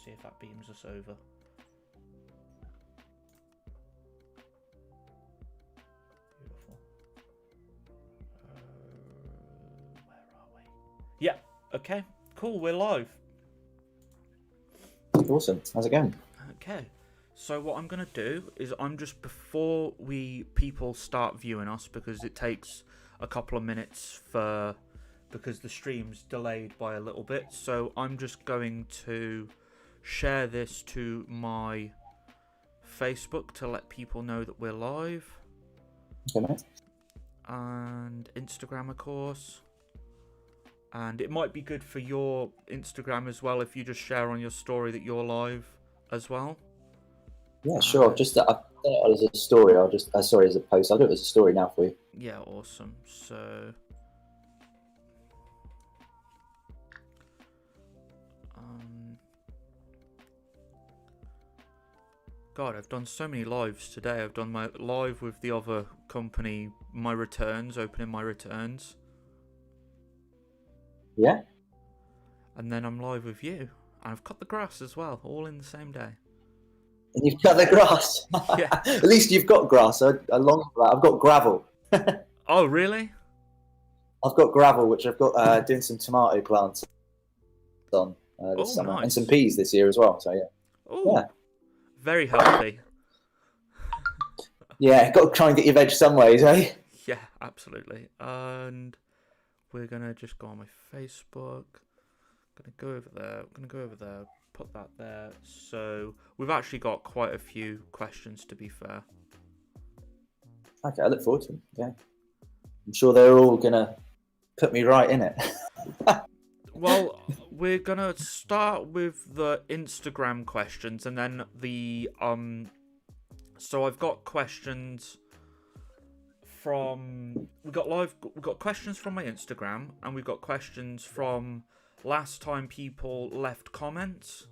see if that beams us over. Beautiful. Where are we? Yeah. Okay. Cool. We're live. Awesome. How's it going? Okay. So what I'm going to do is before people start viewing us, because it takes a couple of minutes because the stream's delayed by a little bit. So I'm just going to share this to my Facebook to let people know that we're live. Okay, mate. And Instagram, of course. And it might be good for your Instagram as well if you just share on your story that you're live as well. Yeah, sure. I've done it as a story. As a post. I'll do it as a story now for you. Yeah, awesome. So, God, I've done so many lives today. I've done my live with the other company, opening my returns. Yeah. And then I'm live with you. And I've cut the grass as well, all in the same day. And you've cut the grass. Yeah. At least you've got grass. I've got gravel. Oh, really? I've got gravel, which I've got doing some tomato plants on this summer, nice. and some peas this year as well. So yeah. Ooh, yeah. Very healthy. Yeah, got to try and get your veg some ways, eh? Yeah, absolutely. And we're gonna just go on my Facebook. Gonna go over there. Put that there. So we've actually got quite a few questions, to be fair. Okay, I look forward to them. Yeah, I'm sure they're all gonna put me right in it. Well, we're gonna start with the Instagram questions, and then the So I've got questions from we've got questions from my Instagram, and we've got questions from last time people left comments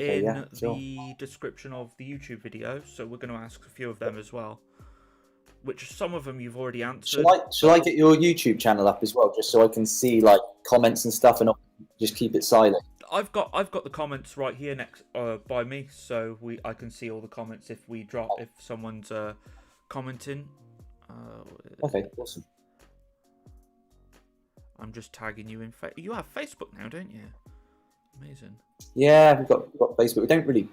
in the description of the YouTube video. So we're going to ask a few of them as well, which some of them you've already answered. Shall I get your YouTube channel up as well, just so I can see like comments and stuff, and not just keep it silent? I've got the comments right here next by me, so I can see all the comments if someone's commenting. Okay, awesome. I'm just tagging you in. You have Facebook now, don't you? Amazing. Yeah, we've got Facebook. We don't really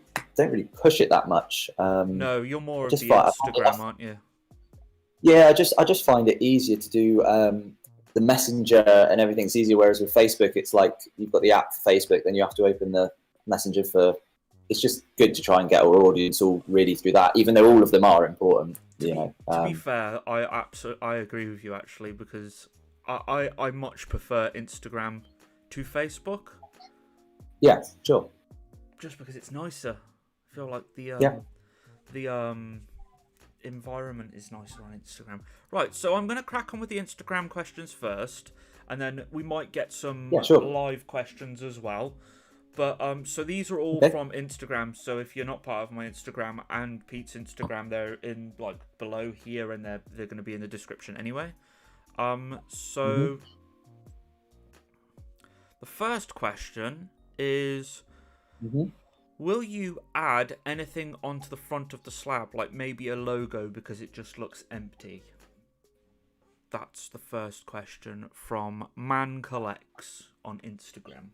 push it that much. No, you're more of the Instagram, aren't you? Yeah, I just find it easier to do the Messenger and everything's easier. Whereas with Facebook, it's like you've got the app for Facebook, then you have to open the Messenger for. It's just good to try and get our audience all really through that, even though all of them are important. To be fair, I agree with you actually, because I much prefer Instagram to Facebook. Yeah, sure. Just because it's nicer. I feel like the environment is nicer on Instagram. Right, so I'm going to crack on with the Instagram questions first, and then we might get some live questions as well. But so these are all from Instagram. So if you're not part of my Instagram and Pete's Instagram, they're in like below here, and they're going to be in the description anyway. The first question is, will you add anything onto the front of the slab, like maybe a logo, because it just looks empty? That's the first question from Man Collects on Instagram.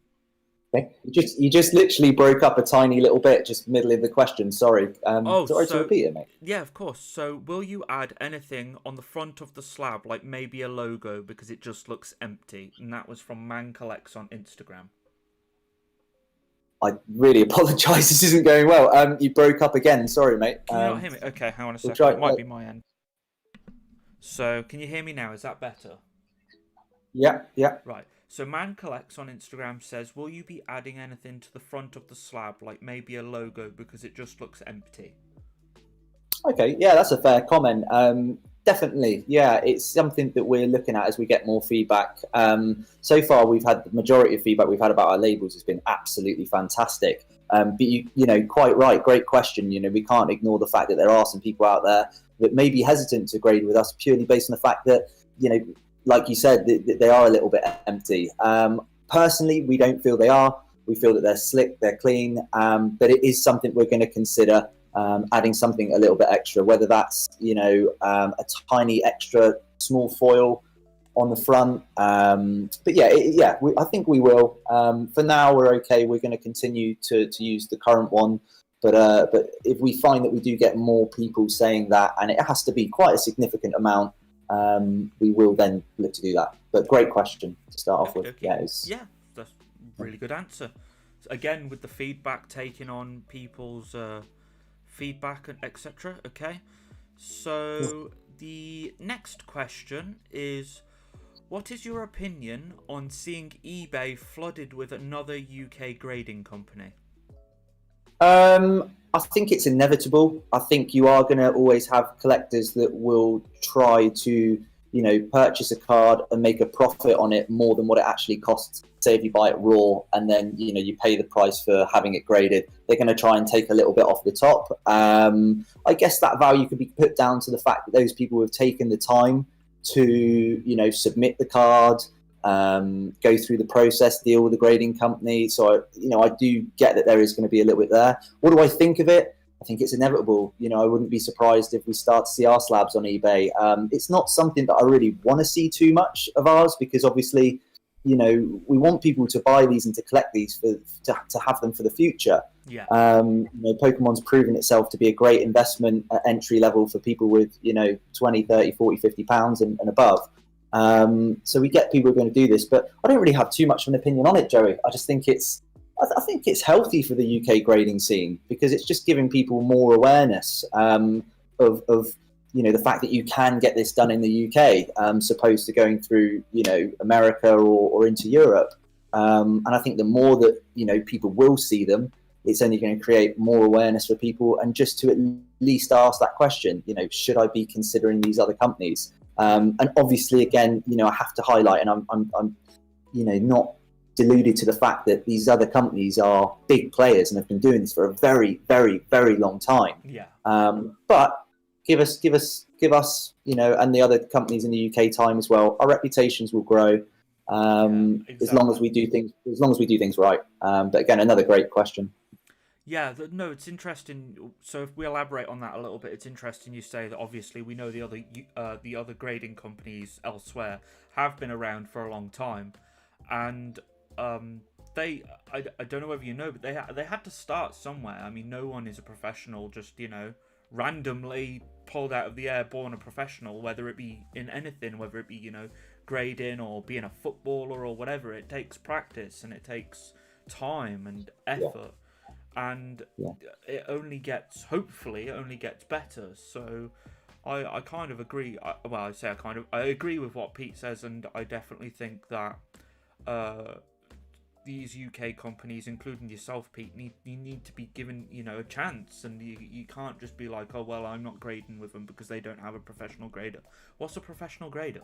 Okay. You just literally broke up a tiny little bit, just middle of the question. Sorry. Sorry to repeat it, mate. Yeah, of course. So, will you add anything on the front of the slab, like maybe a logo, because it just looks empty? And that was from Man Collects on Instagram. I really apologise. This isn't going well. You broke up again. Sorry, mate. Can you not hear me? Okay, hang on a second. It might be my end. So, can you hear me now? Is that better? Yeah. Right. So Man Collects on Instagram says, will you be adding anything to the front of the slab, like maybe a logo, because it just looks empty? Okay, yeah, that's a fair comment. Definitely, yeah, it's something that we're looking at as we get more feedback. So far, we've had the majority of feedback we've had about our labels has been absolutely fantastic. But you know, quite right, great question. You know, we can't ignore the fact that there are some people out there that may be hesitant to grade with us purely based on the fact that, you know, like you said, they are a little bit empty. Personally, we don't feel they are. We feel that they're slick, they're clean, but it is something we're going to consider adding something a little bit extra, whether that's, a tiny extra small foil on the front. But I think we will. For now, we're okay. We're going to continue to use the current one. But if we find that we do get more people saying that, and it has to be quite a significant amount, we will then look to do that. But great question to start off with. Okay. Yeah, that's a really good answer. Again, with the feedback, taking on people's feedback and etc. Okay, so the next question is, what is your opinion on seeing eBay flooded with another UK grading company? I think it's inevitable. I think you are going to always have collectors that will try to, purchase a card and make a profit on it more than what it actually costs. Say if you buy it raw and then, you pay the price for having it graded, they're going to try and take a little bit off the top. I guess that value could be put down to the fact that those people have taken the time to, submit the card, go through the process, deal with the grading company. So, I do get that there is going to be a little bit there. What do I think of it? I think it's inevitable. I wouldn't be surprised if we start to see our slabs on eBay. It's not something that I really want to see too much of ours, because obviously, we want people to buy these and to collect these to have them for the future. Yeah. Pokemon's proven itself to be a great investment at entry level for people with, 20, 30, 40, 50 pounds and above. So we get people who are going to do this, but I don't really have too much of an opinion on it, Joey. I just think I think it's healthy for the UK grading scene, because it's just giving people more awareness of the fact that you can get this done in the UK, opposed to going through America or into Europe. And I think the more that people will see them, it's only going to create more awareness for people, and just to at least ask that question, should I be considering these other companies? And obviously, again, I have to highlight, and I'm not deluded to the fact that these other companies are big players and have been doing this for a very, very, very long time. Yeah. But give us, and the other companies in the UK time as well. Our reputations will grow exactly. as long as we do things right. But again, another great question. Yeah, no, it's interesting. So if we elaborate on that a little bit, it's interesting you say that obviously we know the other grading companies elsewhere have been around for a long time, and I don't know whether you know, but they had to start somewhere. I mean, no one is a professional just randomly pulled out of the air, born a professional, whether it be in anything, whether it be grading or being a footballer or whatever. It takes practice and it takes time and effort. Yeah. And it only gets better. So I kind of agree. I agree with what Pete says, and I definitely think that these UK companies, including yourself, Pete, need to be given a chance, and you can't just be like, oh well, I'm not grading with them because they don't have a professional grader. What's a professional grader?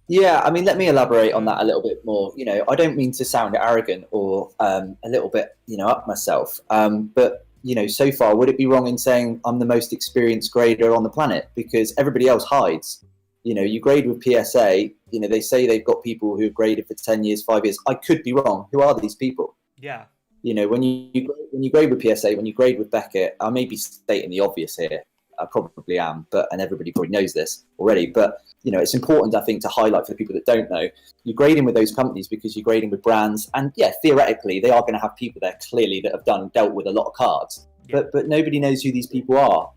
Yeah, I mean, let me elaborate on that a little bit more. I don't mean to sound arrogant or a little bit, up myself. But, so far, would it be wrong in saying I'm the most experienced grader on the planet? Because everybody else hides. You grade with PSA, they say they've got people who've graded for 10 years, 5 years. I could be wrong. Who are these people? Yeah. When you grade with PSA, when you grade with Beckett, I may be stating the obvious here. I probably am, and everybody probably knows this already. But it's important, I think, to highlight for the people that don't know. You're grading with those companies because you're grading with brands, and theoretically, they are going to have people there clearly that have dealt with a lot of cards. Yeah. But nobody knows who these people are.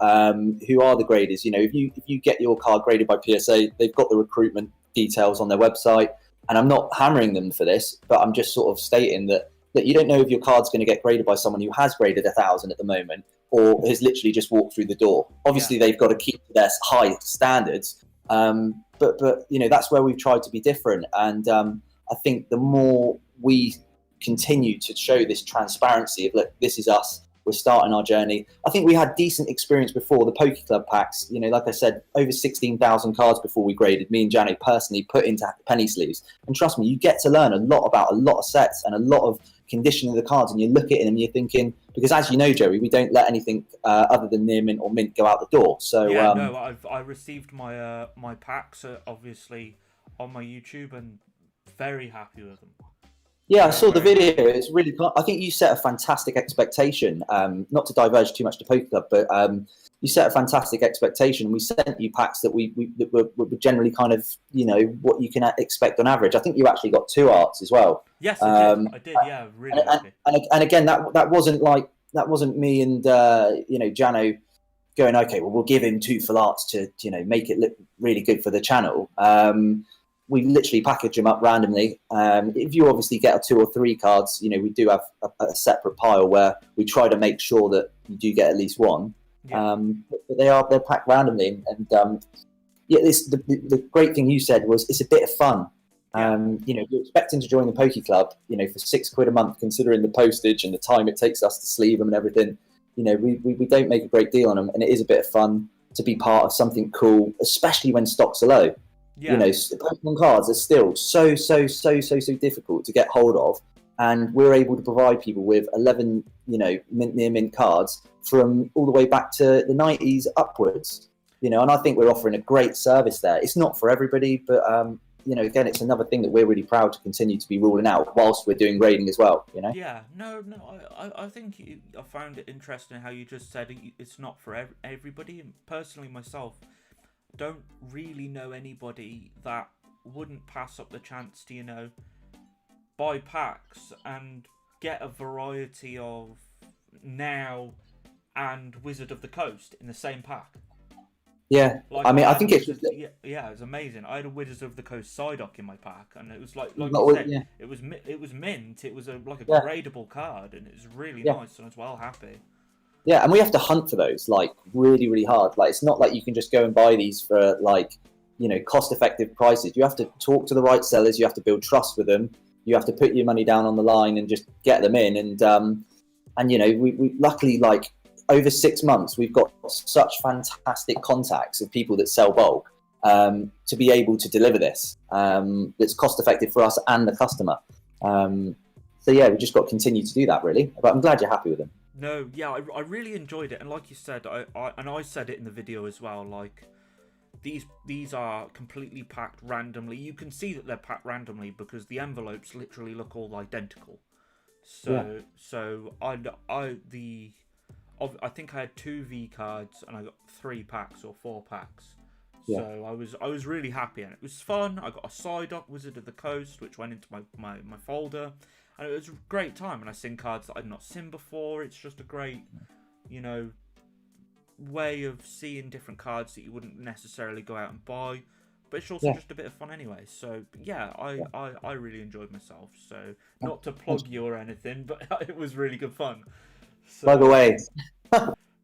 Who are the graders? If you get your card graded by PSA, they've got the recruitment details on their website, and I'm not hammering them for this, but I'm just sort of stating that you don't know if your card's going to get graded by someone who has graded 1,000 at the moment, or has literally just walked through the door. Obviously, they've got to keep their high standards, but that's where we've tried to be different. And I think the more we continue to show this transparency of, look, this is us, we're starting our journey. I think we had decent experience before the Poke Club packs. Like I said, over 16,000 cards before we graded. Me and Janny personally put into penny sleeves, and trust me, you get to learn a lot about a lot of sets and a lot of condition of the cards, and you look at it and you're thinking, because as you know, Joey, we don't let anything other than near mint or mint go out the door. So I received my my packs obviously on my YouTube, and very happy with them. Yeah, I saw the video. It's really. I think you set a fantastic expectation. Not to diverge too much to Poker Club, but you set a fantastic expectation. We sent you packs that that were generally kind of what you can expect on average. I think you actually got 2 arts as well. Yes, I did. I did. Yeah, really happy. And again, that wasn't me and Jano going, okay, well, we'll give him 2 full arts to make it look really good for the channel. We literally package them up randomly. If you obviously get 2 or 3 cards, we do have a separate pile where we try to make sure that you do get at least 1. Yeah. But they're packed randomly, and the great thing you said was it's a bit of fun. You're expecting to join the Poke Club, for £6 a month, considering the postage and the time it takes us to sleeve them and everything. We don't make a great deal on them, and it is a bit of fun to be part of something cool, especially when stocks are low. Yeah. Pokemon cards are still so difficult to get hold of, and we're able to provide people with 11, near mint cards from all the way back to the 90s upwards. And I think we're offering a great service there. It's not for everybody, but again, it's another thing that we're really proud to continue to be ruling out whilst we're doing grading as well. Yeah, no, I think I found it interesting how you just said it's not for everybody. And personally, myself, don't really know anybody that wouldn't pass up the chance to buy packs and get a variety of Now and Wizard of the Coast in the same pack. Yeah, I think it's it's amazing. I had a Wizards of the Coast Psyduck in my pack, and it was like you said, it was mint. It was like a gradable card, and it was really nice, and I was well happy. Yeah, and we have to hunt for those really, really hard. It's not like you can just go and buy these for cost-effective prices. You have to talk to the right sellers. You have to build trust with them. You have to put your money down on the line and just get them in. And we luckily over 6 months we've got such fantastic contacts of people that sell bulk to be able to deliver this. That's cost-effective for us and the customer. So yeah, we just got to continue to do that really. But I'm glad you're happy with them. No, yeah, I really enjoyed it, and like you said, I said it in the video as well. These are completely packed randomly. You can see that they're packed randomly because the envelopes literally look all identical. So I think I had 2 V cards and I got 3 packs or 4 packs. Yeah. So I was really happy, and it was fun. I got a Psyduck Wizard of the Coast, which went into my folder. And it was a great time, and I seen cards that I'd not seen before. It's just a great, way of seeing different cards that you wouldn't necessarily go out and buy. But it's also just a bit of fun anyway. So, I really enjoyed myself. So, not to plug you or anything, but it was really good fun. So, plug away.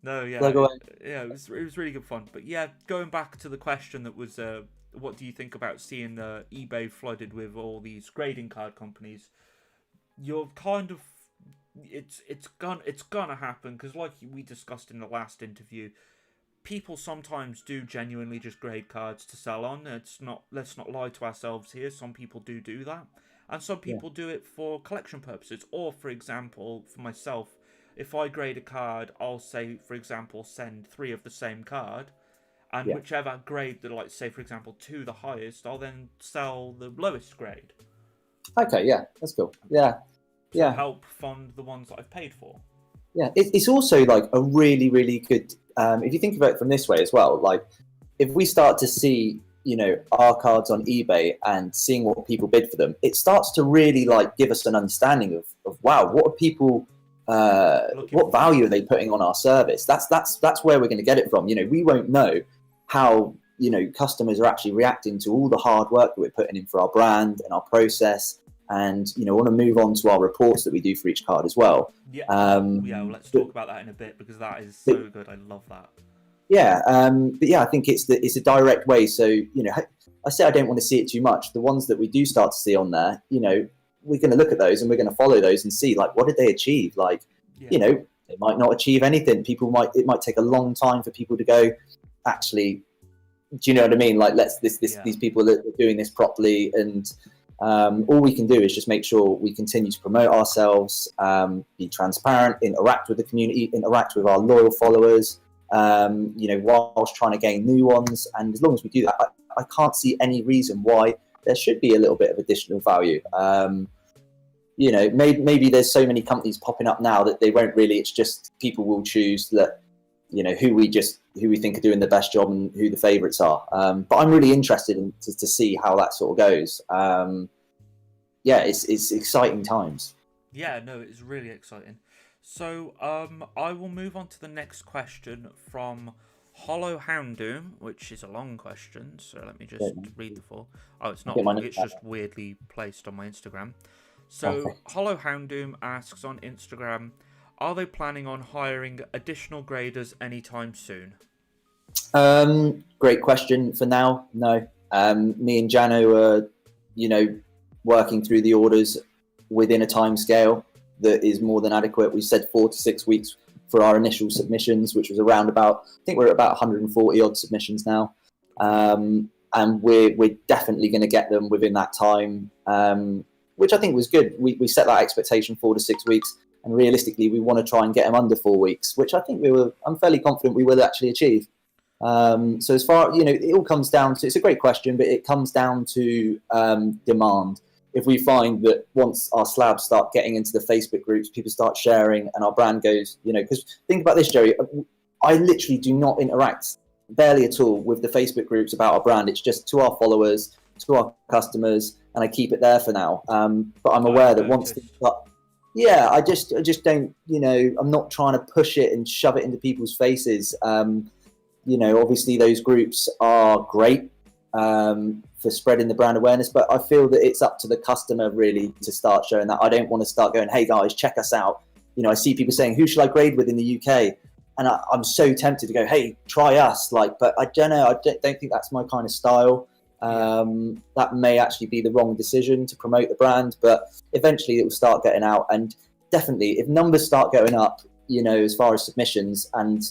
No, yeah. Plug away. Yeah, it was really good fun. But yeah, going back to the question that was, what do you think about seeing eBay flooded with all these grading card companies? You're kind of, it's gonna happen, because like we discussed in the last interview, people sometimes do genuinely just grade cards to sell on. Let's not lie to ourselves here. Some people do that, and some people do it for collection purposes. Or, for example, for myself, if I grade a card, I'll say, for example, send 3 of the same card, and whichever grade that, say for example 2 the highest, I'll then sell the lowest grade. Okay, yeah, that's cool. Yeah. To help fund the ones that I've paid for. Yeah, it's also a really, really good. If you think about it from this way as well, if we start to see, our cards on eBay and seeing what people bid for them, it starts to really give us an understanding of wow, what are people, what value are they putting on our service? That's where we're going to get it from. We won't know how customers are actually reacting to all the hard work that we're putting in for our brand and our process. And I want to move on to our reports that we do for each card as well. Yeah, well, let's talk about that in a bit, because that is so good. I love that. Yeah, but yeah, I think it's a direct way. So I say I don't want to see it too much. The ones that we do start to see on there, we're going to look at those and we're going to follow those and see what did they achieve. They might not achieve anything. It might take a long time for people to go, actually, do you know what I mean? These people are doing this properly, and all we can do is just make sure we continue to promote ourselves, be transparent, interact with the community, interact with our loyal followers, whilst trying to gain new ones. And as long as we do that, I can't see any reason why there should be a little bit of additional value. maybe there's so many companies popping up now that they won't really. It's just people will choose that, who we think are doing the best job and who the favourites are. But I'm really interested to see how that sort of goes. It's exciting times. Yeah, no, it's really exciting. So I will move on to the next question from Hollow Houndoom, which is a long question. So let me just read the full. Oh, it's not long. It's just weirdly placed on my Instagram. So Hollow Houndoom asks on Instagram, are they planning on hiring additional graders anytime soon? Great question. For now, no. Me and Jano are, working through the orders within a time scale that is more than adequate. We said 4 to 6 weeks for our initial submissions, which was around about, I think we're at about 140 odd submissions now. And we're definitely going to get them within that time, which I think was good. We set that expectation 4 to 6 weeks, and realistically we want to try and get them under 4 weeks, which I think I'm fairly confident we will actually achieve. So as far, it all comes down to, it's a great question, but it comes down to demand. If we find that once our slabs start getting into the Facebook groups, people start sharing and our brand goes, because think about this, Joey, I literally do not interact barely at all with the Facebook groups about our brand. It's just to our followers, to our customers, and I keep it there for now. But I'm aware that once things start, I just don't, I'm not trying to push it and shove it into people's faces. Obviously those groups are great for spreading the brand awareness, but I feel that it's up to the customer really to start showing that. I don't want to start going, hey guys, check us out. I see people saying, who should I grade with in the UK? And I'm so tempted to go, hey, try us. But I don't know. I don't think that's my kind of style. That may actually be the wrong decision to promote the brand, but eventually it will start getting out. And definitely if numbers start going up, as far as submissions, and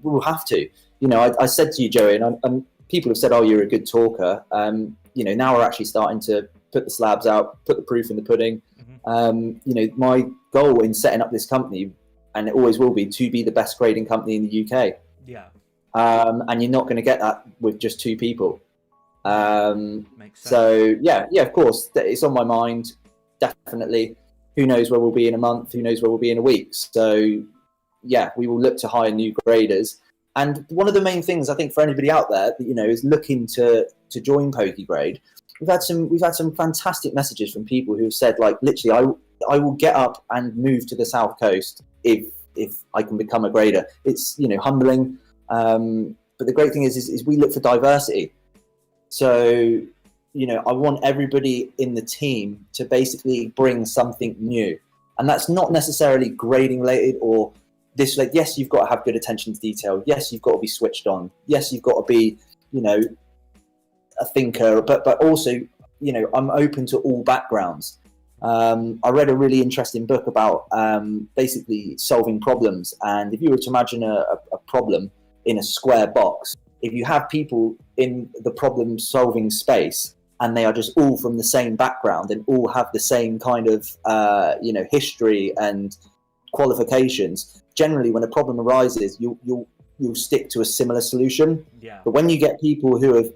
we'll have to, I said to you, Joey, and people have said, oh, you're a good talker. Now we're actually starting to put the slabs out, put the proof in the pudding. Mm-hmm. My goal in setting up this company, and it always will be, to be the best grading company in the UK. Yeah. And you're not going to get that with just 2 people. Makes sense. So, yeah, of course, it's on my mind, definitely. Who knows where we'll be in a month? Who knows where we'll be in a week? So, yeah, we will look to hire new graders. And one of the main things I think for anybody out there that, is looking to join Pokegrade, we've had some fantastic messages from people who have said, like, literally, I will get up and move to the South Coast if I can become a grader. It's humbling, but the great thing is we look for diversity. So I want everybody in the team to basically bring something new, and that's not necessarily grading related or this, like, yes, you've got to have good attention to detail. Yes, you've got to be switched on. Yes, you've got to be, a thinker, but also, I'm open to all backgrounds. I read a really interesting book about basically solving problems. And if you were to imagine a problem in a square box, if you have people in the problem solving space and they are just all from the same background and all have the same kind of, history and qualifications, generally when a problem arises, you'll stick to a similar solution. Yeah. But when you get people who have,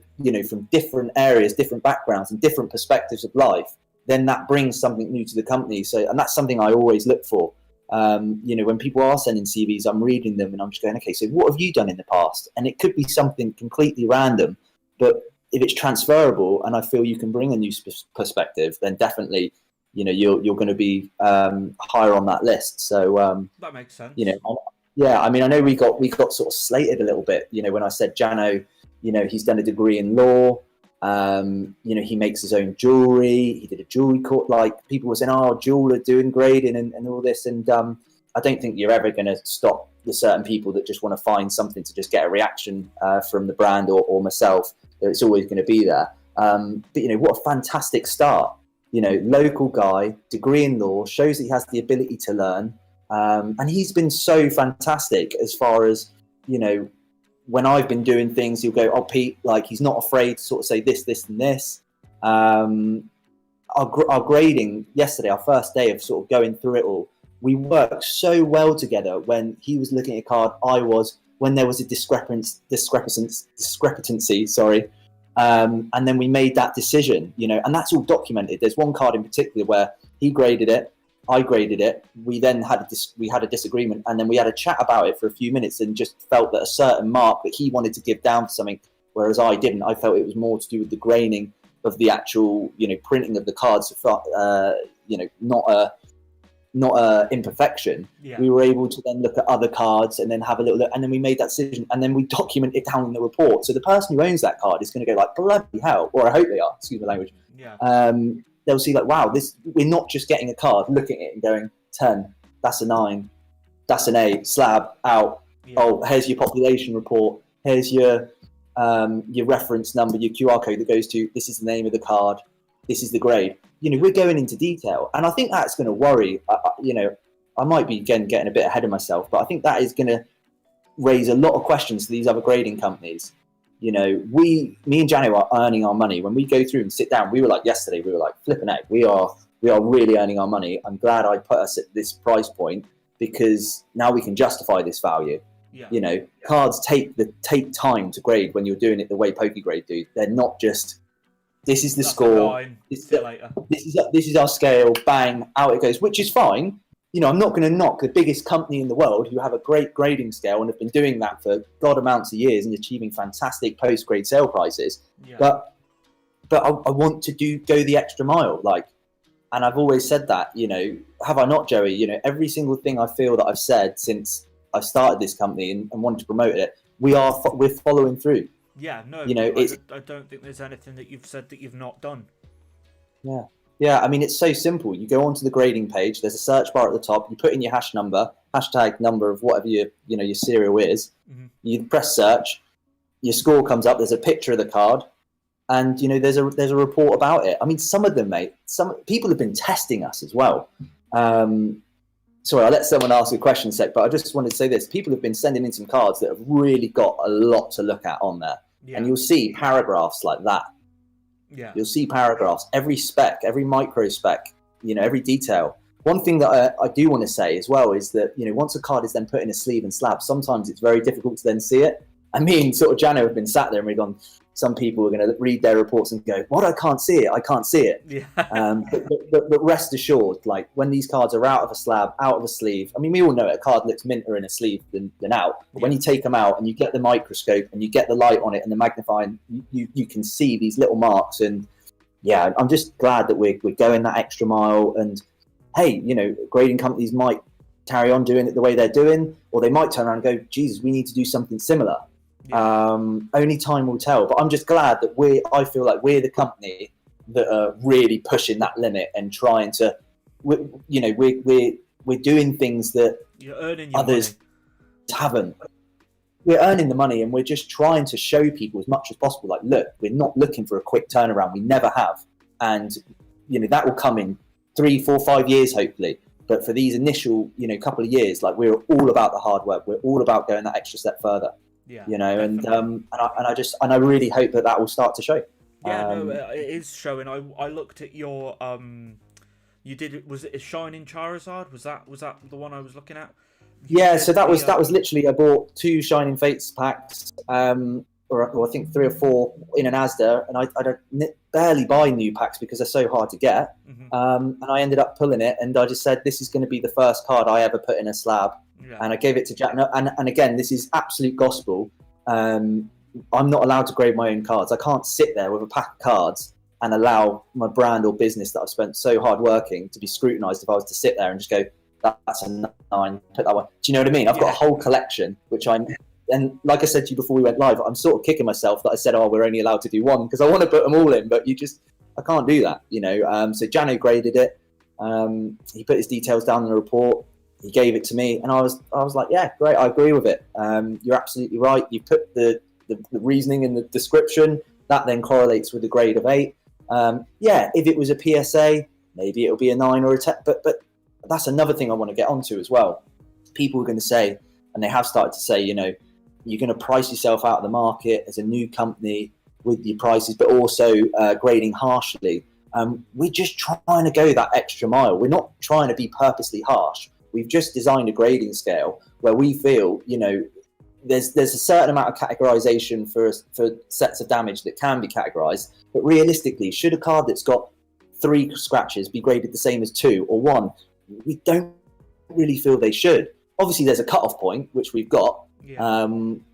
from different areas, different backgrounds and different perspectives of life, then that brings something new to the company. So, and that's something I always look for. When people are sending CVs, I'm reading them and I'm just going, okay, so what have you done in the past? And it could be something completely random, but if it's transferable and I feel you can bring a new perspective, then definitely, you're going to be higher on that list. So that makes sense. I mean, I know we got sort of slated a little bit. When I said Jano, he's done a degree in law. He makes his own jewelry. He did a jewelry course. Like, people were saying, "Oh, jeweler doing grading and all this." And I don't think you're ever going to stop the certain people that just want to find something to just get a reaction from the brand or myself. It's always going to be there. But what a fantastic start. Local guy, degree in law, shows that he has the ability to learn. And he's been so fantastic as far as, when I've been doing things, he'll go, oh, Pete, like, he's not afraid to sort of say this, this, and this. Our grading yesterday, our first day of sort of going through it all, we worked so well together. When he was looking at a card, when there was a discrepancy, sorry. And then we made that decision, and that's all documented. There's one card in particular where He graded it. I graded it. We then had a disagreement, and then we had a chat about it for a few minutes, and just felt that a certain mark that he wanted to give down to something, whereas I didn't. I felt it was more to do with the graining of the actual, printing of the cards. Not a imperfection. Yeah. We were able to then look at other cards and then have a little look, and then we made that decision, and then we document it down in the report. So the person who owns that card is going to go like, bloody hell, or I hope they are. Excuse the language. Yeah. They'll see like, wow, we're not just getting a card, looking at it and going 10, that's a 9, that's an 8, slab out. Yeah. Oh, here's your population report. Here's your reference number, your QR code that goes to, this is the name of the card, this is the grade. We're going into detail, and I think that's going to worry. I might be getting a bit ahead of myself, but I think that is going to raise a lot of questions to these other grading companies. Me and Jano are earning our money. When we go through and sit down, we were like yesterday, we were like flipping out. We are really earning our money. I'm glad I put us at this price point, because now we can justify this value. Yeah. Cards take time to grade when you're doing it the way Pokegrade do. They're not just, this is the score. This is our scale. Bang, out it goes, which is fine. I'm not going to knock the biggest company in the world who have a great grading scale and have been doing that for God amounts of years and achieving fantastic post-grade sale prices. Yeah. But I want to go the extra mile. And I've always said that, have I not, Joey? Every single thing I feel that I've said since I started this company and wanted to promote it, we're following through. Yeah, no, I don't think there's anything that you've said that you've not done. Yeah. Yeah, I mean, it's so simple. You go onto the grading page, there's a search bar at the top, you put in your hashtag number of whatever your serial is, mm-hmm. You press search, your score comes up, there's a picture of the card, and, there's a report about it. I mean, some of them, mate, some people have been testing us as well. Sorry, I'll let someone ask a question in a sec, but I just wanted to say this. People have been sending in some cards that have really got a lot to look at on there. Yeah. And you'll see paragraphs like that. Yeah. You'll see paragraphs, every spec, every micro spec, every detail. One thing that I do want to say as well is that, once a card is then put in a sleeve and slab, sometimes it's very difficult to then see it. I mean, sort of Jano have been sat there and we've gone, some people are going to read their reports and go, what, I can't see it. Yeah. But rest assured, when these cards are out of a slab, out of a sleeve, I mean, we all know it, a card looks minter in a sleeve than out. But when you take them out and you get the microscope and you get the light on it and the magnifying, you can see these little marks. And yeah, I'm just glad that we're going that extra mile. And hey, grading companies might carry on doing it the way they're doing, or they might turn around and go, Jesus, we need to do something similar. Yeah. Only time will tell, but I'm just glad that I feel like we're the company that are really pushing that limit and trying to, we're doing things that others haven't. We're earning the money, and we're just trying to show people as much as possible. Like, look, we're not looking for a quick turnaround. We never have, and that will come in 3, 4, 5 years, hopefully. But for these initial, couple of years, we're all about the hard work. We're all about going that extra step further. Yeah, and I really hope that will start to show. Yeah, it is showing. I looked at your was it a Shining Charizard? Was that the one I was looking at? So that was literally, I bought 2 Shining Fates packs, or I think 3 or 4 in an Asda, and I don't barely buy new packs because they're so hard to get. Mm-hmm. And I ended up pulling it, and I just said, this is going to be the first card I ever put in a slab. Yeah. And I gave it to Jack. And again, this is absolute gospel. I'm not allowed to grade my own cards. I can't sit there with a pack of cards and allow my brand or business that I've spent so hard working to be scrutinized if I was to sit there and just go, that's a 9, put that one. Do you know what I mean? I've got a whole collection, and like I said to you before we went live, I'm sort of kicking myself that I said, we're only allowed to do 1, because I want to put them all in, but I can't do that, So Jano graded it. He put his details down in the report. He gave it to me, and I was like, yeah, great, I agree with it. You're absolutely right. You put the reasoning in the description, that then correlates with a grade of 8. If it was a PSA, maybe it'll be a 9 or a 10, but that's another thing I want to get onto as well. People are going to say, and they have started to say, you're going to price yourself out of the market as a new company with your prices, but also grading harshly. We're just trying to go that extra mile. We're not trying to be purposely harsh. We've just designed a grading scale where we feel, there's a certain amount of categorization for sets of damage that can be categorized. But realistically, should a card that's got 3 scratches be graded the same as 2 or 1? We don't really feel they should. Obviously, there's a cut-off point, which we've got. Yeah.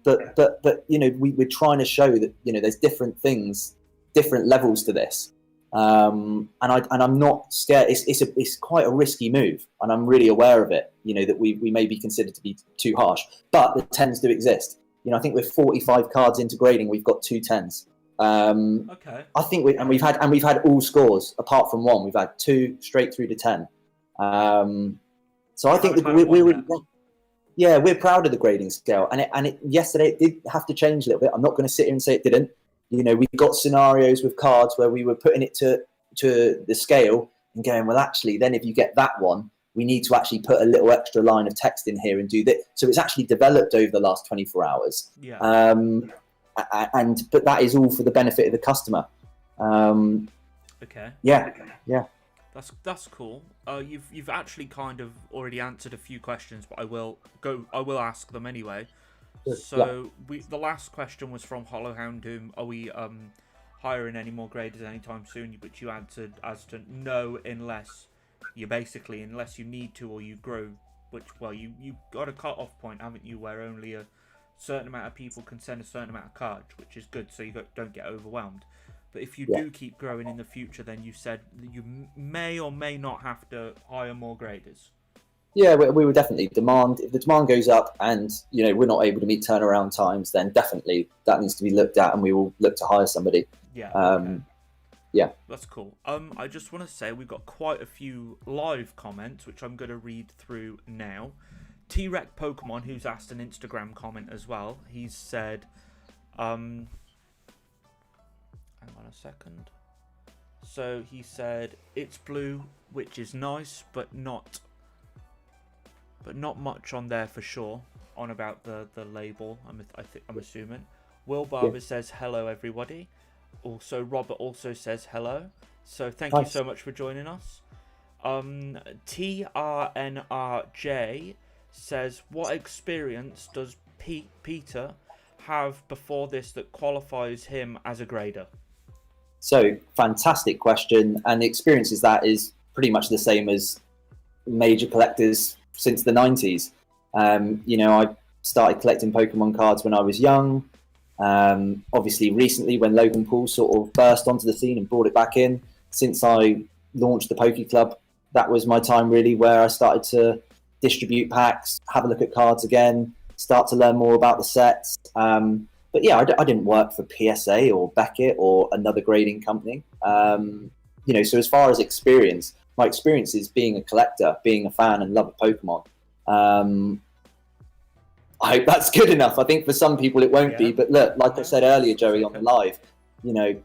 But you know, we're trying to show that, you know, there's different things, different levels to this. And I'm not scared. It's quite a risky move, and I'm really aware of it. You know, that we may be considered to be too harsh, but the 10s do exist. You know, I think we're 45 cards into grading. We've got 2 10s. Okay. I think we've had all scores apart from 1. We've had 2 straight through to 10. So I think we're proud of the grading scale. And yesterday it did have to change a little bit. I'm not going to sit here and say it didn't. You know, we got scenarios with cards where we were putting it to the scale and going, well, actually, then if you get that one, we need to actually put a little extra line of text in here and do that. So it's actually developed over the last 24 hours. Yeah. But that is all for the benefit of the customer. Okay. Yeah. That's cool. You've actually kind of already answered a few questions, but I will ask them anyway. So the last question was from Hollowhound Doom. Are we hiring any more graders anytime soon? But you answered as to no, unless you need to or you grow. Which, well, you got a cut-off point, haven't you, where only a certain amount of people can send a certain amount of cards, which is good, so you don't get overwhelmed. But if you do keep growing in the future, then you said that you may or may not have to hire more graders. Yeah, we will definitely demand. If the demand goes up and, you know, we're not able to meet turnaround times, then definitely that needs to be looked at, and we will look to hire somebody. Yeah. Okay. Yeah. That's cool. I just want to say we've got quite a few live comments, which I'm going to read through now. T-Rex Pokemon, who's asked an Instagram comment as well, he's said, hang on a second. So he said, it's blue, which is nice, but not much on there for sure. On about the label, I'm assuming. Will Barber says hello everybody. Also, Robert also says hello. So thank you so much for joining us. TRNRJ says, what experience does Peter have before this that qualifies him as a grader? So, fantastic question. And the experience is pretty much the same as major collectors since the 90s. You know, I started collecting Pokemon cards when I was young. Obviously, recently, when Logan Paul sort of burst onto the scene and brought it back in, since I launched the Poke Club, that was my time really where I started to distribute packs, have a look at cards again, start to learn more about the sets. But yeah, I didn't work for PSA or Beckett or another grading company. You know, so as far as experience, my experience is being a collector, being a fan and love of Pokemon. I hope that's good enough. I think for some people it won't be, but look, like I said earlier, Joey, on the live, you know,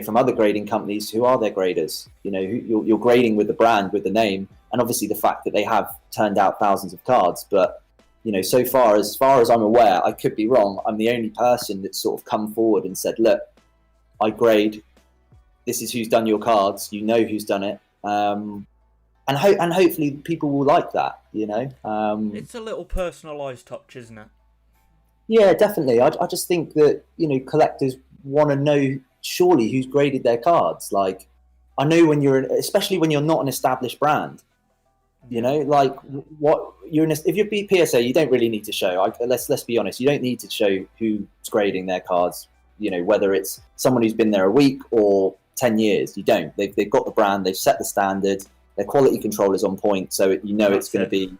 from other grading companies, who are their graders? You know, you're grading with the brand, with the name, and obviously the fact that they have turned out thousands of cards. But, you know, so far as I'm aware, I could be wrong, I'm the only person that's sort of come forward and said, look, I grade, this is who's done your cards, you know who's done it. And hopefully people will like that, you know. It's a little personalised touch, isn't it? Yeah, definitely. I just think that, you know, collectors want to know surely who's graded their cards. Like, I know especially when you're not an established brand, you know, like what if you're PSA, you don't really need to show. Let's be honest, you don't need to show who's grading their cards. You know, whether it's someone who's been there a week or 10 years, you don't. They've got the brand, they've set the standard, their quality control is on point, so you know it's going to be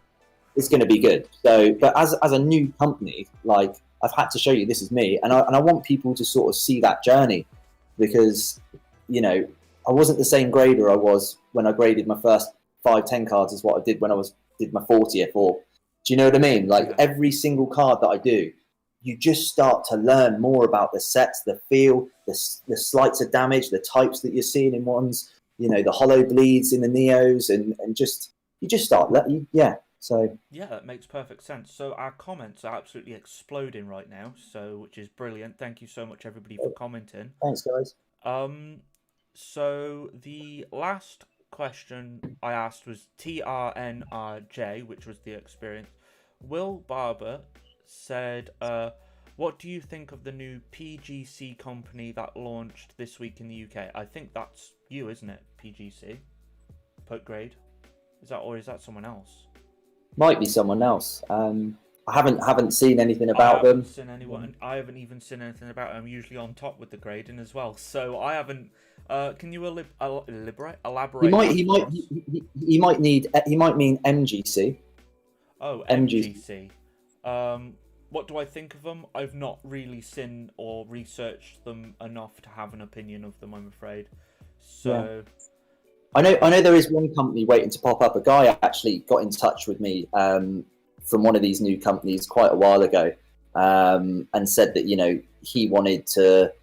good. So, but as a new company, like, I've had to show you this is me, and I want people to sort of see that journey, because, you know, I wasn't the same grader I was when I graded my first 5-10 cards as what I did when I did my 40th. Or, do you know what I mean? Like, every single card that I do, you just start to learn more about the sets, the feel, the sleights of damage, the types that you're seeing in ones, you know, the hollow bleeds in the Neos, and you just start So yeah, that makes perfect sense. So our comments are absolutely exploding right now, which is brilliant. Thank you so much, everybody, for commenting. Thanks, guys. So the last question I asked was TRNRJ, which was the experience. Will Barber said, what do you think of the new PGC company that launched this week in the UK? I think that's you, isn't it? PGC, Pokegrade. Is that someone else? Might be someone else. I haven't seen anything about them. I haven't even seen anything about them. I'm usually on top with the grading as well, so I haven't. Can you elaborate? He might mean MGC. Oh, MGC. What do I think of them? I've not really seen or researched them enough to have an opinion of them, I'm afraid. So, yeah. I know there is one company waiting to pop up. A guy actually got in touch with me from one of these new companies quite a while ago, and said that he wanted to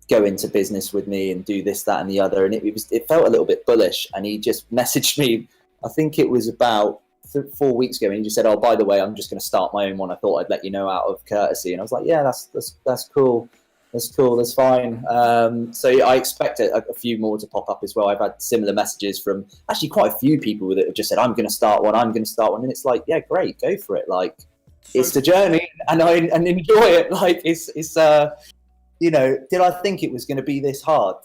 go into business with me and do this, that, and the other, and it felt a little bit bullish. And he just messaged me. I think it was about 4 weeks ago, and he just said, "Oh, by the way, I'm just going to start my own one. I thought I'd let you know out of courtesy." And I was like, "Yeah, that's cool. That's cool. That's fine." So I expect a few more to pop up as well. I've had similar messages from actually quite a few people that have just said, "I'm going to start one. I'm going to start one." And it's like, yeah, great, go for it. Like, it's the journey, and enjoy it. Like, it's did I think it was going to be this hard?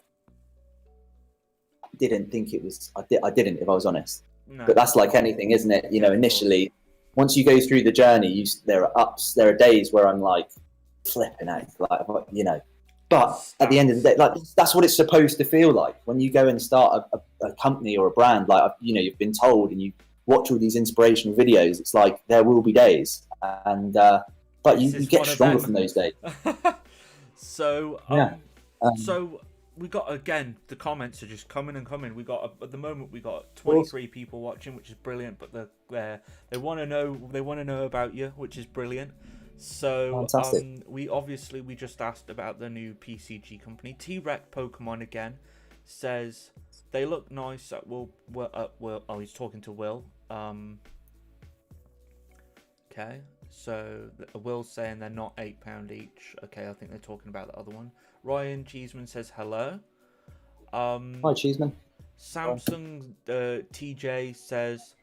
I didn't think it was. I didn't, if I was honest. No. But that's like anything, isn't it? Initially, once you go through the journey, there are ups, there are days where I'm like flipping out, But at the end of the day, like, that's what it's supposed to feel like when you go and start a company or a brand. Like, you've been told, and you watch all these inspirational videos. It's like there will be days, and but you get stronger from those days. So so we got, again, the comments are just coming and coming. At the moment we got 23 people watching, which is brilliant. But they want to know about you, which is brilliant. So we just asked about the new PCG company. T-Rec Pokemon again says they look nice. Will. Oh, he's talking to Will. Okay. So Will's saying they're not £8 each. Okay, I think they're talking about the other one. Ryan Cheeseman says hello. Hi, Cheeseman. Samsung TJ says,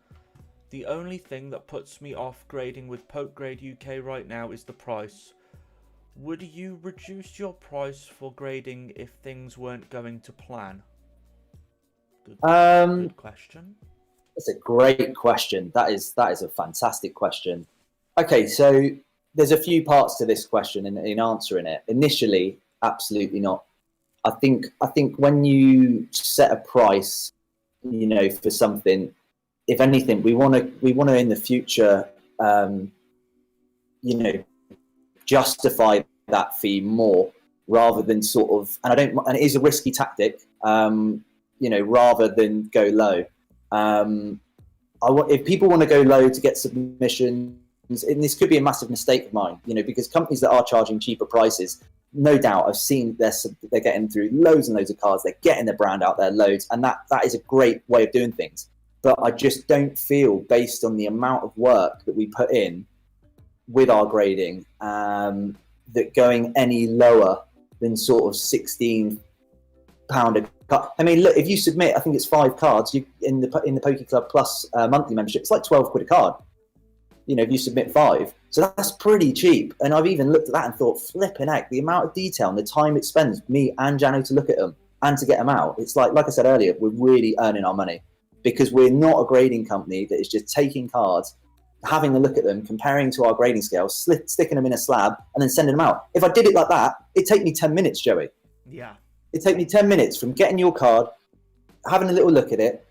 the only thing that puts me off grading with Pokegrade UK right now is the price. Would you reduce your price for grading if things weren't going to plan? Good question. That's a great question. That is a fantastic question. Okay, so there's a few parts to this question in answering it. Initially, absolutely not. I think when you set a price, for something, if anything, we want to in the future, justify that fee more rather than sort of, and it is a risky tactic, rather than go low. If people want to go low to get submissions, and this could be a massive mistake of mine, because companies that are charging cheaper prices, no doubt, I've seen they're getting through loads and loads of cards, they're getting their brand out there loads, and that is a great way of doing things. But I just don't feel, based on the amount of work that we put in with our grading, that going any lower than sort of £16 a card. I mean, look, if you submit, I think it's 5 cards in the Poke Club Plus monthly membership, it's like £12 a card. If you submit 5, so that's pretty cheap. And I've even looked at that and thought, flipping heck, the amount of detail and the time it spends, me and Jano, to look at them and to get them out. It's like I said earlier, we're really earning our money, because we're not a grading company that is just taking cards, having a look at them, comparing to our grading scale, sticking them in a slab, and then sending them out. If I did it like that, it'd take me 10 minutes, Joey. Yeah. It'd take me 10 minutes from getting your card, having a little look at it,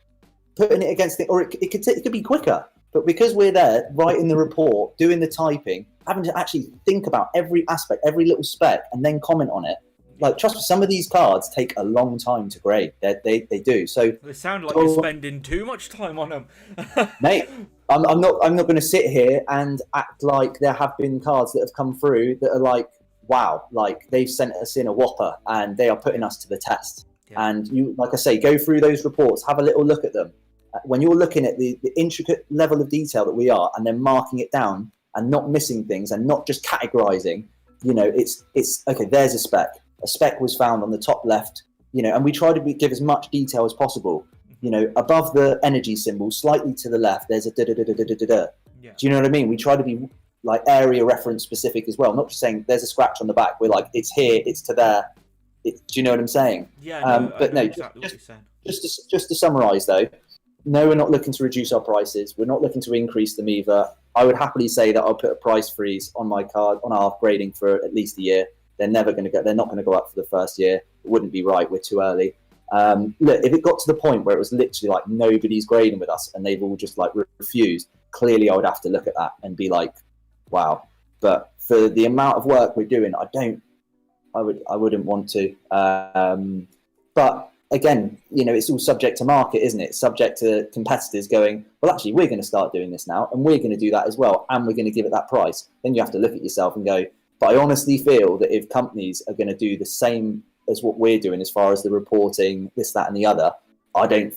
putting it against it, or it could be quicker. But because we're there writing the report, doing the typing, having to actually think about every aspect, every little spec, and then comment on it, like, trust me, some of these cards take a long time to grade. They do. So they sound like you're spending too much time on them. Mate, I'm not going to sit here and act like there have been cards that have come through that are like, wow, like they've sent us in a whopper and they are putting us to the test. Yeah. And you, like I say, go through those reports, have a little look at them. When you're looking at the intricate level of detail that we are, and then marking it down and not missing things and not just categorizing, it's okay, there's a spec. A spec was found on the top left, and we try to give as much detail as possible. Above the energy symbol, slightly to the left, there's a da-da-da-da-da-da-da. Yeah. Do you know what I mean? We try to be like area reference specific as well, not just saying there's a scratch on the back. We're like, it's here, it's to there. do you know what I'm saying? Yeah, no, but I know no, exactly what you're saying. Just to summarise though, no, we're not looking to reduce our prices. We're not looking to increase them either. I would happily say that I'll put a price freeze on my card, on our grading for at least a year. They're not going to go up for the first year. It wouldn't be right. We're too early. Look, if it got to the point where it was literally like nobody's grading with us and they've all just like refused, clearly I would have to look at that and be like, wow. But for the amount of work we're doing, I wouldn't want to. But again, it's all subject to market, isn't it? Subject to competitors going, well, actually, we're going to start doing this now, and we're going to do that as well, and we're going to give it that price. Then you have to look at yourself and go, but I honestly feel that if companies are going to do the same as what we're doing as far as the reporting, this, that, and the other, I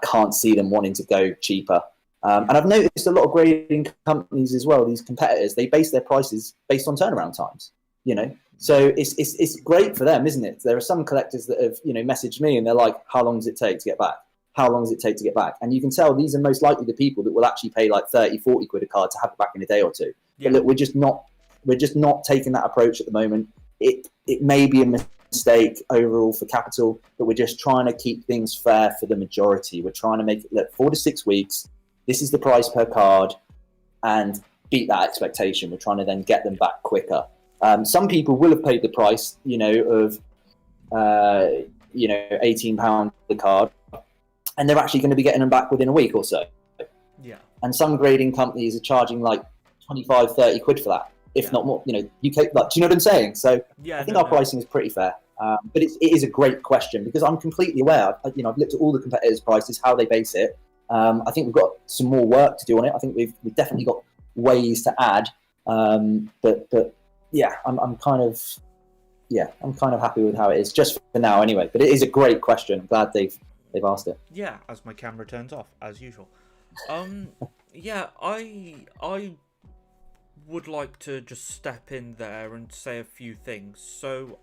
can't see them wanting to go cheaper. And I've noticed a lot of grading companies as well, these competitors, they base their prices based on turnaround times, So it's great for them, isn't it? There are some collectors that have, messaged me and they're like, how long does it take to get back? How long does it take to get back? And you can tell these are most likely the people that will actually pay like 30, 40 quid a card to have it back in a day or two. Yeah. But look, we're just not taking that approach at the moment. It may be a mistake overall for capital, but we're just trying to keep things fair for the majority. We're trying to make it, look, 4 to 6 weeks. This is the price per card, and beat that expectation. We're trying to then get them back quicker. Some people will have paid the price, of £18 the card, and they're actually going to be getting them back within a week or so. Yeah. And some grading companies are charging like 25, 30 quid for that, if not more. UK, like, do you know what I'm saying? So I think our pricing is pretty fair. But it is a great question because I'm completely aware. I've looked at all the competitors' prices, how they base it. I think we've got some more work to do on it. I think we've definitely got ways to add. But yeah, I'm kind of happy with how it is just for now anyway. But it is a great question. I'm glad they've asked it. Yeah, as my camera turns off as usual. Yeah, I would like to just step in there and say a few things. So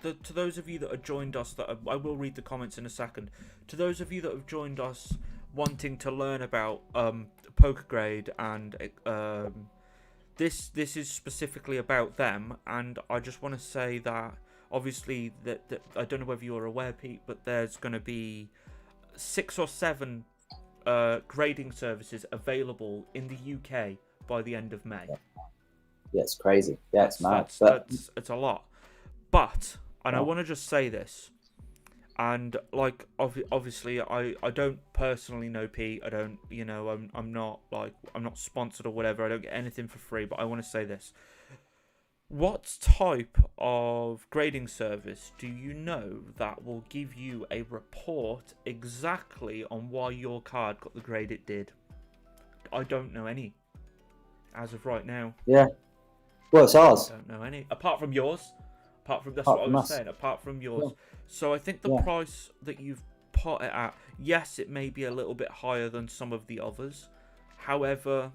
to those of you that have joined us, I will read the comments in a second. To those of you that have joined us wanting to learn about Pokegrade and this is specifically about them, and I just want to say that obviously that I don't know whether you're aware, Pete, but there's going to be 6 or 7 grading services available in the UK by the end of May. Yeah, it's crazy. Yeah, it's mad. It's a lot. But, and I want to just say this, and like obviously I don't personally know Pete. I don't, I'm not sponsored or whatever. I don't get anything for free, but I want to say this. What type of grading service do you know that will give you a report exactly on why your card got the grade it did? I don't know any as of right now. Yeah. Well, it's ours. I don't know any. Apart from yours. That's what I was saying. Apart from yours. Yeah. So I think the price that you've put it at, yes, it may be a little bit higher than some of the others. However,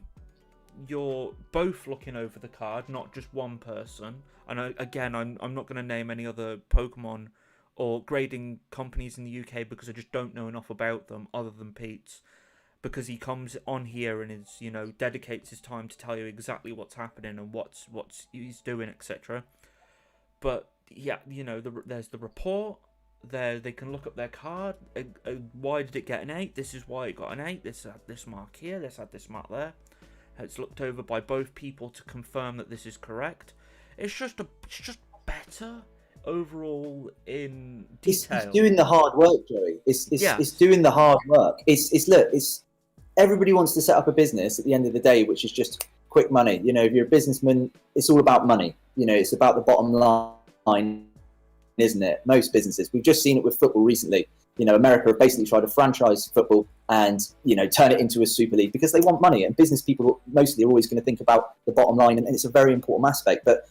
you're both looking over the card, not just one person. And I'm not going to name any other Pokemon or grading companies in the UK because I just don't know enough about them other than Pete's. Because he comes on here and is, dedicates his time to tell you exactly what's happening and what's he's doing, etc. But yeah, there's the report. There they can look up their card. Why did it get an 8? This is why it got an 8. This had this mark here. This had this mark there. It's looked over by both people to confirm that this is correct. It's just better overall in detail. It's doing the hard work, Joey. It's doing the hard work. It's everybody wants to set up a business at the end of the day, which is just quick money. If you're a businessman, it's all about money. It's about the bottom line, isn't it? Most businesses. We've just seen it with football recently. America have basically tried to franchise football and, turn it into a super league because they want money. And business people mostly are always going to think about the bottom line, and it's a very important aspect. But,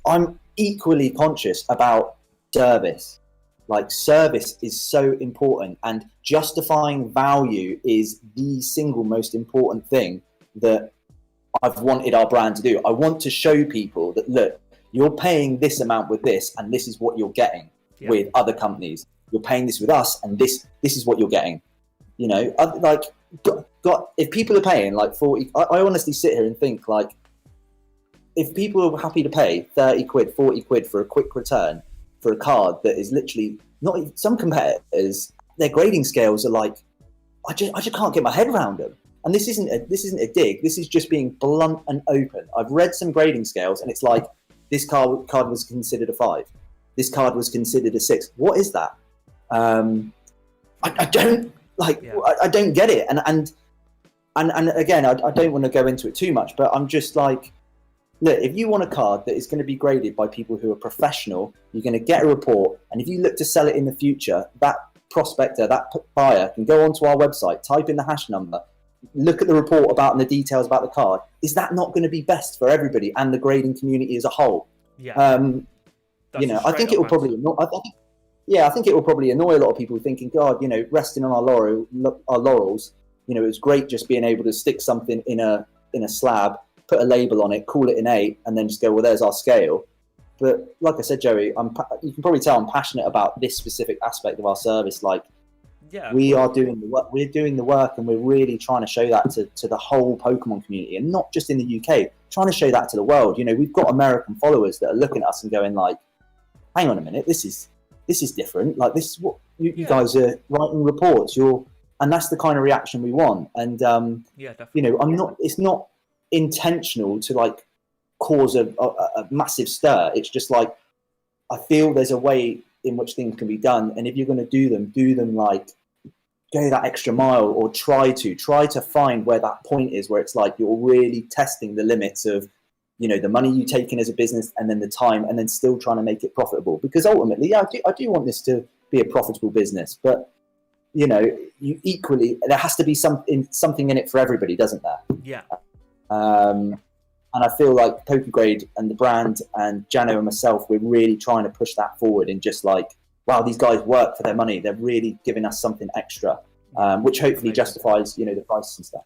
I'm equally conscious about service. Like, service is so important, and justifying value is the single most important thing that I've wanted our brand to do. I want to show people that, look, you're paying this amount with this, and this is what you're getting with other companies. You're paying this with us, and this is what you're getting. If people are paying like 40, I honestly sit here and think, like, if people are happy to pay 30 quid, 40 quid for a quick return for a card that is literally not even, some competitors, their grading scales are like, I just can't get my head around them. And this isn't a dig. This is just being blunt and open. I've read some grading scales, and it's like, this card was considered a 5. This card was considered a 6. What is that? I don't like. Yeah. I don't get it. And again, I don't want to go into it too much, but I'm just like, look, if you want a card that is going to be graded by people who are professional, you're going to get a report, and if you look to sell it in the future, that prospector, that buyer can go onto our website, type in the hash number, look at the report about and the details about the card. Is that not going to be best for everybody and the grading community as a whole? Yeah. You know, I think it will probably annoy, I think it will probably annoy a lot of people thinking, God, you know, resting on our laurels, you know, it's great just being able to stick something in a slab, put a label on it, call it an 8, and then just go, well, there's our scale. But like I said, Joey, you can probably tell I'm passionate about this specific aspect of our service. Like, we are doing the work. We're doing the work, and we're really trying to show that to the whole Pokemon community, and not just in the UK. Trying to show that to the world. You know, we've got American followers that are looking at us and going like, "Hang on a minute, this is different. Like, this is what you guys are writing reports. And that's the kind of reaction we want. And definitely. You know, it's not intentional to like cause a massive stir. It's just like, I feel there's a way in which things can be done, and if you're going to do them like, go that extra mile, or try to find where that point is where it's like you're really testing the limits of, you know, the money you take in as a business, and then the time, and then still trying to make it profitable. Because ultimately, I do want this to be a profitable business, but you know, you equally, there has to be something in it for everybody, doesn't there? Yeah. And I feel like Pokegrade and the brand and Jano and myself, we're really trying to push that forward, and just like, wow, these guys work for their money. They're really giving us something extra, which hopefully justifies, you know, the price and stuff.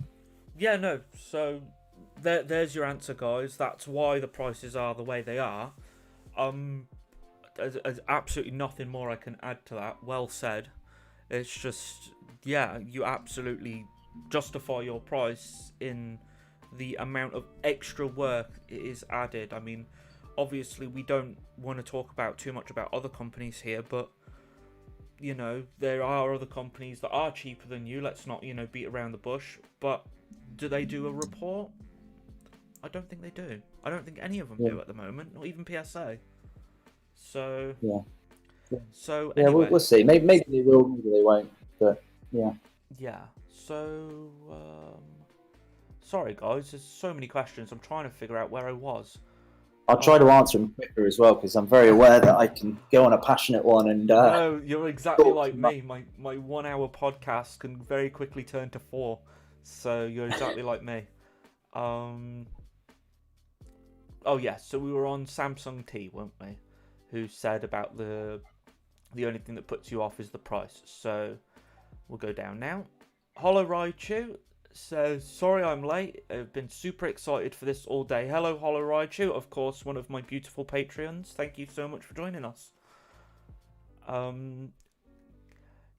Yeah, no. So there's your answer, guys. That's why the prices are the way they are. There's absolutely nothing more I can add to that. Well said. It's just, yeah, you absolutely justify your price in the amount of extra work it is added. I mean, obviously we don't want to talk about too much about other companies here, but you know, there are other companies that are cheaper than you. Let's not, you know, beat around the bush. But do they do a report? I don't think they do. I don't think any of them do at the moment, not even PSA. So So anyway. We'll see. Maybe they will, maybe they won't. But yeah. Yeah. So sorry guys, there's so many questions. I'm trying to figure out where I was. I'll try to answer them quicker as well, because I'm very aware that I can go on a passionate one and. No, you're exactly like me. My 1 hour podcast can very quickly turn to 4. So you're exactly like me. Oh yeah, so we were on Samsung T, weren't we? Who said about the only thing that puts you off is the price. So we'll go down now. Hollow Raichu says, sorry I'm late. I've been super excited for this all day. Hello, Hollow Raichu. Of course, one of my beautiful Patreons. Thank you so much for joining us.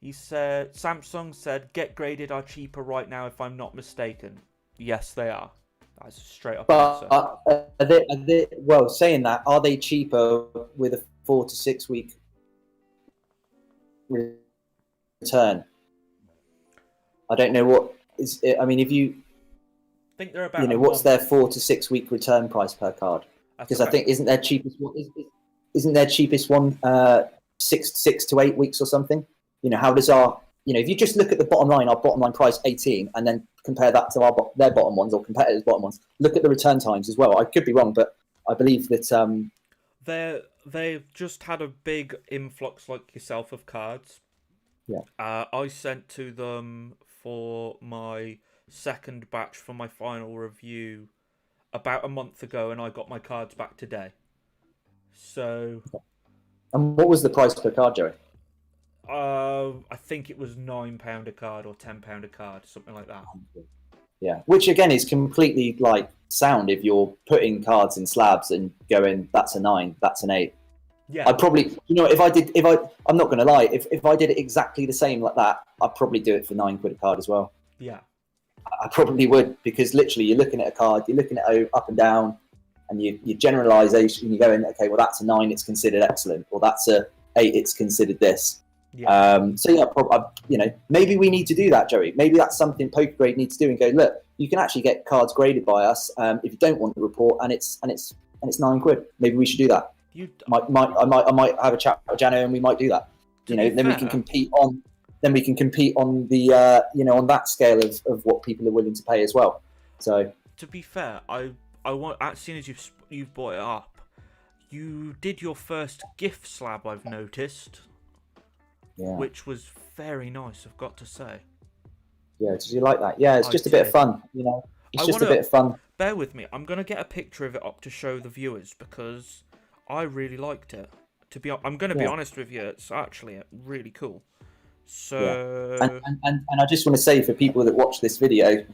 He said, Samsung said, get graded are cheaper right now if I'm not mistaken. Yes, they are. That's a straight up answer. Are they, well, saying that, are they cheaper with a 4 to 6 week return? I don't know what is. I mean, if you think they're about, you know, what's their 4 to 6 week return price per card? Because I think isn't their cheapest one 6 to 8 weeks or something? You know, how does our, you know, if you just look at the bottom line, our bottom line price 18, and then compare that to their bottom ones or competitors' bottom ones, look at the return times as well. I could be wrong, but I believe that they've just had a big influx like yourself of cards. Yeah. I sent to them for my second batch for my final review about a month ago, and I got my cards back today. So. And what was the price per card, Joey? I think it was £9 a card or £10 a card, something like that. Yeah, which again is completely like sound if you're putting cards in slabs and going, that's a 9, that's an 8. Yeah. I'd probably, you know, I'm not going to lie, if I did it exactly the same like that, I'd probably do it for £9 a card as well. Yeah. I probably would, because literally you're looking at a card, you're looking at up and down, and your generalization, you go in, okay, well, that's a 9, it's considered excellent, or that's a 8, it's considered this. So yeah, maybe we need to do that, Joey. Maybe that's something Pokegrade needs to do and go, look, you can actually get cards graded by us if you don't want the report, and it's £9. Maybe we should do that. I might have a chat with Jano, and we might do that. Then we can compete on the on that scale of what people are willing to pay as well. So to be fair, I want, as soon as you've brought it up, you did your first gift slab, I've noticed. Yeah. Which was very nice, I've got to say. Yeah, did you like that? Yeah, it's just a bit of fun, It's just a bit of fun. Bear with me. I'm going to get a picture of it up to show the viewers because I really liked it. I'm going to be honest with you, it's actually really cool. So and I just want to say, for people that watch this video,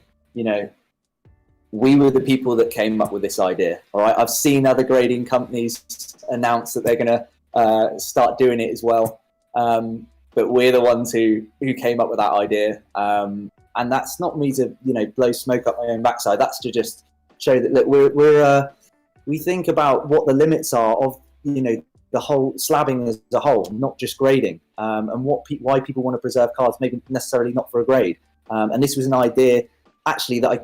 we were the people that came up with this idea. All right, I've seen other grading companies announce that they're going to start doing it as well. But we're the ones who came up with that idea. And that's not me to, blow smoke up my own backside. That's to just show that, look, we think about what the limits are of, the whole slabbing as a whole, not just grading, and why people want to preserve cards, maybe necessarily not for a grade. And this was an idea, actually, that I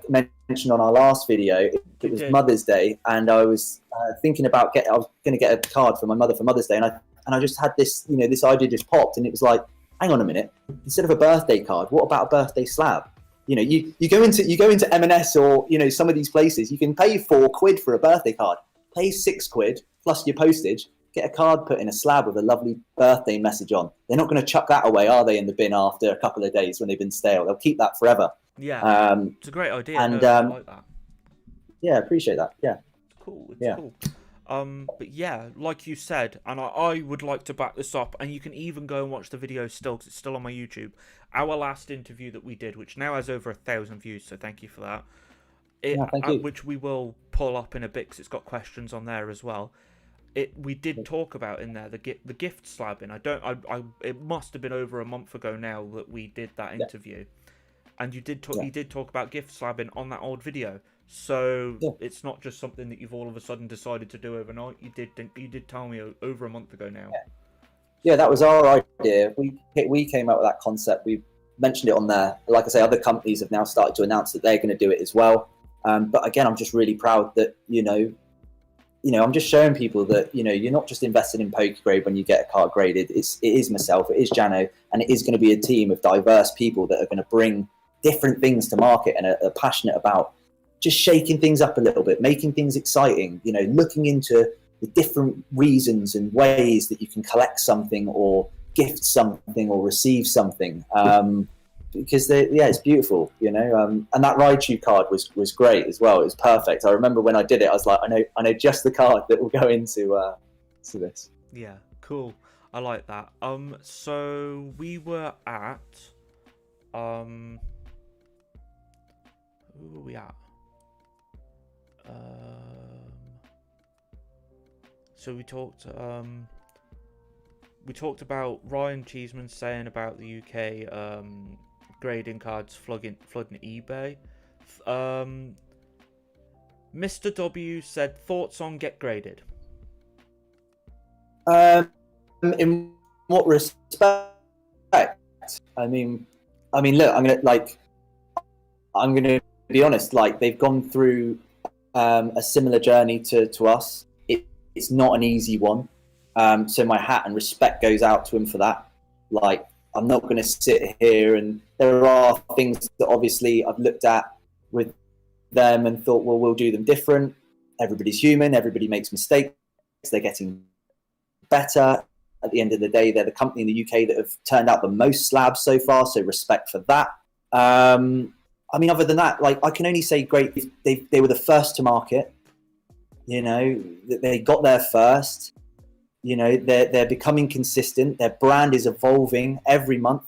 mentioned on our last video. It was Mother's Day, and I was thinking about I was going to get a card for my mother for Mother's Day, and I just had this, this idea just popped, and it was like, hang on a minute, instead of a birthday card, what about a birthday slab? You go into M&S or some of these places, you can pay £4 for a birthday card, pay £6 plus your postage, get a card put in a slab with a lovely birthday message on. They're not going to chuck that away, are they, in the bin after a couple of days when they've been stale? They'll keep that forever. Yeah, it's a great idea. And I like that. Yeah, appreciate that. Yeah, it's cool. It's cool. But yeah, like you said, and I would like to back this up, and you can even go and watch the video still, because it's still on my YouTube. Our last interview that we did, which now has over 1,000 views, so thank you for that. Thank you. Which we will pull up in a bit, because it's got questions on there as well. We did talk about in there the gift slabbing. It must have been over a month ago now that we did that interview, and you did talk about gift slabbing on that old video. So it's not just something that you've all of a sudden decided to do overnight. You did tell me over a month ago now. Yeah, that was our idea. We came up with that concept. We mentioned it on there. Like I say, other companies have now started to announce that they're going to do it as well. But again, I'm just really proud that I'm just showing people that you're not just invested in Pokegrade when you get a card graded. It is myself, it is Jano, and it is going to be a team of diverse people that are going to bring different things to market and are passionate about just shaking things up a little bit, making things exciting, looking into the different reasons and ways that you can collect something or gift something or receive something. Because it's beautiful, and that Raichu card was great as well. It was perfect. I remember when I did it, I was like, I know just the card that will go into this. Yeah, cool. I like that. So we were at who were we at? So we talked about Ryan Cheeseman saying about the UK grading cards flooding eBay. Mr. W said, thoughts on Get Graded? In what respect? I mean, look, I'm gonna be honest. Like, they've gone through a similar journey to us. It's not an easy one. So my hat and respect goes out to him for that. Like, I'm not going to sit here, and there are things that obviously I've looked at with them and thought, well, we'll do them different. Everybody's human. Everybody makes mistakes. They're getting better. At the end of the day, they're the company in the UK that have turned out the most slabs so far. So respect for that. Other than that, like, I can only say great. They were the first to market. They got there first. They're becoming consistent. Their brand is evolving every month.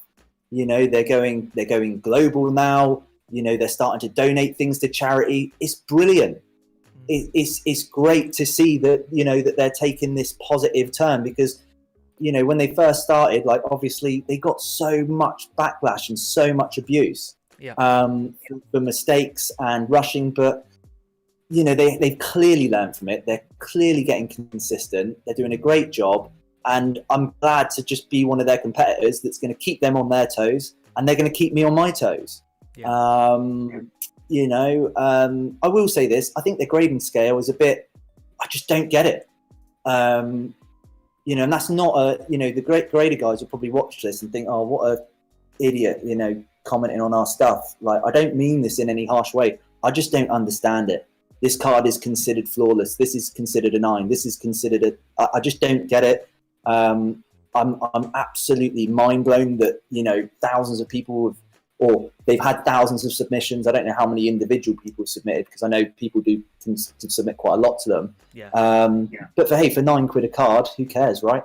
They're going global now. They're starting to donate things to charity. It's brilliant. It's great to see that that they're taking this positive turn, because when they first started, like, obviously they got so much backlash and so much abuse for mistakes and rushing. But they've clearly learned from it. They're clearly getting consistent. They're doing a great job. And I'm glad to just be one of their competitors that's going to keep them on their toes, and they're going to keep me on my toes. Yeah. I will say this. I think the grading scale is I just don't get it. And that's not the great grader guys will probably watch this and think, oh, what a idiot, commenting on our stuff. Like, I don't mean this in any harsh way. I just don't understand it. This card is considered flawless. This is considered a 9. This is considered I just don't get it. I'm absolutely mind blown that, thousands of people they've had thousands of submissions. I don't know how many individual people submitted, because I know people do submit quite a lot to them. Yeah. But for £9 a card, who cares, right?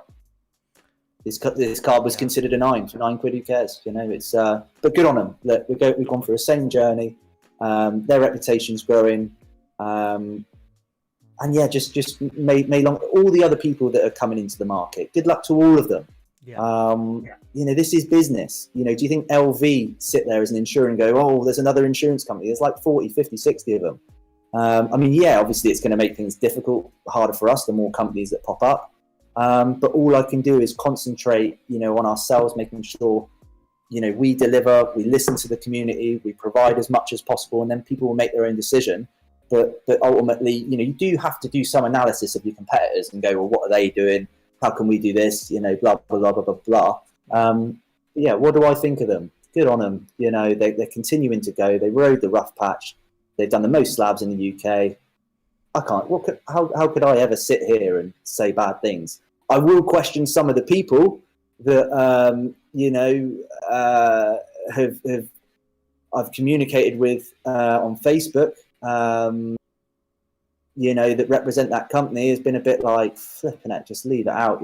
This card was considered a 9 for £9. Who cares? It's but good on them. Look, we've gone through the same journey. Their reputation's growing. And yeah, just may long all the other people that are coming into the market. Good luck to all of them. Yeah. This is business. Do you think LV sit there as an insurer and go, oh, there's another insurance company? There's like 40, 50, 60 of them. Obviously it's going to make things difficult, harder for us, the more companies that pop up. But all I can do is concentrate, on ourselves, making sure, we deliver, we listen to the community, we provide as much as possible, and then people will make their own decision. But ultimately, you do have to do some analysis of your competitors and go, well, what are they doing? How can we do this? Blah, blah, blah, blah, blah, blah. What do I think of them? Good on them. They're continuing to go. They rode the rough patch. They've done the most slabs in the UK. How could I ever sit here and say bad things? I will question some of the people that, I've communicated with on Facebook, that represent that company, has been a bit like, flipping it, just leave it out,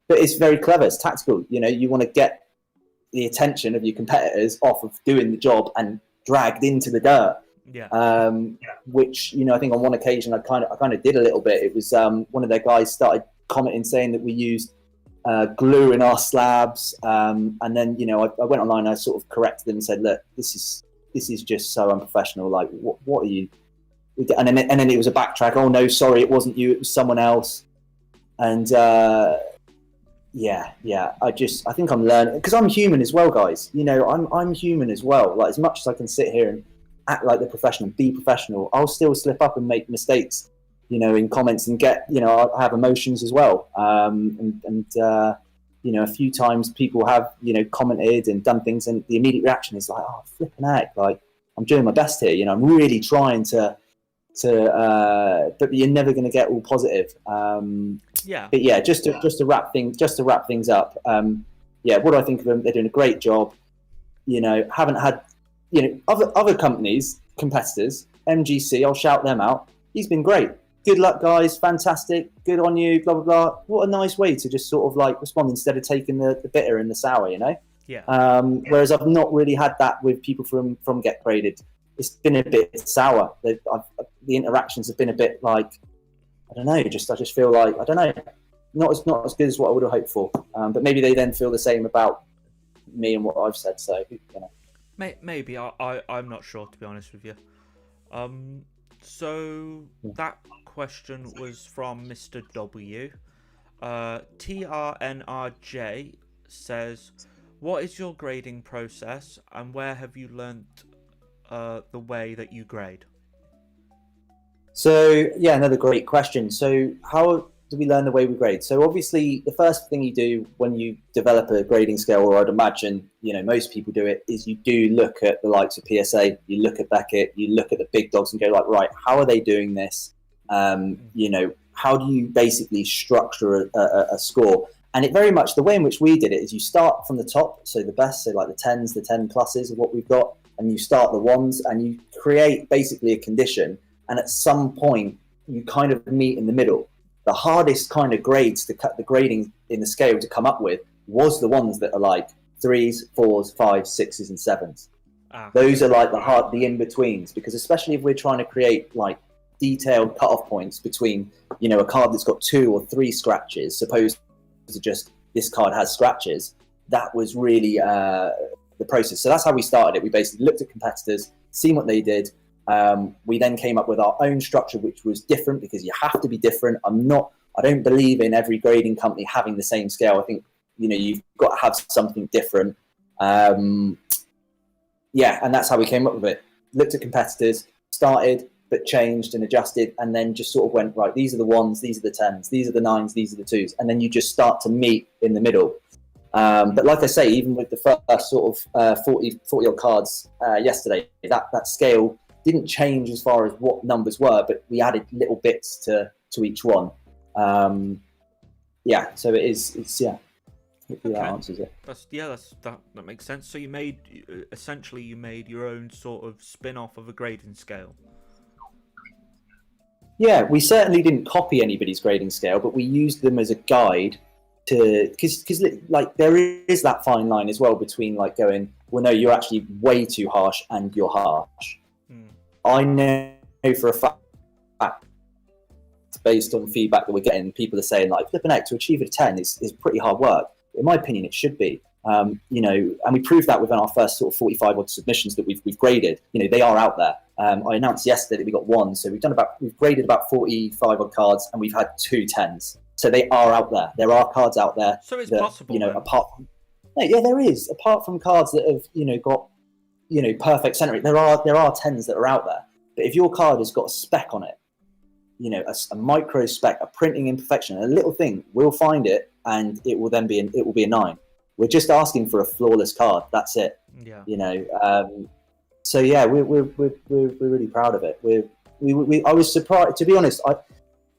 but it's very clever, it's tactical. You want to get the attention of your competitors off of doing the job and dragged into the dirt. Which I think on one occasion I kind of did a little bit. It was one of their guys started commenting saying that we used glue in our slabs, and then I went online and I sort of corrected them and said, look, this is just so unprofessional. Like, what are you? And then it was a backtrack. Oh no, sorry, it wasn't you. It was someone else. And I think I'm learning, because I'm human as well, guys. I'm human as well. Like, as much as I can sit here and act like the professional, be professional, I'll still slip up and make mistakes, in comments, and get, I have emotions as well. A few times people have, commented and done things, and the immediate reaction is like, oh, flipping heck, like, I'm doing my best here. I'm really trying to but you're never going to get all positive. But yeah, just to wrap things up. What do I think of them? They're doing a great job. Haven't had, other competitors, MGC, I'll shout them out. He's been great. Good luck, guys. Fantastic. Good on you. Blah, blah, blah. What a nice way to just sort of like respond instead of taking the bitter and the sour, Yeah. Whereas I've not really had that with people from Get Graded. It's been a bit sour. The interactions have been a bit like, I don't know. I just feel like, I don't know, not as good as what I would have hoped for. But maybe they then feel the same about me and what I've said. So maybe I'm not sure, to be honest with you. So that question was from Mr. W. TRNRJ says, what is your grading process, and where have you learnt the way that you grade? So yeah, another great question. So how do we learn the way we grade? So obviously the first thing you do when you develop a grading scale, or I'd imagine most people do it, is you do look at the likes of PSA, you look at Beckett, you look at the big dogs and go like, right, how are they doing this? How do you basically structure a score? And it very much, the way in which we did it is you start from the top, so the best, so like the 10s, the 10 pluses of what we've got, and you start the ones, and you create basically a condition, and at some point you kind of meet in the middle. The hardest kind of grades to cut the grading in the scale to come up with was the ones that are like 3s, 4s, 5s, 6s, and 7s. Those are like the in-betweens, because especially if we're trying to create like detailed cut-off points between, a card that's got 2 or 3 scratches, supposed to just this card has scratches, that was really the process. So that's how we started it. We basically looked at competitors, seen what they did, We then came up with our own structure, which was different because you have to be different. I don't believe in every grading company having the same scale. I think, you've got to have something different. And that's how we came up with it. Looked at competitors, started, but changed and adjusted, and then just sort of went, right, these are the ones, these are the 10s, these are the 9s, these are the 2s. And then you just start to meet in the middle. But like I say, even with the first sort of 40 odd cards yesterday, that scale didn't change as far as what numbers were, but we added little bits to each one. So it's hopefully that answers it. That makes sense. So you made your own sort of spin-off of a grading scale. Yeah, we certainly didn't copy anybody's grading scale, but we used them as a guide because like there is that fine line as well between like going, well, no, you're actually way too harsh and you're harsh. I know for a fact, based on feedback that we're getting, people are saying like flipping out to achieve a 10 is pretty hard work. In my opinion, it should be. And we proved that within our first sort of 45 odd submissions that we've graded. They are out there. I announced yesterday that we got one, so we've graded about 45 odd cards, and we've had 2 10s. So they are out there. There are cards out there. So it's possible. There is. Apart from cards that have got perfect centering, there are 10s that are out there. But if your card has got a speck on it, a micro speck, a printing imperfection, a little thing, we'll find it, and it will then be a 9. We're just asking for a flawless card. That's it. Yeah. So yeah, we're really proud of it. I was surprised, to be honest.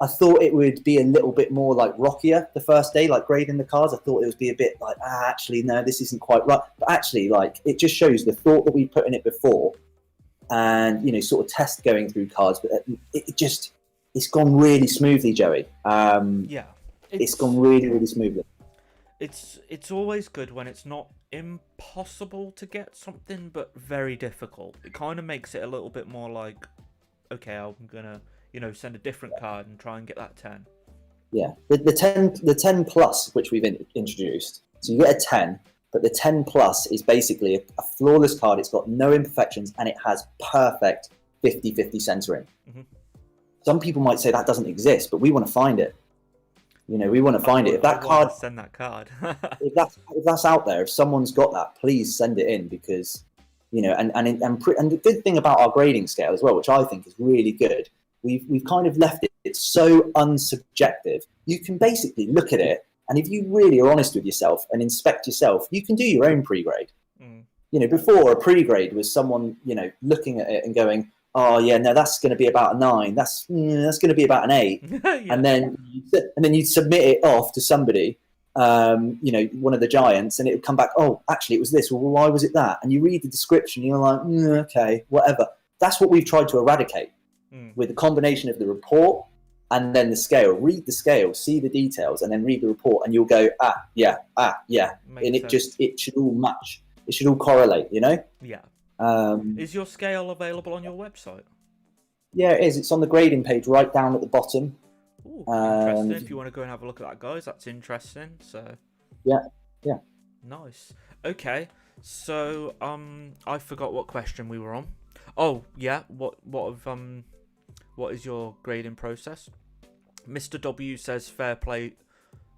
I thought it would be a little bit more like rockier the first day, like grading the cards. I thought it would be a bit like, actually, no, this isn't quite right. But actually, like, it just shows the thought that we put in it before, and sort of test going through cards. But it's gone really smoothly, Joey. It's gone really, really smoothly. It's always good when it's not impossible to get something, but very difficult. It kind of makes it a little bit more like, okay, I'm gonna send a different card and try and get that 10. Yeah, the 10 plus, which we've introduced. So you get a 10, but the 10 plus is basically a flawless card. It's got no imperfections, and it has perfect 50-50 centering. Mm-hmm. Some people might say that doesn't exist, but we want to find it. We want to find it. If that card, send that card. if that's out there, if someone's got that, please send it in, because and the good thing about our grading scale as well, which I think is really good, we've kind of left it so unsubjective. You can basically look at it, and if you really are honest with yourself and inspect yourself, you can do your own pre-grade. Before, a pre-grade was someone looking at it and going, oh yeah, no, that's going to be about a 9. That's going to be about an 8. Yeah. And then you submit it off to somebody, one of the giants, and it would come back, oh, actually it was this. Well, why was it that? And you read the description, and you're like, okay, whatever. That's what we've tried to eradicate with the combination of the report and then the scale. Read the scale, see the details, and then read the report, and you'll go, yeah. And it should all match. It should all correlate, Yeah. Is your scale available on your website? Yeah, it is. It's on the grading page right down at the bottom. Ooh, interesting. If you want to go and have a look at that, guys, that's interesting. So yeah. Nice. Okay, so I forgot what question we were on. Oh yeah, what is your grading process? Mr. W says fair play.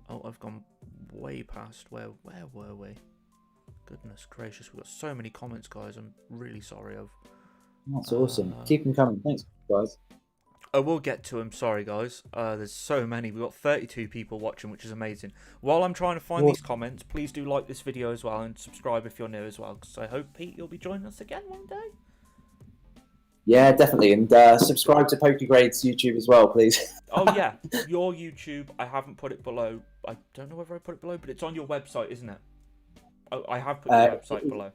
Oh, I've gone way past. Where were we? Goodness gracious, we've got so many comments, guys. I'm really sorry. That's awesome. Keep them coming. Thanks, guys. I will get to them. Sorry, guys. There's so many. We've got 32 people watching, which is amazing. While I'm trying to find these comments, please do like this video as well and subscribe if you're new as well. Because I hope, Pete, you'll be joining us again one day. Yeah, definitely. And subscribe to Pokegrade's YouTube as well, please. Oh, yeah. Your YouTube, I haven't put it below. I don't know whether I put it below, but it's on your website, isn't it? Oh, I have put the website below.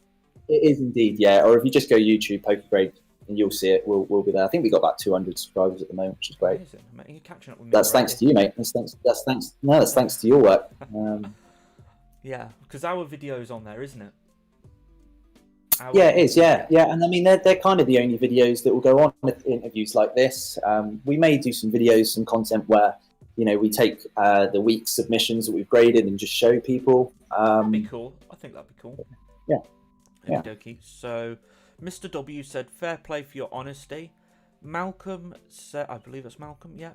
It is indeed, yeah. Or if you just go YouTube, Pokegrade, and you'll see it. We'll be there. I think we've got about 200 subscribers at the moment, which is great. Amazing. You're catching up with me. That's thanks to you, mate. That's thanks to your work. Yeah, because our video's on there, isn't it? It is. Yeah. And I mean, they're kind of the only videos that will go on with interviews like this. We may do some videos, some content where we take the week's submissions that we've graded and just show people. That'd be cool. I think that'd be cool. Yeah. Okey-dokey. So Mr. W said, fair play for your honesty. Malcolm said, I believe it's Malcolm, yeah.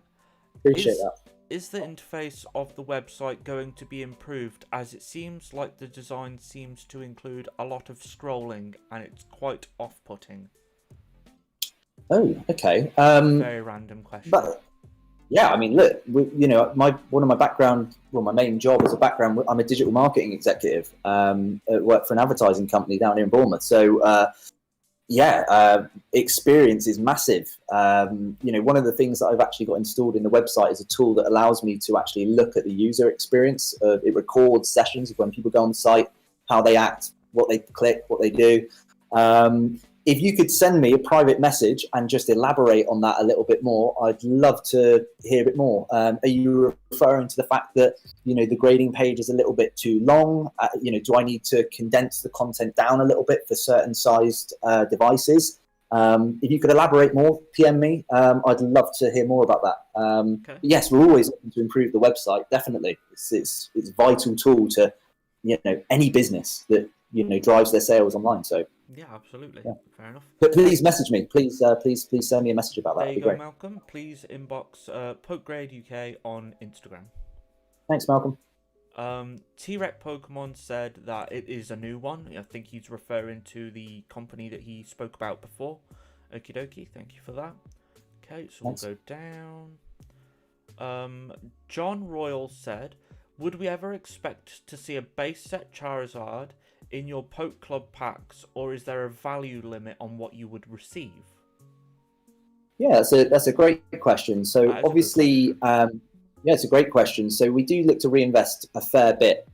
Appreciate that. Is the interface of the website going to be improved, as it seems like the design seems to include a lot of scrolling and it's quite off-putting? Oh, okay. Very random question. But yeah, I mean, look, one of my background, well, my main job as a background, I'm a digital marketing executive. I work for an advertising company down here in Bournemouth. So experience is massive. One of the things that I've actually got installed in the website is a tool that allows me to actually look at the user experience. It records sessions of when people go on the site, how they act, what they click, what they do. If you could send me a private message and just elaborate on that a little bit more, I'd love to hear a bit more. Are you referring to the fact that, the grading page is a little bit too long? Do I need to condense the content down a little bit for certain sized devices? If you could elaborate more, PM me. I'd love to hear more about that. Okay. Yes, we're always looking to improve the website. Definitely. It's a vital tool to, any business that, drives their sales online. So. Yeah, absolutely. Yeah. Fair enough. But please message me. Please send me a message about that. There you That'd be go, great. Malcolm. Please inbox Pokegrade UK on Instagram. Thanks, Malcolm. T-Rex Pokemon said that it is a new one. I think he's referring to the company that he spoke about before. Okie dokie. Thank you for that. Okay, so Thanks. We'll go down. John Royal said, would we ever expect to see a base set Charizard in your Poke Club packs, or is there a value limit on what you would receive? Yeah, that's a great question. So obviously, it's a great question. So we do look to reinvest a fair bit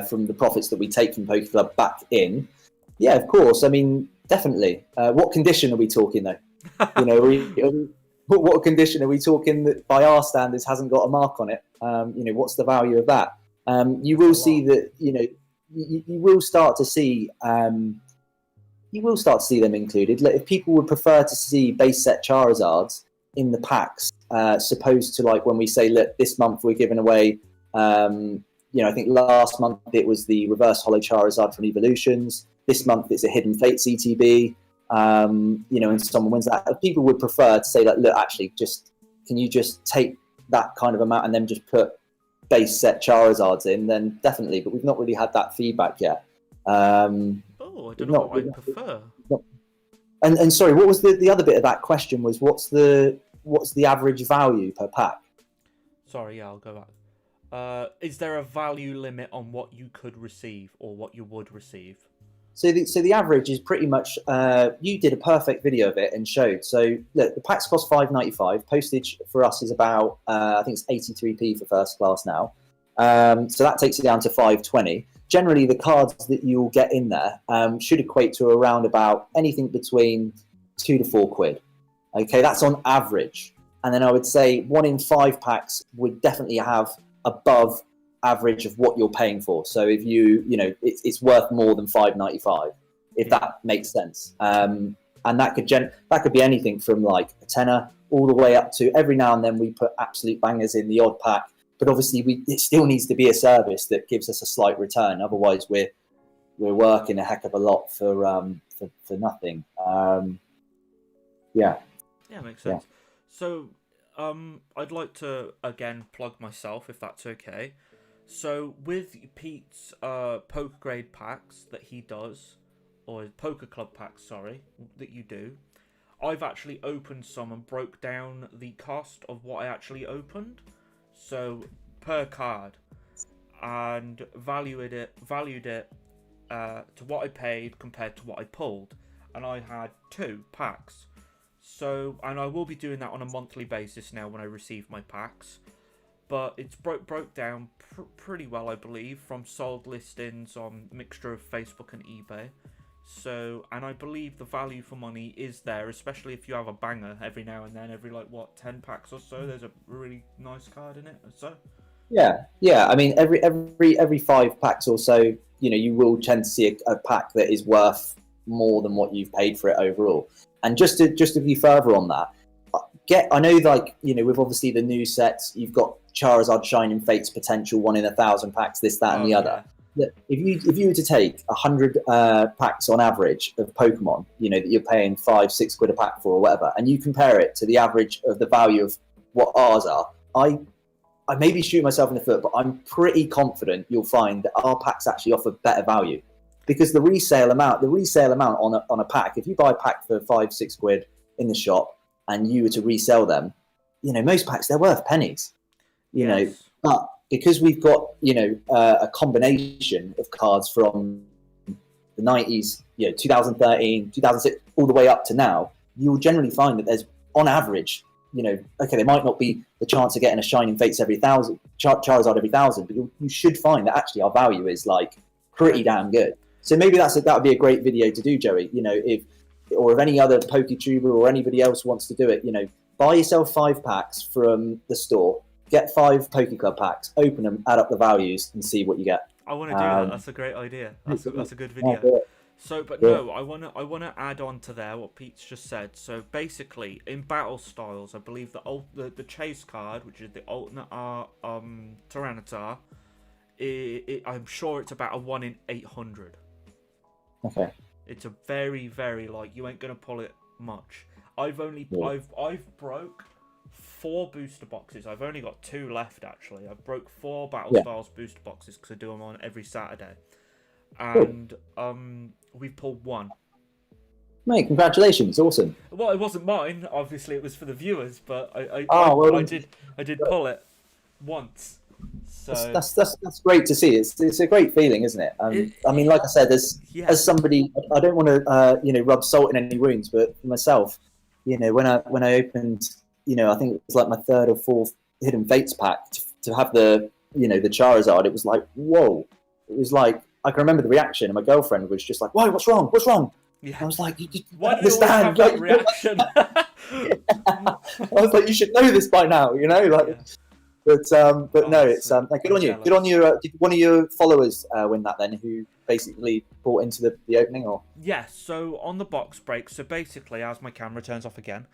from the profits that we take from Poke Club back in. Yeah, of course. I mean, definitely. What condition are we talking though? What condition are we talking that by our standards hasn't got a mark on it? What's the value of that? You will see that, you will start to see them included. Like, if people would prefer to see base set Charizards in the packs, supposed to like when we say, look, this month we're giving away, I think last month it was the reverse holo Charizard from Evolutions. This month it's a Hidden Fate CTB, and someone wins that. If people would prefer to say that, look, actually, can you just take that kind of amount and then just put base set Charizards in, then definitely, but we've not really had that feedback yet. I don't know what I'd prefer. And sorry, what was the other bit of that question was what's the average value per pack? Sorry, yeah, I'll go back. Is there a value limit on what you could receive or what you would receive? So the average is pretty much, you did a perfect video of it and showed. So look, the packs cost $5.95. Postage for us is about, I think it's 83p for first class now. So that takes it down to $5.20. Generally, the cards that you'll get in there should equate to around about anything between £2 to £4. Okay, that's on average. And then I would say 1 in 5 packs would definitely have above average of what you're paying for. So if it's worth more than $5.95, if that makes sense. And that could be anything from like a tenner all the way up to, every now and then we put absolute bangers in the odd pack, but obviously it still needs to be a service that gives us a slight return. Otherwise we're working a heck of a lot for nothing. Yeah, makes sense. Yeah. So I'd like to again plug myself, if that's okay. So with Pete's Pokegrade packs that he does, or Poker Club packs, sorry, that you do, I've actually opened some and broke down the cost of what I actually opened, so per card, and valued it to what I paid compared to what I pulled, and I had 2 packs. So, and I will be doing that on a monthly basis now when I receive my packs. But it's broke down pretty well, I believe, from sold listings on mixture of Facebook and eBay. So, and I believe the value for money is there, especially if you have a banger every now and then, every 10 packs or so. There's a really nice card in it. So. Yeah. I mean, every 5 packs or so, you will tend to see a pack that is worth more than what you've paid for it overall. And just to be further on that, I know, with obviously the new sets, you've got Charizard Shining Fates potential 1 in 1,000 packs, this, that, and the other. that if you were to take 100 packs on average of Pokemon, that you're paying £5-6 a pack for or whatever, and you compare it to the average of the value of what ours are, I may be shooting myself in the foot, but I'm pretty confident you'll find that our packs actually offer better value, because the resale amount on a pack, if you buy a pack for £5-6 in the shop and you were to resell them, most packs, they're worth pennies, but because we've got, a combination of cards from the 90s, 2013, 2006, all the way up to now, you'll generally find that there's, on average, okay, there might not be the chance of getting a Shining Fates every 1,000, Charizard every 1,000, but you should find that actually our value is like pretty damn good. So maybe that would be a great video to do, Joey. If any other PokeTuber or anybody else wants to do it, buy yourself 5 packs from the store. Get 5 Pokeclub packs, open them, add up the values, and see what you get. I want to do that. That's a great idea. That's a good video. So, but no, I want to add on to there what Pete's just said. So basically, in battle styles, I believe the chase card, which is the alternate art Tyranitar, I'm sure it's about a 1 in 800. Okay. It's a very, very you ain't gonna pull it much. I've broke 4 booster boxes. I've only got 2 left actually. I've broke 4 battle styles booster boxes because I do them on every Saturday, and we've pulled 1. Mate, congratulations! Awesome. Well, it wasn't mine. Obviously, it was for the viewers, but I did pull it once. So that's great to see. It's a great feeling, isn't it? I mean, like I said, as somebody, I don't want to rub salt in any wounds, but for myself, when I opened, I think it was like my 3rd or 4th Hidden Fates pack to have the the Charizard, it was like, whoa! It was like, I can remember the reaction, and my girlfriend was just like, "Why? What's wrong? What's wrong?" Yeah. I was like, "You why understand that reaction?" I was like, "You should know this by now, But no, it's good on you. Good on you. Did one of your followers win that then, who basically bought into the opening, or? Yes. So on the box breaks, so basically, as my camera turns off again,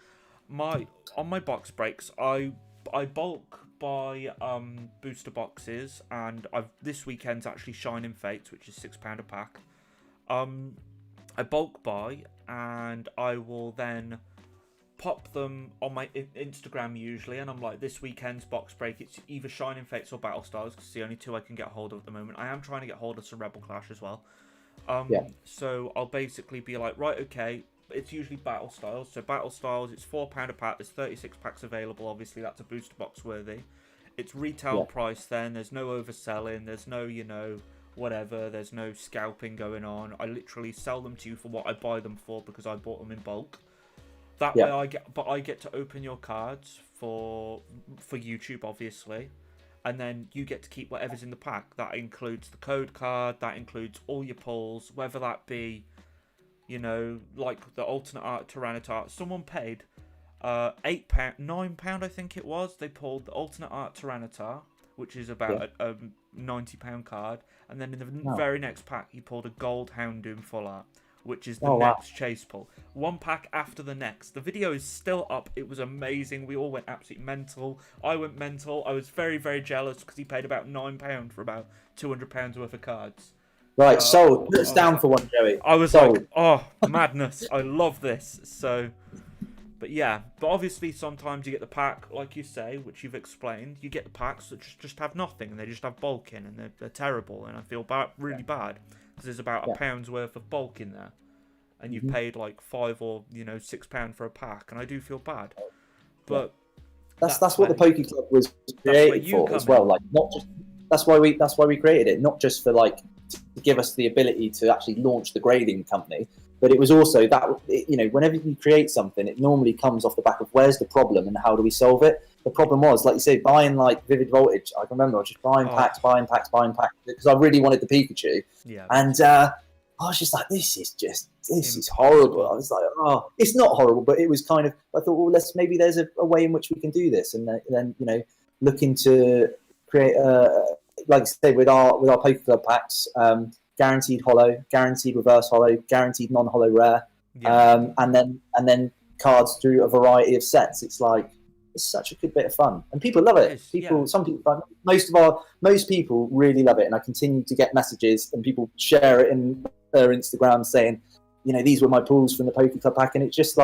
on my box breaks, I bulk buy booster boxes, and this weekend's actually Shining Fates, which is £6 a pack. I bulk buy, and I will then pop them on my Instagram usually, and I'm like, this weekend's box break, it's either Shining Fates or Battle Styles, because it's the only 2 I can get hold of at the moment. I am trying to get hold of some Rebel Clash as well. So I'll basically be like, right, okay, it's usually Battle Styles. So Battle Styles, it's £4 a pack. There's 36 packs available. Obviously, that's a booster box worthy. It's retail price then. There's no overselling. There's no, whatever. There's no scalping going on. I literally sell them to you for what I buy them for, because I bought them in bulk. That way I get to open your cards for YouTube, obviously. And then you get to keep whatever's in the pack. That includes the code card. That includes all your pulls, whether that be, like the alternate art Tyranitar. Someone paid £8, £9, I think it was. They pulled the alternate art Tyranitar, which is about a £90 card. And then in the very next pack, he pulled a gold Houndoom full art, which is the next chase pull. 1 pack after the next. The video is still up. It was amazing. We all went absolutely mental. I went mental. I was very, very jealous because he paid about £9 for about £200 worth of cards. Right, sold. Put us down for one, Joey. I was like, oh, madness. I love this. So, but obviously sometimes you get the pack, like you say, which you've explained. You get the packs that just have nothing, and they just have bulk in, and they're terrible, and I feel really bad. Because there's about a pound's worth of bulk in there, and you've paid like £5 or £6 for a pack, and I do feel bad. But that's what the Pokeglove was created for as well. Like, not just that's why we created it, not just for like to give us the ability to actually launch the grading company, but it was also that whenever you create something, it normally comes off the back of where's the problem and how do we solve it. The problem was, like you say, buying like Vivid Voltage. I can remember I was just buying packs because I really wanted the Pikachu. Yeah. And I was just like, this is horrible. I was like, oh, it's not horrible, but it was kind of. I thought, well, maybe there's a way in which we can do this, and then looking to create like I say with our Pokeclub packs, guaranteed holo, guaranteed reverse holo, guaranteed non-holo rare, and then cards through a variety of sets. It's like, It's such a good bit of fun, and people love it. Some people, most people really love it, and I continue to get messages and people share it in their Instagram saying, these were my pulls from the Poke Club pack, and it's just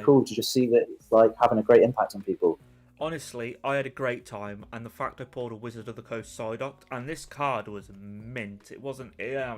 cool to just see that it's like having a great impact on people. Honestly, I had a great time, and the fact I pulled a Wizard of the Coast Psyduck, and this card was mint. It wasn't. A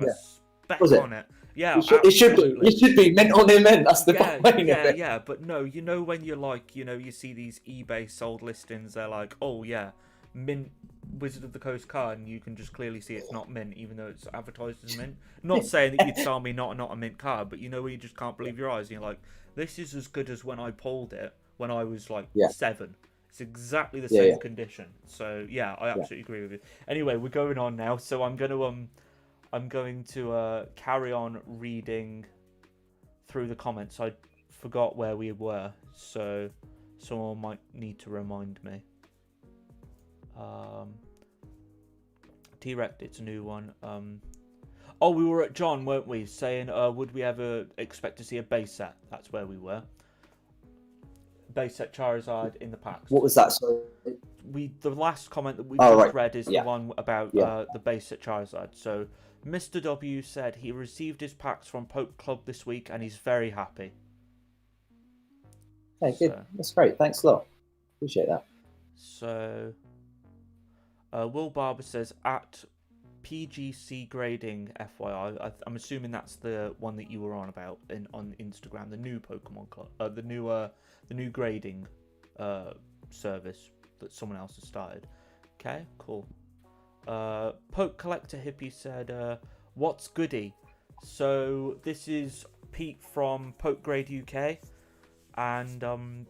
spec on it. Yeah, it should be mint on him. That's the point. Yeah. But no, when you're like, you see these eBay sold listings, they're like, oh yeah, mint Wizard of the Coast card, and you can just clearly see it's not mint, even though it's advertised as mint. Not saying that you'd sell me not a mint card, but when you just can't believe your eyes, and you're like, this is as good as when I pulled it when I was like 7. It's exactly the same condition. So yeah, I absolutely agree with you. Anyway, we're going on now, so I'm going to carry on reading through the comments. I forgot where we were, so someone might need to remind me. T-Rex, it's a new one. We were at John, weren't we? Saying, would we ever expect to see a base set? That's where we were. Base set Charizard in the packs. What was that? Sorry. The last comment that we just read is the one about the base set Charizard. So Mr. W said he received his packs from Poke Club this week and he's very happy. Hey, good. That's great. Thanks a lot. Appreciate that. So Will Barber says at PGC grading FYI. I'm assuming that's the one that you were on about on Instagram, the new Pokemon Club, the new grading service that someone else has started. Okay, cool. Poke Collector Hippie said, what's goody? So this is Pete from Pokegrade UK, and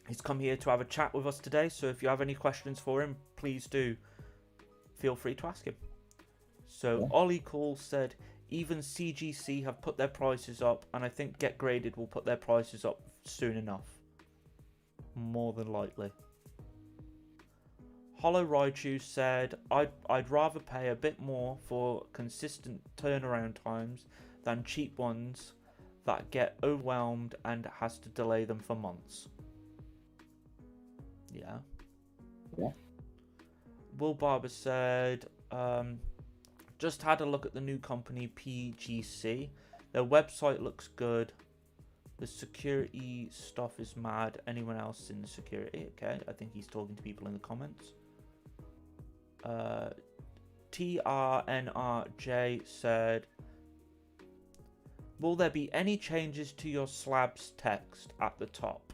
he's come here to have a chat with us today. So if you have any questions for him, please do feel free to ask him. So Ollie Call said, even CGC have put their prices up, and I think Get Graded will put their prices up soon enough. More than likely. Hollow Raichu said, I'd rather pay a bit more for consistent turnaround times than cheap ones that get overwhelmed and has to delay them for months. Yeah. Will Barber said, just had a look at the new company PGC. Their website looks good. The security stuff is mad. Anyone else in the security? Okay, I think he's talking to people in the comments. TRNRJ said, will there be any changes to your slabs text at the top?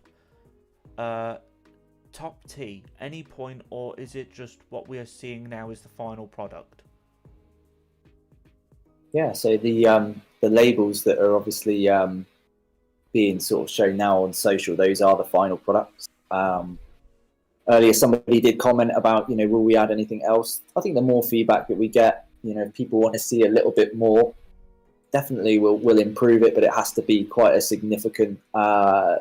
Top T, any point, or is it just what we are seeing now is the final product? Yeah, so the labels that are obviously being sort of shown now on social, those are the final products. Earlier, somebody did comment about, will we add anything else? I think the more feedback that we get, if people want to see a little bit more, definitely we'll improve it, but it has to be quite a significant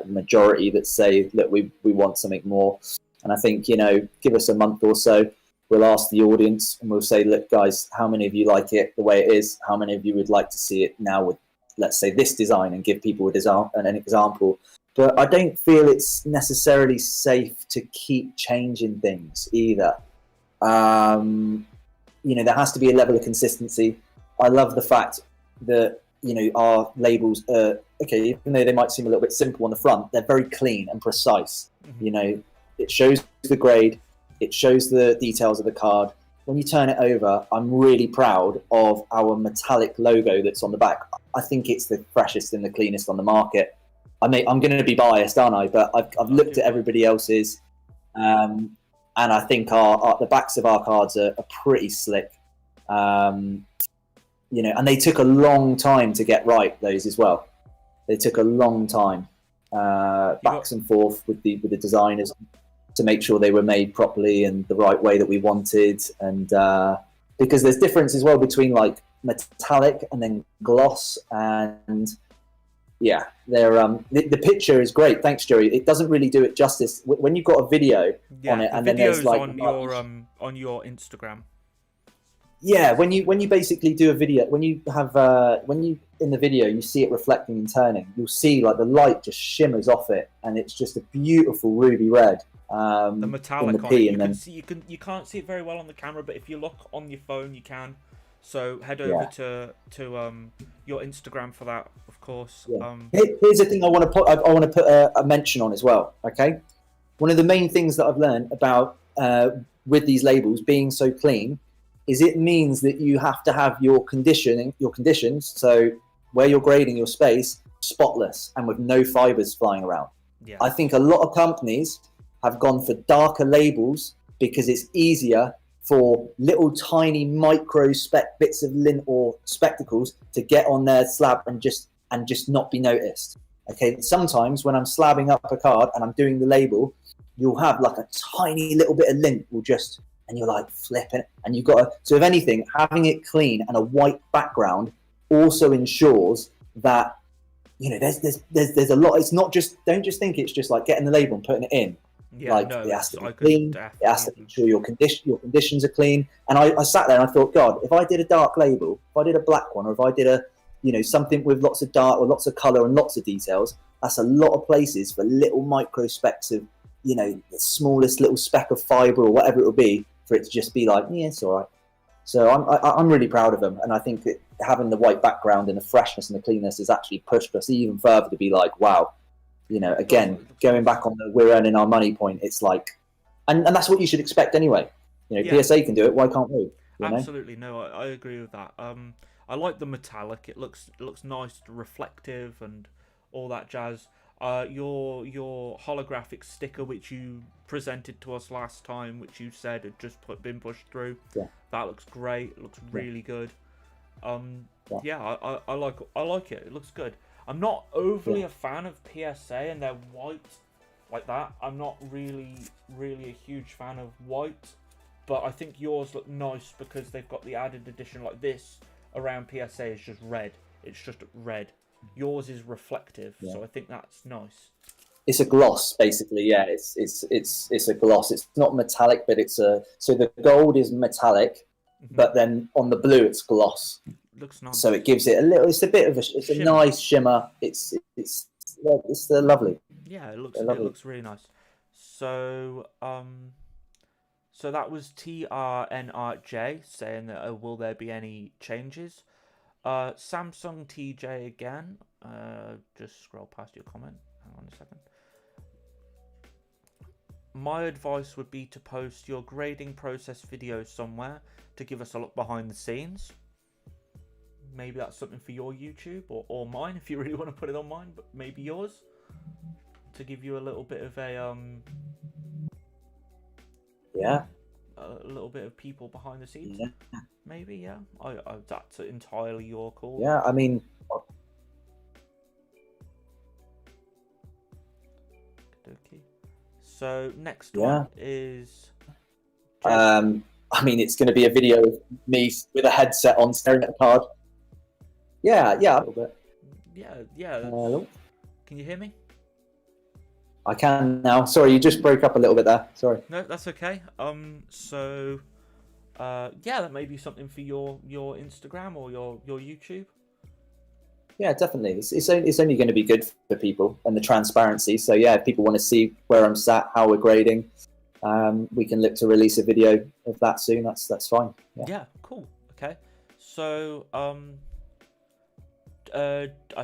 majority that say that we want something more. And I think, give us a month or so, we'll ask the audience and we'll say, look, guys, how many of you like it the way it is? How many of you would like to see it now with, let's say, this design, and give people an example? But I don't feel it's necessarily safe to keep changing things either. There has to be a level of consistency. I love the fact that, our labels are, okay, even though they might seem a little bit simple on the front, they're very clean and precise. Mm-hmm. It shows the grade, it shows the details of the card. When you turn it over, I'm really proud of our metallic logo that's on the back. I think it's the freshest and the cleanest on the market. I'm going to be biased, aren't I? But I've looked at everybody else's, and I think the backs of our cards are pretty slick. And they took a long time to get right, those as well. They took a long time, backs and forth with the designers to make sure they were made properly and the right way that we wanted. And because there's difference as well between like metallic and then gloss, and yeah, they're the picture is great. Thanks, Joey. It doesn't really do it justice when you've got a video on it, and then there's like on your Instagram. Yeah, when you basically do a video, when you in the video you see it reflecting and turning, you'll see like the light just shimmers off it, and it's just a beautiful ruby red. The metallic in the on P, it. and then You can't see it very well on the camera, but if you look on your phone, you can. So head over to your Instagram for that, of course. Yeah. Here's the thing I want to put. I want to put a mention on as well. Okay, one of the main things that I've learned about with these labels being so clean is it means that you have to have your conditions. So where you're grading your space, spotless and with no fibers flying around. Yeah. I think a lot of companies have gone for darker labels because it's easier for little tiny micro bits of lint or spectacles to get on their slab and just not be noticed. Okay, sometimes when I'm slabbing up a card and I'm doing the label, you'll have like a tiny little bit of lint will just, and you're like flipping it, and you've got to, so if anything, having it clean and a white background also ensures that, you know, there's a lot. It's not just, don't just think it's just like getting the label and putting it in. Yeah, like no, it has to be clean. It has to make sure your conditions are clean. And I sat there and I thought, God, if I did a dark label, if I did a black one, or if I did a, you know, something with lots of dark or lots of color and lots of details, that's a lot of places for little micro specks of, you know, the smallest little speck of fiber or whatever it will be, for it to just be like, yeah, it's all right. So I'm really proud of them, and I think that having the white background and the freshness and the cleanness has actually pushed us even further to be like, wow, you know, again, going back on the we're earning our money point, it's like, and that's what you should expect anyway. You know, PSA can do it, why can't we? Absolutely, no, I agree with that. I like the metallic. It looks nice, reflective, and all that jazz. Your holographic sticker, which you presented to us last time, which you said had just been pushed through, that looks great. It looks really good. I like it. It looks good. I'm not overly a fan of PSA and they're white like that. I'm not really a huge fan of white, but I think yours look nice because they've got the added addition like this around PSA is just red. It's just red. Yours is reflective, so I think that's nice. It's a gloss, basically. Yeah, it's a gloss. It's not metallic, but it's a, so the gold is metallic, but then on the blue it's gloss. Looks nice. So it gives it a little. It's a bit of a nice shimmer. It's lovely. Yeah, it looks really nice. So so that was TRNRJ saying that will there be any changes? Samsung TJ again. Just scroll past your comment. Hang on a second. My advice would be to post your grading process video somewhere to give us a look behind the scenes. Maybe that's something for your YouTube or mine if you really want to put it on mine, but maybe yours to give you a little bit of a a little bit of people behind the scenes. Maybe, yeah. I that's entirely your call. Yeah, I mean, so next one is. I mean, it's going to be a video of me with a headset on, staring at a card. Yeah, a little bit. Yeah. Can you hear me? I can now. Sorry, you just broke up a little bit there. Sorry. No, that's okay. So, that may be something for your Instagram or your YouTube. Yeah, definitely. It's only going to be good for people and the transparency. So yeah, if people want to see where I'm sat, how we're grading, we can look to release a video of that soon. That's fine. Yeah, cool. Okay. So I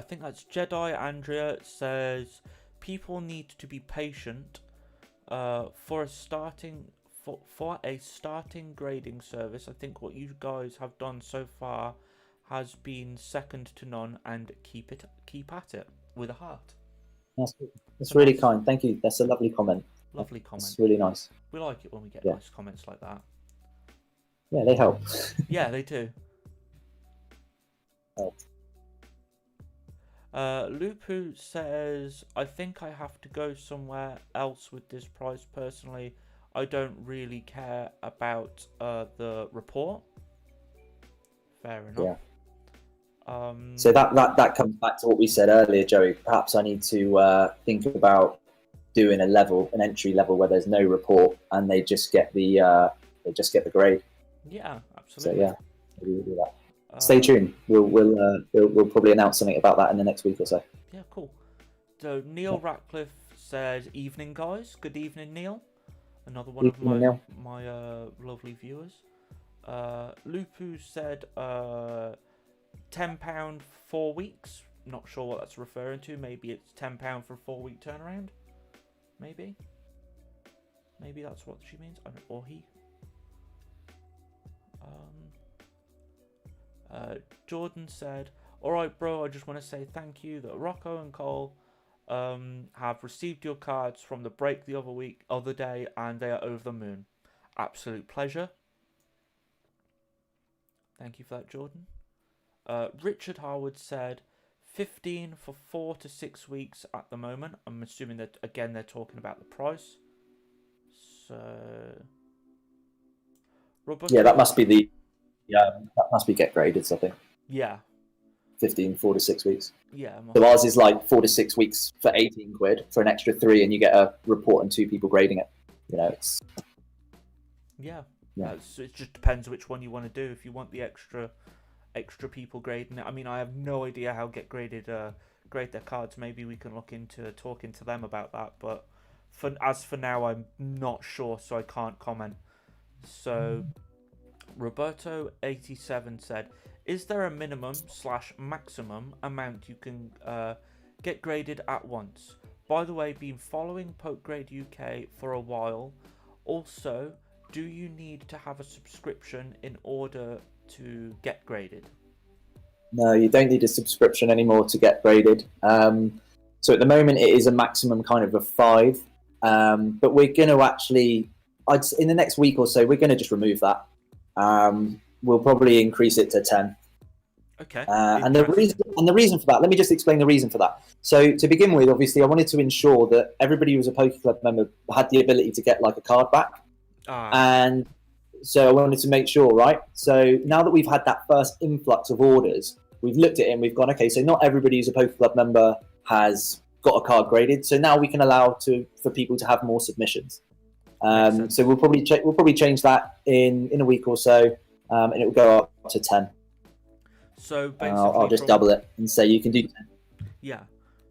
think that's Jedi Andrea says people need to be patient for a starting grading service. I think what you guys have done so far has been second to none, and keep at it with a heart. That's really kind. Thank you. That's a lovely comment. Lovely comment. It's really nice. We like it when we get nice comments like that. Yeah, they help. Yeah, they do. Lupu says, I think I have to go somewhere else with this price. Personally, I don't really care about the report. Fair enough. Yeah. So that comes back to what we said earlier, Joey. Perhaps I need to think about doing an entry level where there's no report and they just get the grade. Yeah, absolutely. So Maybe we'll do that. Stay tuned. We'll probably announce something about that in the next week or so. Yeah, cool. So Neil Ratcliffe said, "Evening, guys. Good evening, Neil. Another one of my lovely viewers." Lupu said, £10 for 4 weeks. Not sure what that's referring to. Maybe it's £10 for a 4-week turnaround. Maybe that's what she means. Or he. Jordan said, "Alright, bro, I just want to say thank you that Rocco and Cole have received your cards from the break the other day, and they are over the moon. Absolute pleasure." Thank you for that, Jordan. Richard Harwood said, 15 for 4 to 6 weeks at the moment. I'm assuming that, again, they're talking about the price. So... Yeah, that must be get graded, I think. Yeah. 15, 4 to 6 weeks. Yeah. So ours is like 4 to 6 weeks for 18 quid for an extra 3, and you get a report and 2 people grading it. You know, it's... Yeah. It just depends which one you want to do. If you want the extra people grading it. I mean, I have no idea how Get Graded grade their cards. Maybe we can look into talking to them about that. But for now, I'm not sure, so I can't comment. So, Roberto87 said, "Is there a minimum/maximum amount you can get graded at once? By the way, been following Pokegrade UK for a while. Also, do you need to have a subscription in order to get graded?" No, you don't need a subscription anymore to get graded. So at the moment, it is a maximum kind of 5. But we're going to actually, in the next week or so, we're going to just remove that. We'll probably increase it to 10. Okay. And the reason for that, let me just explain the reason for that. So to begin with, obviously, I wanted to ensure that everybody who was a Poke Club member had the ability to get like a card back. And so I wanted to make sure, right? So now that we've had that first influx of orders, we've looked at it and we've gone, okay, so not everybody who's a Poke Club member has got a card graded. So now we can allow for people to have more submissions. So we'll probably change that in a week or so, and it will go up to 10. So basically, I'll just double it and say you can do 10. Yeah,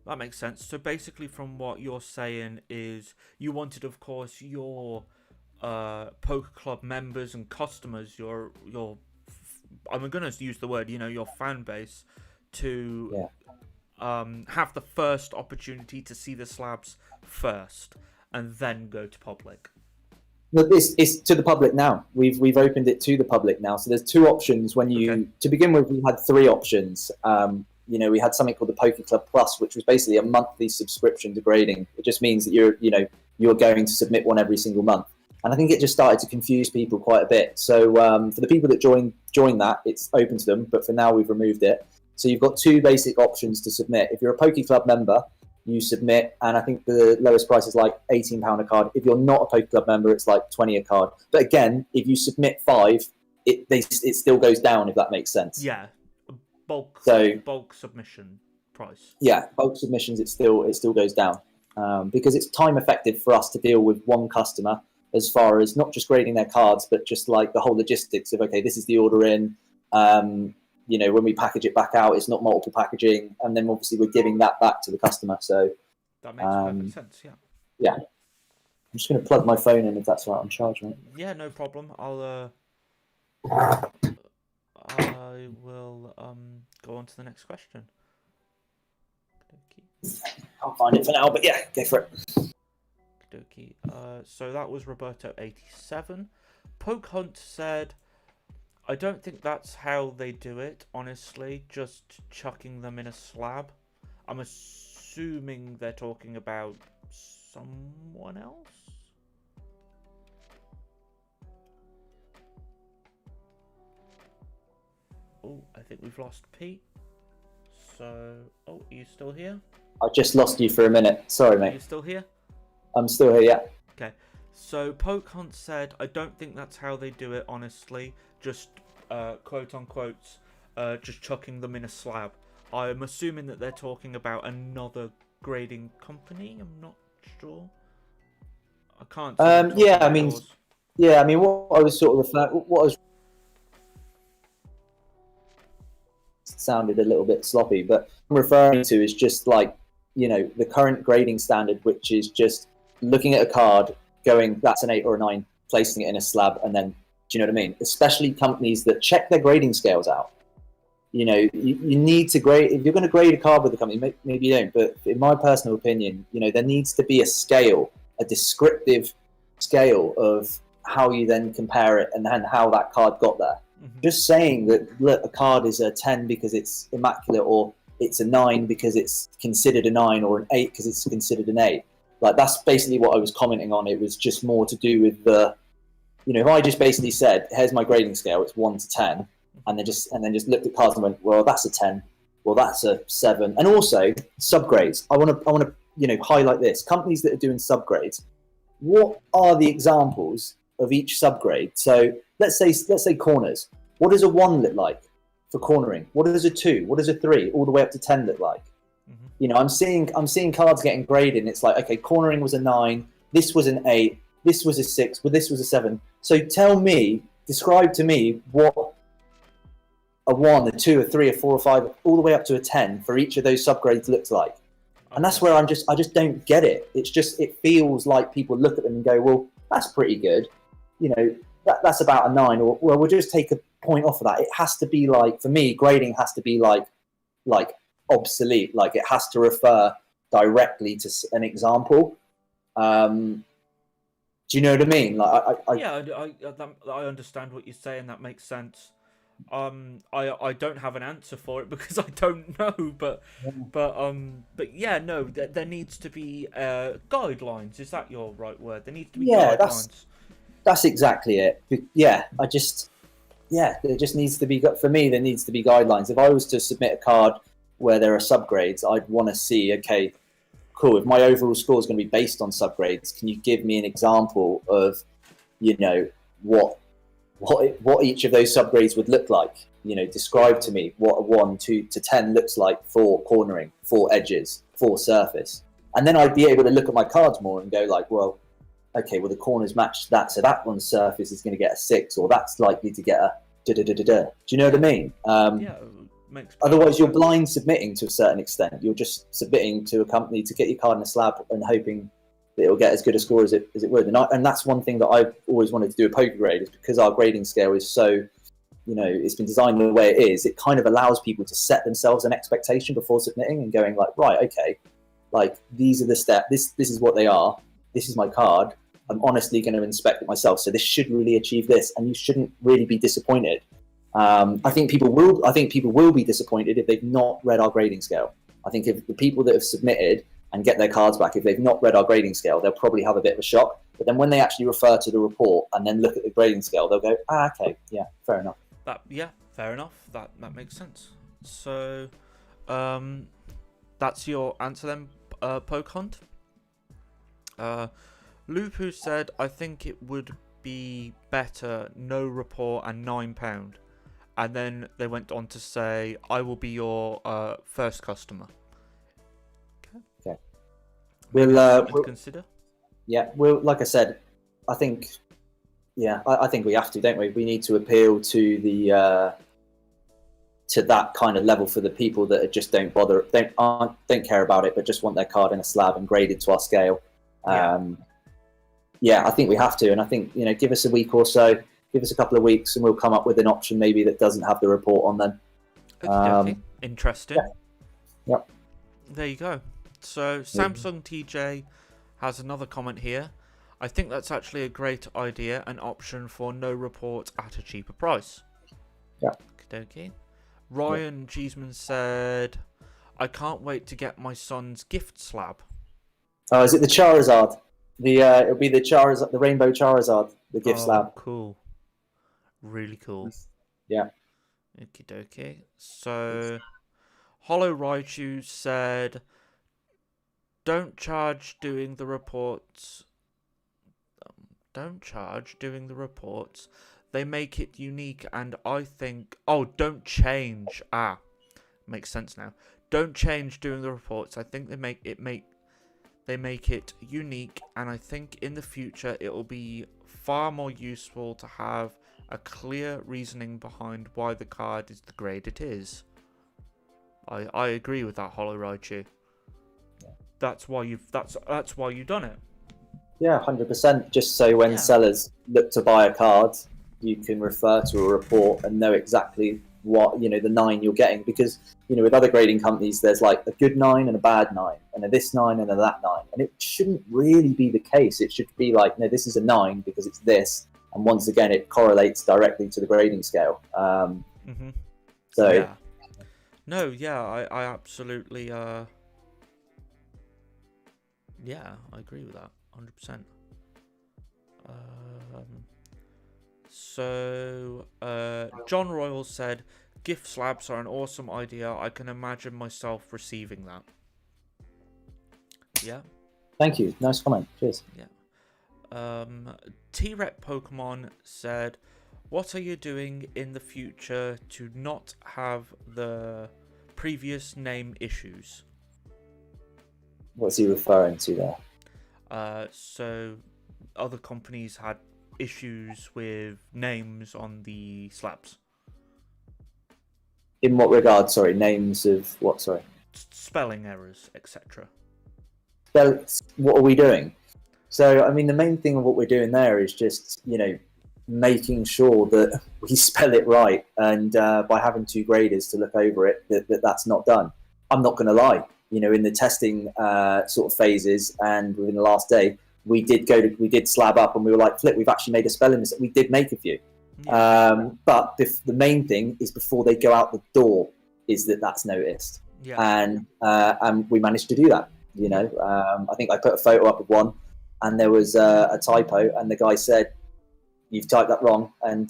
that makes sense. So basically, from what you're saying is, you wanted, of course, your Poker Club members and customers, your I'm going to use the word, your fan base, to have the first opportunity to see the slabs first, and then go to public. No, it's to the public now. We've opened it to the public now. So there's 2 options when you to begin with. We had 3 options. We had something called the Poker Club Plus, which was basically a monthly subscription to grading. It just means that you're going to submit one every single month. And I think it just started to confuse people quite a bit. So for the people that join that, it's open to them. But for now, we've removed it. So you've got 2 basic options to submit. If you're a Poke Club member, you submit, and I think the lowest price is like £18 a card. If you're not a Poke Club member, it's like 20 a card. But again, if you submit 5, it still goes down, if that makes sense. Yeah, bulk submission price. Yeah, bulk submissions, it still goes down because it's time effective for us to deal with one customer, as far as not just grading their cards, but just like the whole logistics of, okay, this is the order in, when we package it back out, it's not multiple packaging. And then obviously we're giving that back to the customer. So that makes perfect sense. Yeah. Yeah. I'm just going to plug my phone in if that's right on charge, right? Yeah, no problem. I will go on to the next question. I'll find it for now, but yeah, go for it. Okie. So that was Roberto87. Poke Hunt said, "I don't think that's how they do it, honestly, just chucking them in a slab." I'm assuming they're talking about someone else? Oh, I think we've lost Pete. So, are you still here? I just lost you for a minute. Sorry, mate. Are you still here? I'm still here, yeah. Okay. So, Poke Hunt said, "I don't think that's how they do it, honestly. Just, quote unquote, just chucking them in a slab." I'm assuming that they're talking about another grading company. I'm not sure. I can't. Yeah, I mean, what I was sort of referring, sounded a little bit sloppy, but what I'm referring to is just like, the current grading standard, which is just looking at a card, going, that's an 8 or a 9, placing it in a slab, and then, do you know what I mean? Especially companies that check their grading scales out. You need to grade. If you're going to grade a card with a company, maybe you don't, but in my personal opinion, there needs to be a scale, a descriptive scale of how you then compare it and then how that card got there. Mm-hmm. Just saying that, look, a card is a 10 because it's immaculate, or it's a 9 because it's considered a 9, or an 8 because it's considered an 8. Like, that's basically what I was commenting on. It was just more to do with the, if I just basically said, here's my grading scale, it's 1 to 10, and then just looked at cards and went, well, that's a 10, well, that's a 7. And also subgrades. I want to highlight this. Companies that are doing subgrades, what are the examples of each subgrade? So let's say corners. What does a 1 look like for cornering? What does a 2? What does a 3 all the way up to 10 look like? Mm-hmm. I'm seeing cards getting graded, and it's like, okay, cornering was a 9, this was an 8, this was a 6, but this was a 7. So describe to me what a 1, a 2, a 3, a 4, or 5, all the way up to a 10 for each of those subgrades looks like. And that's where I just don't get it. It's just, it feels like people look at them and go, well, that's pretty good. That's about a 9, or, well, we'll just take a point off of that. It has to be like, for me, grading has to be like obsolete. Like, it has to refer directly to an example. Do you know what I mean? Like, I understand what you're saying. That makes sense. I don't have an answer for it because I don't know, but yeah, no, there needs to be guidelines. Is that your right word? There needs to be guidelines. That's exactly it. Yeah, there just needs to be, for me, there needs to be guidelines. If I was to submit a card where there are subgrades, I'd want to see, okay, cool, if my overall score is going to be based on subgrades, can you give me an example of, what each of those subgrades would look like? Describe to me what a 1 to 10 looks like for cornering, for edges, for surface. And then I'd be able to look at my cards more and go like, well, okay, well, the corners match that, so that one's surface is going to get a 6, or that's likely to get a da-da-da-da-da. Do you know what I mean? Otherwise, you're blind submitting to a certain extent. You're just submitting to a company to get your card in a slab and hoping that it'll get as good a score as it would. And that's one thing that I've always wanted to do a Pokegrade, is because our grading scale is so, it's been designed the way it is. It kind of allows people to set themselves an expectation before submitting and going like, right, okay, like, these are the steps. This is what they are. This is my card. I'm honestly going to inspect it myself. So this should really achieve this, and you shouldn't really be disappointed. I think people will be disappointed if they've not read our grading scale. I think if the people that have submitted and get their cards back, if they've not read our grading scale, they'll probably have a bit of a shock. But then when they actually refer to the report and then look at the grading scale, they'll go, okay, yeah, fair enough. Fair enough. That makes sense. So, that's your answer then, Pokehunt. Lupu said, I think it would be better, no report and £9. And then they went on to say, I will be your first customer. Okay. We'll consider. Yeah, well, like I said, I think we have to, don't we? We need to appeal to the to that kind of level for the people that just don't bother, don't care about it, but just want their card in a slab and graded to our scale. I think we have to, and I think, give us a week or so, give us a couple of weeks, and we'll come up with an option maybe that doesn't have the report on them. Okay. Interesting. Yeah. There you go. So Samsung TJ has another comment here. I think that's actually a great idea, an option for no report at a cheaper price. Yeah. Okay. Ryan Cheeseman said, I can't wait to get my son's gift slab. Oh, is it the Charizard? It'll be the Charizard, the Rainbow Charizard, the gift slab. Cool. Really cool. Yeah. Okie dokie. So, Hollow Raichu said, don't charge doing the reports. They make it unique, and I think... Oh, don't change. Makes sense now. Don't change doing the reports. I think they make it unique, and I think in the future it will be far more useful to have a clear reasoning behind why the card is the grade it is. I agree with that, Hollow Raichu. Yeah. That's why you've done it. Yeah, 100%. Just so when sellers look to buy a card, you can refer to a report and know exactly what, the 9 you're getting. Because, with other grading companies, there's like a good 9 and a bad 9, and a this 9 and a that 9. And it shouldn't really be the case. It should be like, no, this is a 9 because it's this. And once again, it correlates directly to the grading scale. So, yeah. No, yeah, I absolutely, yeah, I agree with that, 100%. So, John Royal said, gift slabs are an awesome idea. I can imagine myself receiving that. Yeah. Thank you. Nice comment. Cheers. Yeah. T-Rep Pokemon said, what are you doing in the future to not have the previous name issues? What's he referring to there? So other companies had issues with names on the slabs. In what regard? Sorry, names of what? Sorry. Spelling errors, etc. So what are we doing? So, I mean, the main thing of what we're doing there is just, making sure that we spell it right. And by having 2 graders to look over it, that's not done. I'm not going to lie. In the testing sort of phases and within the last day, we did slab up and we were like, flip, we've actually made a spelling mistake. We did make a few. Yeah. But the main thing is before they go out the door is that's noticed. Yeah. And we managed to do that. I think I put a photo up of one and there was a typo and the guy said, you've typed that wrong. And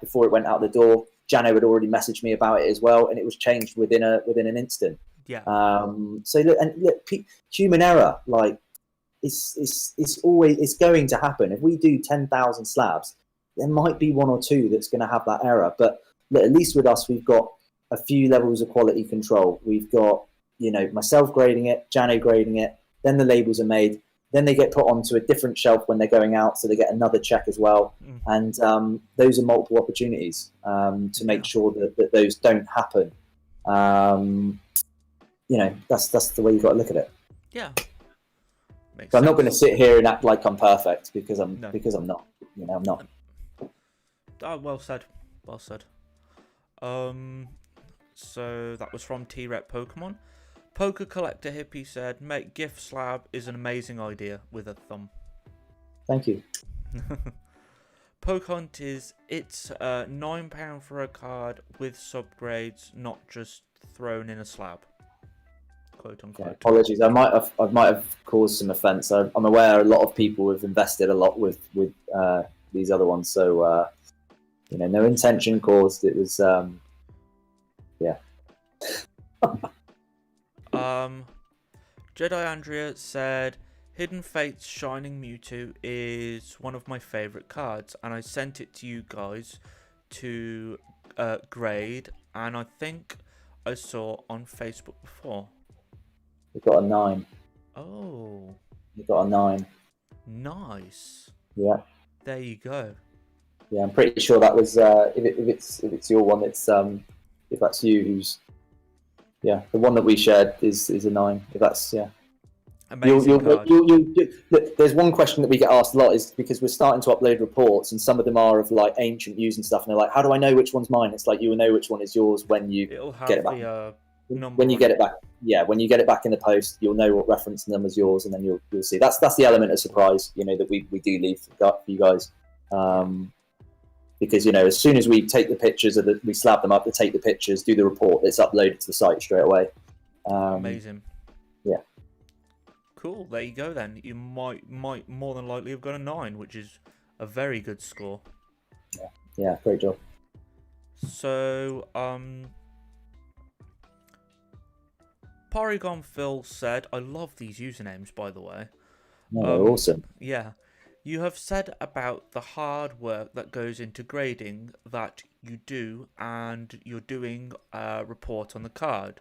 before it went out the door, Jano had already messaged me about it as well. And it was changed within an instant. Yeah. So look, human error, like it's going to happen. If we do 10,000 slabs, there might be 1 or 2 that's going to have that error. But look, at least with us, we've got a few levels of quality control. We've got, myself grading it, Jano grading it, then the labels are made, then they get put onto a different shelf when they're going out, so they get another check as well. And those are multiple opportunities to make sure that those don't happen. That's the way you've got to look at it. Yeah. So I'm not going to sit here and act like I'm perfect because I'm not. I'm not. Oh, well said. Well said. So that was from T-Rep Pokemon. Poker Collector Hippie said, mate, gift slab is an amazing idea with a thumb. Thank you. Poke Hunt it's £9 for a card with subgrades, not just thrown in a slab. Quote unquote. Yeah, apologies, I might have caused some offence. I'm aware a lot of people have invested a lot with these other ones, so no intention caused. It was Jedi Andrea said, Hidden Fate's Shining Mewtwo is one of my favourite cards, and I sent it to you guys to grade, and I think I saw on Facebook before. We got a 9. Oh. We got a 9. Nice. Yeah. There you go. Yeah, I'm pretty sure that was if it's your one, it's if that's you who's the one that we shared is a 9. If that's Amazing card. There's one question that we get asked a lot is because we're starting to upload reports and some of them are of like ancient use and stuff, and they're like, how do I know which one's mine? It's like you will know which one is yours when you get it back. When you get it back, when you get it back in the post, you'll know what reference number's yours, and then you'll see. That's the element of surprise, that we do leave for you guys, because as soon as we take the pictures we slab them up, to take the pictures, do the report, it's uploaded to the site straight away. Amazing. Yeah. Cool. There you go. Then you might more than likely have got a 9, which is a very good score. Yeah. Great job. So Porygon Phil said, I love these usernames, by the way. No, they're awesome. Yeah. You have said about the hard work that goes into grading that you do, and you're doing a report on the card.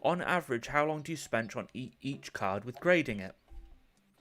On average, how long do you spend on each card with grading it?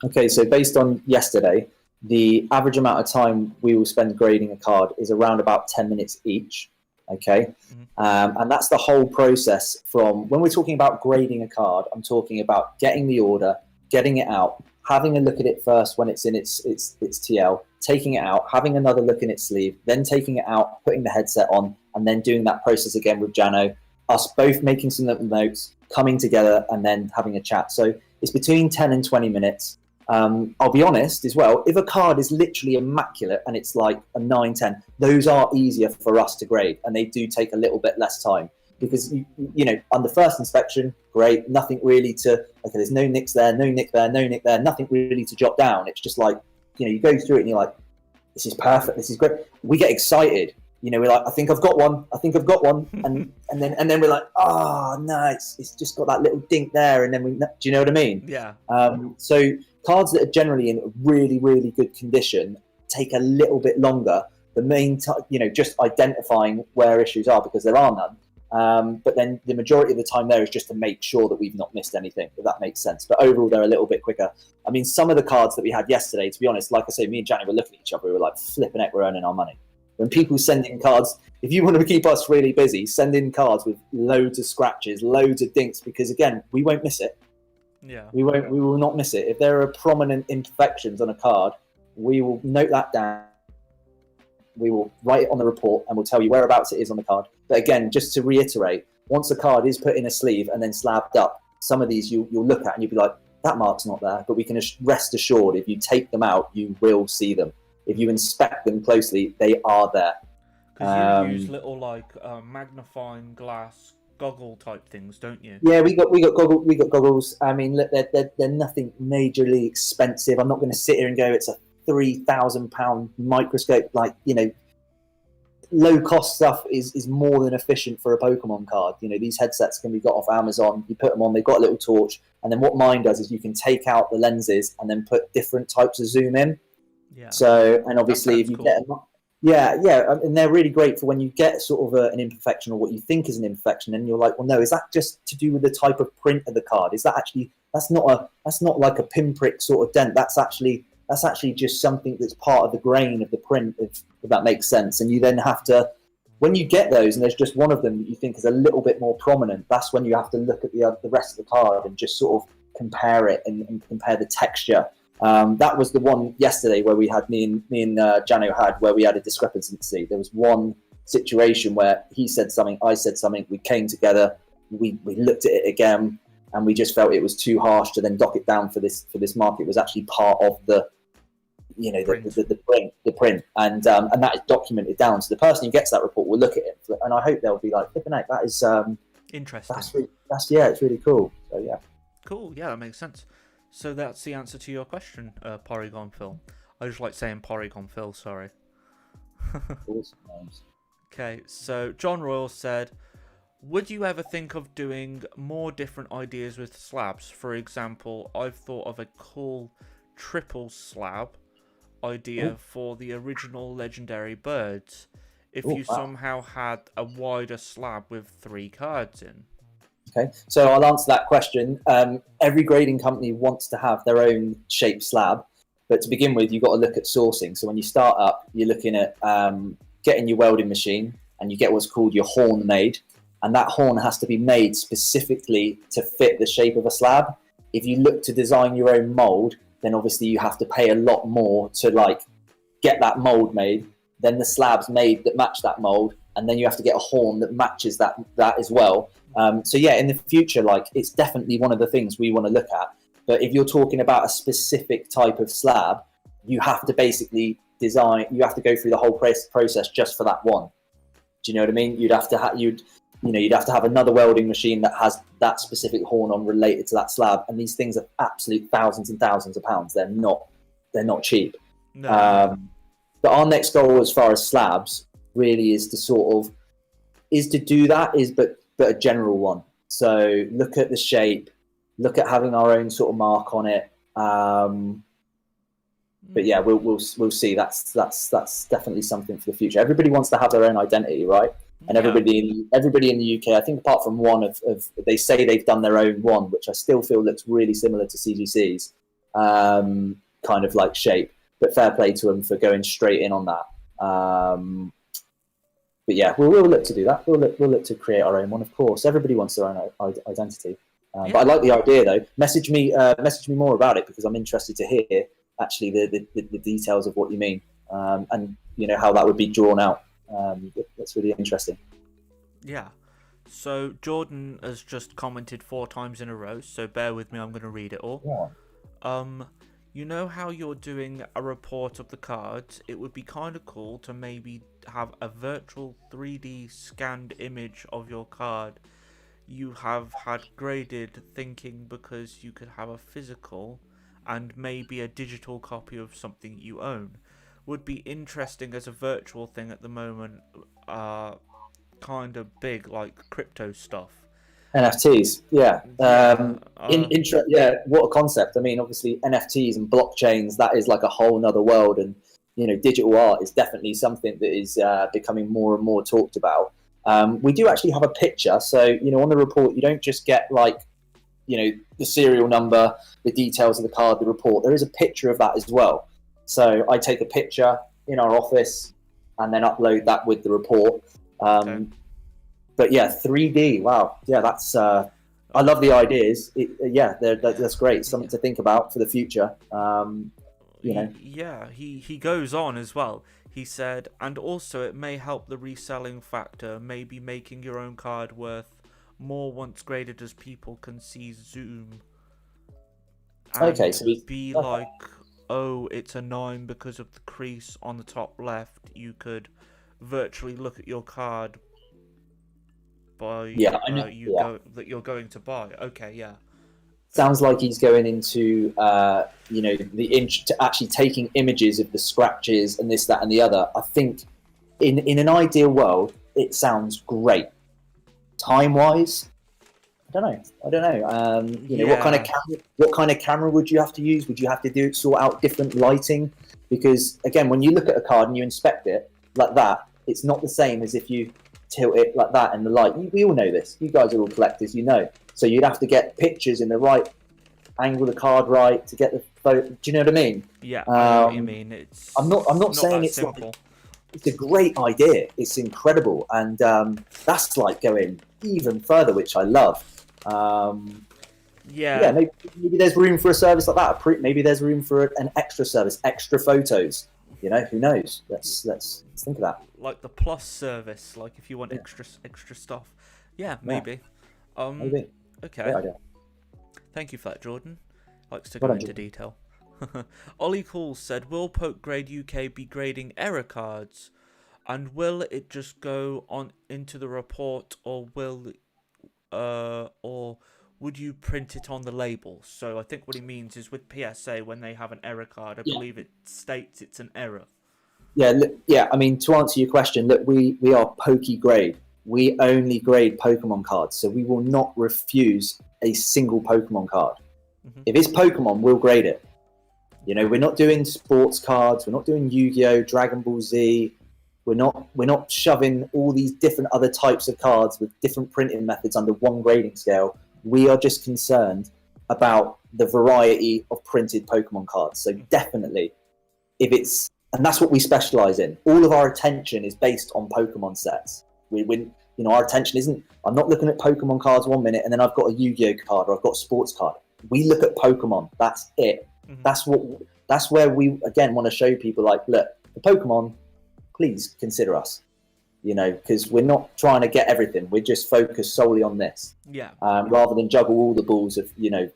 Okay, so based on yesterday, the average amount of time we will spend grading a card is around about 10 minutes each. Okay. And that's the whole process from when we're talking about grading a card. I'm talking about getting the order, getting it out, having a look at it first when it's in its TL, taking it out, having another look in its sleeve, then taking it out, putting the headset on, and then doing that process again with Jano, us both making some little notes, coming together, and then having a chat. So it's between 10 and 20 minutes. I'll be honest as well, if a card is literally immaculate and it's like a 9-10, those are easier for us to grade, and they do take a little bit less time. Because, you know, on the first inspection, great, nothing really to, okay, there's no nicks there, no nick there, no nick there, nothing really to jot down. It's just like, you know, you go through it and you're like, this is perfect, this is great. We get excited, you know, we're like, I think I've got one, and then we're like, oh, no, it's just got that little dink there, and then do you know what I mean? Yeah. So cards that are generally in really, really good condition take a little bit longer. The main, you know, just identifying where issues are, because there are none. But then the majority of the time there is just to make sure that we've not missed anything, if that makes sense. But overall, they're a little bit quicker. I mean, some of the cards that we had yesterday, to be honest, like I say, me and Johnny were looking at each other. We were like, flipping heck, we're earning our money. When people send in cards, if you want to keep us really busy, send in cards with loads of scratches, loads of dinks, because again, we won't miss it. Yeah. We will not miss it. If there are prominent imperfections on a card, we will note that down. We will write it on the report and we'll tell you whereabouts it is on the card. But again, just to reiterate, once a card is put in a sleeve and then slabbed up, some of these you'll look at and you'll be like, that mark's not there. But we can rest assured, if you take them out, you will see them. If you inspect them closely, they are there. Because you use little like magnifying glass goggle type things, don't you? Yeah, we got goggles. I mean, look, they're nothing majorly expensive. I'm not going to sit here and go, it's a £3,000 microscope. Like, you know, low cost stuff is more than efficient for a Pokemon card. You know, these headsets can be got off Amazon. You put them on, they've got a little torch, and then what mine does is you can take out the lenses and then put different types of zoom in. Yeah. So, and obviously if you get them, yeah, and they're really great for when you get sort of an imperfection or what you think is an imperfection, and you're like, well, no, is that just to do with the type of print of the card? Is that actually that's not like a pinprick sort of dent? That's actually just something that's part of the grain of the print, if that makes sense. And you then have to, when you get those and there's just one of them that you think is a little bit more prominent, that's when you have to look at the rest of the card and just sort of compare it and compare the texture. That was the one yesterday where we had me and Jano had, where we had a discrepancy. There was one situation where he said something, I said something, we came together, we looked at it again, and we just felt it was too harsh to then dock it down for this mark. It was actually part of the, you know, the print, and that is documented down. So the person who gets that report will look at it, and I hope they'll be like, flipping heck, that is interesting. It's really cool. So yeah. Cool. Yeah, that makes sense. So that's the answer to your question, Porygon Phil. I just like saying Porygon Phil, sorry. Okay, so John Royal said, would you ever think of doing more different ideas with slabs? For example, I've thought of a cool triple slab idea for the original legendary birds. If you somehow had a wider slab with 3 cards in. Okay, so I'll answer that question. Every grading company wants to have their own shaped slab, but to begin with, you've got to look at sourcing. So when you start up, you're looking at getting your welding machine, and you get what's called your horn made, and that horn has to be made specifically to fit the shape of a slab. If you look to design your own mold, then obviously you have to pay a lot more to like get that mold made, then the slabs made that match that mold, and then you have to get a horn that matches that as well. So yeah, in the future, like, it's definitely one of the things we want to look at. But if you're talking about a specific type of slab, you have to basically design. You have to go through the whole process just for that one. Do you know what I mean? You'd have to have another welding machine that has that specific horn on related to that slab. And these things are absolute thousands and thousands of pounds. They're not cheap. No. But our next goal as far as slabs really is to do that, but a general one. So look at the shape, look at having our own sort of mark on it. But yeah, we'll see. That's definitely something for the future. Everybody wants to have their own identity, right? And everybody in the UK, I think apart from one of they say they've done their own one, which I still feel looks really similar to CGC's kind of like shape. But fair play to them for going straight in on that. But yeah, we'll look to do that. We'll look to create our own one, of course. Everybody wants their own identity. But I like the idea, though. Message me more about it, because I'm interested to hear actually the details of what you mean, and how that would be drawn out. That's really interesting. Yeah. So Jordan has just commented 4 times in a row, so bear with me, I'm going to read it all. Yeah. You know how you're doing a report of the cards? It would be kind of cool to maybe have a virtual 3D scanned image of your card you have had graded, thinking because you could have a physical and maybe a digital copy of something you own. Would be interesting as a virtual thing at the moment, kind of big, like crypto stuff. NFTs, yeah. What a concept. I mean, obviously NFTs and blockchains, that is like a whole nother world, and digital art is definitely something that is becoming more and more talked about. We do actually have a picture, so on the report you don't just get like the serial number, the details of the card, the report. There is a picture of that as well. So I take a picture in our office and then upload that with the report. Okay. But yeah, 3D. Wow. Yeah, that's. I love the ideas. That's great. Something to think about for the future. Yeah, he goes on as well. He said, and also it may help the reselling factor, maybe making your own card worth more once graded, as people can see zoom. And okay, so like, oh, it's a 9 because of the crease on the top left. You could virtually look at your card by that you're going to buy. Okay, yeah. Sounds like he's going into to actually taking images of the scratches and this, that, and the other. I think in an ideal world, it sounds great. Time wise, I don't know. What kind of camera would you have to use? Would you have to sort out different lighting? Because again, when you look at a card and you inspect it like that, it's not the same as if you tilt it like that and the light. We all know this. You guys are all collectors, So you'd have to get pictures in the right angle of the card right to get the photo. Do you know what I mean? Yeah, I know what you mean. I'm not saying it's simple. Like, it's a great idea. It's incredible, and that's like going even further, which I love. Maybe there's room for a service like that. Maybe there's room for an extra service, extra photos. Who knows? Let's think of that. Like the plus service, like if you want extra stuff. Yeah, maybe. Maybe. Okay. Thank you for that, Jordan. Likes to go into detail. Ollie Cool said, will Pokegrade UK be grading error cards? And will it just go on into the report, or would you print it on the label? So I think what he means is with PSA, when they have an error card, I believe it states it's an error. Yeah. I mean, to answer your question, look, we are Pokegrade. We only grade Pokemon cards, so we will not refuse a single Pokemon card. Mm-hmm. If it's Pokemon, we'll grade it. We're not doing sports cards. We're not doing Yu-Gi-Oh, Dragon Ball Z. We're not shoving all these different other types of cards with different printing methods under one grading scale. We are just concerned about the variety of printed Pokemon cards. So definitely, and that's what we specialize in. All of our attention is based on Pokemon sets. Our attention isn't, I'm not looking at Pokemon cards 1 minute and then I've got a Yu-Gi-Oh card or I've got a sports card. We look at Pokemon. That's it. Mm-hmm. That's where we, again, want to show people, like, look, the Pokemon, please consider us, because we're not trying to get everything. We're just focused solely on this. Yeah. Rather than juggle all the balls of, different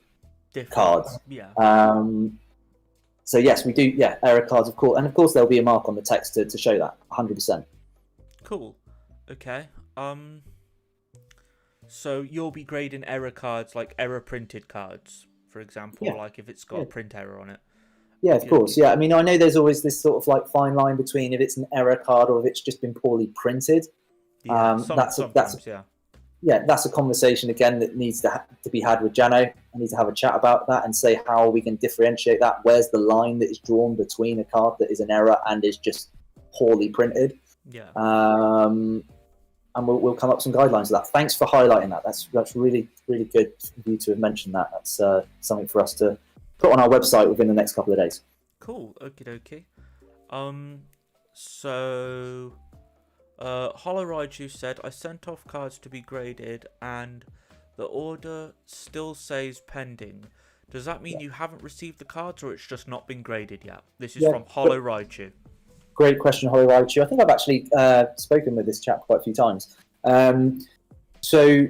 cards. Yeah. So yes, we do. Yeah. Error cards, of course. And of course there'll be a mark on the text to show that 100%. Cool. Okay. So you'll be grading error cards, like error printed cards, for example, like if it's got a print error on it. Yeah, of course. Yeah, I mean, I know there's always this sort of like fine line between if it's an error card or if it's just been poorly printed. Yeah, that's a conversation again that needs to be had with Jano. I need to have a chat about that and say how we can differentiate that. Where's the line that is drawn between a card that is an error and is just poorly printed? Yeah. And we'll come up with some guidelines of that. Thanks for highlighting that. That's really, really good of you to have mentioned that. That's something for us to put on our website within the next couple of days. Cool. Okie dokie. So Hollow Raiju said, I sent off cards to be graded and the order still says pending. Does that mean you haven't received the cards or it's just not been graded yet? This is from Hollow Raiju. Great question, Hollow Raiju. I think I've actually spoken with this chap quite a few times. So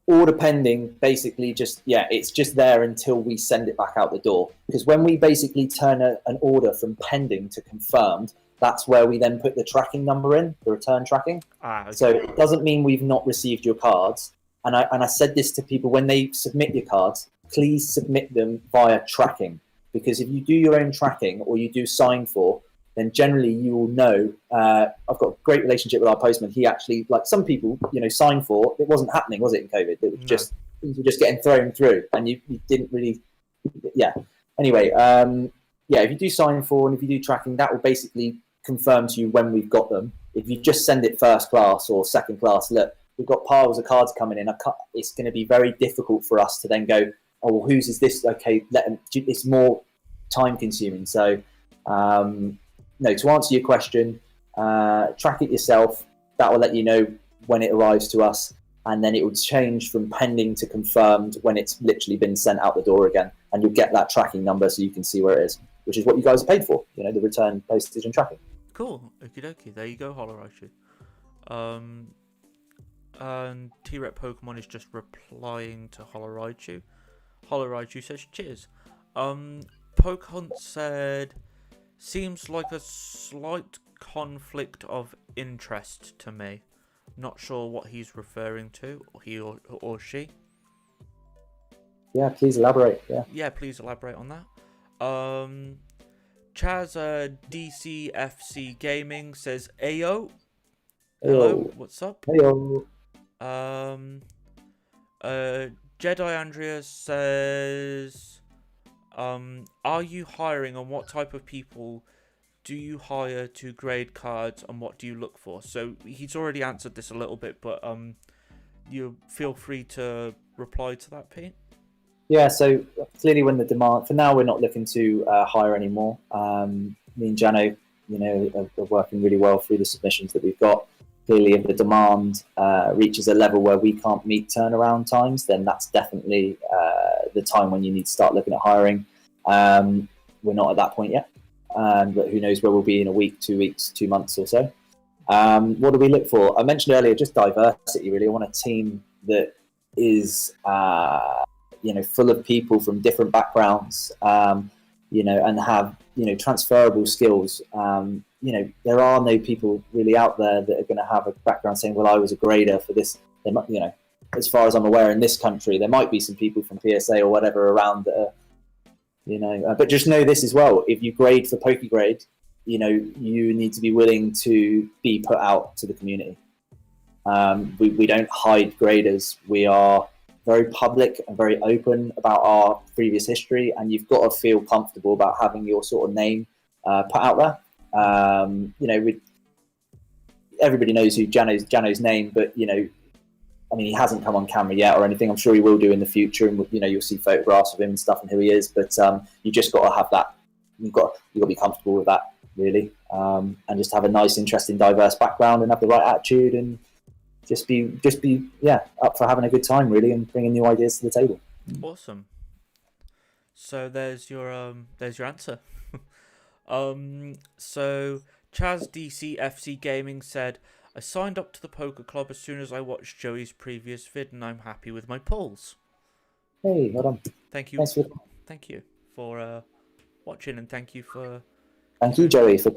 order pending, basically it's just there until we send it back out the door. Because when we basically turn an order from pending to confirmed, that's where we then put the tracking number in, the return tracking. Okay. So it doesn't mean we've not received your cards. And I said this to people, when they submit your cards, please submit them via tracking. Because if you do your own tracking or you do sign for, then generally you will know. I've got a great relationship with our postman. He actually, like some people, sign for, it wasn't happening, was it, in COVID? It was just, things were just getting thrown through and you didn't really, Anyway, if you do sign for and if you do tracking, that will basically confirm to you when we've got them. If you just send it first class or second class, look, we've got piles of cards coming in. It's going to be very difficult for us to then go, oh, well, whose is this? Okay, it's more time consuming. So, no, to answer your question, track it yourself. That will let you know when it arrives to us. And then it will change from pending to confirmed when it's literally been sent out the door again. And you'll get that tracking number so you can see where it is, which is what you guys are paid for, the return, postage and tracking. Cool. Okie dokie. There you go, Hollow Raiju. And T-Rep Pokemon is just replying to Hollow Raiju. Hollow Raiju says, cheers. Poke Hunt said, seems like a slight conflict of interest to me. Not sure what he's referring to, or he or she. Yeah, please elaborate. Yeah, please elaborate on that. Chaz DCFC Gaming says, Ayo. Hello, what's up? Heyo. Jedi Andrea says, are you hiring and what type of people do you hire to grade cards and what do you look for? So he's already answered this a little bit, but you feel free to reply to that, Pete. Yeah, so clearly when the demand, for now we're not looking to hire anymore. Me and Jano, are working really well through the submissions that we've got. Clearly if the demand reaches a level where we can't meet turnaround times, then that's definitely the time when you need to start looking at hiring. We're not at that point yet, but who knows where we'll be in a week, 2 weeks, 2 months or so. What do we look for? I mentioned earlier, just diversity, really. I want a team that is, full of people from different backgrounds, and have, transferable skills. There are no people really out there that are going to have a background saying, well, I was a grader for this. They might, as far as I'm aware, in this country, there might be some people from PSA or whatever around that are, but just know this as well. If you grade for Pokegrade, you need to be willing to be put out to the community. We don't hide graders. We are very public and very open about our previous history, and you've got to feel comfortable about having your sort of name put out there. Everybody knows who Jano's name, but he hasn't come on camera yet or anything. I'm sure he will do in the future, and you'll see photographs of him and stuff and who he is. But you just got to have that. You've got to be comfortable with that, really, and just have a nice, interesting, diverse background and have the right attitude and just be up for having a good time, really, and bringing new ideas to the table. Awesome. So there's your answer. So Chaz DCFC Gaming said, I signed up to the Poker Club as soon as I watched Joey's previous vid, and I'm happy with my pulls. Hey, well done. Thank you. Thank you for watching, and thank you, Joey, for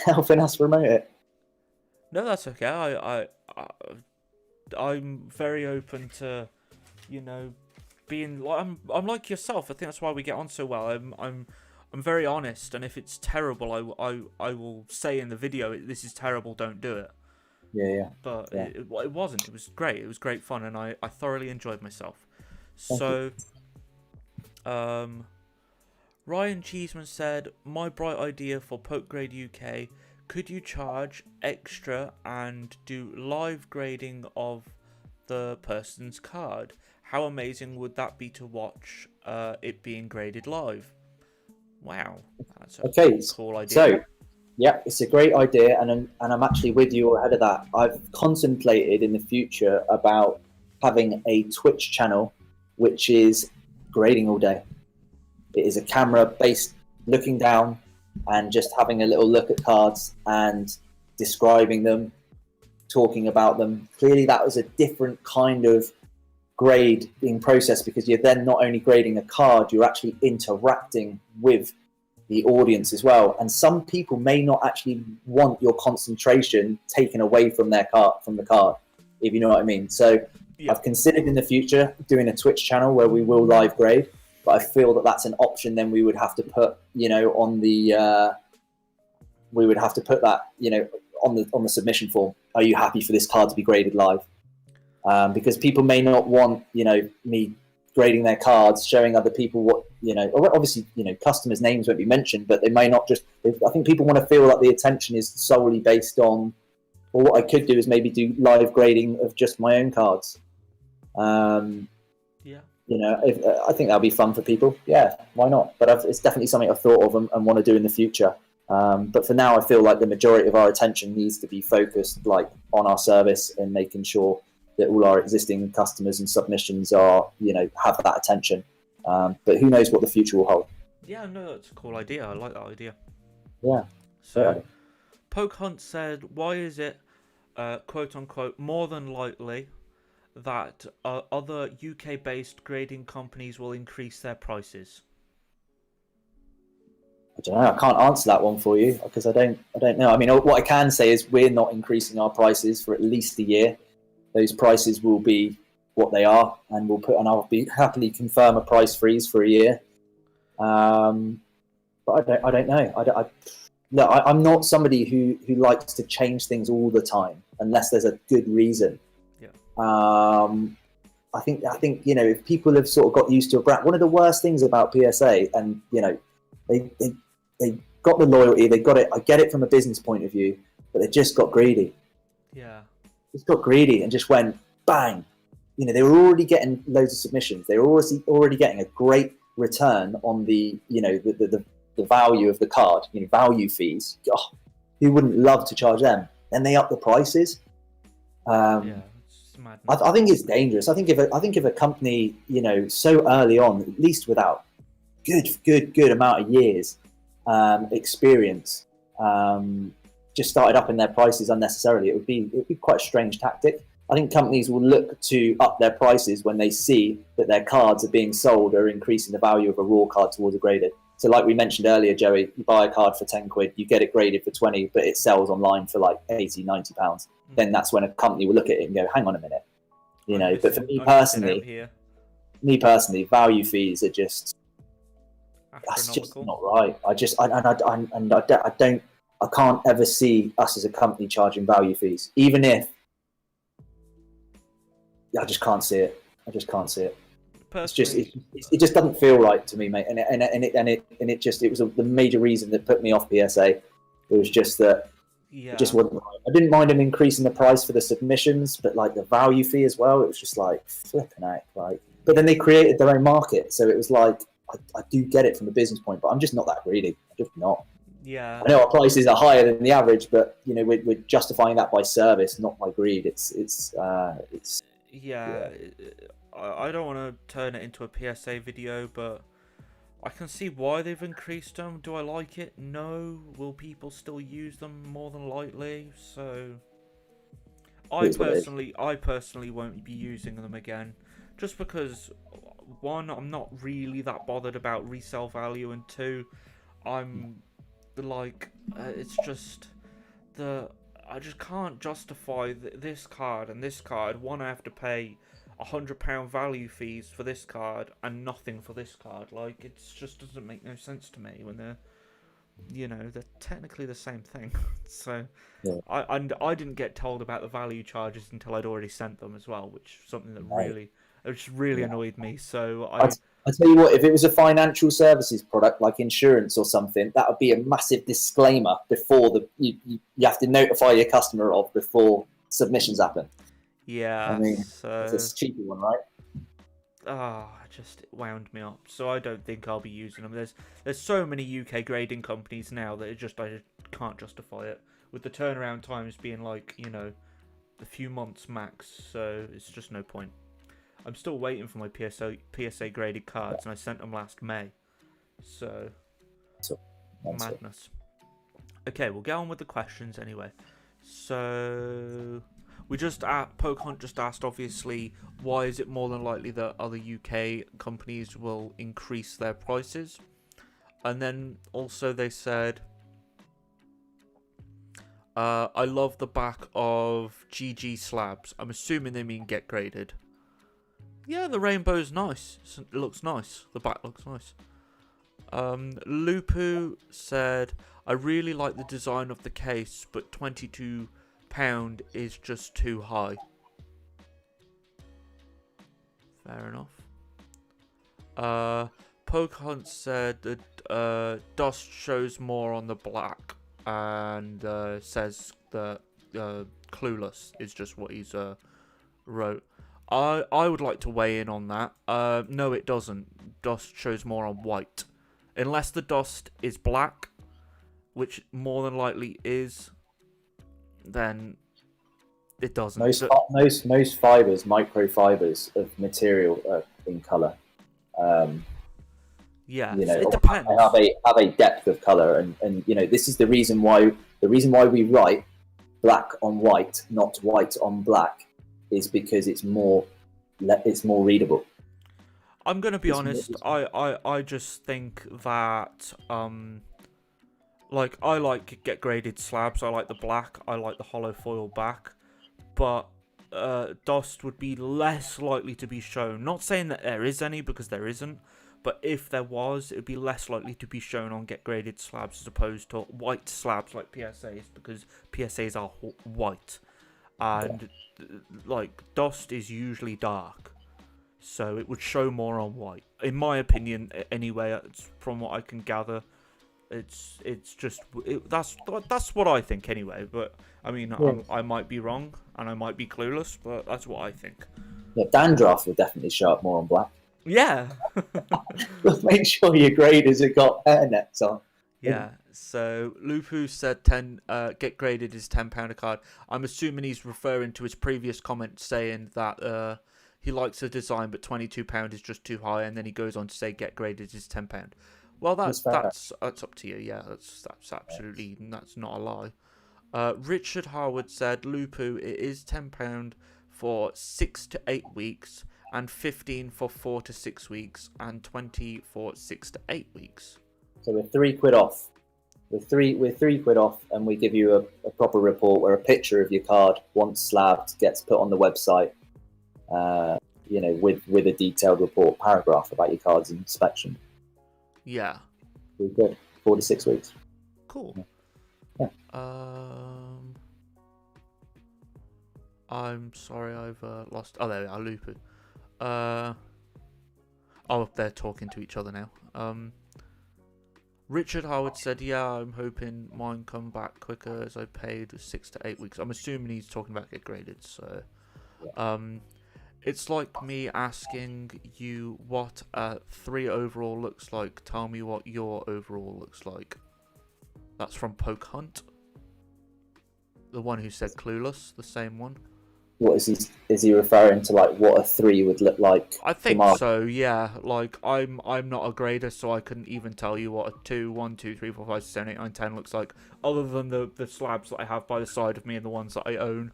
helping us promote it. No, that's okay. I'm very open to, being. I'm like yourself. I think that's why we get on so well. I'm very honest, and if it's terrible, I will say in the video, this is terrible. Don't do it. Yeah. But yeah. It wasn't. It was great. It was great fun, and I thoroughly enjoyed myself. Ryan Cheeseman said, my bright idea for Pokegrade UK. Could you charge extra and do live grading of the person's card? How amazing would that be to watch it being graded live? Wow, that's a cool idea. So Yeah, it's a great idea, and I'm actually with you ahead of that. I've contemplated in the future about having a Twitch channel, which is grading all day. It is a camera based looking down and just having a little look at cards and describing them, talking about them. Clearly, that was a different kind of grade being processed, because you're then not only grading a card, you're actually interacting with the audience as well. And some people may not actually want your concentration taken away from their card, from the card, if you know what I mean. So yeah. I've considered in the future doing a Twitch channel where we will live grade, but I feel that that's an option. Then we would have to put, on the, we would have to put that, on the submission form. Are you happy for this card to be graded live? Because people may not want, me grading their cards, showing other people what, obviously, customers' names won't be mentioned, but they may not just, I think people want to feel like the attention is solely based on, well, what I could do is maybe do live grading of just my own cards. I think that'll be fun for people. Yeah, why not? But it's definitely something I've thought of and want to do in the future. But for now, I feel like the majority of our attention needs to be focused on our service and making sure that all our existing customers and submissions are, have that attention. But who knows what the future will hold. Yeah, no, that's a cool idea. I like that idea. Yeah. So, Poke Hunt said, why is it, quote unquote, more than likely that other UK-based grading companies will increase their prices? I don't know. I can't answer that one for you because I don't know. I mean, what I can say is we're not increasing our prices for at least a year. Those prices will be what they are, and I'll be happily confirm a price freeze for a year. But I don't know. I'm not somebody who likes to change things all the time unless there's a good reason. Yeah. I think if people have sort of got used to a brand, one of the worst things about PSA, and they got the loyalty, they got it. I get it from a business point of view, but they just got greedy. Yeah. Just got greedy and just went bang. They were already getting loads of submissions. They were already getting a great return on the value of the card. Value fees. Oh, who wouldn't love to charge them? Then they up the prices. Yeah, it's madness. I think it's dangerous. I think if a company, so early on, at least without good amount of years experience, just started upping their prices unnecessarily, it would be quite a strange tactic. I think companies will look to up their prices when they see that their cards are being sold or increasing the value of a raw card towards a graded. So like we mentioned earlier, Joey, you buy a card for 10 quid, you get it graded for 20, but it sells online for like 80, 90 pounds. Then that's when a company will look at it and go, hang on a minute. But for me personally, value fees are just, that's just not right. I can't ever see us as a company charging value fees, even if I just can't see it. It's just it just doesn't feel right to me, mate. And it was the major reason that put me off PSA. It was just that it just wasn't right. I didn't mind them increasing the price for the submissions, but like the value fee as well, it was just like flipping out. But then they created their own market, so it was like I do get it from a business point, but I'm just not that greedy. I'm just not. Yeah. I know our prices are higher than the average, but we're justifying that by service, not by greed. It's yeah. I don't want to turn it into a PSA video, but I can see why they've increased them. Do I like it? No. Will people still use them? More than likely. So I personally won't be using them again, just because, one, I'm not really that bothered about resale value, and two, I'm it's just I just can't justify this card and this card. One, I have to pay £100 value fees for this card and nothing for this card. It just doesn't make no sense to me when they're technically the same thing. So yeah. I didn't get told about the value charges until I'd already sent them as well, which is something that really annoyed me. So I tell you what, if it was a financial services product like insurance or something, that would be a massive disclaimer before you have to notify your customer of before submissions happen. Yeah, I mean, it's a cheaper one, right? just wound me up. So I don't think I'll be using them. There's so many UK grading companies now that I just can't justify it. With the turnaround times being like, a few months max, so it's just no point. I'm still waiting for my PSA graded cards, and I sent them last May. So madness. Okay, we'll get on with the questions anyway. So Pokehunt just asked, obviously, why is it more than likely that other UK companies will increase their prices? And then also they said, I love the back of GG slabs. I'm assuming they mean get graded. Yeah, the rainbow's nice. It looks nice. The back looks nice. Lupu said, I really like the design of the case, but £22 is just too high. Fair enough. Pokehunt said that dust shows more on the black, and says that clueless is just what he's wrote. I would like to weigh in on that. No, it doesn't. Dust shows more on white. Unless the dust is black, which more than likely is, then it doesn't. Most fibers, microfibers of material are in colour. Yeah, it depends. Have a depth of colour, and this is the reason why we write black on white, not white on black, is because it's more readable. I'm gonna be honest. I just think that I like get graded slabs. I like the black. I like the hollow foil back, but dust would be less likely to be shown. Not saying that there is any, because there isn't, but if there was, it would be less likely to be shown on get graded slabs as opposed to white slabs like PSAs, because PSAs are white, and dust is usually dark. So it would show more on white, in my opinion. Anyway, from what I can gather, that's what I think anyway. But I mean, yeah. I might be wrong and I might be clueless, but that's what I think. Yeah, dandruff will definitely show up more on black. Yeah. Make sure your graders have got hair nets on. Yeah. So Lupu said get graded is £10 a card. I'm assuming he's referring to his previous comment saying that he likes the design, but £22 is just too high, and then he goes on to say get graded is £10. Well, that's up to you. Yeah, that's absolutely, that's not a lie. Richard Harwood said, Lupu, it is £10 for 6 to 8 weeks, and 15 for 4 to 6 weeks, and 20 for 6 to 8 weeks. So we're £3 off. We're £3 off, and we give you a proper report where a picture of your card, once slabbed, gets put on the website. With a detailed report paragraph about your card's inspection. Yeah. Pretty good. 4 to 6 weeks. Cool. Yeah. I'm sorry, I've lost. Oh, there we are, Lupu. They're talking to each other now. Richard Howard said, yeah, I'm hoping mine come back quicker as I paid 6 to 8 weeks. I'm assuming he's talking about get graded, so... Yeah. It's like me asking you what a 3 overall looks like. Tell me what your overall looks like. That's from Pokehunt. The one who said clueless, the same one. What is he referring to, like what a 3 would look like? I think so, yeah. Like I'm not a grader, so I couldn't even tell you what a 2, 1, 2, 3, 4, 5, 6, 7, 8, 9, 10 looks like, other than the slabs that I have by the side of me and the ones that I own.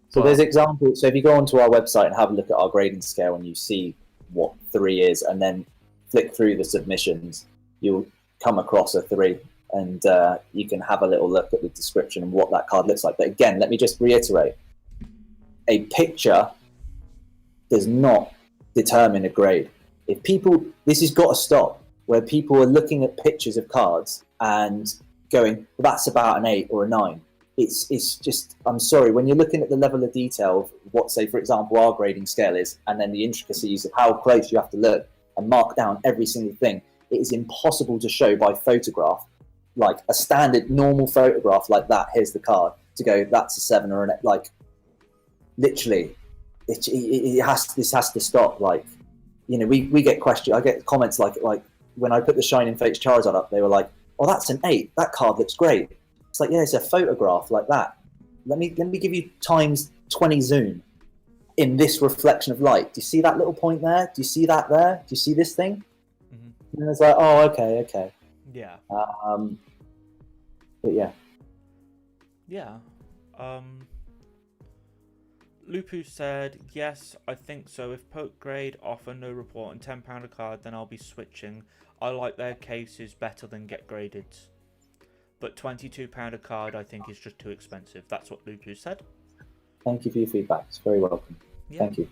So there's examples. So if you go onto our website and have a look at our grading scale and you see what 3 is, and then flick through the submissions, you'll come across a 3, and you can have a little look at the description and what that card looks like. But again, let me just reiterate, a picture does not determine a grade. This has got to stop, where people are looking at pictures of cards and going, well, that's about an 8 or a 9. It's just, I'm sorry, when you're looking at the level of detail of what, say, for example, our grading scale is, and then the intricacies of how close you have to look and mark down every single thing, it is impossible to show by photograph, like a standard normal photograph like that, here's the card, to go, that's a 7 or an 8. Like, literally, this has to stop. Like, we get questions. I get comments like when I put the Shining Fates Charizard up, they were like, "Oh, that's an 8. That card looks great." It's like, yeah, it's a photograph like that. Let me give you times 20 zoom in this reflection of light. Do you see that little point there? Do you see that there? Do you see this thing? Mm-hmm. And it's like, oh, okay. Yeah. But yeah. Yeah. Lupu said, yes, I think so. If Pokegrade offer no report and £10 a card, then I'll be switching. I like their cases better than Get Graded. But £22 a card I think is just too expensive. That's what Lupu said. Thank you for your feedback. It's very welcome. Yeah. Thank you.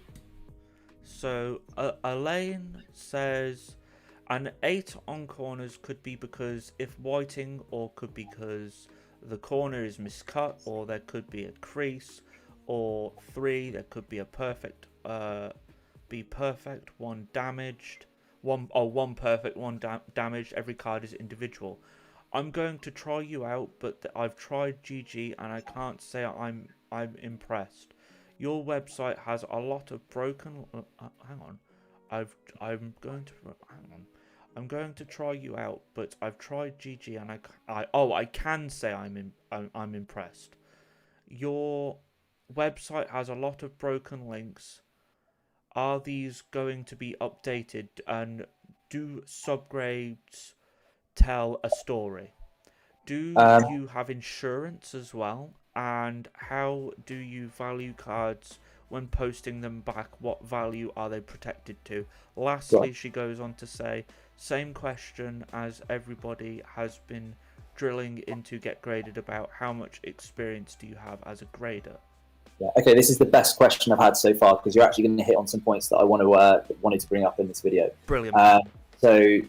So, Elaine says, an 8 on corners could be because if whiting, or could be because the corner is miscut, or there could be a crease, or 3, there could be a perfect, one damaged, one perfect, one damaged. Every card is individual. I'm going to try you out, but I've tried GG and I can't say I'm impressed. Your website has a lot of broken. Hang on, I'm going to try you out, but I've tried GG and I can say I'm impressed. Your website has a lot of broken links. Are these going to be updated? And do subgrades tell a story? Do you have insurance as well? And how do you value cards when posting them back? What value are they protected to? Lastly, she goes on to say, same question as everybody has been drilling into Get Graded about how much experience do you have as a grader? Yeah. Okay, this is the best question I've had so far because you're actually going to hit on some points that I wanted to bring up in this video. Brilliant. So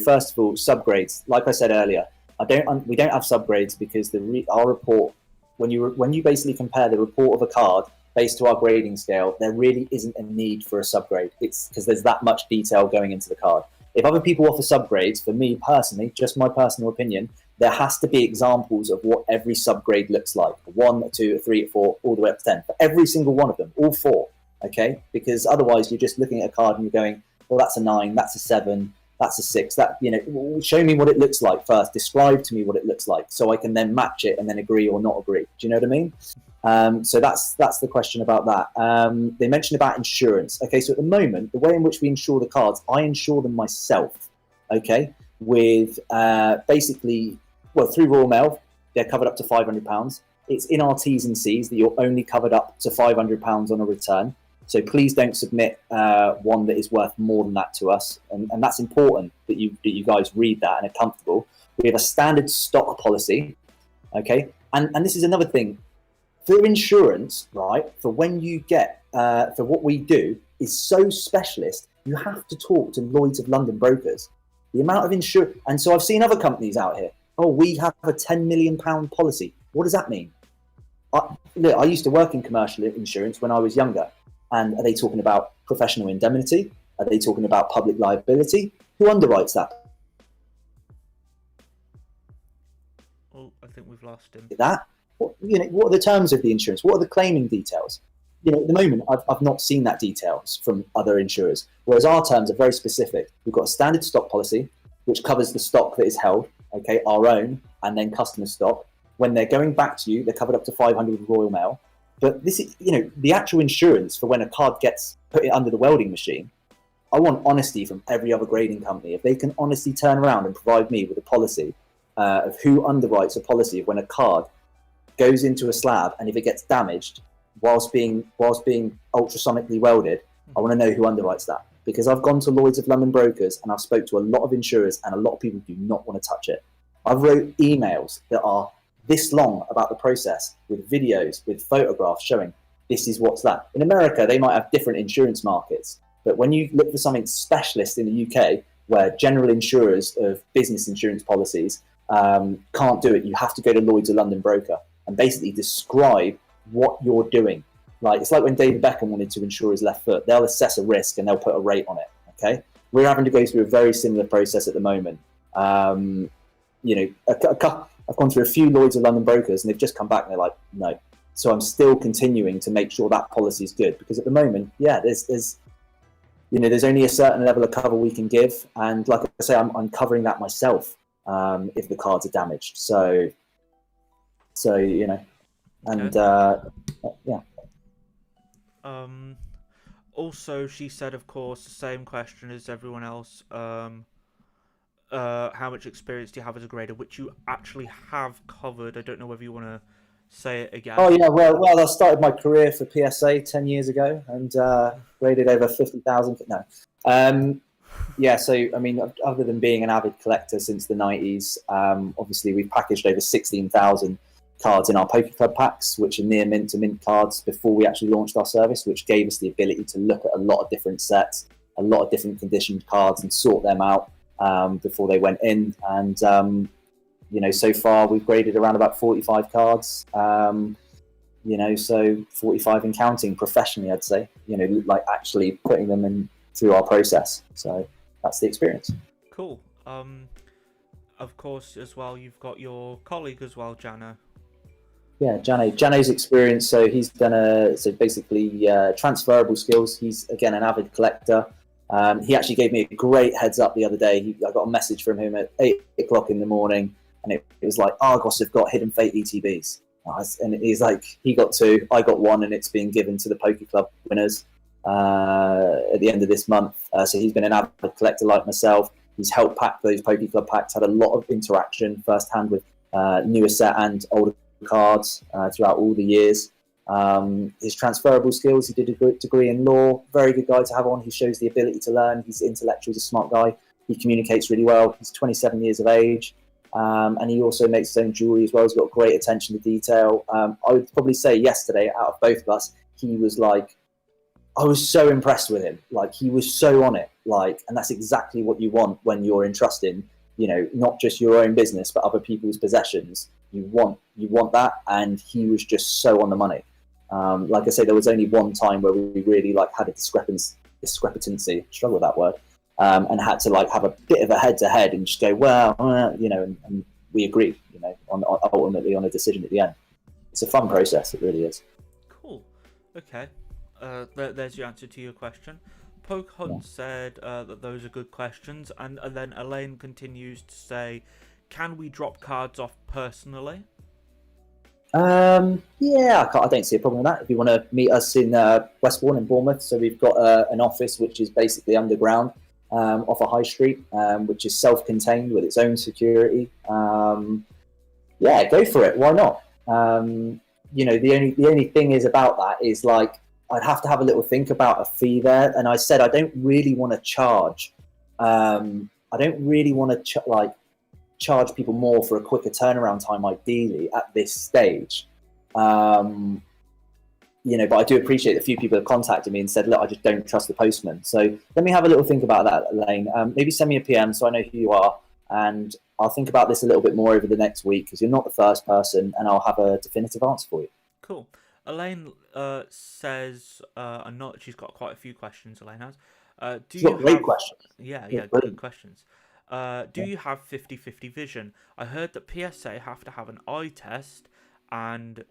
first of all, subgrades. Like I said earlier, we don't have subgrades because our report, when you basically compare the report of a card based to our grading scale, there really isn't a need for a subgrade. It's because there's that much detail going into the card. If other people offer subgrades, for me personally, just my personal opinion, there has to be examples of what every subgrade looks like. 1, 2, 3, 4, all the way up to 10. For every single one of them, all 4, okay? Because otherwise you're just looking at a card and you're going, well, that's a 9, that's a 7, that's a 6. That, show me what it looks like first. Describe to me what it looks like so I can then match it and then agree or not agree. Do you know what I mean? So that's the question about that. They mentioned about insurance. Okay, so at the moment, the way in which we insure the cards, I insure them myself, okay, with basically, through Royal Mail, they're covered up to £500. It's in our T's and C's that you're only covered up to £500 on a return. So please don't submit one that is worth more than that to us. And that's important that you guys read that and are comfortable. We have a standard stock policy, okay? And this is another thing. For insurance, right, for when you get, for what we do is so specialist, you have to talk to Lloyd's of London brokers. The amount of insurance, and so I've seen other companies out here, we have a £10 million policy. What does that mean? I used to work in commercial insurance when I was younger. And are they talking about professional indemnity? Are they talking about public liability? Who underwrites that? Oh, I think we've lost him. What are the terms of the insurance? What are the claiming details? At the moment, I've not seen that details from other insurers. Whereas our terms are very specific. We've got a standard stock policy, which covers the stock that is held, okay, our own, and then customer stock. When they're going back to you, they're covered up to 500 with Royal Mail. But this is, the actual insurance for when a card gets put under the welding machine, I want honesty from every other grading company. If they can honestly turn around and provide me with a policy of who underwrites a policy of when a card goes into a slab and if it gets damaged whilst being ultrasonically welded, I want to know who underwrites that. Because I've gone to Lloyd's of London brokers and I've spoke to a lot of insurers and a lot of people do not want to touch it. I've wrote emails that are this long about the process with videos, with photographs showing this is what's that. In America, they might have different insurance markets, but when you look for something specialist in the UK where general insurers of business insurance policies can't do it, you have to go to Lloyd's of London broker and basically describe what you're doing. It's like when David Beckham wanted to insure his left foot. They'll assess a risk and they'll put a rate on it, okay? We're having to go through a very similar process at the moment. I've gone through a few Lloyd's of London brokers and they've just come back and they're like, no. So I'm still continuing to make sure that policy is good because at the moment, there's there's only a certain level of cover we can give, and like I say, I'm covering that myself if the cards are damaged. So and yeah. Also, she said, of course, the same question as everyone else. How much experience do you have as a grader? Which you actually have covered. I don't know whether you want to say it again. Oh yeah, well, I started my career for PSA 10 years ago and graded over 50,000. No, yeah. So I mean, other than being an avid collector since the 90s, obviously we've packaged over 16,000 cards in our Poker Club packs, which are near mint to mint cards before we actually launched our service, which gave us the ability to look at a lot of different sets, a lot of different conditioned cards, and sort them out before they went in. And so far we've graded around about 45 cards. So 45 and counting professionally, I'd say. Like actually putting them in through our process. So that's the experience. Cool. Of course, as well, you've got your colleague as well, Jano. Yeah, Jano's experience. So he's done basically transferable skills. He's again an avid collector. He actually gave me a great heads up the other day. I got a message from him at 8 o'clock in the morning, and it was like, Argos have got Hidden Fate ETBs. And he's like, he got 2, I got 1, and it's being given to the Poker Club winners at the end of this month. So he's been an avid collector like myself. He's helped pack those Poker Club packs, had a lot of interaction firsthand with newer set and older cards throughout all the years. His transferable skills, he did a degree in law, very good guy to have on. He shows the ability to learn. He's intellectual, he's a smart guy. He communicates really well. He's 27 years of age. And he also makes his own jewelry as well. He's got great attention to detail. I would probably say yesterday, out of both of us, he was like, I was so impressed with him. Like, he was so on it. Like, and that's exactly what you want when you're entrusting, not just your own business, but other people's possessions. You want that. And he was just so on the money. Like I say, there was only one time where we really had a discrepancy, struggle with that word, and had to have a bit of a head-to-head and just go, well, and we agreed, ultimately on a decision at the end. It's a fun process, it really is. Cool. Okay. There's your answer to your question. Poke Hunt said that those are good questions, and then Elaine continues to say, can we drop cards off personally? Yeah, I don't see a problem with that. If you want to meet us in Westbourne in Bournemouth, so we've got an office which is basically underground off a high street, which is self-contained with its own security. Yeah, go for it. Why not? The only thing is about that is I'd have to have a little think about a fee there. And I said I don't really want to charge. I don't really want to charge people more for a quicker turnaround time, ideally at this stage. But I do appreciate that a few people have contacted me and said, look, I just don't trust the postman. So let me have a little think about that, Elaine. Maybe send me a PM so I know who you are, and I'll think about this a little bit more over the next week, because you're not the first person, and I'll have a definitive answer for you. Cool. Elaine says, she's got quite a few questions, Elaine has. Great questions. Yeah, good questions. Do you have 50-50 vision? I heard that PSA have to have an eye test, and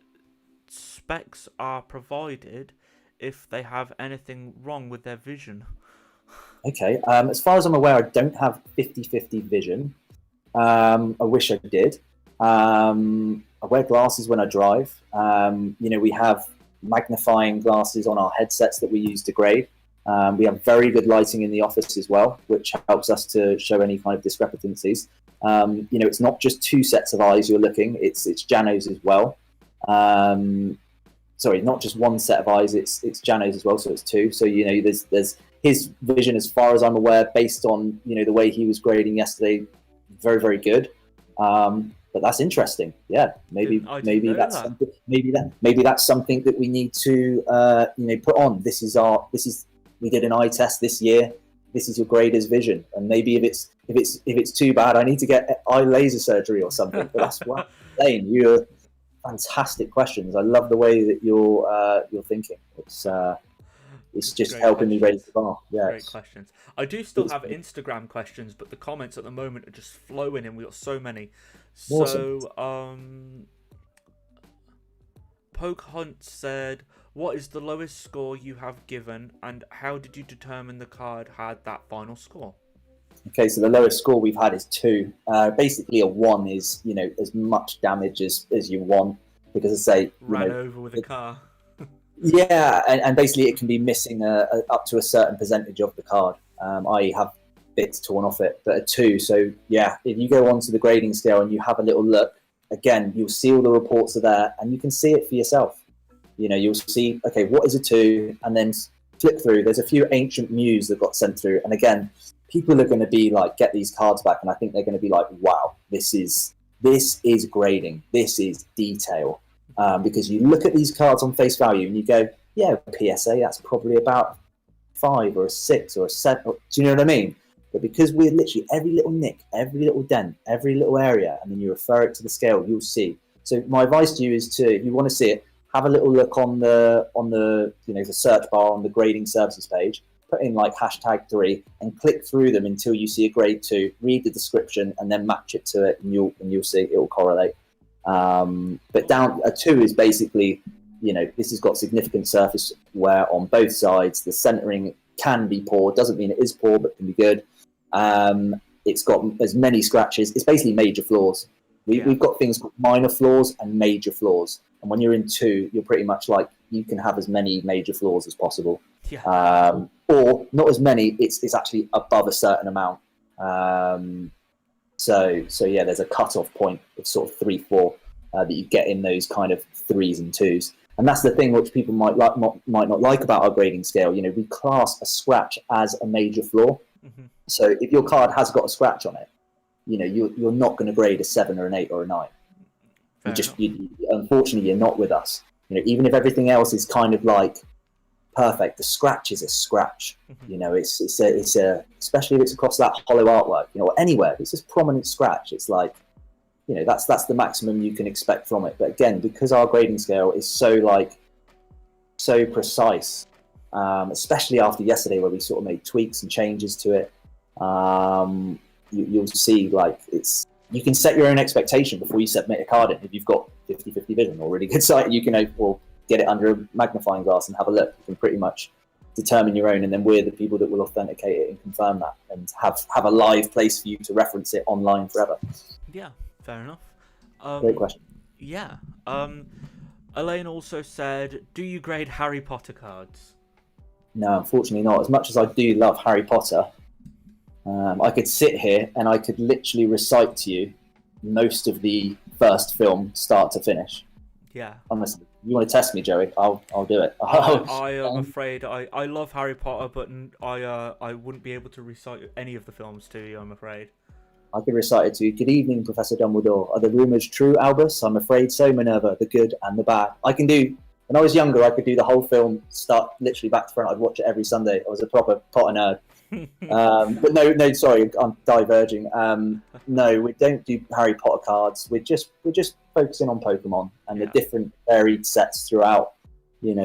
specs are provided if they have anything wrong with their vision. Okay. As far as I'm aware, I don't have 50-50 vision. I wish I did. I wear glasses when I drive. We have magnifying glasses on our headsets that we use to grade. We have very good lighting in the office as well, which helps us to show any kind of discrepancies. It's not just 2 sets of eyes you're looking, it's Jano's as well. Sorry, not just 1 set of eyes, it's Jano's as well, so it's 2. So, there's his vision, as far as I'm aware, based on, the way he was grading yesterday, very, very good. But that's interesting. Yeah, maybe that's something, maybe that's something that we need to put on. We did an eye test this year. This is your grader's vision, and maybe if it's too bad, I need to get eye laser surgery or something. But that's what Lane, you're fantastic questions. I love the way that you're thinking. It's just great helping questions. Me raise the bar. Yeah, great questions. I do still have Instagram questions, but the comments at the moment are just flowing in. We got so many. Awesome. So, Poke Hunt said, What is the lowest score you have given, and how did you determine the card had that final score? Okay, so the lowest score we've had is 2. Basically, a 1 is, as much damage as you want, because I say ran over with a car. Yeah, and basically it can be missing up to a certain percentage of the card. I have bits torn off it, but a 2. So yeah, if you go onto the grading scale and you have a little look, again, you'll see all the reports are there, and you can see it for yourself. You'll see, okay, what is a 2, and then flip through. There's a few ancient Mews that got sent through, and again, people are going to be like, get these cards back, and I think they're going to be like, wow, this is grading, this is detail. Because you look at these cards on face value and you go, yeah, PSA, that's probably about 5 or a 6 or a 7. Do you know what I mean? But because we're literally every little nick, every little dent, every little area, and then you refer it to the scale, you'll see. So my advice to you is to, if you want to see it, have a little look on the the search bar on the grading services page, put in like #3 and click through them until you see a grade 2, read the description, and then match it to it, and you'll see it will correlate. But down a 2 is basically, this has got significant surface wear on both sides. The centering can be poor, doesn't mean it is poor, but can be good. It's got as many scratches. It's basically major flaws. We've got things called minor flaws and major flaws. And when you're in 2, you're pretty much like, you can have as many major flaws as possible. Yeah. Or not as many, it's actually above a certain amount. So yeah, there's a cut-off point of sort of 3, 4 that you get in those kind of 3s and 2s. And that's the thing which people might not like about our grading scale. We class a scratch as a major flaw. Mm-hmm. So if your card has got a scratch on it, you're not going to grade a 7 or an 8 or a 9. Unfortunately, you're not with us. Even if everything else is kind of like perfect, the scratch is a scratch. Mm-hmm. It's a especially if it's across that hollow artwork, or anywhere. If it's this prominent scratch, it's like, that's the maximum you can expect from it. But again, because our grading scale is so precise, especially after yesterday where we sort of made tweaks and changes to it, you'll see like you can set your own expectation before you submit a card in. If you've got 50/50 vision or really good sight, you can or get it under a magnifying glass and have a look. You can pretty much determine your own, and then we're the people that will authenticate it and confirm that, and have a live place for you to reference it online forever. Yeah, fair enough. Great question. Yeah. Elaine also said, do you grade Harry Potter cards? No, unfortunately not. As much as I do love Harry Potter, I could sit here and I could literally recite to you most of the first film, start to finish. Yeah. Honestly, you want to test me, Joey? I'll do it. I am afraid I love Harry Potter, but I wouldn't be able to recite any of the films to you, I'm afraid. I could recite it to you. Good evening, Professor Dumbledore. Are the rumours true, Albus? I'm afraid so, Minerva. The good and the bad. I can do. When I was younger, I could do the whole film, start literally back to front. I'd watch it every Sunday. I was a proper Potter nerd. But no, sorry, I'm diverging. No, we don't do Harry Potter cards. We're just focusing on Pokemon and the different varied sets throughout. Throughout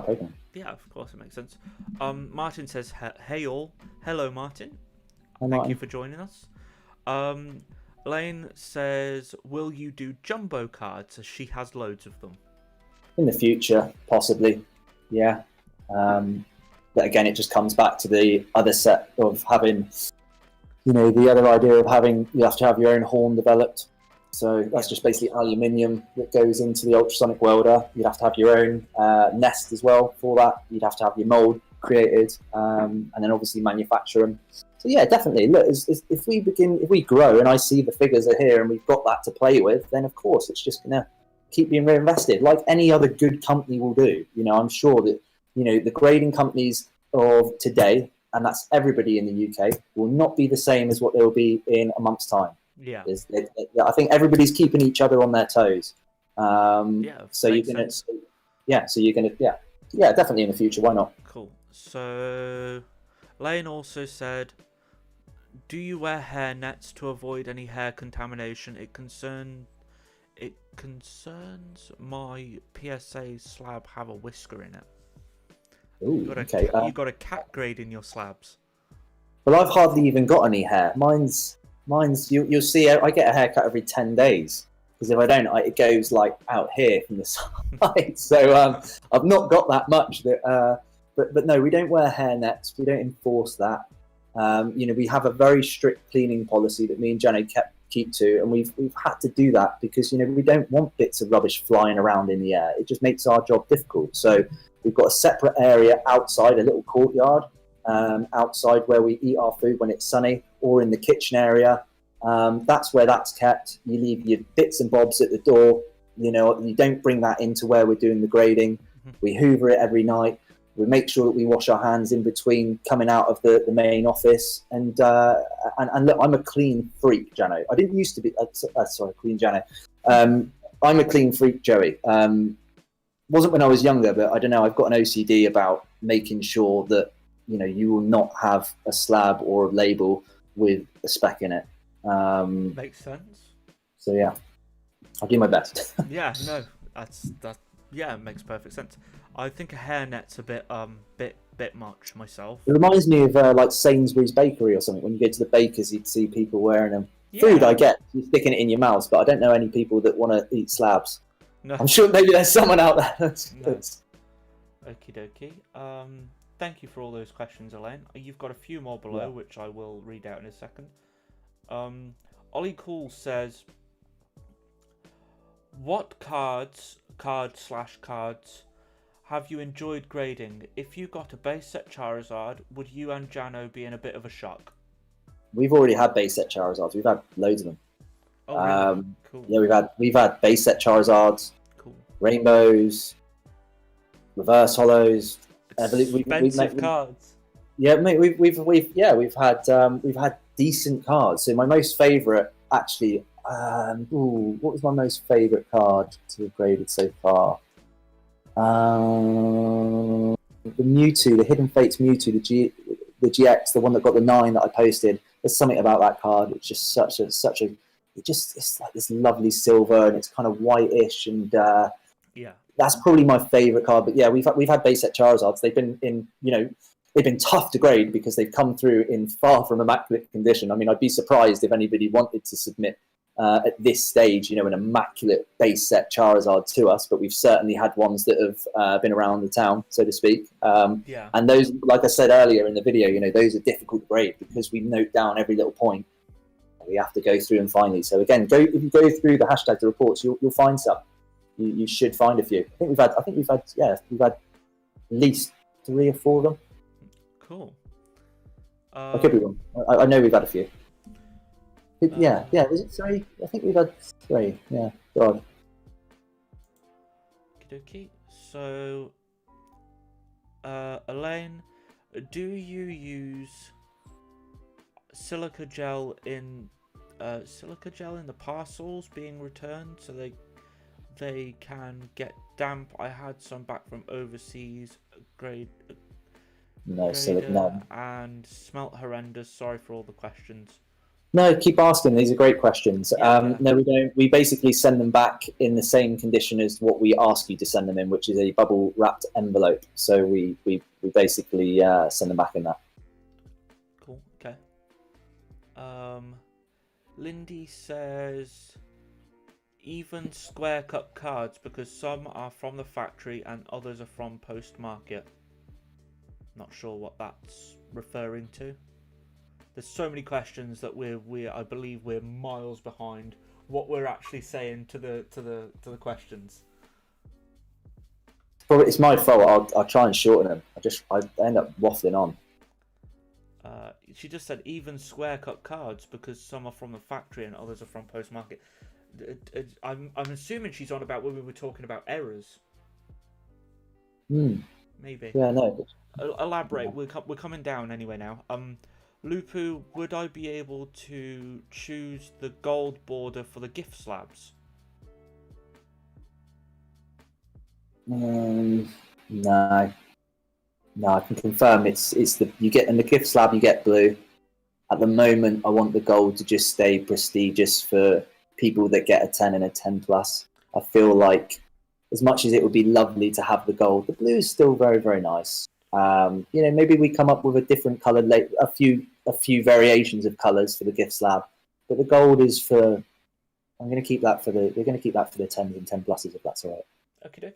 Pokemon. Yeah, of course, it makes sense. Martin says, "Hey all, hello Martin. Hi, Thank you for joining us." Elaine says, "Will you do jumbo cards? As she has loads of them." In the future, possibly. Yeah. But again, it just comes back to the other set of having, the other idea of having, you have to have your own horn developed. So that's just basically aluminium that goes into the ultrasonic welder. You'd have to have your own nest as well for that. You'd have to have your mold created, and then obviously manufacture them. So yeah, definitely. Look, if we grow and I see the figures are here and we've got that to play with, then of course it's just going to keep being reinvested like any other good company will do. I'm sure that, the grading companies of today, and that's everybody in the UK, will not be the same as what they will be in a month's time. Yeah. I think everybody's keeping each other on their toes. So you're going to, definitely in the future. Why not? Cool. So Lane also said, do you wear hair nets to avoid any hair contamination? It concerns my PSA slab have a whisker in it. Ooh, you got a cat grade in your slabs. Well, I've hardly even got any hair. Mine's you'll see, I get a haircut every 10 days because if I don't, it goes like out here from the side. So I've not got that much. But no, we don't wear hair nets. We don't enforce that. We have a very strict cleaning policy that me and Jenny keep to, and we've had to do that because we don't want bits of rubbish flying around in the air. It just makes our job difficult. So we've got a separate area outside, a little courtyard outside where we eat our food when it's sunny, or in the kitchen area. That's where that's kept. You leave your bits and bobs at the door. You don't bring that into where we're doing the grading. We hoover it every night. We make sure that we wash our hands in between coming out of the main office. And look, I'm a clean freak, Jano. I didn't used to be. Sorry, clean Jano. I'm a clean freak, Joey. Wasn't when I was younger, but I don't know. I've got an OCD about making sure that you will not have a slab or a label with a speck in it. Makes sense. So yeah, I'll do my best. Yeah, no, that. Yeah, it makes perfect sense. I think a hairnet's a bit much myself. It reminds me of like Sainsbury's bakery or something. When you go to the bakers, you'd see people wearing them. Yeah. Food, I get, you're sticking it in your mouth, but I don't know any people that want to eat slabs. No. I'm sure maybe there's someone out there. No. Okie dokie. Thank you for all those questions, Elaine. You've got a few more below, which I will read out in a second. Ollie Cool says, what cards have you enjoyed grading? If you got a base set Charizard, would you and Jano be in a bit of a shock? We've already had base set Charizards. We've had loads of them. Oh, really? Cool. Yeah, we've had base set Charizards, cool, rainbows, reverse hollows. Expensive cards. Yeah, mate. We've had decent cards. So my most favourite, actually. What was my most favourite card to have graded so far? The Mewtwo, the Hidden Fates Mewtwo, the GX, the one that got the 9 that I posted. There's something about that card. It's just it's like this lovely silver, and it's kind of whitish, and that's probably my favourite card. But yeah, we've had base set Charizards. They've been they've been tough to grade because they've come through in far from immaculate condition. I mean, I'd be surprised if anybody wanted to submit at this stage, an immaculate base set Charizard to us, but we've certainly had ones that have been around the town, so to speak. And those, like I said earlier in the video, those are difficult to grade because we note down every little point. We have to go through and find these. So again, if you go through the hashtag the reports, you'll find some. You should find a few. I think we've had at least 3 or 4 of them. Cool. I could be wrong. I know we've had a few. Yeah. Was it 3? I think we've had 3. Yeah. God. Okie. So, Elaine, do you use silica gel in the parcels being returned so they can get damp? I had some back from overseas No, silica. And smelt horrendous. Sorry for all the questions. No, keep asking. These are great questions. No, we don't. We basically send them back in the same condition as what we ask you to send them in, which is a bubble wrapped envelope. So we basically send them back in that. Cool. Okay. Lindy says even square cut cards because some are from the factory and others are from post market. Not sure what that's referring to. There's so many questions that I believe we're miles behind what we're actually saying to the questions. Well, it's my fault. I'll try and shorten them. I end up waffling on. She just said even square cut cards because some are from the factory and others are from post market. I'm assuming she's on about when we were talking about errors. Maybe. Yeah, no. Elaborate. Yeah. We're coming down anyway now. Lupu, would I be able to choose the gold border for the gift slabs? No, I can confirm it's you get in the gift slab you get blue. At the moment, I want the gold to just stay prestigious for people that get a 10 and a 10 plus. I feel like as much as it would be lovely to have the gold, the blue is still very, very nice. Maybe we come up with a different colour, a few variations of colours for the gift slab, but the gold is for I'm going to keep that for the. We're going to keep that for the 10s and 10 pluses if that's all right. Okay,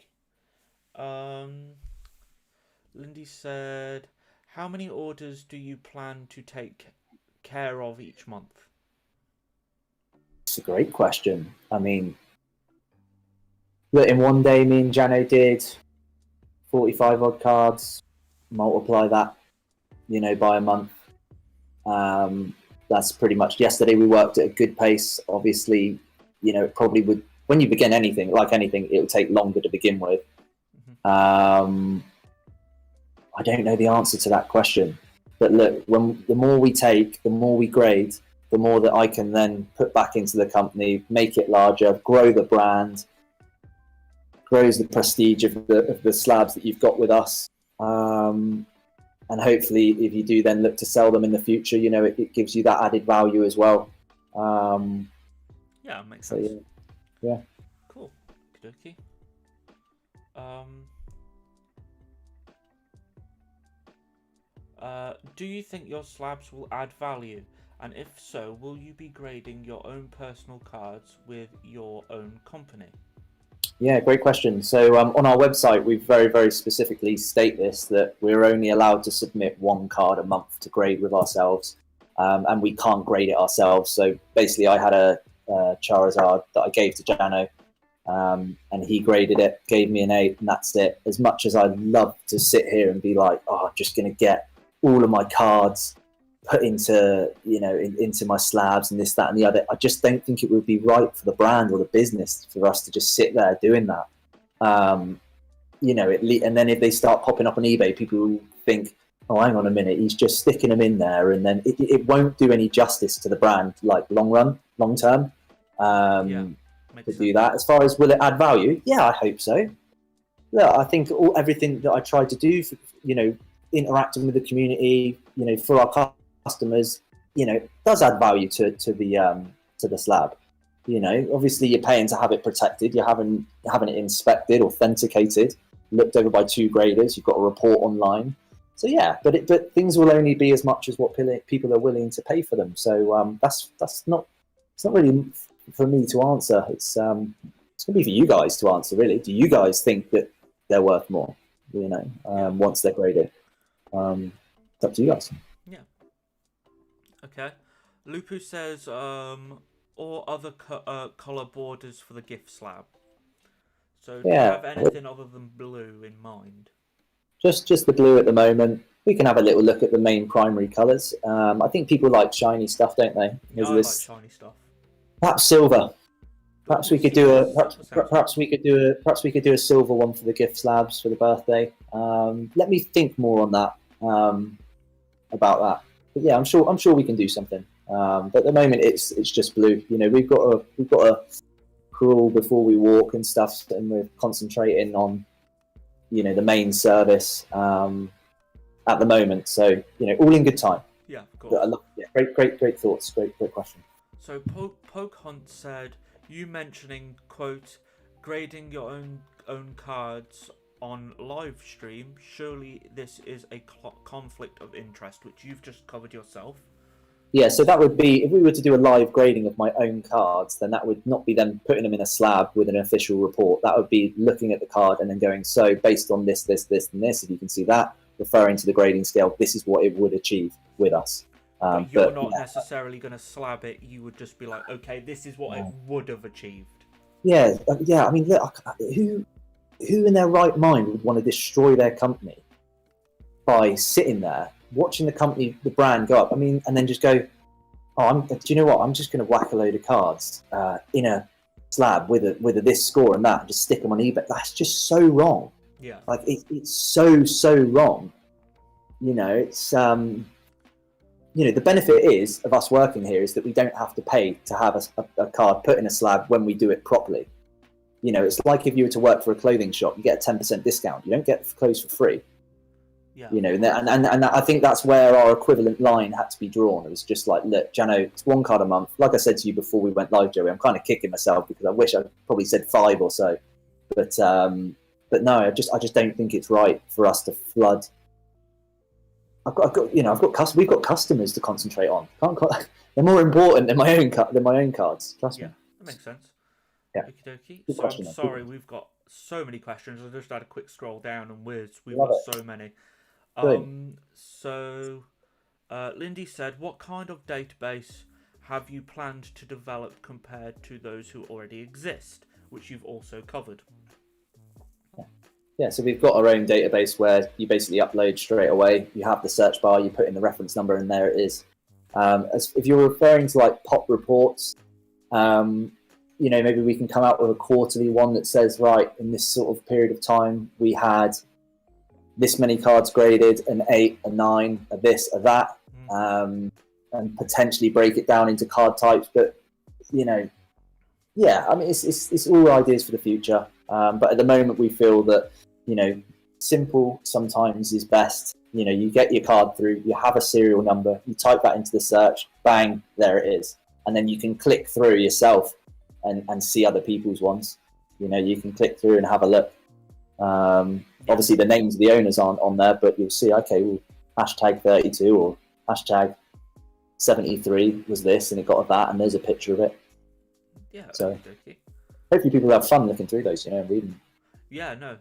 Lindy said, "How many orders do you plan to take care of each month?" It's a great question. I mean, look, in one day, me and Jano did 45 odd cards. Multiply that, by a month. That's pretty much. Yesterday we worked at a good pace. Obviously, it probably would. When you begin anything, like anything, it would take longer to begin with. Mm-hmm. I don't know the answer to that question. But look, the more we take, the more we grade, the more that I can then put back into the company, make it larger, grow the brand, grows the prestige of the slabs that you've got with us. And hopefully, if you do then look to sell them in the future, it gives you that added value as well. Yeah, makes sense. So, yeah. Cool. Okey-dokey. Do you think your slabs will add value? And if so, will you be grading your own personal cards with your own company? Yeah, great question. So on our website, we very, very specifically state this, that we're only allowed to submit one card a month to grade with ourselves, and we can't grade it ourselves. So basically, I had a Charizard that I gave to Jano, and he graded it, gave me an 8, and that's it. As much as I'd love to sit here and be like, I'm just going to get all of my cards put into into my slabs and this, that, and the other, I just don't think it would be right for the brand or the business for us to just sit there doing that. And then if they start popping up on eBay, people will think, oh, hang on a minute, he's just sticking them in there, and then it won't do any justice to the brand, like long term. To do that. As far as will it add value? Yeah, I hope so. Yeah, I think everything that I tried to do, for, interacting with the community, for our customers, does add value to the slab. Obviously you're paying to have it protected, you're having it inspected, authenticated, looked over by 2 graders, you've got a report online. So yeah, but things will only be as much as what people are willing to pay for them. So it's not really for me to answer. It's gonna be for you guys to answer, really. Do you guys think that they're worth more? Once they're graded, it's up to you guys. Yeah. Okay. Lupu says, or other color borders for the gift slab. So do you have anything other than blue in mind? Just the blue at the moment. We can have a little look at the main primary colours. I think people like shiny stuff, don't they? Yeah, I like shiny stuff. Perhaps silver. Perhaps we could do a silver one for the gift slabs for the birthday. Let me think more on that. About that. But yeah, I'm sure we can do something. But at the moment it's just blue. We've got a crawl before we walk and stuff, and we're concentrating on the main service at the moment. So all in good time. Yeah, of course. Great thoughts. Great question. So Poke Hunt said, you mentioning, quote, grading your own cards on live stream, surely this is a conflict of interest, which you've just covered yourself. Yeah, so that would be, if we were to do a live grading of my own cards, then that would not be them putting them in a slab with an official report. That would be looking at the card and then going, so based on this, and this, if you can see that, referring to the grading scale, this is what it would achieve with us. But you're not necessarily going to slab it. You would just be like, okay, this is what it would have achieved. Yeah. I mean, look, who in their right mind would want to destroy their company by sitting there watching the brand go up? I mean, and then just go, do you know what? I'm just going to whack a load of cards in a slab with a this score and that, and just stick them on eBay. That's just so wrong. Yeah. Like it's so wrong. It's the benefit of us working here is that we don't have to pay to have a card put in a slab when we do it properly. It's like if you were to work for a clothing shop, you get a 10% discount. You don't get clothes for free. Yeah. And I think that's where our equivalent line had to be drawn. It was just like, look, Jano, it's 1 card a month. Like I said to you before we went live, Joey, I'm kind of kicking myself because I wish I probably said 5 or so. But no, I just don't think it's right for us to flood. We've got customers to concentrate on. They're more important than my own cards. Trust me. That makes sense. Yeah. Okie dokie. Good So question, I'm sorry, we've got so many questions. I just had a quick scroll down, and we've Love got it. so many. Brilliant. So Lindy said, "What kind of database have you planned to develop compared to those who already exist, which you've also covered?" Yeah, so we've got our own database where you basically upload straight away. You have the search bar, you put in the reference number, and there it is. If you're referring to like pop reports, maybe we can come out with a quarterly one that says, right, in this sort of period of time, we had this many cards graded, an 8, a 9, a this, a that, and potentially break it down into card types. But, yeah, I mean, it's all ideas for the future. But at the moment, we feel that, simple sometimes is best. You get your card through, you have a serial number, you type that into the search, bang, there it is. And then you can click through yourself and see other people's ones. You can click through and have a look. Obviously, the names of the owners aren't on there, but you'll see, okay, well, hashtag 32 or hashtag 73 was this, and it got that, and there's a picture of it. Yeah, so okay. Hopefully people have fun looking through those, and reading. Yeah, no.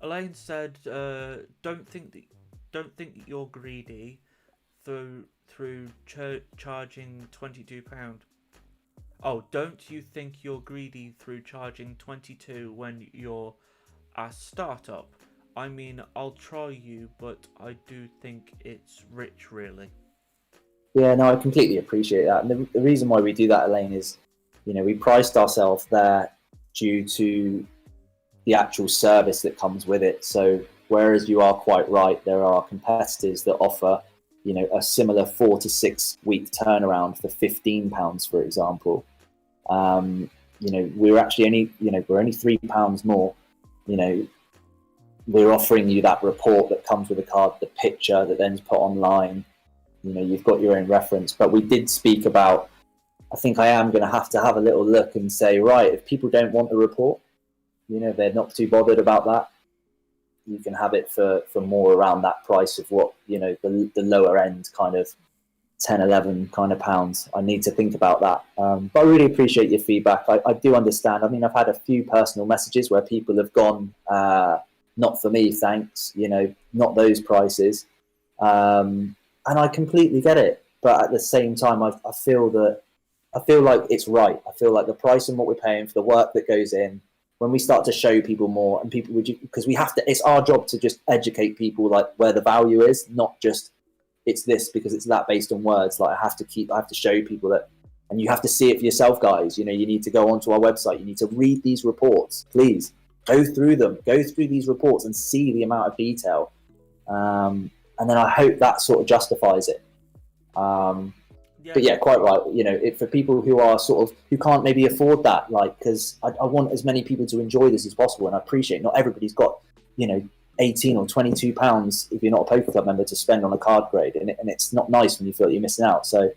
Elaine said, "Don't think that you're greedy through charging £22." Oh, don't you think you're greedy through charging 22 when you're a startup? I mean, I'll try you, but I do think it's rich, really. Yeah, no, I completely appreciate that. And the reason why we do that, Elaine, is, we priced ourselves there due to the actual service that comes with it. So whereas you are quite right, there are competitors that offer, a similar 4 to 6 week turnaround for £15, for example. We're actually only, we're only £3 more. We're offering you that report that comes with the card, the picture that then's put online. You've got your own reference. But we did speak about, I think I am going to have a little look and say, right, if people don't want the report, they're not too bothered about that, you can have it for more around that price of what, the lower end kind of 10, 11 kind of pounds. I need to think about that. But I really appreciate your feedback. I do understand. I mean, I've had a few personal messages where people have gone, not for me, thanks, not those prices. And I completely get it. But at the same time, I feel like it's right. I feel like the price and what we're paying for the work that goes in, when we start to show people more, and people would, because we have to, it's our job to just educate people like where the value is, not just it's this because it's that based on words. Like I have to show people that, and you have to see it for yourself, guys. You need to go onto our website. You need to read these reports, please. Go through these reports and see the amount of detail. And then I hope that sort of justifies it. But yeah, quite right. For people who are who can't maybe afford that, because I want as many people to enjoy this as possible, and I appreciate not everybody's got, 18 or £22 if you're not a poker club member to spend on a card grade, and it's not nice when you feel like you're missing out. So,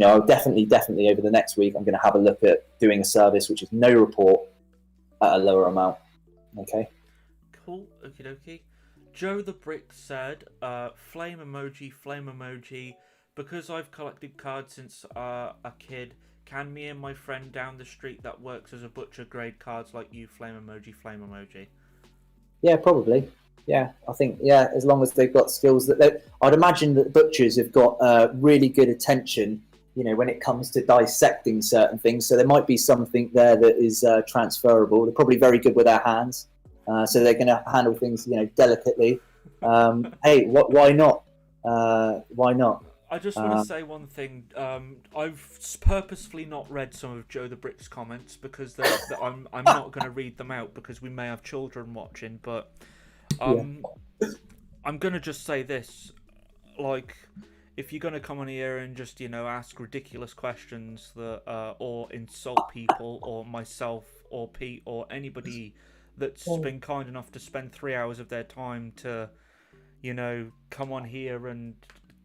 I'll definitely over the next week I'm going to have a look at doing a service which is no report at a lower amount. Okay. Cool. Okie dokie. Joe the Brick said, flame emoji. Because I've collected cards since a kid, can me and my friend down the street that works as a butcher grade cards like you, flame emoji? Yeah, probably. Yeah, I think, as long as they've got skills I'd imagine that butchers have got really good attention, when it comes to dissecting certain things. So there might be something there that is transferable. They're probably very good with their hands. So they're going to handle things, delicately. Hey, why not? Why not? I just want to say one thing. I've purposefully not read some of Joe the Brick's comments because I'm not going to read them out because we may have children watching. But I'm going to just say this: if you're going to come on here and just ask ridiculous questions that or insult people or myself or Pete or anybody that's been kind enough to spend 3 hours of their time to come on here and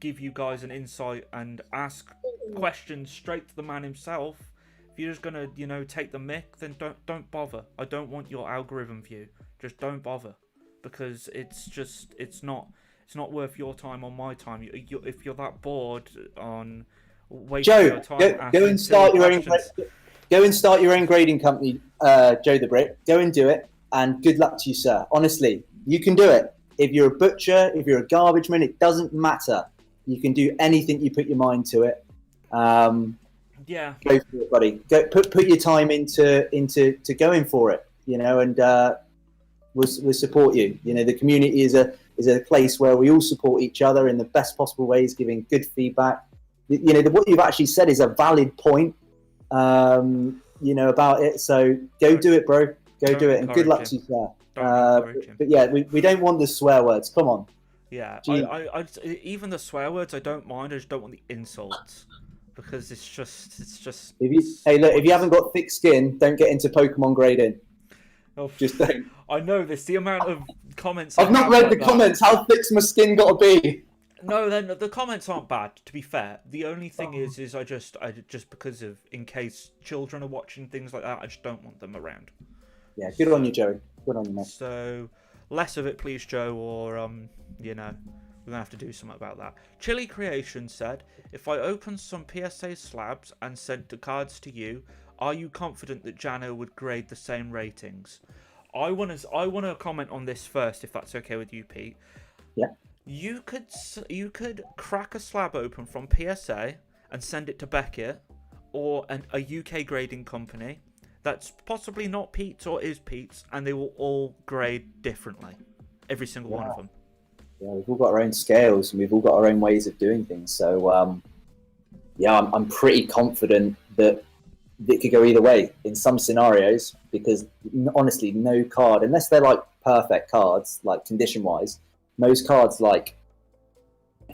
give you guys an insight and ask questions straight to the man himself. If you're just gonna take the mick, then don't bother. I don't want your algorithm view. Just don't bother, because it's not worth your time or my time. If you're that bored on wasting your time go and start your own. Go and start your own grading company, Joe the Brit. Go and do it, and good luck to you, sir. Honestly, you can do it. If you're a butcher, if you're a garbage man, it doesn't matter. You can do anything you put your mind to it. Yeah. Go for it, buddy. Go put your time into going for it. You know, and we'll support you. You know, the community is a place where we all support each other in the best possible ways, giving good feedback. You know, what you've actually said is a valid point. You know, about it. So go do it, bro. Go do it, and good luck to you, sir. But yeah, we don't want the swear words. Come on. Yeah, I even the swear words I don't mind. I just don't want the insults because it's just. If you haven't got thick skin, don't get into Pokemon grading. Oh, just don't. I know this. The amount of comments. I've not read the comments. How thick's my skin got to be? No, then the comments aren't bad. To be fair, the only thing is I just because of in case children are watching things like that, I just don't want them around. Yeah, good on you, Joey. Good on you, mate. So less of it, please, Joe, or you know, we're gonna have to do something about that. Chili Creation said, if I open some PSA slabs and sent the cards to you, are you confident that Jano would grade the same ratings? I want to comment on this first, if that's okay with you, Pete. Yeah. You could crack a slab open from PSA and send it to Beckett or a UK grading company that's possibly not Pete's or is Pete's, and they will all grade differently. Every single one of them. Yeah, we've all got our own scales and we've all got our own ways of doing things. So, yeah, I'm pretty confident that it could go either way in some scenarios because, honestly, no card, unless they're like perfect cards, like condition-wise, most cards, like,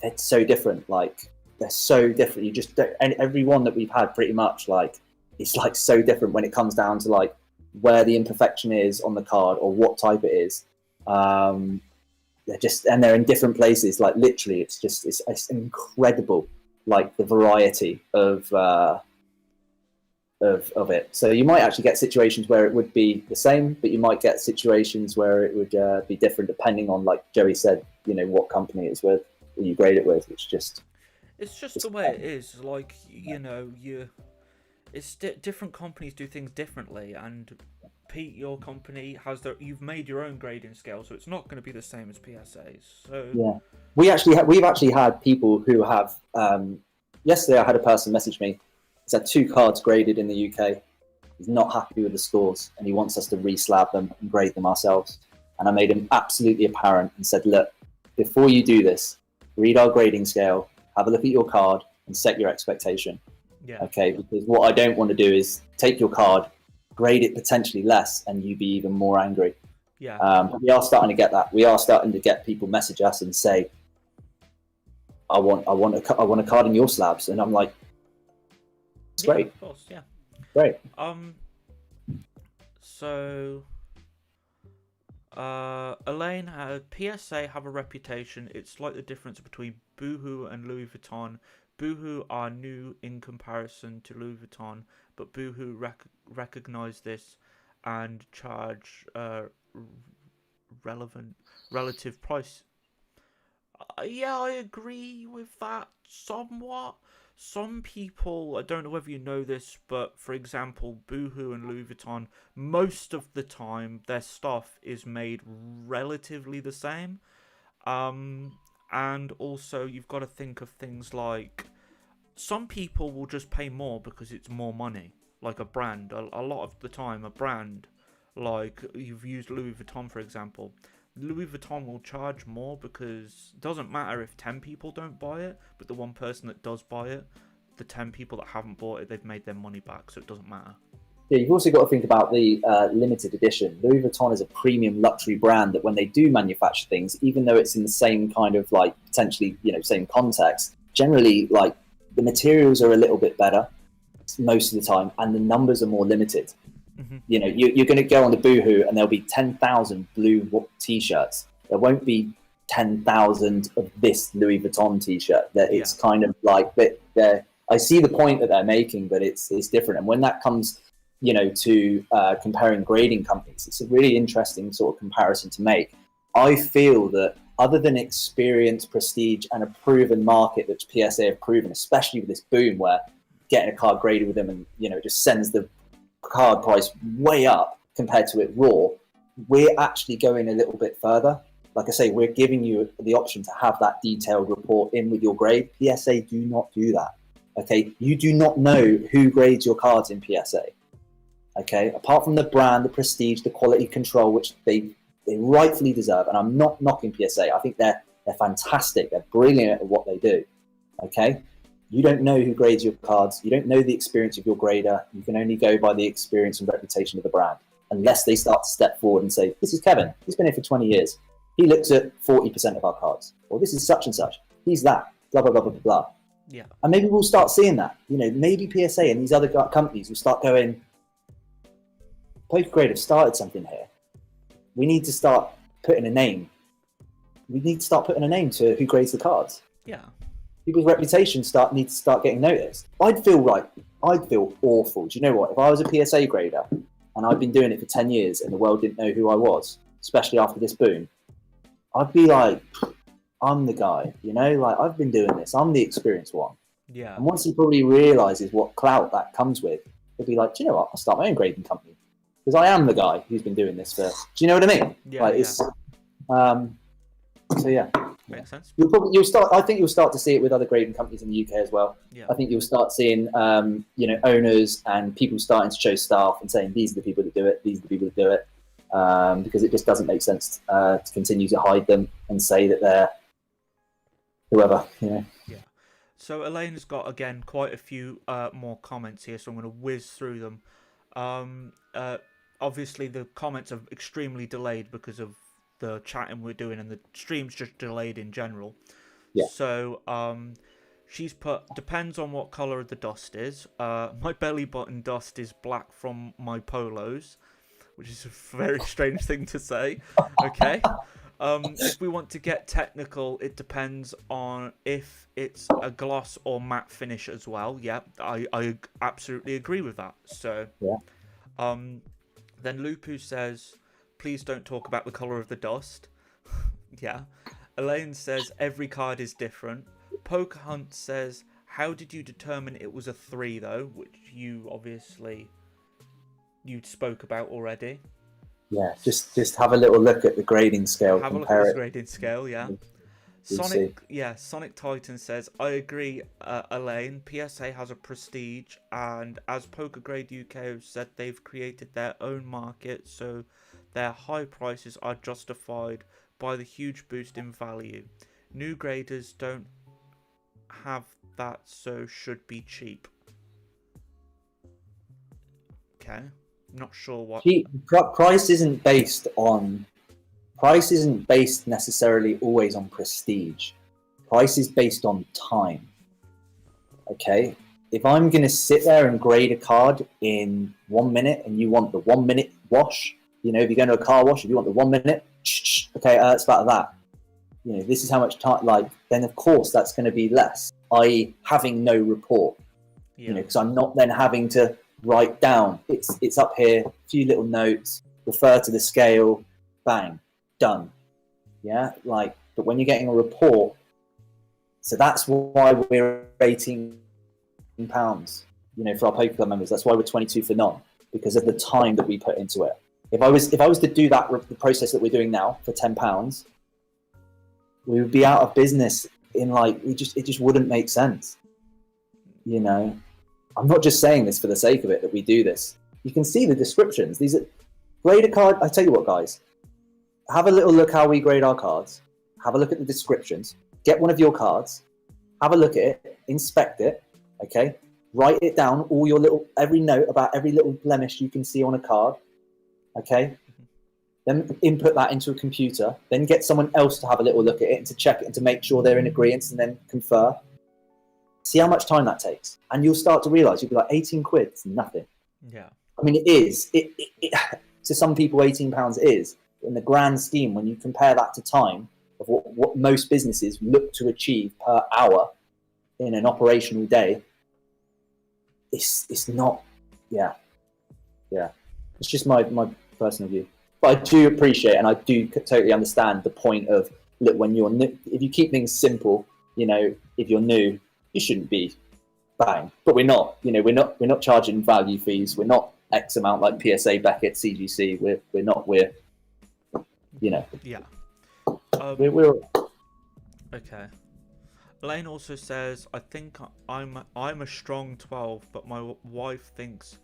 they're so different. Like, they're so different. You just don't, and every one that we've had pretty much, like, it's like so different when it comes down to like where the imperfection is on the card or what type it is. They're in different places. Like, literally, it's incredible. Like, the variety of it. So you might actually get situations where it would be the same, but you might get situations where it would be different depending on, like Joey said, you know, what company it's with, or you grade it with. It's just the way it is. Like, you know, different companies do things differently, and Pete, your company you've made your own grading scale, so it's not going to be the same as PSA's. So yeah, we've actually had people who have. Yesterday, I had a person message me. He's had 2 cards graded in the UK. He's not happy with the scores, and he wants us to re-slab them and grade them ourselves. And I made him absolutely apparent and said, look, before you do this, read our grading scale, have a look at your card, and set your expectation. Yeah. Okay, because what I don't want to do is take your card, grade it potentially less, and you be even more angry. Yeah. We are starting to get that. We are starting to get people message us and say, I want a card in your slabs, and I'm like, it's great. Of course, yeah. Great. So, Elaine, PSA have a reputation. It's like the difference between Boohoo and Louis Vuitton. Boohoo are new in comparison to Louis Vuitton, but Boohoo recognize this and charge relative price. Yeah, I agree with that somewhat. Some people, I don't know whether you know this, but for example, Boohoo and Louis Vuitton, most of the time their stuff is made relatively the same. And also you've got to think of things like some people will just pay more because it's more money. Like a brand, a lot of the time, a brand, like you've used Louis Vuitton for example. Louis Vuitton will charge more because it doesn't matter if 10 people don't buy it, but the one person that does buy it, the 10 people that haven't bought it, they've made their money back, so it doesn't matter. Yeah, you've also got to think about the limited edition. Louis Vuitton is a premium luxury brand that when they do manufacture things, even though it's in the same kind of like potentially, you know, same context, generally like the materials are a little bit better most of the time and the numbers are more limited. Mm-hmm. You know, you're going to go on the Boohoo and there'll be 10,000 blue t-shirts. There won't be 10,000 of this Louis Vuitton t-shirt. That it's kind of like that. I see the point that they're making, but it's different. And when that comes, you know, to comparing grading companies, it's a really interesting sort of comparison to make. I feel that other than experience, prestige, and a proven market that PSA have proven, especially with this boom where getting a card graded with them and, it just sends the card price way up compared to it raw, we're actually going a little bit further. Like I say, we're giving you the option to have that detailed report in with your grade. PSA do not do that. Okay, you do not know who grades your cards in PSA. Okay, apart from the brand, the prestige, the quality control, which they rightfully deserve. And I'm not knocking PSA. I think they're fantastic. They're brilliant at what they do. Okay, you don't know who grades your cards. You don't know the experience of your grader. You can only go by the experience and reputation of the brand, unless they start to step forward and say, this is Kevin. He's been here for 20 years. He looks at 40% of our cards. Or this is such and such. He's that. Blah, blah, blah, blah, blah. Yeah. And maybe we'll start seeing that. Maybe PSA and these other companies will start going, Pokegrade have started something here. We need to start putting a name. We need to start putting a name to who grades the cards. Yeah. People's reputations need to start getting noticed. I'd feel awful. Do you know what? If I was a PSA grader and I'd been doing it for 10 years and the world didn't know who I was, especially after this boom, I'd be like, I'm the guy, like I've been doing this. I'm the experienced one. Yeah. And once he probably realizes what clout that comes with, he'll be like, do you know what? I'll start my own grading company because I am the guy who's been doing this for. Do you know what I mean? Yeah. Like it's. So yeah. Makes sense. You'll start. I think you'll start to see it with other grading companies in the UK as well. Yeah. I think you'll start seeing, owners and people starting to show staff and saying these are the people that do it. These are the people that do it. Because it just doesn't make sense to continue to hide them and say that they're whoever, Yeah. So Elaine's got, again, quite a few more comments here, so I'm going to whiz through them. Obviously, the comments are extremely delayed because of the chatting we're doing, and the stream's just delayed in general. Yeah. So she's put, depends on what colour the dust is. My belly button dust is black from my polos, which is a very strange thing to say. Okay. If we want to get technical, it depends on if it's a gloss or matte finish as well. Yeah, I absolutely agree with that. So, yeah. Then Lupu says, please don't talk about the colour of the dust. Yeah. Elaine says, every card is different. Poke Hunt says, how did you determine it was a 3 though? Which you spoke about already. Yeah, just have a little look at the grading scale. Have a look at the grading scale, yeah. Sonic Titan says, I agree, Elaine. PSA has a prestige, and as Pokegrade UK have said, they've created their own market, so their high prices are justified by the huge boost in value. New graders don't have that, so should be cheap. Okay. Not sure what. Price isn't based necessarily always on prestige. Price is based on time. Okay, if I'm going to sit there and grade a card in 1 minute, and you want the 1 minute wash, if you go to a car wash, if you want the 1 minute, okay, it's about that. This is how much time. Then of course that's going to be less. I.e., having no report. Yeah. Because I'm not then having to write down. It's up here, a few little notes, refer to the scale, bang, done. Yeah, but when you're getting a report, so that's why we're £18, for our Poker Club members. That's why we're 22 for non, because of the time that we put into it. If I was to do the process that we're doing now for £10, we would be out of business in it just wouldn't make sense. I'm not just saying this for the sake of it that we do this. You can see the descriptions. These are grade a card. I tell you what, guys, have a little look how we grade our cards. Have a look at the descriptions. Get one of your cards. Have a look at it. Inspect it. Okay. Write it down. Every note about every little blemish you can see on a card. Okay. Then input that into a computer. Then get someone else to have a little look at it and to check it and to make sure they're in agreement, and then confer. See how much time that takes, and you'll start to realise you'll be like, 18 quid, it's nothing. Yeah. I mean, it is. It to some people, £18 is. But in the grand scheme, when you compare that to time of what most businesses look to achieve per hour in an operational day, it's not. Yeah. It's just my personal view. But I do appreciate and I do totally understand the point of look, when you're new, if you keep things simple, you know, if you're new, you shouldn't be bang. But we're not, you know, we're not charging value fees. We're not X amount like PSA, Beckett, CGC. We're you know, yeah. We're okay. Lane also says, I think I'm a strong 12, but my wife thinks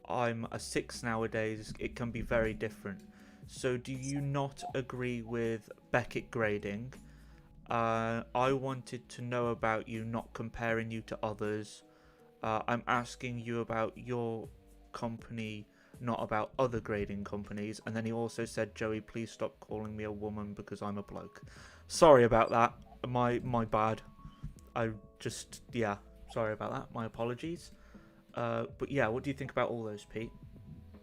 I'm a 6 nowadays. It can be very different. So do you not agree with Beckett grading? I wanted to know about you, not comparing you to others. I'm asking you about your company, not about other grading companies. And then he also said, Joey, please stop calling me a woman because I'm a bloke. Sorry about that. My bad. I just, yeah, sorry about that. My apologies. But yeah, what do you think about all those, Pete?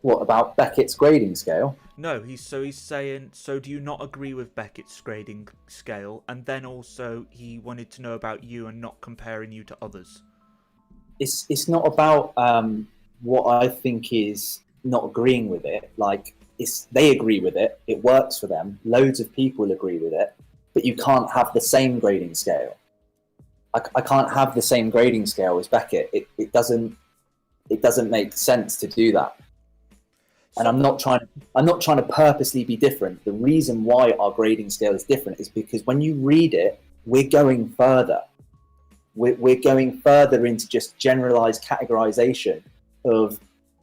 What about Beckett's grading scale? No, he's saying, so do you not agree with Beckett's grading scale? And then also he wanted to know about you and not comparing you to others. It's not about what I think is not agreeing with it. Like, they agree with it. It works for them. Loads of people agree with it. But you can't have the same grading scale. I can't have the same grading scale as Beckett. It doesn't make sense to do that. And I'm not trying to purposely be different. The reason why our grading scale is different is because when you read it, we're going further. We're going further into just generalized categorization of,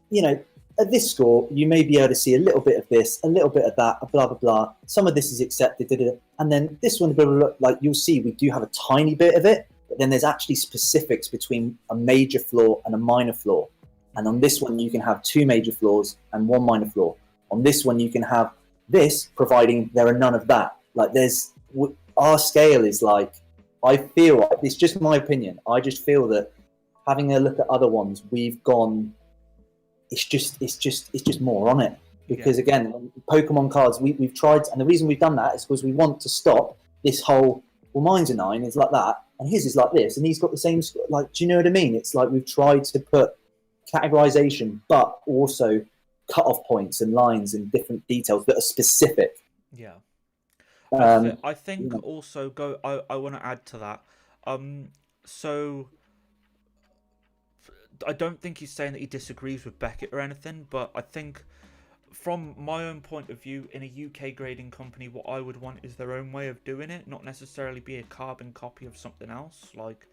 you know, at this score, you may be able to see a little bit of this, a little bit of that, blah, blah, blah. Some of this is accepted, and then this one, blah, blah, blah, like you'll see, we do have a tiny bit of it, but then there's actually specifics between a major flaw and a minor flaw. And on this one, you can have 2 major flaws and 1 minor flaw. On this one, you can have this, providing there are none of that. Like, our scale is like, I feel, it's just my opinion, I just feel that having a look at other ones, we've gone, it's just more on it. Because again, Pokemon cards, we've tried, and the reason we've done that is because we want to stop this whole, well, mine's a 9, it's like that, and his is like this, and he's got the same, like, do you know what I mean? It's like we've tried to put categorization, but also cut-off points and lines and different details that are specific. Yeah. I think also I want to add to that. So I don't think he's saying that he disagrees with Beckett or anything, but I think from my own point of view, in a UK grading company, what I would want is their own way of doing it, not necessarily be a carbon copy of something else. Like,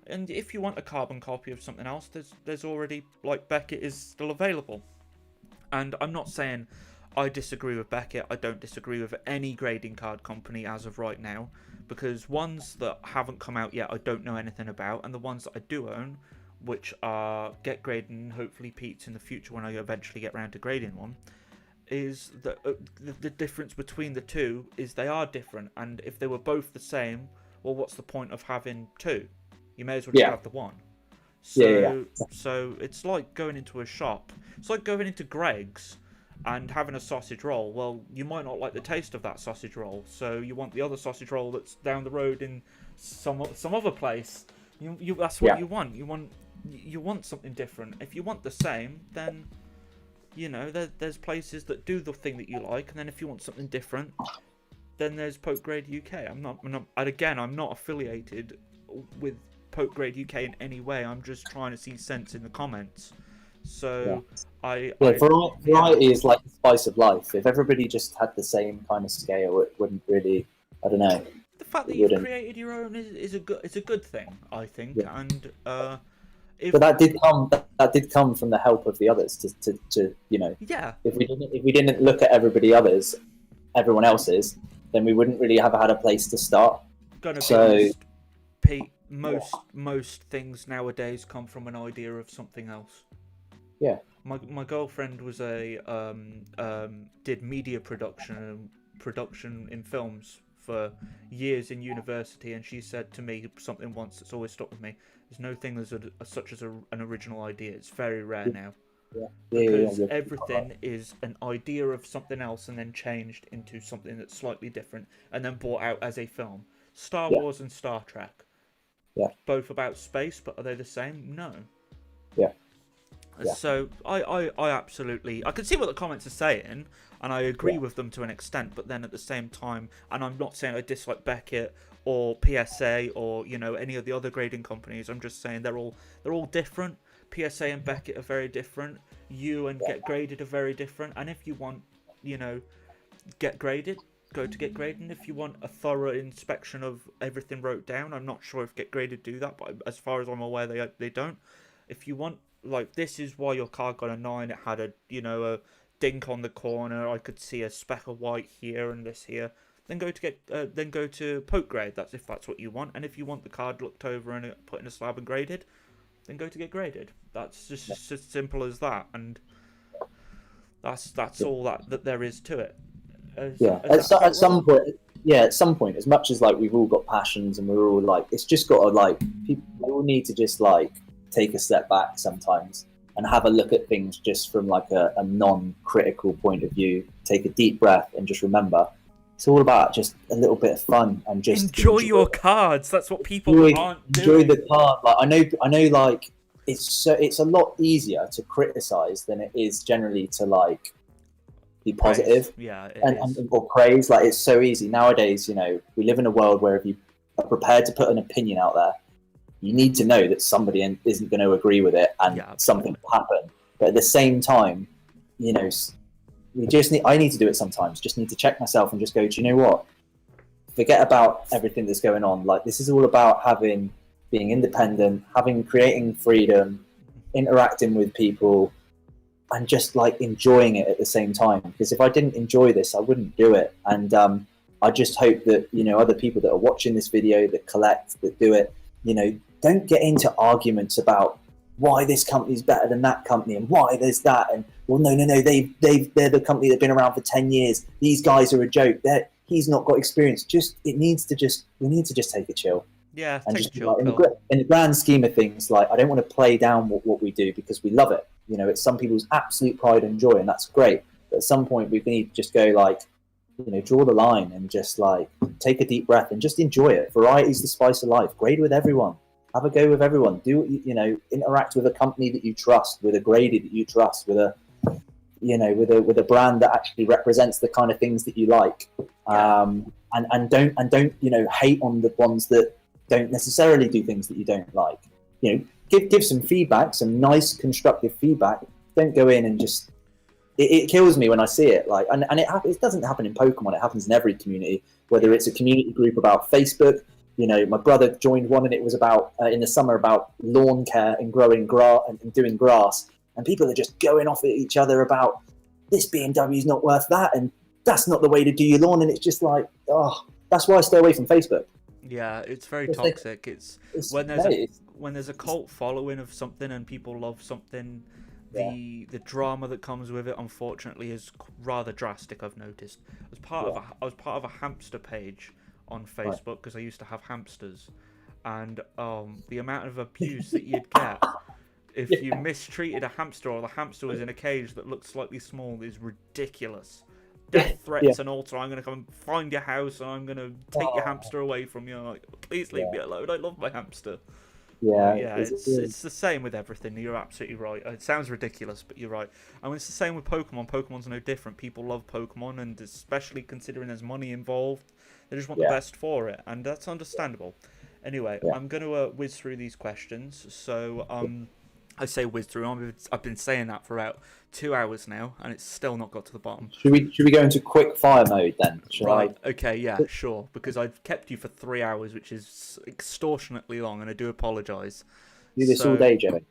and if you want a carbon copy of something else, there's already, like, Beckett is still available. And I'm not saying I disagree with Beckett. I don't disagree with any grading card company as of right now, because ones that haven't come out yet I don't know anything about, and the ones that I do own, which are Get Graded and hopefully Pete's in the future when I eventually get around to grading one, is that the difference between the two is they are different, and if they were both the same, well, what's the point of having 2? You may as well just have the 1. So it's like going into a shop. It's like going into Greg's and having a sausage roll. Well, you might not like the taste of that sausage roll, so you want the other sausage roll that's down the road in some other place. That's what you want. You want something different. If you want the same, then, you know, there's places that do the thing that you like, and then if you want something different, then there's Pokegrade UK. I'm not affiliated with Pokegrade UK in any way. I'm just trying to see sense in the comments. So variety is like the spice of life. If everybody just had the same kind of scale, it wouldn't really, I don't know. The fact that you've created your own is a good thing, I think. And but that did come from the help of the others to you know. Yeah. If we didn't look at everyone else's, then we wouldn't really have had a place to start. Gonna be honest, Pete, most things nowadays come from an idea of something else. Yeah. My girlfriend was did media production in films for years in university, and she said to me something once that's always stuck with me: there's no thing as such as an original idea. It's very rare now. Because everything is an idea of something else and then changed into something that's slightly different and then brought out as a film. Star Wars and Star Trek. Yeah. Both about space, but are they the same? No. Yeah. Yeah. So I absolutely, I can see what the comments are saying, and I agree with them to an extent. But then at the same time, and I'm not saying I dislike Beckett or PSA or any of the other grading companies. I'm just saying they're all different. PSA and Beckett are very different. You and Get Graded are very different. And if you want, Get Graded, go to Get Graded. And if you want a thorough inspection of everything wrote down, I'm not sure if Get Graded do that, but as far as I'm aware, they don't. If you want, like, this is why your card got a 9. It had a dink on the corner. I could see a speck of white here and this here. Then go to Pokegrade. That's if that's what you want. And if you want the card looked over and put in a slab and graded, then go to Get Graded. That's just as simple as that. And that's all that there is to it. At some point, as much as like we've all got passions and we're all like, it's just got to like, we all need to just like take a step back sometimes and have a look at things just from like a non-critical point of view. Take a deep breath and just remember, it's all about just a little bit of fun and just enjoy your cards. That's what people aren't doing. Enjoy the card. Like I know, like it's a lot easier to criticize than it is generally to like be positive. Or praise. Like it's so easy nowadays. We live in a world where if you are prepared to put an opinion out there, you need to know that somebody isn't going to agree with it and something will happen. But at the same time, I need to do it sometimes. Just need to check myself and just go, do you know what? Forget about everything that's going on. Like this is all about being independent, creating freedom, interacting with people, and just like enjoying it at the same time. Because if I didn't enjoy this, I wouldn't do it. And I just hope that other people that are watching this video, that collect, that do it, don't get into arguments about why this company's better than that company and why there's that, and well no they're the company that's been around for 10 years, these guys are a joke, he's not got experience. We need to just take a chill, and just chill, like, in the grand scheme of things, like I don't want to play down what we do because we love it. It's some people's absolute pride and joy, and that's great, but at some point we need to just go like, draw the line and just like take a deep breath and just enjoy it. Variety is the spice of life. Grade with everyone. Have a go with everyone. Interact with a company that you trust, with a graded that you trust, with a brand that actually represents the kind of things that you like. And don't hate on the ones that don't necessarily do things that you don't like. Give some feedback, some nice constructive feedback. Don't go in and just. It kills me when I see it. Like, and it doesn't happen in Pokemon. It happens in every community. Whether it's a community group about Facebook. My brother joined one, and it was about in the summer about lawn care and growing grass and doing grass. And people are just going off at each other about this BMW is not worth that, and that's not the way to do your lawn. And it's just like, that's why I stay away from Facebook. Yeah, it's very toxic. It's when there's a cult following of something and people love something. The drama that comes with it, unfortunately, is rather drastic. I've noticed. I was part of a hamster page on Facebook because I used to have hamsters, and the amount of abuse that you'd get if you mistreated a hamster or the hamster was in a cage that looked slightly small is ridiculous. Death threats and also I'm going to come and find your house and I'm going to take your hamster away from you. Like, please leave me alone. I love my hamster. It's the same with everything. You're absolutely right. It sounds ridiculous, but you're right. And it's the same with Pokemon. Pokemon's no different. People love Pokemon, and especially considering there's money involved, they just want the best for it, and that's understandable. Anyway, I'm going to whiz through these questions. So I say whiz through. I've been saying that for about 2 hours now, and it's still not got to the bottom. Should we go into quick fire mode then? Okay, yeah, sure. Because I've kept you for 3 hours, which is extortionately long, and I do apologise. Do this all day, Joey.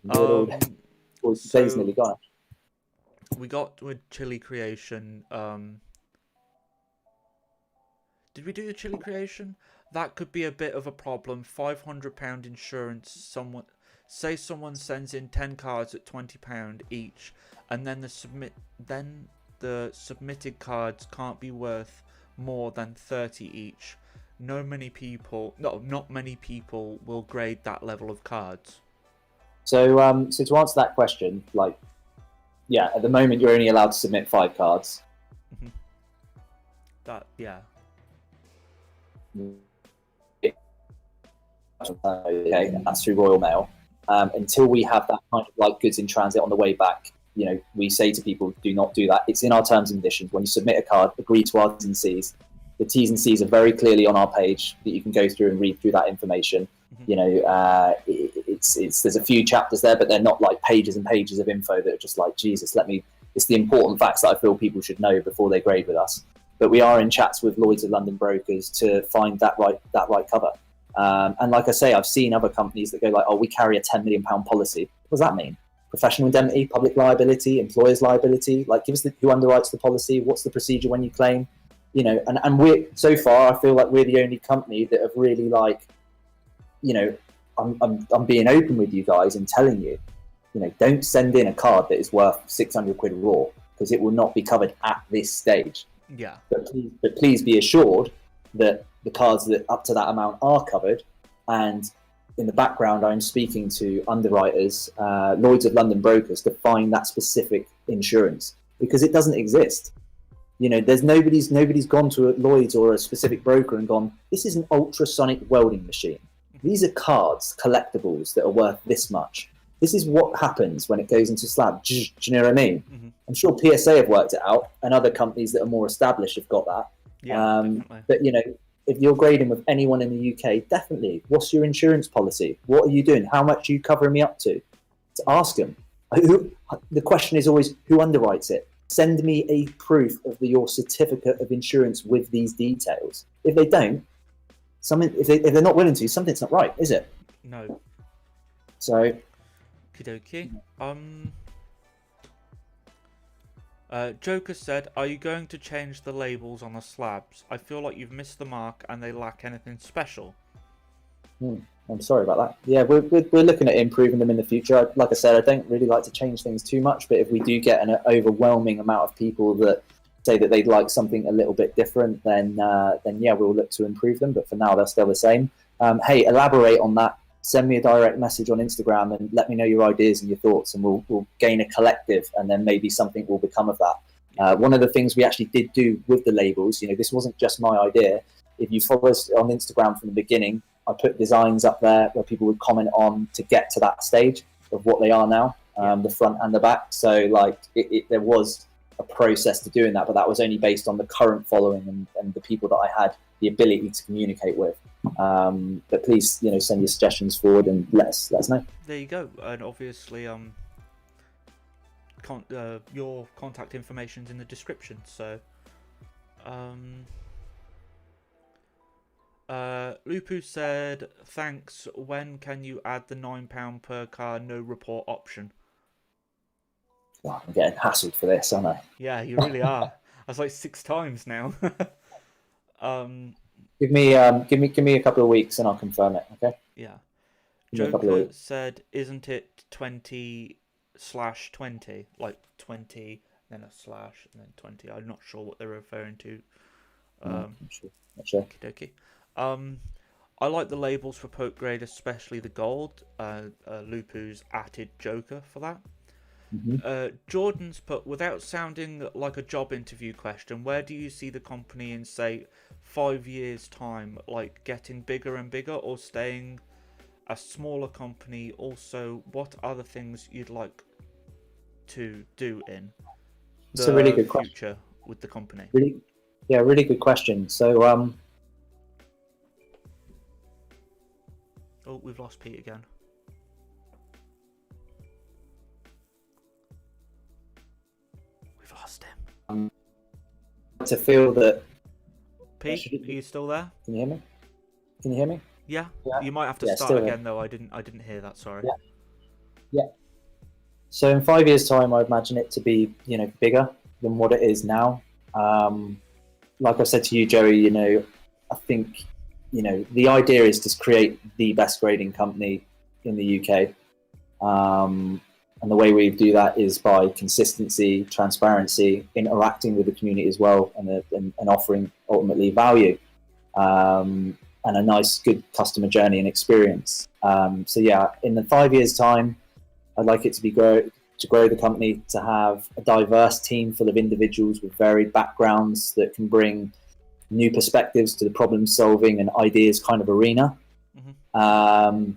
Day's nearly gone. We got with Chili Creation. Did we do the Chili Creation? That could be a bit of a problem. £500 insurance. Someone sends in 10 cards at £20 each, and then the submitted cards can't be worth more than 30 each. Not many people will grade that level of cards. So to answer that question, at the moment you're only allowed to submit 5 cards. Okay, that's through Royal Mail. Until we have that kind of like goods in transit on the way back, we say to people, do not do that. It's in our terms and conditions. When you submit a card, agree to our T's and C's. The T's and C's are very clearly on our page that you can go through and read through that information. There's a few chapters there, but they're not like pages and pages of info that are just like, Jesus, it's the important facts that I feel people should know before they grade with us. But we are in chats with Lloyd's of London brokers to find that right cover. And like I say, I've seen other companies that go like, oh, we carry a £10 million policy. What does that mean? Professional indemnity, public liability, employer's liability? Like, give us who underwrites the policy. What's the procedure when you claim? And we're, so far, I feel like we're the only company that have really I'm being open with you guys and telling you, don't send in a card that is worth 600 quid raw, because it will not be covered at this stage. Yeah. But please be assured that the cards that up to that amount are covered. And in the background, I'm speaking to underwriters, Lloyd's of London brokers, to find that specific insurance, because it doesn't exist. There's nobody's gone to a Lloyd's or a specific broker and gone, this is an ultrasonic welding machine. These are cards, collectibles that are worth this much. This is what happens when it goes into slab. Do you know what I mean? Mm-hmm. I'm sure PSA have worked it out, and other companies that are more established have got that. Yeah, but if you're grading with anyone in the UK, definitely, what's your insurance policy? What are you doing? How much are you covering me up to ask them. The question is always, who underwrites it? Send me a proof of your certificate of insurance with these details. If they don't, if they're not willing to, something's not right, is it? No. So. Okie dokie. Joker said, "Are you going to change the labels on the slabs? I feel like you've missed the mark and they lack anything special." I'm sorry about that. Yeah, we're looking at improving them in the future. Like I said, I don't really like to change things too much, but if we do get an overwhelming amount of people that say that they'd like something a little bit different, then yeah, we'll look to improve them. But for now, they're still the same. Hey, elaborate on that. Send me a direct message on Instagram and let me know your ideas and your thoughts, and we'll gain a collective, and then maybe something will become of that. One of the things we actually did do with the labels, this wasn't just my idea. If you follow us on Instagram from the beginning, I put designs up there where people would comment on to get to that stage of what they are now, the front and the back. So there was a process to doing that, but that was only based on the current following and the people that I had the ability to communicate with. But please, send your suggestions forward and let us know. There you go. And obviously, your contact information's in the description. So, Lupu said, "Thanks. When can you add the £9 per car no report option?" Oh, I'm getting hassled for this, aren't I? Yeah, you really are. That's like 6 times now. Give me a couple of weeks and I'll confirm it. Okay. Yeah. Joker said, "Isn't it 20/20? Like 20, then a slash, and then 20. I'm not sure what they're referring to." Not sure. Okie dokie. I like the labels for Pokegrade, especially the gold. Lupu's added Joker for that. Mm-hmm. Jordan's put, "Without sounding like a job interview question, where do you see the company in, say, 5 years' time? Like getting bigger and bigger, or staying a smaller company? Also, what other things you'd like to do in the really good future question with the company?" Really good question. So oh, we've lost Pete again. We've lost him. To feel that. Pete, are you still there? Can you hear me? Yeah. You might have to start again though. I didn't hear that. Sorry. Yeah. So in 5 years' time, I imagine it to be bigger than what it is now. Like I said to you, Joey, I think the idea is to create the best grading company in the UK. And the way we do that is by consistency, transparency, interacting with the community as well, and offering ultimately value, and a nice, good customer journey and experience. So yeah, in the 5 years' time, I'd like it to grow the company, to have a diverse team full of individuals with varied backgrounds that can bring new perspectives to the problem solving and ideas kind of arena. Mm-hmm.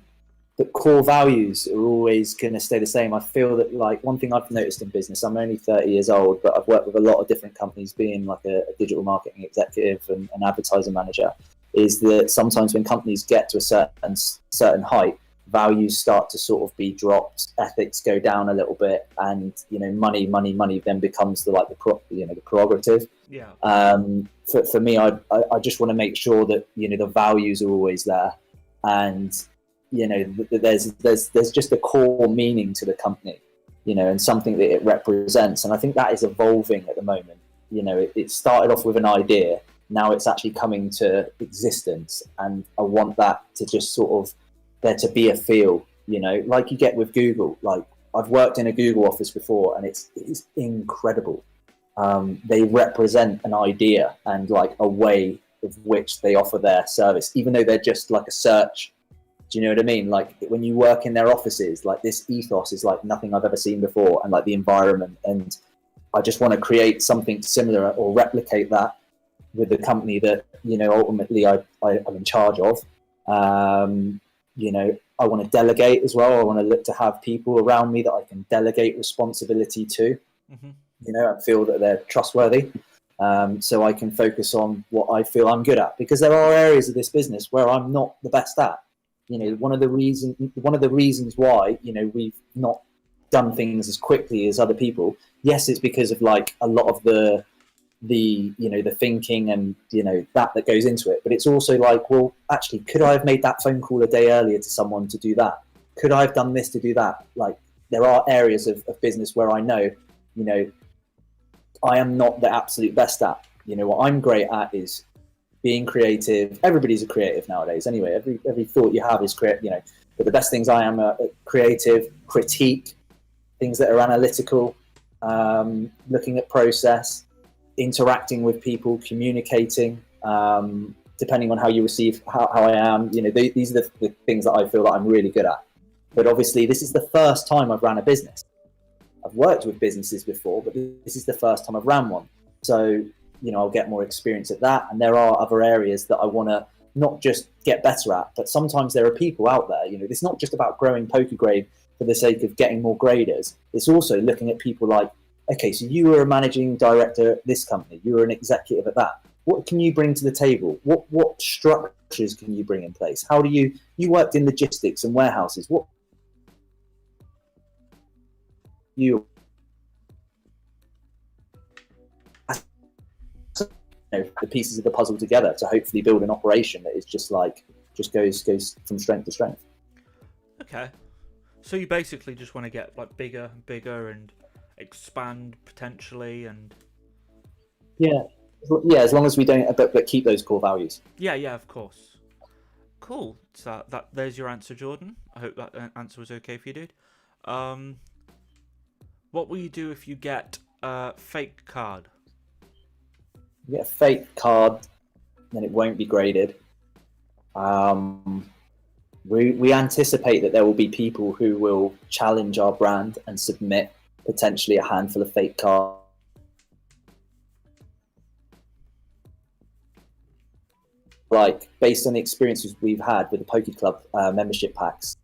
But core values are always going to stay the same. I feel that, like, one thing I've noticed in business, I'm only 30 years old, but I've worked with a lot of different companies, being like a digital marketing executive and an advertising manager, is that sometimes when companies get to a certain height, values start to sort of be dropped, ethics go down a little bit, and money then becomes the prerogative. Yeah. For me, I just want to make sure that the values are always there, and there's just a core meaning to the company, and something that it represents. And I think that is evolving at the moment. It started off with an idea, now it's actually coming to existence, and I want that to just sort of there to be a feel, like you get with Google. Like, I've worked in a Google office before, and it's incredible. They represent an idea and like a way of which they offer their service, even though they're just like a search. Do you know what I mean? Like, when you work in their offices, like, this ethos is like nothing I've ever seen before, and like the environment. And I just want to create something similar or replicate that with the company that ultimately I'm in charge of. I want to delegate as well. I want to look to have people around me that I can delegate responsibility to. Mm-hmm. And feel that they're trustworthy. So I can focus on what I feel I'm good at, because there are areas of this business where I'm not the best at. One of the reasons why we've not done things as quickly as other people. Yes, it's because of like a lot of the thinking and that goes into it. But it's also like, well, actually, could I have made that phone call a day earlier to someone to do that? Could I have done this to do that? Like, there are areas of business where I know, I am not the absolute best at. What I'm great at is being creative. Everybody's a creative nowadays anyway. Every thought you have is creative, but the best things I am are creative, critique, things that are analytical, looking at process, interacting with people, communicating, depending on how you receive how I am. These are the things that I feel that I'm really good at. But obviously, this is the first time I've ran a business. I've worked with businesses before, but this is the first time I've ran one. So, I'll get more experience at that. And there are other areas that I want to not just get better at, but sometimes there are people out there. It's not just about growing Pokegrade for the sake of getting more graders. It's also looking at people like, okay, so you were a managing director at this company, you were an executive at that. What can you bring to the table? What structures can you bring in place? How do you worked in logistics and warehouses? What you the pieces of the puzzle together to hopefully build an operation that is just goes from strength to strength. Okay, so you basically just want to get like bigger and expand potentially, and as long as we don't but keep those core values. Yeah, of course. Cool. So there's your answer, Jordan. I hope that answer was okay for you, dude. What will you do if you get a fake card? You get a fake card, then it won't be graded. We anticipate that there will be people who will challenge our brand and submit potentially a handful of fake cards. Like, based on the experiences we've had with the Poke Club membership packs,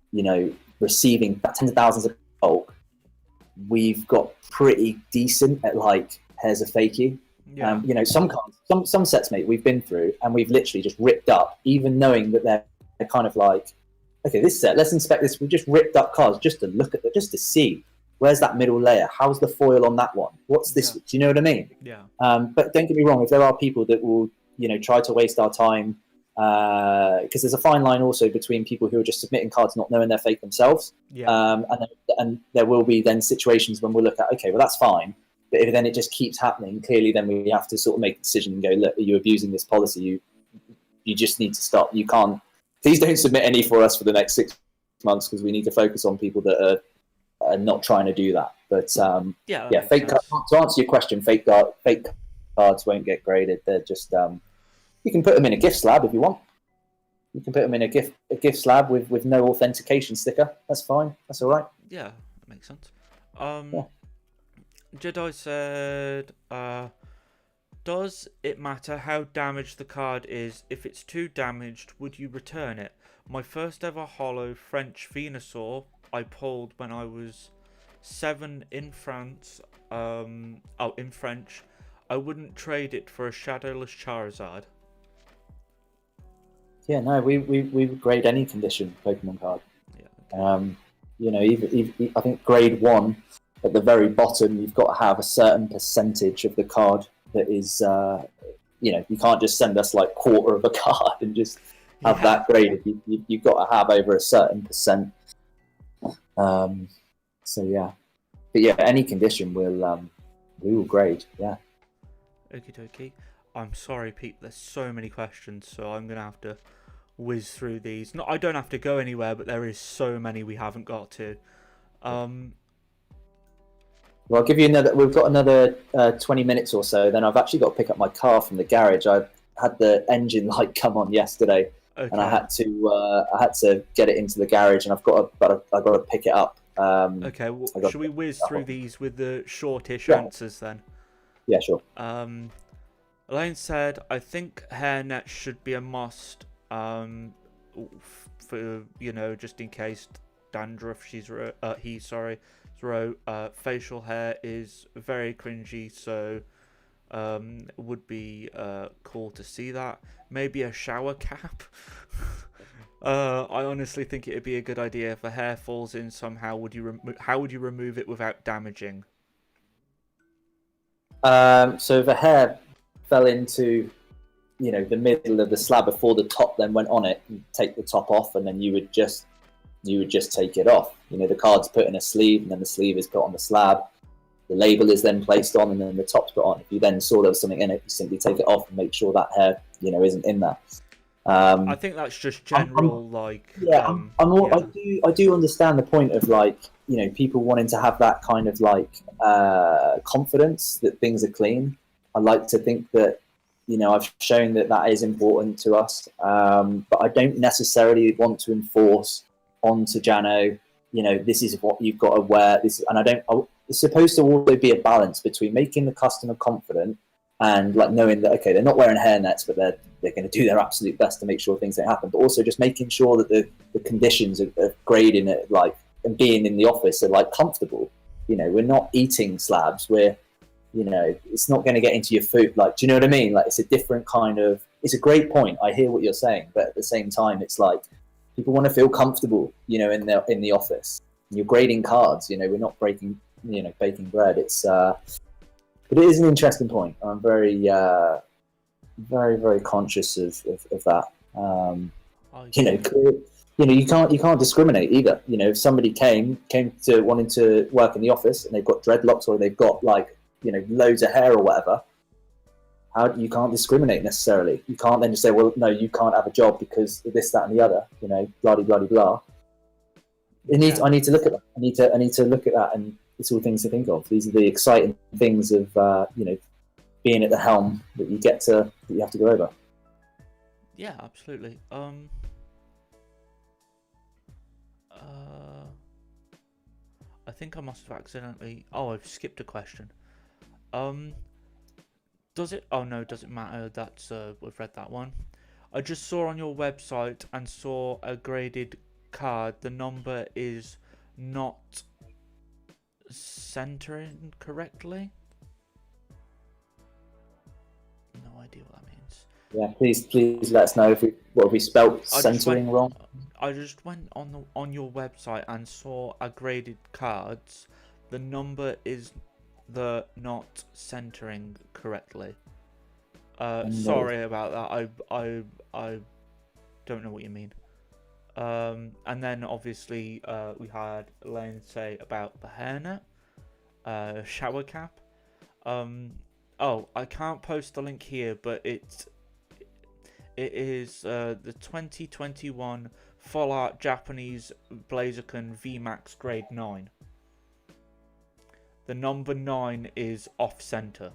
receiving tens of thousands of bulk, we've got pretty decent at like, here's a fakie. Yeah. Some cards, some sets, mate, we've been through and we've literally just ripped up, even knowing that they're kind of like, okay, this set, let's inspect this. We've just ripped up cards just to look at it, just to see where's that middle layer, how's the foil on that one, what's this? Yeah. Do you know what I mean? Yeah. But don't get me wrong, if there are people that will try to waste our time, because there's a fine line also between people who are just submitting cards not knowing they're fake themselves. Yeah. And there will be then situations when we'll look at, okay, well, that's fine. But if then it just keeps happening, clearly then we have to sort of make a decision and go, look, are you abusing this policy? You just need to stop. You can't. Please don't submit any for us for the next 6 months, because we need to focus on people that are not trying to do that. But fake cards, to answer your question, fake cards won't get graded. They're just you can put them in a gift slab if you want. You can put them in a gift slab with no authentication sticker. That's fine. That's all right. Yeah, that makes sense. Jedi said, does it matter how damaged the card is? If it's too damaged, would you return it? My first ever hollow French Venusaur I pulled when I was 7 in France. In French. I wouldn't trade it for a shadowless Charizard. Yeah, no, we grade any condition Pokemon card. Yeah. Okay. Even I think grade 1 at the very bottom, you've got to have a certain percentage of the card that is, you can't just send us like quarter of a card and just have that graded. You've got to have over a certain percent. So yeah, but yeah, any condition we will grade. Yeah. Okie dokie. I'm sorry, Pete. There's so many questions, so I'm gonna have to whiz through these. No, I don't have to go anywhere, but there is so many we haven't got to. Well, I'll give you another. We've got another 20 minutes or so. Then I've actually got to pick up my car from the garage. I had the engine light come on yesterday, and I had to get it into the garage, and I've got to pick it up. Okay. Well, should we whiz through these with the shortish answers then? Yeah, sure. Elaine said, "I think hairnet should be a must. For just in case dandruff. Facial hair is very cringy, so would be cool to see that. Maybe a shower cap." I honestly think it'd be a good idea if a hair falls in somehow. How would you remove it without damaging? So if a hair fell into the middle of the slab before the top then went on it, you take the top off, and then you would just take it off. The card's put in a sleeve, and then the sleeve is put on the slab. The label is then placed on, and then the top's put on. If you then saw there was something in it, you simply take it off and make sure that hair isn't in there. I think that's just general, I do understand the point of people wanting to have that kind of confidence that things are clean. I like to think that I've shown that is important to us, but I don't necessarily want to enforce onto Jano. This is what you've got to wear. It's supposed to also be a balance between making the customer confident and knowing that they're not wearing hairnets, but they're going to do their absolute best to make sure things don't happen. But also just making sure that the conditions of grading it and being in the office are comfortable. We're not eating slabs. It's not going to get into your food. Do you know what I mean? It's a different kind of. It's a great point. I hear what you're saying, but at the same time, it's people want to feel comfortable. In the office. And you're grading cards. We're not baking bread. But it is an interesting point. I'm very, very, very conscious of that. You can't discriminate either. If somebody came to wanting to work in the office and they've got dreadlocks or they've got loads of hair or whatever, you can't discriminate necessarily. You can't then just say, well, no, you can't have a job because of this, that, and the other. Blah, blah, blah, blah. I need to look at that. I need to look at that, and it's all things to think of. These are the exciting things of being at the helm that you have to go over. Yeah, absolutely. I think I must have accidentally. Oh, I've skipped a question. Does it? Oh no, doesn't matter. That's we've read that one. I just saw on your website and saw a graded card. The number is not centering correctly. No idea what that means. Yeah, please let us know what we spelt centering wrong. I just went on your website and saw a graded cards. The number is not centering correctly. Sorry about that. I don't know what you mean. And then obviously we had Elaine say about the hairnet, shower cap. I can't post the link here, but it is the 2021 Full Art Japanese Blaziken VMAX grade 9. The number 9 is off center.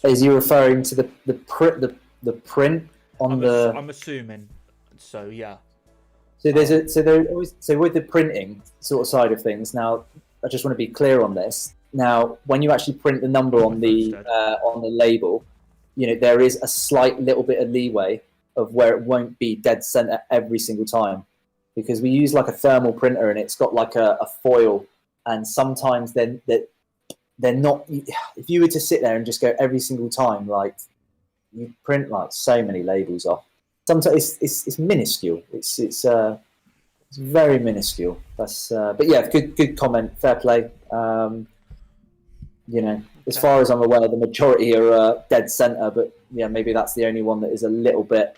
Is he referring to the print on the? I'm assuming. So yeah. So with the printing sort of side of things. Now, I just want to be clear on this. Now, when you actually print the number on the label, there is a slight little bit of leeway of where it won't be dead center every single time, because we use like a thermal printer and it's got like a foil, and sometimes then they're not. If you were to sit there and just go every single time, like you print like so many labels off. Sometimes it's minuscule. It's very minuscule. That's but yeah, good comment. Fair play. You know, as far as I'm aware, the majority are dead center, but yeah, maybe that's the only one that is a little bit.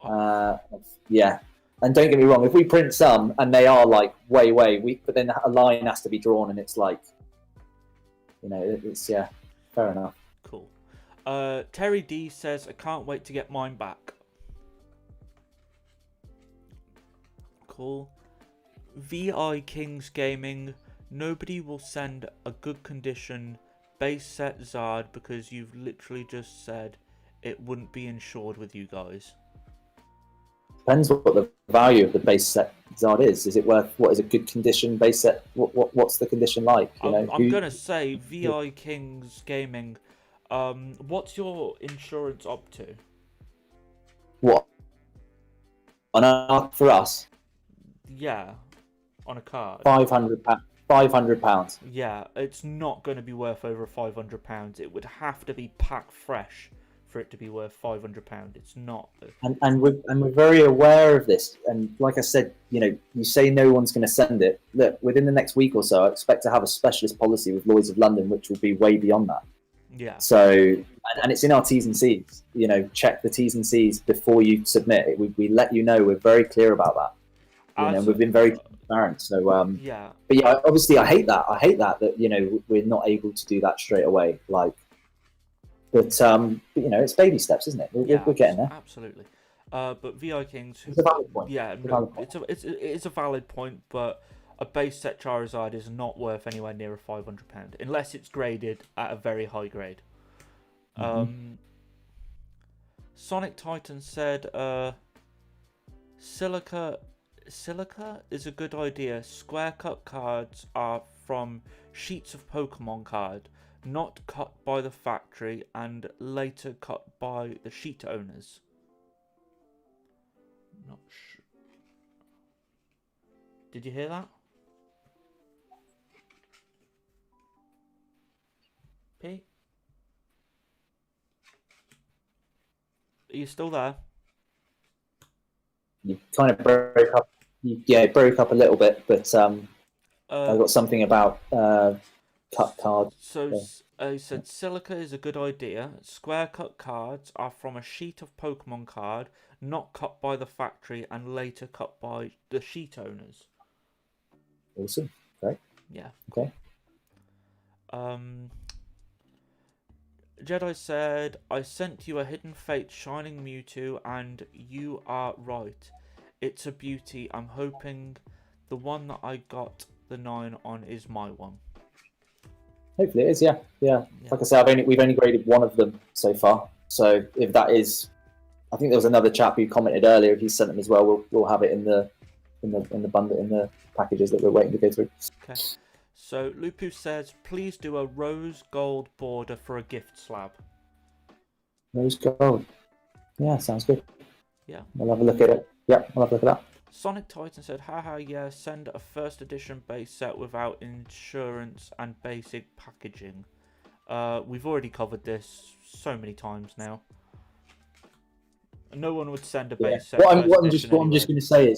Yeah, and don't get me wrong, if we print some and they are like way, but then a line has to be drawn, and it's like, you know, it's fair enough. Cool. Terry D says, I can't wait to get mine back. Cool. VI Kings Gaming, nobody will send a good condition base set Zard because you've literally just said it wouldn't be insured with you guys. Depends what the value of the base set Zard is. Is it worth, what is a good condition base set? What's the condition like? You know, I'm going to say VI Kings Gaming, what's your insurance up to? What? For us? Yeah, on a card. £500. Yeah, it's not going to be worth over £500. It would have to be pack fresh for it to be worth £500. It's not. And we're very aware of this. And like I said, you know, you say no one's going to send it. Look, within the next week or so, I expect to have a specialist policy with Lloyd's of London, which will be way beyond that. Yeah. So, and it's in our T's and C's. You know, check the T's and C's before you submit it. We let you know. We're very clear about that. You know, we've been very transparent. So, yeah. But yeah, obviously, I hate that you know, we're not able to do that straight away. Like, but you know, it's baby steps, isn't it? We're getting there. Absolutely. But VI Kings, it's a valid point. Yeah, it's a valid point, but a base set Charizard is not worth anywhere near a £500 unless it's graded at a very high grade. Mm-hmm. Sonic Titan said, Silica is a good idea. Square cut cards are from sheets of Pokemon card, not cut by the factory and later cut by the sheet owners. Not sure. Did you hear that? Pete? Are you still there? You kind of broke up. It broke up a little bit, but I got something about cut cards. So he said silica is a good idea. Square cut cards are from a sheet of Pokemon card, not cut by the factory and later cut by the sheet owners. Awesome. Great. Yeah. Okay. Jedi said, I sent you a Hidden Fate Shining Mewtwo and you are right. It's a beauty. I'm hoping the one that I got the 9 on is my one. Hopefully it is, yeah. Like I said, we've only graded one of them so far. So if that is, I think there was another chap who commented earlier. If he sent them as well, we'll have it in the bundle, in the packages that we're waiting to go through. Okay. So Lupu says, please do a rose gold border for a gift slab. Rose gold. Yeah, sounds good. Yeah. I'll have a look at it. Yeah, I'll have a look at that. Sonic Titan said, haha, yeah, send a first edition base set without insurance and basic packaging. We've already covered this so many times now. No one would send a base set. What I'm just going to say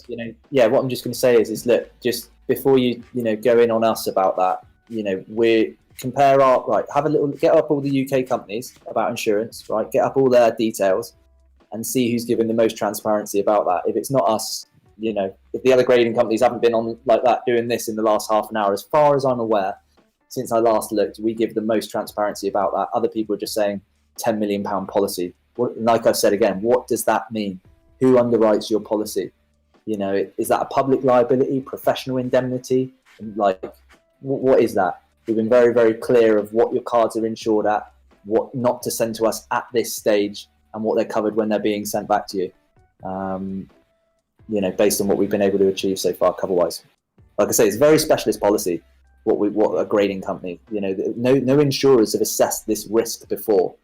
is, look, just before you go in on us about that, we compare get up all the UK companies about insurance, right? Get up all their details and see who's giving the most transparency about that. If it's not us, if the other grading companies haven't been on like that doing this in the last half an hour, as far as I'm aware, since I last looked, we give the most transparency about that. Other people are just saying £10 million policy. Like I said again, what does that mean? Who underwrites your policy? Is that a public liability, professional indemnity? What is that? We've been very, very clear of what your cards are insured at, what not to send to us at this stage, and what they're covered when they're being sent back to you. Based on what we've been able to achieve so far cover-wise. Like I say, it's very specialist policy, what a grading company. No insurers have assessed this risk before.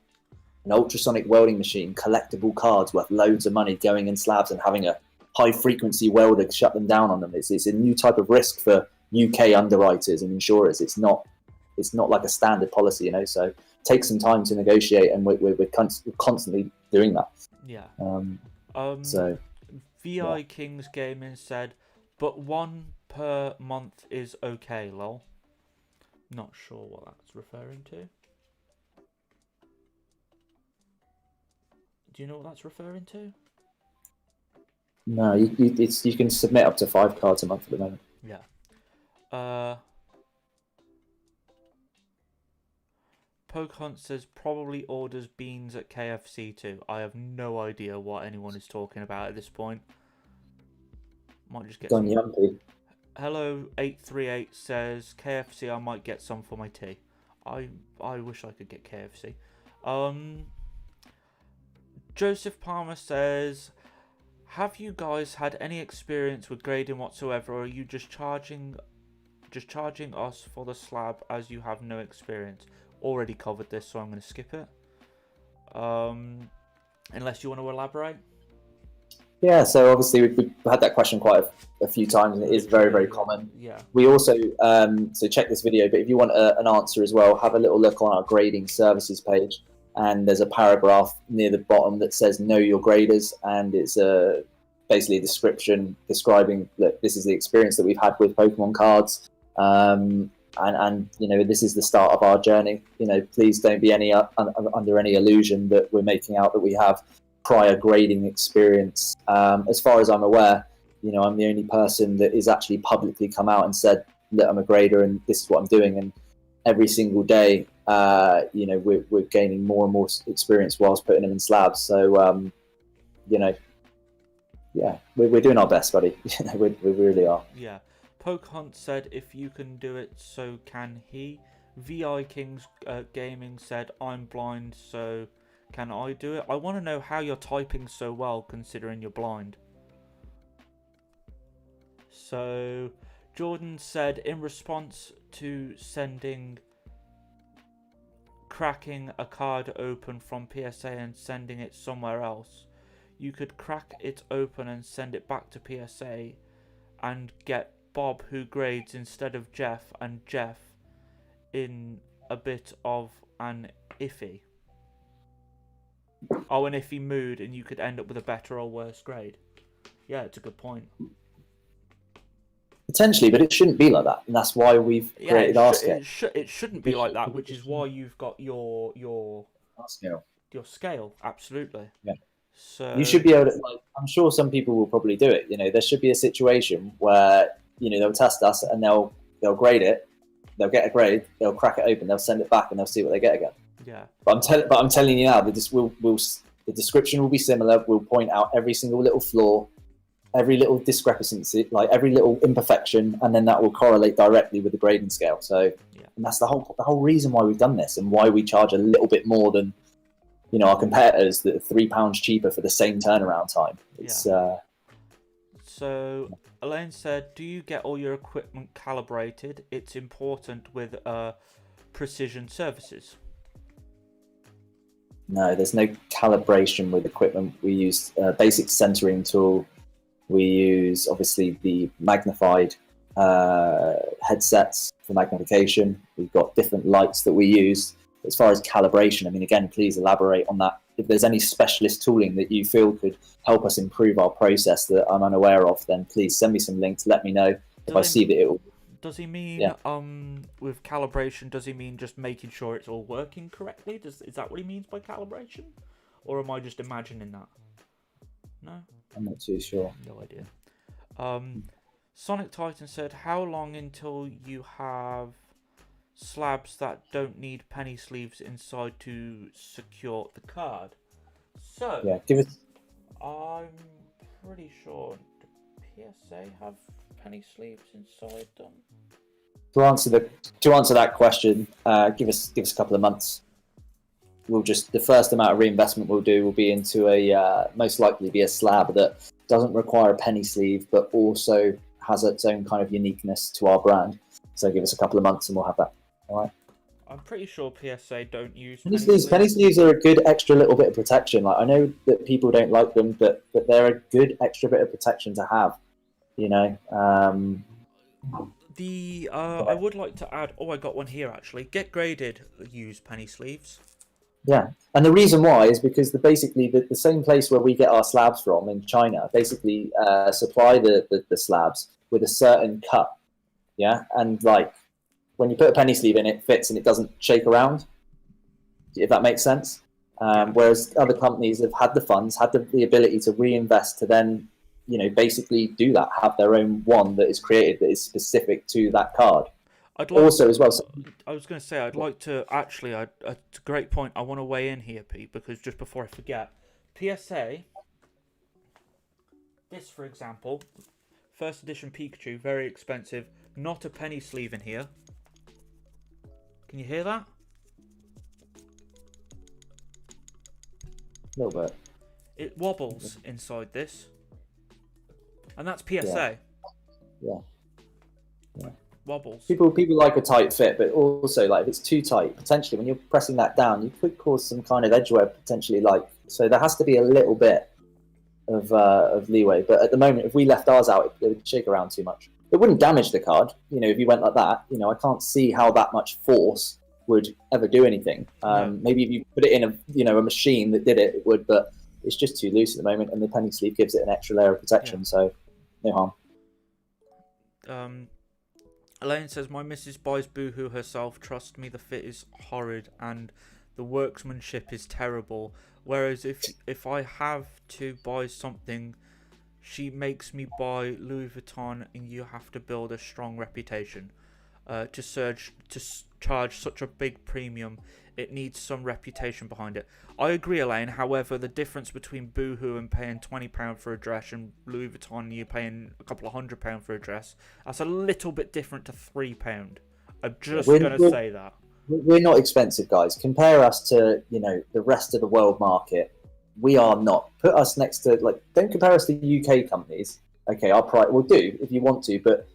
an ultrasonic welding machine, collectible cards worth loads of money going in slabs and having a high frequency welder shut them down on them. It's a new type of risk for UK underwriters and insurers. It's not like a standard policy, you know. So it takes some time to negotiate, and we're constantly doing that. Yeah. So VI Kings Gaming said, but 1 per month is okay, lol. Not sure what that's referring to. Do you know what that's referring to? No, you can submit up to 5 cards a month at the moment. Yeah. Poke Hunt says probably orders beans at KFC too. I have no idea what anyone is talking about at this point. Might just get some. Yumpy. Hello 838 says KFC. I might get some for my tea. I wish I could get KFC. Joseph Palmer says, have you guys had any experience with grading whatsoever, or are you just charging us for the slab as you have no experience? Already covered this, so I'm going to skip it. Unless you want to elaborate. Yeah, so obviously we've had that question quite a few times, and it is very, very common. Yeah. We also, so check this video, but if you want an answer as well, have a little look on our grading services page, and there's a paragraph near the bottom that says know your graders, and it's basically a description describing that this is the experience that we've had with Pokemon cards. And you know, this is the start of our journey. You know, please don't be under any illusion that we're making out that we have prior grading experience. As far as I'm aware, you know, I'm the only person that is actually publicly come out and said that I'm a grader and this is what I'm doing. And every single day, you know, we're gaining more and more experience whilst putting them in slabs. So, you know, yeah, we're doing our best, buddy. You know, we really are. Yeah. Poke Hunt said, if you can do it, so can he. VI Kings Gaming said, I'm blind, so can I do it? I want to know how you're typing so well, considering you're blind. So, Jordan said, in response to cracking a card open from PSA and sending it somewhere else, you could crack it open and send it back to PSA and get Bob who grades instead of Jeff, and Jeff in a bit of an iffy mood, and you could end up with a better or worse grade. Yeah, it's a good point. Potentially, but it shouldn't be like that, and that's why we've created our scale. It shouldn't be like that, which is why you've got your scale. Your scale, absolutely. Yeah. So you should be able to. Like, I'm sure some people will probably do it. You know, there should be a situation where, you know, they'll test us and they'll grade it, they'll get a grade, they'll crack it open, they'll send it back, and they'll see what they get again. Yeah. But I'm telling you now that the description will be similar. We'll point out every single little flaw, every little discrepancy, like every little imperfection, and then that will correlate directly with the grading scale. So, and that's the whole reason why we've done this, and why we charge a little bit more than, you know, our competitors that are £3 cheaper for the same turnaround time. It's So Elaine said, do you get all your equipment calibrated? It's important with precision services. No, there's no calibration with equipment. We use a basic centering tool. We use, obviously, the magnified headsets for magnification. We've got different lights that we use. As far as calibration, I mean, again, please elaborate on that. If there's any specialist tooling that you feel could help us improve our process that I'm unaware of, then please send me some links. Let me know if I see that it will. Does he mean, with calibration, does he mean just making sure it's all working correctly? Is that what he means by calibration? Or am I just imagining that? No? I'm not too sure. No idea. Sonic Titan said, how long until you have slabs that don't need penny sleeves inside to secure the card? So, yeah, give us. I'm pretty sure the PSA have penny sleeves inside them. To answer that question, give us a couple of months. The first amount of reinvestment we'll do will be into most likely be a slab that doesn't require a penny sleeve, but also has its own kind of uniqueness to our brand. So give us a couple of months and we'll have that. All right. I'm pretty sure PSA don't use Penny sleeves are a good extra little bit of protection. Like, I know that people don't like them, but they're a good extra bit of protection to have. You know. I would like to add. Oh, I got one here actually. Get Graded use penny sleeves. Yeah, and the reason why is because basically the same place where we get our slabs from in China basically supply the slabs with a certain cut. Yeah, and like when you put a penny sleeve in, it fits and it doesn't shake around. If that makes sense. Whereas other companies have had the funds, had the ability to reinvest to then, basically do that, have their own one that is created that is specific to that card. I'd like also to, as well. I was going to say I'd like to actually. It's a great point. I want to weigh in here, Pete, because just before I forget, PSA. This, for example, first edition Pikachu, very expensive. Not a penny sleeve in here. Can you hear that? A little bit. It wobbles inside this, and that's PSA. Yeah. Wobbles. People like a tight fit, but also like if it's too tight, potentially when you're pressing that down, you could cause some kind of edge wear potentially. So there has to be a little bit of leeway. But at the moment, if we left ours out, it would shake around too much. It wouldn't damage the card, if you went like that. I can't see how that much force would ever do anything. Maybe if you put it in a machine that did it, it would, but it's just too loose at the moment, and the penny sleeve gives it an extra layer of protection, so no harm. Elaine says, my missus buys Boohoo herself. Trust me, the fit is horrid and the workmanship is terrible. Whereas if I have to buy something, she makes me buy Louis Vuitton, and you have to build a strong reputation. To charge such a big premium, it needs some reputation behind it. I agree, Elaine. However, the difference between Boohoo and paying £20 for a dress and Louis Vuitton, you paying a couple of £100 for a dress, that's a little bit different to £3. I'm just going to say that. We're not expensive, guys. Compare us to the rest of the world market. We are not. Put us next to don't compare us to UK companies. Okay, our price will do if you want to, but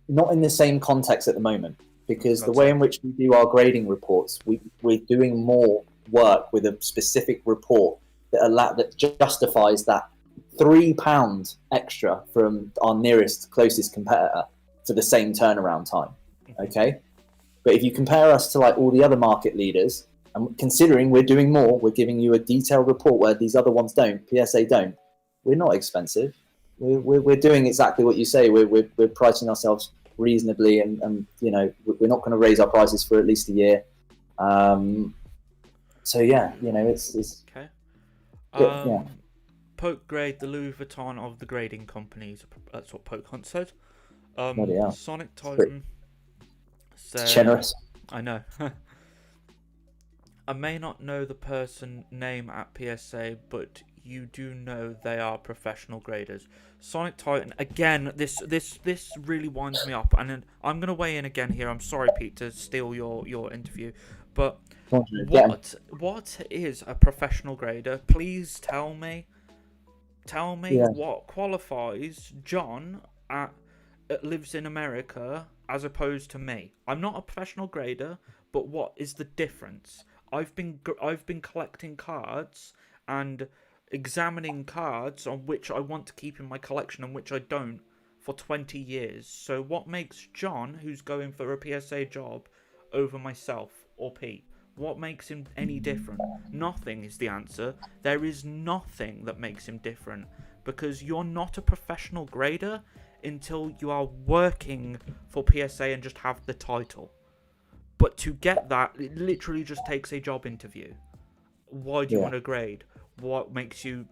not in the same context at the moment, because the way in which we do our grading reports, we're doing more work with a specific report that justifies that £3 extra from our closest competitor for the same turnaround time. Okay, but if you compare us to all the other market leaders, and considering we're doing more, we're giving you a detailed report where these other ones don't, PSA don't. We're not expensive. We're doing exactly what you say. We're pricing ourselves reasonably, and we're not going to raise our prices for at least a year. So yeah, it's okay. Yeah. Pokegrade, the Louis Vuitton of the grading companies. That's what Poke Hunt said. Sonic Titan said, generous. I know. I may not know the person name at PSA, but you do know they are professional graders. Sonic Titan, again, this really winds me up, and I'm going to weigh in again here. I'm sorry, Pete, to steal your interview, but what is a professional grader? Please tell me what qualifies John lives in America as opposed to me. I'm not a professional grader, but what is the difference? I've been collecting cards and examining cards on which I want to keep in my collection and which I don't for 20 years. So what makes John, who's going for a PSA job, over myself or Pete? What makes him any different? Nothing is the answer. There is nothing that makes him different, because you're not a professional grader until you are working for PSA and just have the title. But to get that, it literally just takes a job interview. Why do you want to grade? What makes you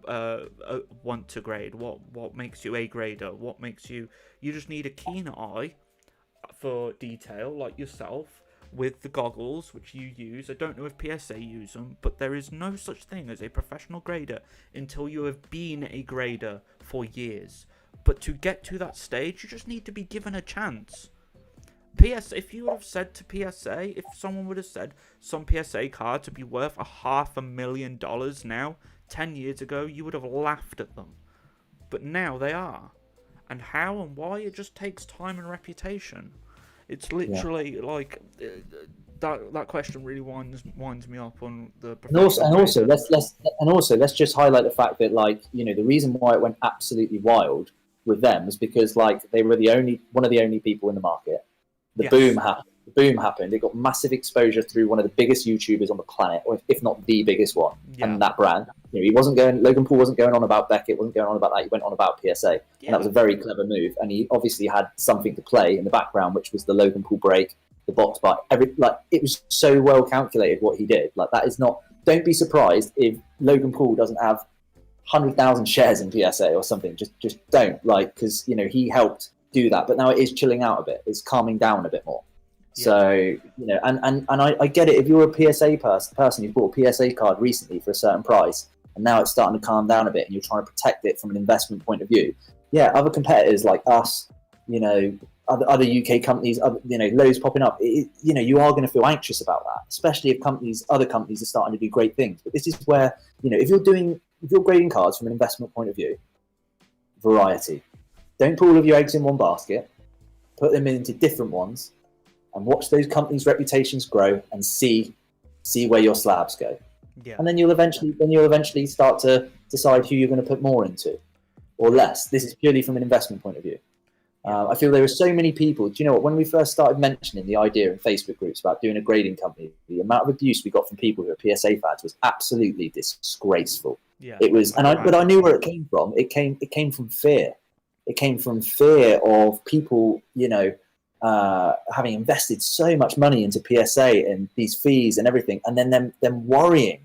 want to grade? What makes you a grader? What makes you... You just need a keen eye for detail, like yourself, with the goggles, which you use. I don't know if PSA use them, but there is no such thing as a professional grader until you have been a grader for years. But to get to that stage, you just need to be given a chance. If you would have said to PSA, if someone would have said some PSA card to be worth $500,000 now, 10 years ago, you would have laughed at them. But now they are. And how and why? It just takes time and reputation. It's literally like that question really winds me up on the And also let's just highlight the fact that, like, you know, the reason why it went absolutely wild with them is because, like, they were one of the only people in the market. The boom happened. The boom happened. It got massive exposure through one of the biggest YouTubers on the planet, or if not the biggest one, and that brand. You know, Logan Paul wasn't going on about Beckett, wasn't going on about that. He went on about PSA, and that was a very clever move. And he obviously had something to play in the background, which was the Logan Paul break, the box buy. It was so well calculated what he did. Like, that is not. Don't be surprised if Logan Paul doesn't have 100,000 shares in PSA or something. Just don't, because, you know, he helped do that. But now it is chilling out a bit. It's calming down a bit more. So, you know, and I get it. If you're a PSA person who's bought a PSA card recently for a certain price, and now it's starting to calm down a bit, and you're trying to protect it from an investment point of view. Yeah, other competitors like us, you know, other UK companies, you know, loads popping up. You know, you are going to feel anxious about that, especially if other companies are starting to do great things. But this is where, you know, if you're grading cards from an investment point of view, variety. Don't put all of your eggs in one basket. Put them into different ones, and watch those companies' reputations grow, and see where your slabs go. Yeah. And then you'll eventually start to decide who you're going to put more into, or less. This is purely from an investment point of view. I feel there were so many people. Do you know what? When we first started mentioning the idea in Facebook groups about doing a grading company, the amount of abuse we got from people who are PSA fans was absolutely disgraceful. Yeah, it was, but I knew where it came from. It came from fear. It came from fear of people, you know, having invested so much money into PSA and these fees and everything, and then them worrying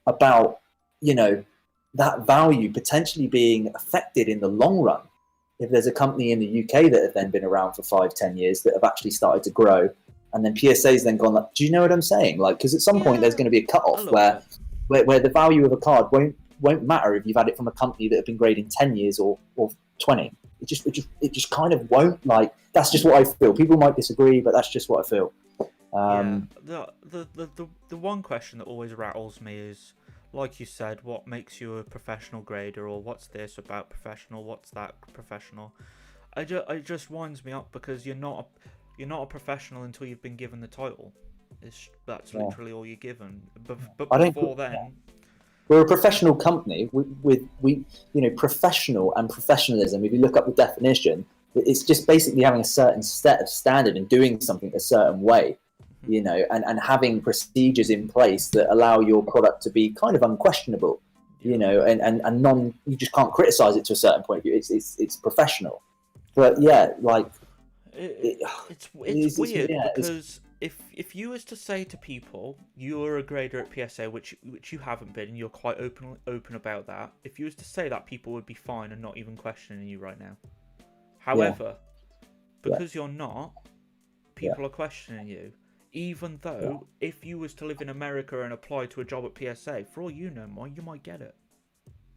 about, you know, that value potentially being affected in the long run. If there's a company in the UK that have then been around for 5-10 years that have actually started to grow, and then PSA's then gone, like, do you know what I'm saying? Like, because at some point there's going to be a cut-off where the value of a card won't matter if you've had it from a company that have been grading 10 years or 20. It just kind of won't. Like, that's just what I feel. People might disagree, but that's just what I feel. The one question that always rattles me is, like you said, what makes you a professional grader, or what's this about professional, what's that professional? It just winds me up, because you're not a professional until you've been given the title. That's literally all you're given. But before then, we're a professional company with you know, professional and professionalism. If you look up the definition, it's just basically having a certain set of standard and doing something a certain way. You know, and having procedures in place that allow your product to be kind of unquestionable, you know, and you just can't criticize it to a certain point of view. It's professional. But yeah, like it's weird, because if you was to say to people you're a grader at PSA, which you haven't been, and you're quite open about that, if you was to say that, people would be fine and not even questioning you right now. However, because you're not, people are questioning you. Even though, if you was to live in America and apply to a job at PSA, for all you know, you might get it.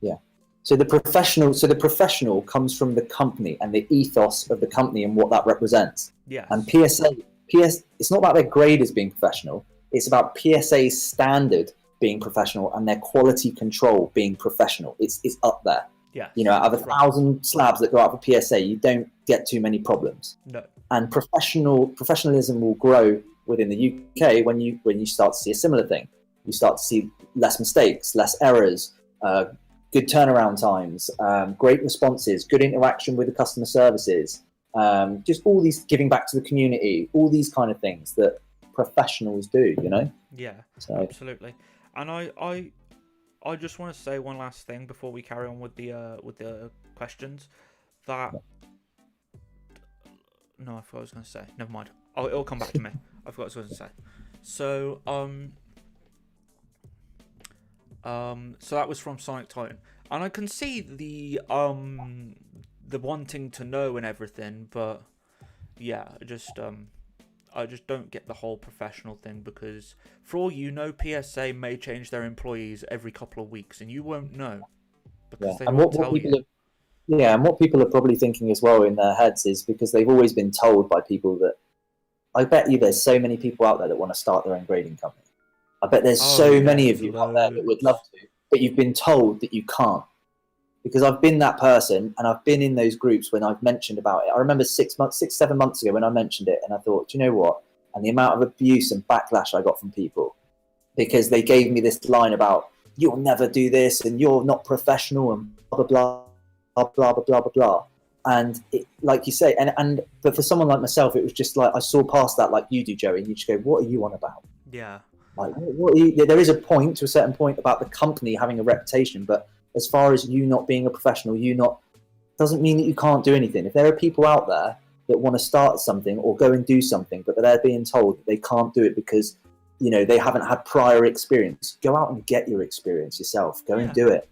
Yeah. So the professional comes from the company and the ethos of the company and what that represents. Yeah. And PSA, it's not about their graders being professional. It's about PSA's standard being professional and their quality control being professional. It's up there. Yeah. You know, out of 1,000 slabs that go out for PSA, you don't get too many problems. No. And professionalism will grow within the UK when you start to see a similar thing. You start to see less mistakes, less errors, good turnaround times, great responses, good interaction with the customer services, just all these giving back to the community, all these kind of things that professionals do, you know? Yeah, so. Absolutely. And I just want to say one last thing before we carry on with the questions. That no, I forgot what I was going to say. Never mind. Oh, it'll come back to me. I forgot what I was going to say. So so that was from Sonic Titan, and I can see the wanting to know and everything, but yeah, I just don't get the whole professional thing, because for all you know, PSA may change their employees every couple of weeks, and you won't know because they won't tell you. Yeah, and what people are probably thinking as well in their heads is, because they've always been told by people that, I bet you there's so many people out there that want to start their own grading company. I bet there's many of you out there that would love to, but you've been told that you can't. Because I've been that person, and I've been in those groups when I've mentioned about it. I remember 6-7 months ago when I mentioned it, and I thought, do you know what? and the amount of abuse and backlash I got from people because they gave me this line about you'll never do this and you're not professional and blah blah blah blah blah blah blah blah. And it, like you say, but for someone like myself, it was just like I saw past that, like you do, Joey, and you just go, "What are you on about?" Yeah. Like, what are you, there is a point to a certain point about the company having a reputation, but as far as you not being a professional, doesn't mean that you can't do anything. If there are people out there that want to start something or go and do something, but they're being told that they can't do it because they haven't had prior experience, go out and get your experience yourself. Go and do it,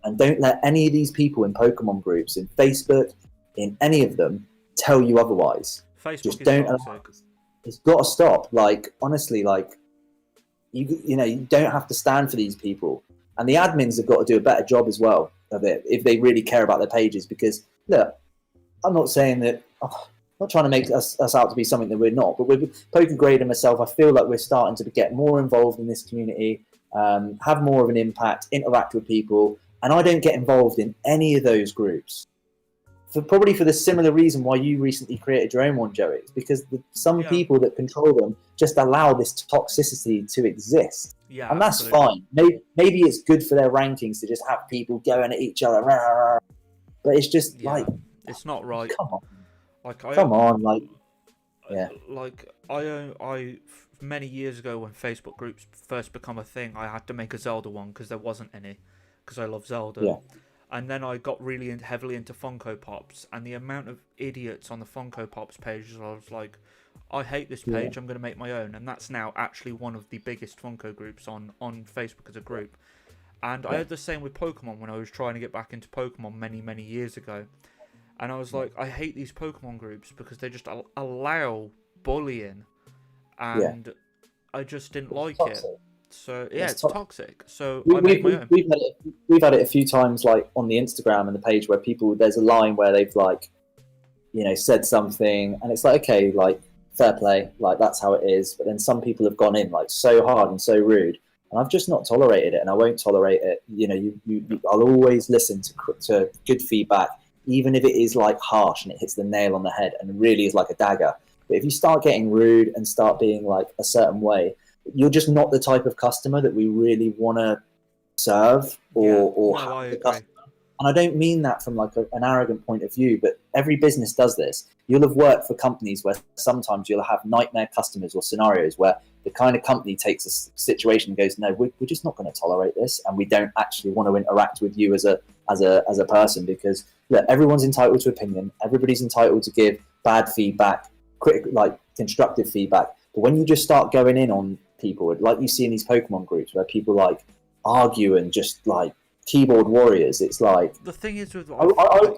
and don't let any of these people in Pokemon groups, in Facebook, in any of them, tell you otherwise. Facebook just don't allow it. It's got to stop. Like, honestly, like you don't have to stand for these people, and the admins have got to do a better job as well of it if they really care about their pages. Because look, I'm not saying that. I'm not trying to make us out to be something that we're not. But with Pokegrade and myself, I feel like we're starting to get more involved in this community, have more of an impact, interact with people, and I don't get involved in any of those groups. Probably for the similar reason why you recently created your own one, Joey, because some people that control them just allow this toxicity to exist. Yeah, and that's fine. Maybe it's good for their rankings to just have people going at each other, but it's just like it's not right. Come on, I many years ago when Facebook groups first become a thing, I had to make a Zelda one because there wasn't any, because I love Zelda. Yeah. And then I got really heavily into Funko Pops, and the amount of idiots on the Funko Pops pages, I was like, I hate this page, I'm going to make my own. And that's now actually one of the biggest Funko groups on Facebook as a group. And I had the same with Pokemon when I was trying to get back into Pokemon many, many years ago. And I was like, I hate these Pokemon groups because they just allow bullying. And I just didn't like it. So it's toxic. So we've had it a few times, like on the Instagram and the page where there's a line where they've like, said something, and it's like, okay, like fair play, like that's how it is. But then some people have gone in like so hard and so rude, and I've just not tolerated it, and I won't tolerate it. I'll always listen to good feedback, even if it is like harsh and it hits the nail on the head and really is like a dagger. But if you start getting rude and start being like a certain way, you're just not the type of customer that we really want to serve or have the customer. And I don't mean that from like an arrogant point of view, but every business does this. You'll have worked for companies where sometimes you'll have nightmare customers or scenarios where the kind of company takes a situation and goes, no, we're just not going to tolerate this, and we don't actually want to interact with you as a person, because look, everyone's entitled to opinion, everybody's entitled to give bad feedback, constructive feedback. But when you just start going in on people, like you see in these Pokemon groups where people like argue and just like keyboard warriors, it's like the thing is with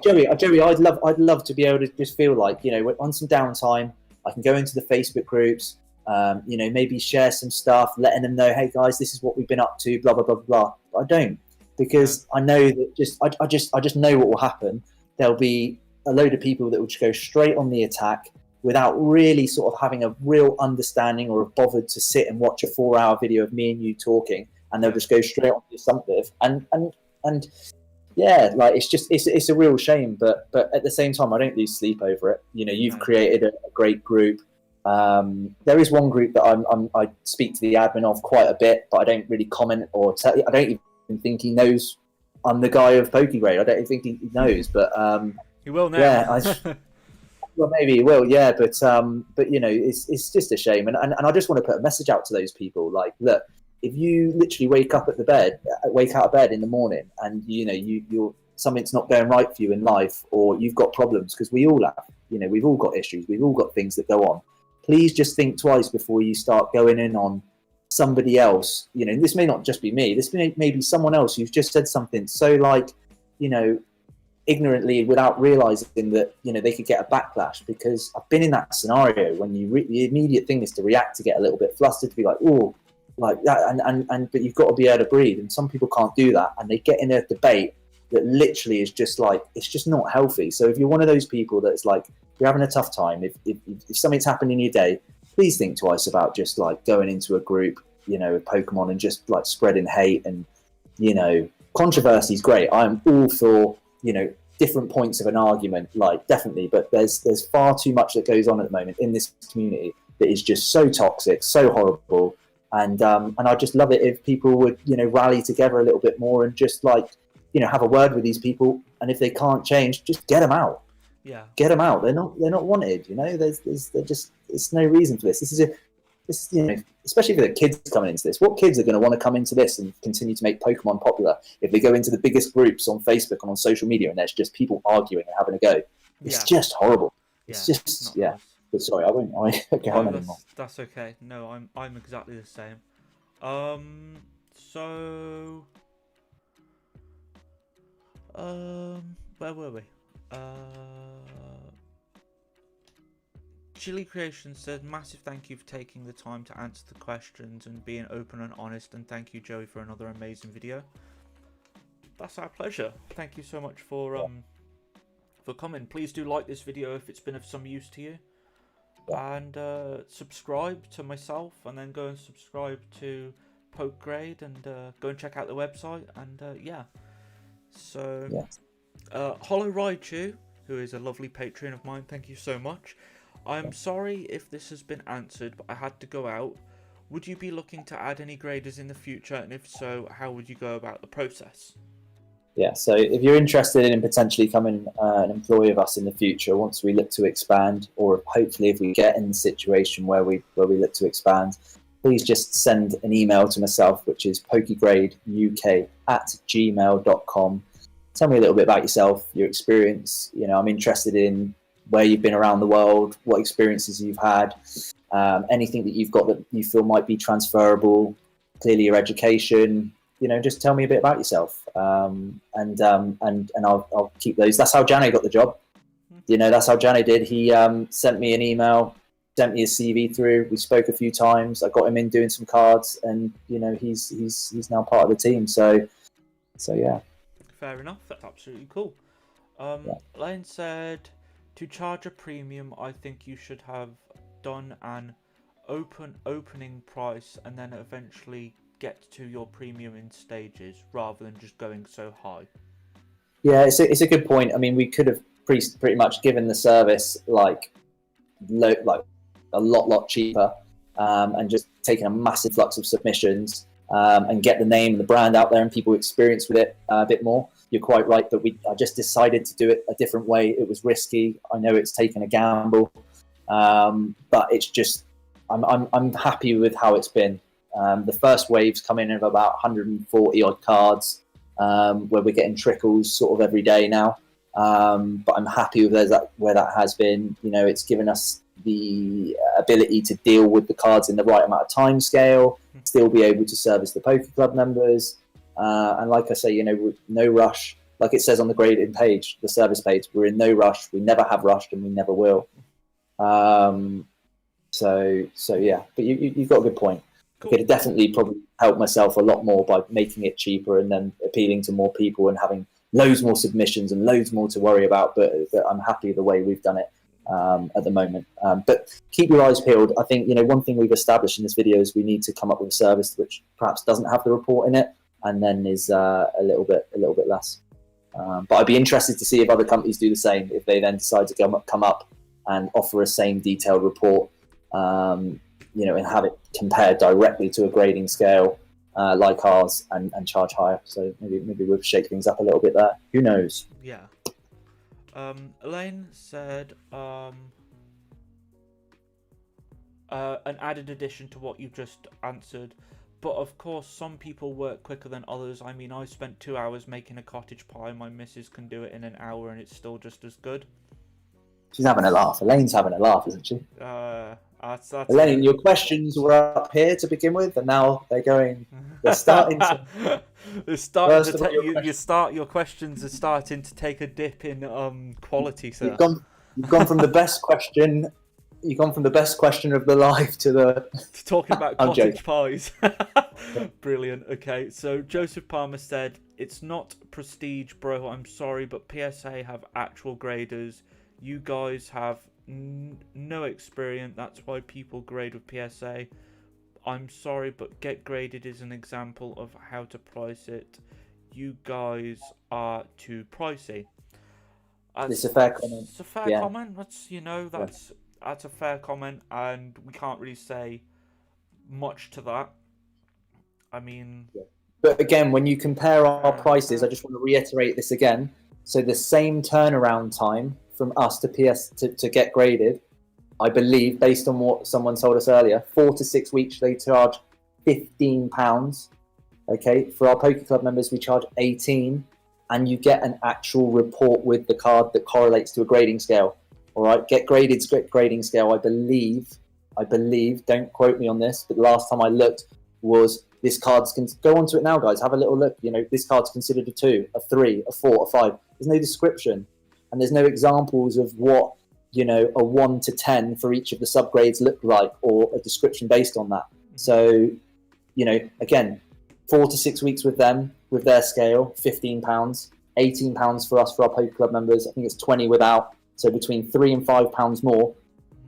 Joey, I'd love to be able to just feel like, on some downtime, I can go into the Facebook groups, maybe share some stuff, letting them know, hey guys, this is what we've been up to, blah blah blah blah. But I don't, because I know that I just know what will happen. There'll be a load of people that will just go straight on the attack without really sort of having a real understanding or have bothered to sit and watch a 4-hour video of me and you talking, and they'll just go straight on the assumptive. And like it's a real shame, but at the same time I don't lose sleep over it. You've created a great group. There is one group that I speak to the admin of quite a bit, but I don't really comment or tell. I don't even think he knows I'm the guy of Pokegrade. I don't think he knows, but he will now. Yeah. Well, maybe he will, yeah, but it's just a shame, and I just want to put a message out to those people. Like, look, if you literally wake out of bed in the morning, and you're something's not going right for you in life, or you've got problems, because we all have, we've all got issues, we've all got things that go on. Please just think twice before you start going in on somebody else. This may not just be me. This may be someone else who's just said something so like, ignorantly, without realizing that they could get a backlash. Because I've been in that scenario when the immediate thing is to react, to get a little bit flustered, to be like, oh, like that, but you've got to be able to breathe, and some people can't do that, and they get in a debate that literally is just like, it's just not healthy. So if you're one of those people that's like, you're having a tough time, if something's happened in your day, please think twice about just like going into a group, with Pokemon, and just like spreading hate. And controversy is great. I'm all for different points of an argument, like, definitely, but there's far too much that goes on at the moment in this community that is just so toxic, so horrible. And I'd just love it if people would, rally together a little bit more and just like, have a word with these people. And if they can't change, just get them out. Yeah. Get them out. They're not wanted. There's no reason for this. This is especially for the kids coming into this. What kids are going to want to come into this and continue to make Pokemon popular if they go into the biggest groups on Facebook and on social media and there's just people arguing and having a go? It's just horrible. It's just Nice. But sorry, I won't go on anymore. That's okay. No, I'm exactly the same. So where were we? Chili Creation said, massive thank you for taking the time to answer the questions and being open and honest, and thank you, Joey, for another amazing video. That's our pleasure. Thank you so much for coming. Please do like this video if it's been of some use to you, and subscribe to myself, and then go and subscribe to Pokegrade, and go and check out the website, and so Hollow Raichu, who is a lovely Patreon of mine, thank you so much. I'm sorry if this has been answered, but I had to go out. Would you be looking to add any graders in the future, and if so, how would you go about the process? Yeah, so if you're interested in potentially becoming an employee of us in the future, once we look to expand, or hopefully if we get in the situation where we look to expand, please just send an email to myself, which is pokegradeuk@gmail.com. Tell me a little bit about yourself, your experience. I'm interested in where you've been around the world, what experiences you've had, anything that you've got that you feel might be transferable, clearly your education. Just tell me a bit about yourself, and I'll keep those. That's how Jano got the job. That's how Jano did. He sent me an email, sent me his CV through. We spoke a few times. I got him in doing some cards, and he's now part of the team. So yeah. Fair enough. That's absolutely cool. Lane said, to charge a premium, I think you should have done an opening price and then eventually get to your premium in stages rather than just going so high. Yeah, it's a good point. I mean, we could have pretty much given the service like a lot cheaper, and just taken a massive flux of submissions, and get the name and the brand out there and people experience with it a bit more. You're quite right that I just decided to do it a different way. It was risky. I know it's taken a gamble, but it's just I'm happy with how it's been. The first waves come in of about 140 odd cards, where we're getting trickles sort of every day now. But I'm happy with where that has been. It's given us the ability to deal with the cards in the right amount of time scale, still be able to service the Poke Club members. And like I say, with no rush, like it says on the grading page, the service page, we're in no rush. We never have rushed, and we never will. So yeah, but you've got a good point. Cool. I could definitely probably help myself a lot more by making it cheaper and then appealing to more people and having loads more submissions and loads more to worry about. But I'm happy the way we've done it at the moment. But keep your eyes peeled. I think one thing we've established in this video is we need to come up with a service which perhaps doesn't have the report in it, and then is a little bit less. But I'd be interested to see if other companies do the same, if they then decide to come up and offer a same detailed report, and have it compared directly to a grading scale like ours, and charge higher. So maybe we'll shake things up a little bit there. Who knows? Yeah. Elaine said an added addition to what you've just answered. But of course, some people work quicker than others. I mean, I spent 2 hours making a cottage pie. My missus can do it in an hour, and it's still just as good. She's having a laugh. Elaine's having a laugh, isn't she? That's Elaine, your questions were up here to begin with, and now they're starting to. You start your questions are starting to take a dip in quality, sir. You've gone from the best question. You've gone from the best question of the life to talking about cottage pies. Brilliant. Okay, so Joseph Palmer said, it's not prestige, bro. I'm sorry, but PSA have actual graders. You guys have no experience. That's why people grade with PSA. I'm sorry, but Get Graded is an example of how to price it. You guys are too pricey. It's a fair comment. It's a fair comment. That's That's a fair comment, and we can't really say much to that. I mean, but again, when you compare our prices, I just want to reiterate this again. So the same turnaround time from us to PS to get graded, I believe, based on what someone told us earlier, 4 to 6 weeks they charge £15. Okay, for our Poker Club members, we charge 18, and you get an actual report with the card that correlates to a grading scale. All right, Get Graded's grading scale, I believe, don't quote me on this, but the last time I looked was this card's go onto it now, guys. Have a little look. You know, this card's considered a 2, a 3, a 4, a 5. There's no description, and there's no examples of what, you know, a 1 to 10 for each of the subgrades look like, or a description based on that. So, you know, again, 4 to 6 weeks with them, with their scale, £15, £18 for us for our Poker Club members. I think it's 20 without, so between £3 and £5 more.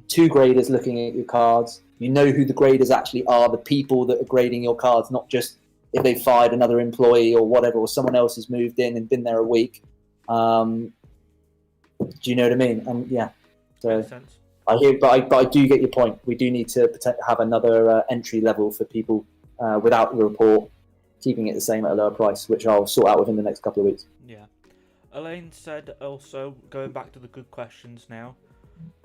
2 graders looking at your cards. You know who the graders actually are, the people that are grading your cards, not just if they fired another employee or whatever, or someone else has moved in and been there a week. Do you know what I mean? And yeah, so I hear, but I do get your point. We do need to have another entry level for people without the report, keeping it the same at a lower price, which I'll sort out within the next couple of weeks. Yeah. Elaine said also, going back to the good questions now,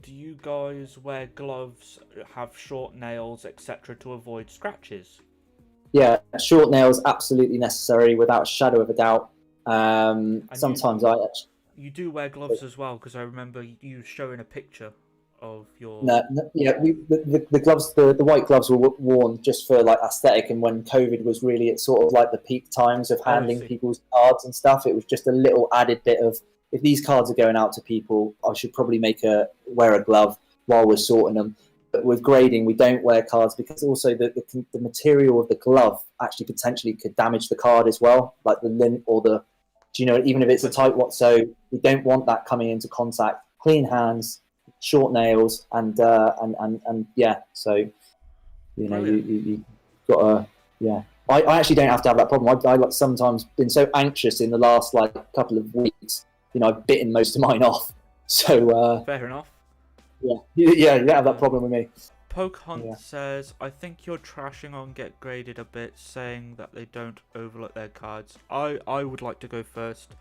do you guys wear gloves, have short nails, etc. to avoid scratches? Yeah, short nails absolutely necessary, without a shadow of a doubt. Sometimes you do wear gloves as well, because I remember you showing a picture of your... the gloves, the white gloves were worn just for like aesthetic, and when COVID was really at sort of like the peak times of handling people's cards and stuff, it was just a little added bit of, if these cards are going out to people, I should probably wear a glove while we're sorting them. But with grading, we don't wear cards because also the material of the glove actually potentially could damage the card as well, like the lint or the, you know, even if it's a tight one. So we don't want that coming into contact. Clean hands, short nails, and yeah. So you know, you got to I actually don't have to have that problem. I like sometimes been so anxious in the last like couple of weeks. You know, I've bitten most of mine off. So fair enough. Yeah, you don't have that problem with me. Poke Hunt says, I think you're trashing on Get Graded a bit, saying that they don't overlook their cards. I would like to go first.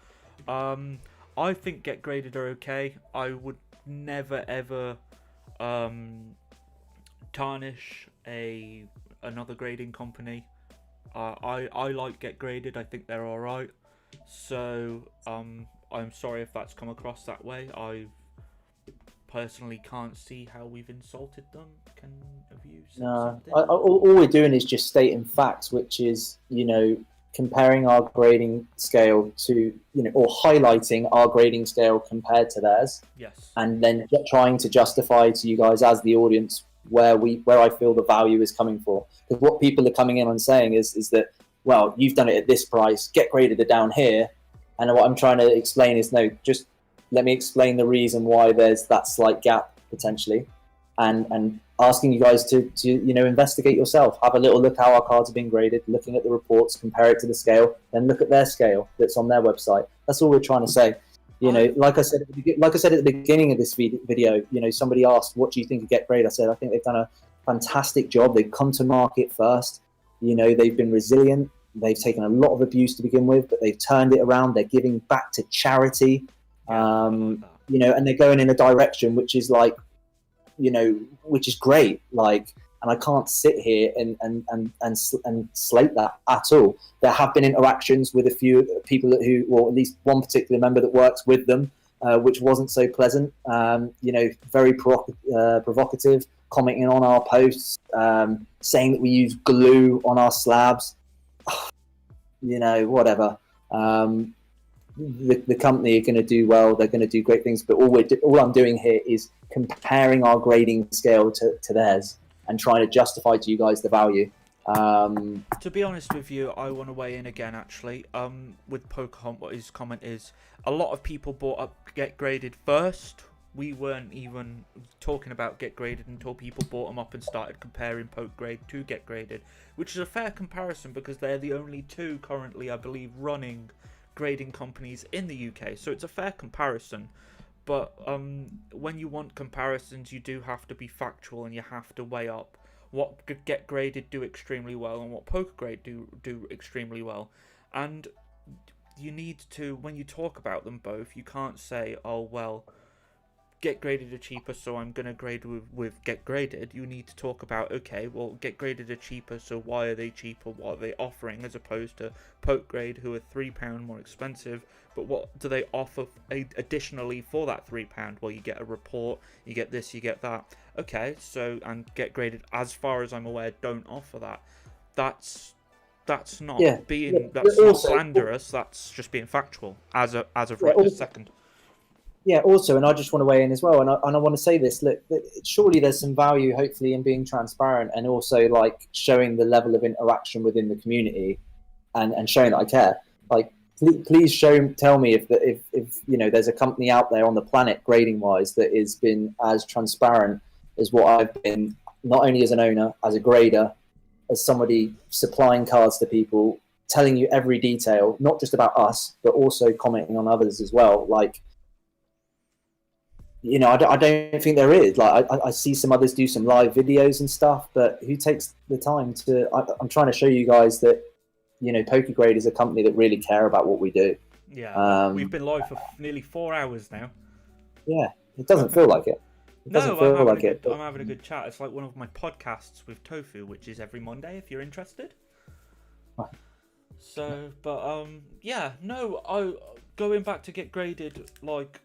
I think Get Graded are okay. I would never ever tarnish another grading company. I like Get Graded. I think they're alright. So I'm sorry if that's come across that way. I personally can't see how we've insulted them. Have you said something? All we're doing is just stating facts, which is, you know, comparing our grading scale to, you know, or highlighting our grading scale compared to theirs. Yes. And then trying to justify to you guys as the audience where I feel the value is coming for. Because what people are coming in and saying is that, well, you've done it at this price, Get Graded are down here. And what I'm trying to explain is, no, just let me explain the reason why there's that slight gap potentially, and asking you guys to you know, investigate yourself, have a little look how our cards are being graded, looking at the reports, compare it to the scale, then look at their scale that's on their website. That's all we're trying to say. You know, like I said at the beginning of this video, you know, somebody asked, what do you think of Get Grade? I said, I think they've done a fantastic job. They've come to market first. You know, they've been resilient. They've taken a lot of abuse to begin with, but they've turned it around. They're giving back to charity. You know, and they're going in a direction which is like, you know, which is great. Like, and I can't sit here and slate that at all. There have been interactions with a few people or at least one particular member that works with them, which wasn't so pleasant. You know, very provocative, commenting on our posts, saying that we use glue on our slabs. You know, whatever. The company are going to do well. They're going to do great things. But all I'm doing here is comparing our grading scale to theirs and trying to justify to you guys the value. To be honest with you, I want to weigh in again, actually. With Pokemon, what his comment is, a lot of people bought up Get Graded first. We weren't even talking about Get Graded until people bought them up and started comparing Pokegrade to Get Graded, which is a fair comparison because they're the only two currently, I believe, running grading companies in the UK. So it's a fair comparison. But when you want comparisons, you do have to be factual, and you have to weigh up what Get Graded do extremely well and what Pokegrade do extremely well. And you need to, when you talk about them both, you can't say, oh, well, Get Graded are cheaper, so I'm going to grade with Get Graded. You need to talk about, okay, well, Get Graded are cheaper, so why are they cheaper? What are they offering, as opposed to Pokegrade, who are £3 more expensive, but what do they offer additionally for that £3? Well, you get a report, you get this, you get that. Okay, so, and Get Graded, as far as I'm aware, don't offer that. That's not that's not slanderous. That's just being factual as of right this second. Yeah. Also, and I just want to weigh in as well, and I want to say this. Look, surely there's some value, hopefully, in being transparent, and also like showing the level of interaction within the community, and showing that I care. Like, please tell me if you know there's a company out there on the planet grading wise that has been as transparent as what I've been, not only as an owner, as a grader, as somebody supplying cards to people, telling you every detail, not just about us, but also commenting on others as well. Like, you know, I don't think there is. Like, I see some others do some live videos and stuff, but who takes the time to? I'm trying to show you guys that, you know, Pokegrade is a company that really care about what we do. Yeah, we've been live for nearly 4 hours now. Yeah, it doesn't feel like it. I'm having a good chat. It's like one of my podcasts with Tofu, which is every Monday, if you're interested. So, but yeah, no, going back to Get Graded, like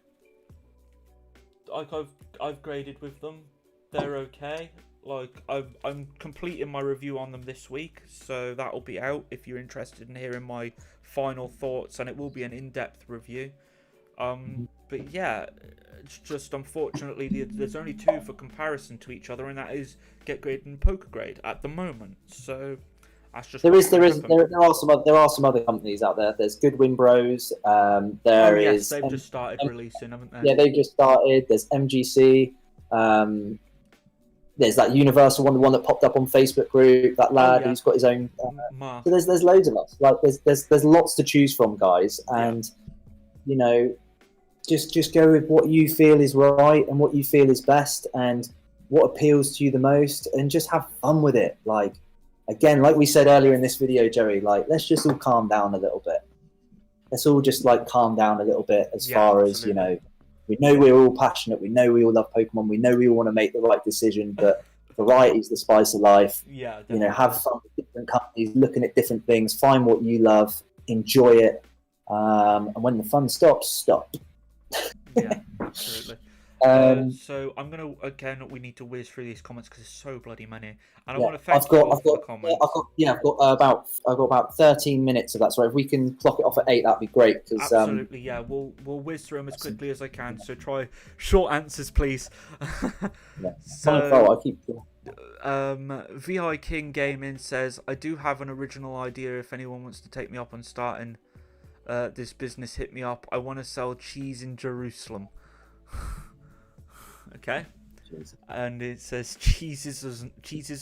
I've graded with them. They're okay. Like I'm completing my review on them this week, so that'll be out if you're interested in hearing my final thoughts, and it will be an in-depth review. But yeah, it's just unfortunately there's only two for comparison to each other, and that is Get Grade and Pokegrade at the moment. So that's just there are some other companies out there. There's Goodwin Bros. They've just started releasing, haven't they? Yeah, they've just started. There's MGC. There's that Universal one, the one that popped up on Facebook group. That lad who's got his own. So there's loads of us. Like there's lots to choose from, guys, and you know, just go with what you feel is right and what you feel is best and what appeals to you the most, and just have fun with it. Like, again, like we said earlier in this video, Joey, like, let's just all calm down a little bit. Let's all just like calm down a little bit as far as, you know, we know we're all passionate. We know we all love Pokemon. We know we all want to make the right decision, but variety is the spice of life. Yeah, definitely. You know, have fun with different companies, looking at different things, find what you love, enjoy it. And when the fun stops, stop. Yeah, absolutely. So I'm gonna we need to whiz through these comments because there's so bloody many, and I want to thank you all for the comments. I've got about 13 minutes of that. So if we can clock it off at 8, that'd be great. Cause, absolutely, yeah. We'll whiz through them as quickly as I can. So try short answers, please. So I keep. Vi King Gaming says, I do have an original idea. If anyone wants to take me up on starting this business, hit me up. I want to sell cheese in Jerusalem. Okay, and it says cheeses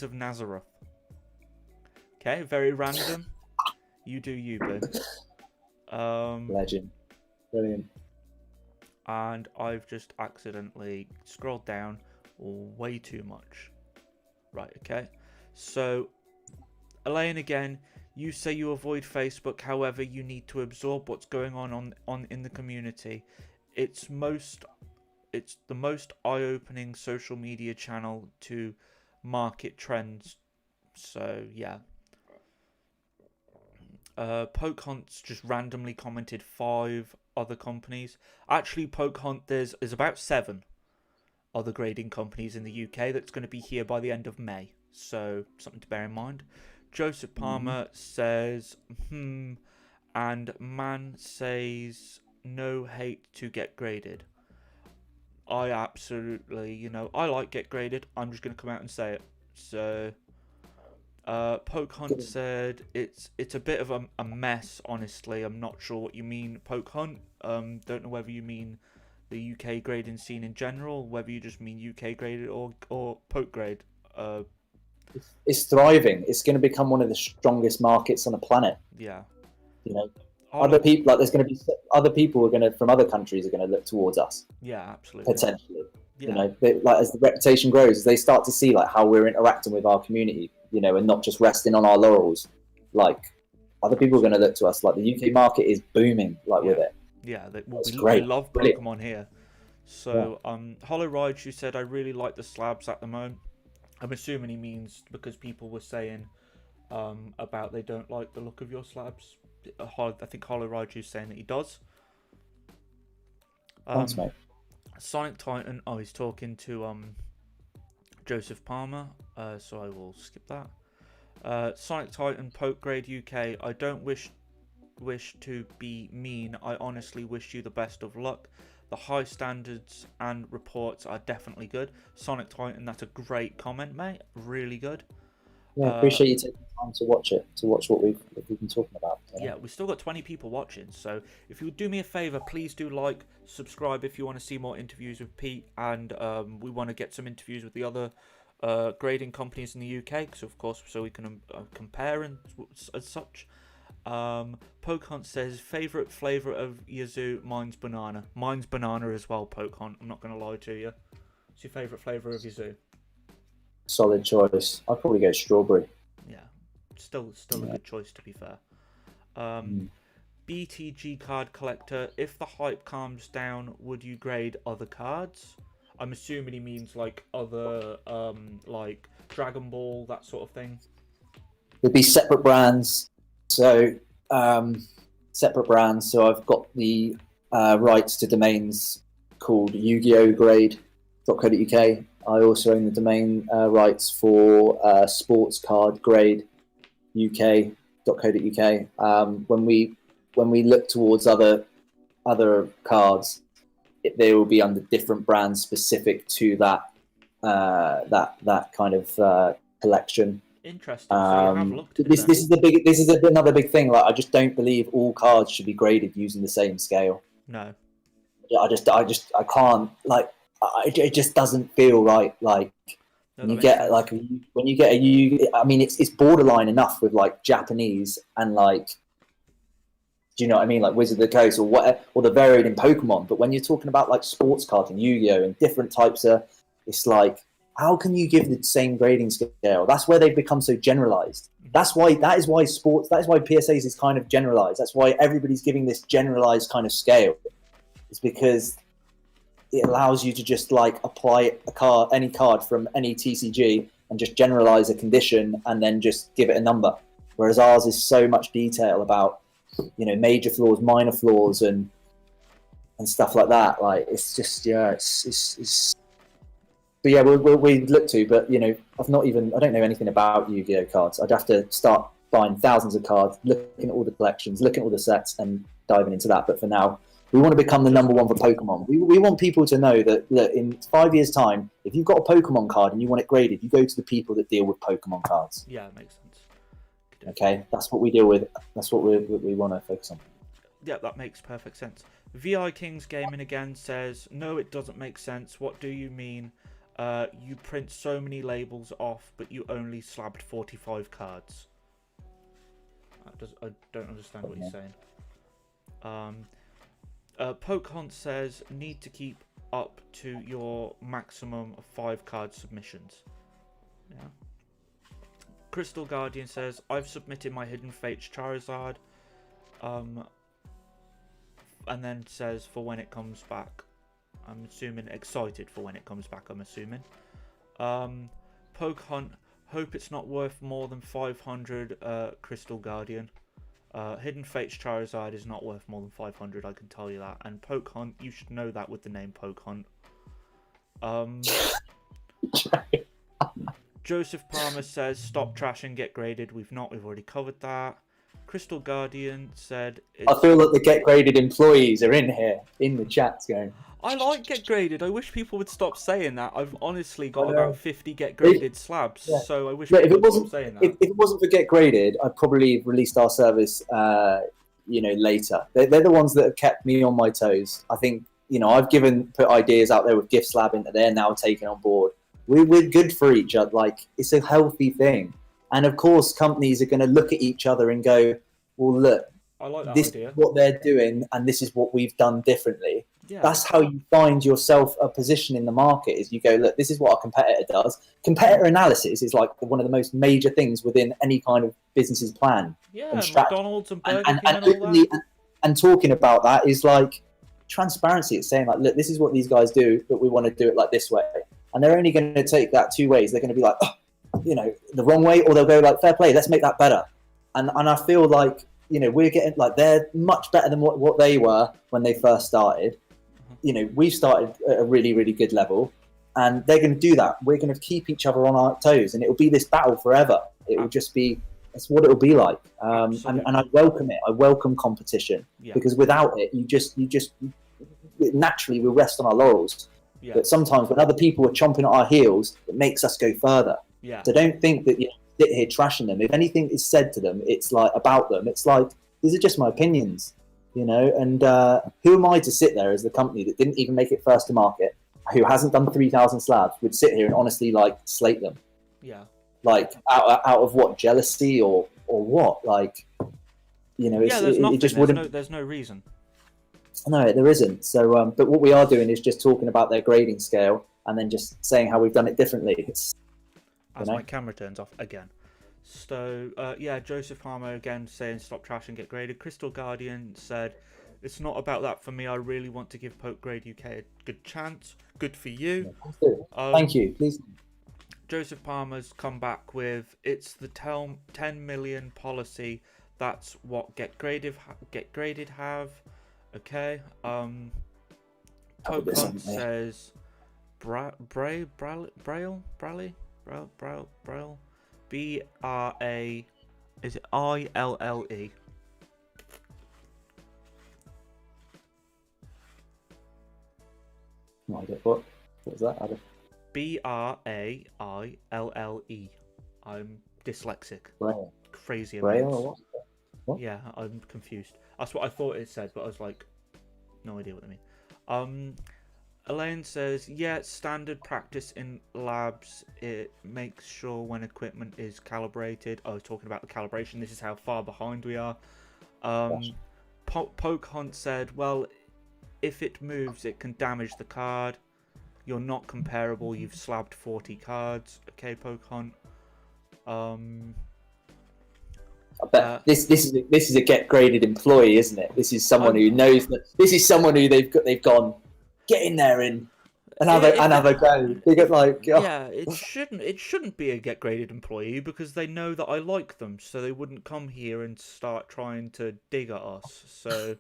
of Nazareth. Okay, very random. You do you, boo. Legend, brilliant. And I've just accidentally scrolled down way too much. Right, okay. So, Elaine again. You say you avoid Facebook, however, you need to absorb what's going on in the community. It's the most eye-opening social media channel to market trends. So yeah. Poke Hunt's just randomly commented 5 other companies. Actually, Poke Hunt, there's about 7 other grading companies in the UK that's going to be here by the end of May. So something to bear in mind. Joseph Palmer says, and Man says, no hate to Get Graded. I absolutely, you know, I like Get Graded. I'm just going to come out and say it. So, Poke Hunt said it's a bit of a mess, honestly. I'm not sure what you mean, Poke Hunt. Don't know whether you mean the UK grading scene in general, whether you just mean UK graded or Poke Grade. It's thriving. It's going to become one of the strongest markets on the planet. Yeah. You know, Other people, like there's going to be other people are going to from other countries are going to look towards us. Yeah, absolutely. Potentially, you know, like as the reputation grows, as they start to see like how we're interacting with our community, you know, and not just resting on our laurels. Like other people are going to look to us. Like the UK market is booming, like with it. Yeah, we love Pokemon here. So, Hollow Raichu said, I really like the slabs at the moment. I'm assuming he means because people were saying about they don't like the look of your slabs. I think Hollow Raichu's saying that he does. Thanks, mate. Sonic Titan, he's talking to Joseph Palmer, so I will skip that. Sonic Titan, Pokegrade UK, I don't wish to be mean, I honestly wish you the best of luck. The high standards and reports are definitely good. Sonic Titan, that's a great comment, mate. Really good. Yeah, appreciate you taking time to watch it, to watch what we've been talking about. Yeah, we've still got 20 people watching, so if you would do me a favour, please do like, subscribe if you want to see more interviews with Pete, and we want to get some interviews with the other grading companies in the UK, because of course, so we can compare and as such. Pokehunt says, favourite flavour of Yazoo, mine's banana. Mine's banana as well, Pokehunt, I'm not going to lie to you. What's your favourite flavour of Yazoo? Solid choice. I'd probably go strawberry. Yeah, still a good choice to be fair. BTG card collector, if the hype calms down, would you grade other cards? I'm assuming he means like other, like Dragon Ball, that sort of thing. It'd be separate brands. So, separate brands. So I've got the rights to domains called Yu-Gi-Oh! Grade.co.uk. I also own the domain rights for Sports Card Grade UK.co.uk. When we look towards other cards, they will be under different brands specific to that kind of collection. Interesting. So you have looked at this is another big thing. Like I just don't believe all cards should be graded using the same scale. No. I can't like. It just doesn't feel right. Like when you get I mean, it's borderline enough with like Japanese and like, do you know what I mean? Like Wizard of the Coast or whatever, or the varied in Pokemon. But when you're talking about like sports cards and Yu-Gi-Oh! And different types of, it's like, how can you give the same grading scale? That's where they've become so generalized. That is why PSAs is kind of generalized. That's why everybody's giving this generalized kind of scale. It's because it allows you to just like apply any card from any TCG and just generalize a condition and then just give it a number. Whereas ours is so much detail about, you know, major flaws, minor flaws, and stuff like that. Like it's just it's. But yeah, we look to. But you know, I don't know anything about Yu-Gi-Oh cards. I'd have to start buying thousands of cards, looking at all the collections, looking at all the sets, and diving into that. But for now, we want to become the number one for Pokemon. We want people to know that in 5 years' time, if you've got a Pokemon card and you want it graded, you go to the people that deal with Pokemon cards. Yeah, it makes sense. Okay, that's what we deal with. That's what we want to focus on. Yeah, that makes perfect sense. VI Kings Gaming again says, no, it doesn't make sense. What do you mean? You print so many labels off, but you only slabbed 45 cards. I don't understand what you're saying. Pokehunt says, need to keep up to your maximum of 5 card submissions. Yeah. Crystal Guardian says, I've submitted my Hidden Fates Charizard. And then says, for when it comes back. I'm assuming excited for when it comes back, I'm assuming. Pokehunt, hope it's not worth more than 500, Crystal Guardian. Hidden Fates Charizard is not worth more than 500, I can tell you that. And Pokehunt, you should know that with the name Pokehunt. Joseph Palmer says, stop trashing, get graded. We've already covered that. Crystal Guardian said... I feel like the Get Graded employees are in here, in the chat going... I like Get Graded. I wish people would stop saying that. I've honestly got about 50 Get Graded slabs, so I wish people would stop saying that. If it wasn't for Get Graded, I'd probably have released our service, later. They're the ones that have kept me on my toes. I think, I've put ideas out there with Gift Slabbing that they're now taking on board. We're good for each other. Like, it's a healthy thing. And of course, companies are going to look at each other and go, well, look, I like that this idea. is what they're doing, and this is what we've done differently. Yeah. That's how you find yourself a position in the market. Is you go, look, this is what our competitor does. Competitor analysis is like one of the most major things within any kind of business's plan. Yeah, and strategy. McDonald's and Burger King and all that. And talking about that is like transparency. It's saying like, look, this is what these guys do, but we want to do it like this way. And they're only going to take that two ways. They're going to be like, oh, the wrong way, or they'll go like, fair play, let's make that better. And I feel like, we're getting like, they're much better than what they were when they first started. We've started at a really, really good level, and they're going to do that. We're going to keep each other on our toes, and it will be this battle forever. It will just be, that's what it will be like. And I welcome it. I welcome competition, because without it, you just naturally will rest on our laurels. Yeah. But sometimes when other people are chomping at our heels, it makes us go further. Yeah. So don't think that you sit here trashing them. If anything is said to them, it's like about them. It's like, these are just my opinions, and who am I to sit there as the company that didn't even make it first to market, who hasn't done 3,000 slabs, would sit here and honestly like slate them? Yeah. Like out of what, jealousy or what? Like, it just wouldn't. There's no reason. No, there isn't. So, but what we are doing is just talking about their grading scale and then just saying how we've done it differently. As my camera turns off again. So, Joseph Harmer again saying stop trash and get graded. Crystal Guardian said, it's not about that for me. I really want to give Pokegrade UK a good chance. Good for you. Thank you. Please. Joseph Palmer's come back with, it's the 10 million policy. That's what get graded have. Okay. Pokemon says Braille, B-R-A, is it I-L-L-E? No idea. What was that? B-R-A-I-L-L-E. I'm dyslexic. Braille. Crazy Braille amounts. What? Yeah, I'm confused. That's what I thought it said, but I was like, no idea what they mean. Elaine says, yeah, standard practice in labs. It makes sure when equipment is calibrated. I was talking about the calibration. This is how far behind we are. Poke Hunt said, well, if it moves, it can damage the card. You're not comparable. You've slabbed 40 cards. Okay, Poke Hunt. I bet this is a get graded employee, isn't it? This is someone who knows that. This is someone who they've gone, get in there and have a go. They get like, oh. Yeah, it shouldn't be a get graded employee, because they know that I like them, so they wouldn't come here and start trying to dig at us. So,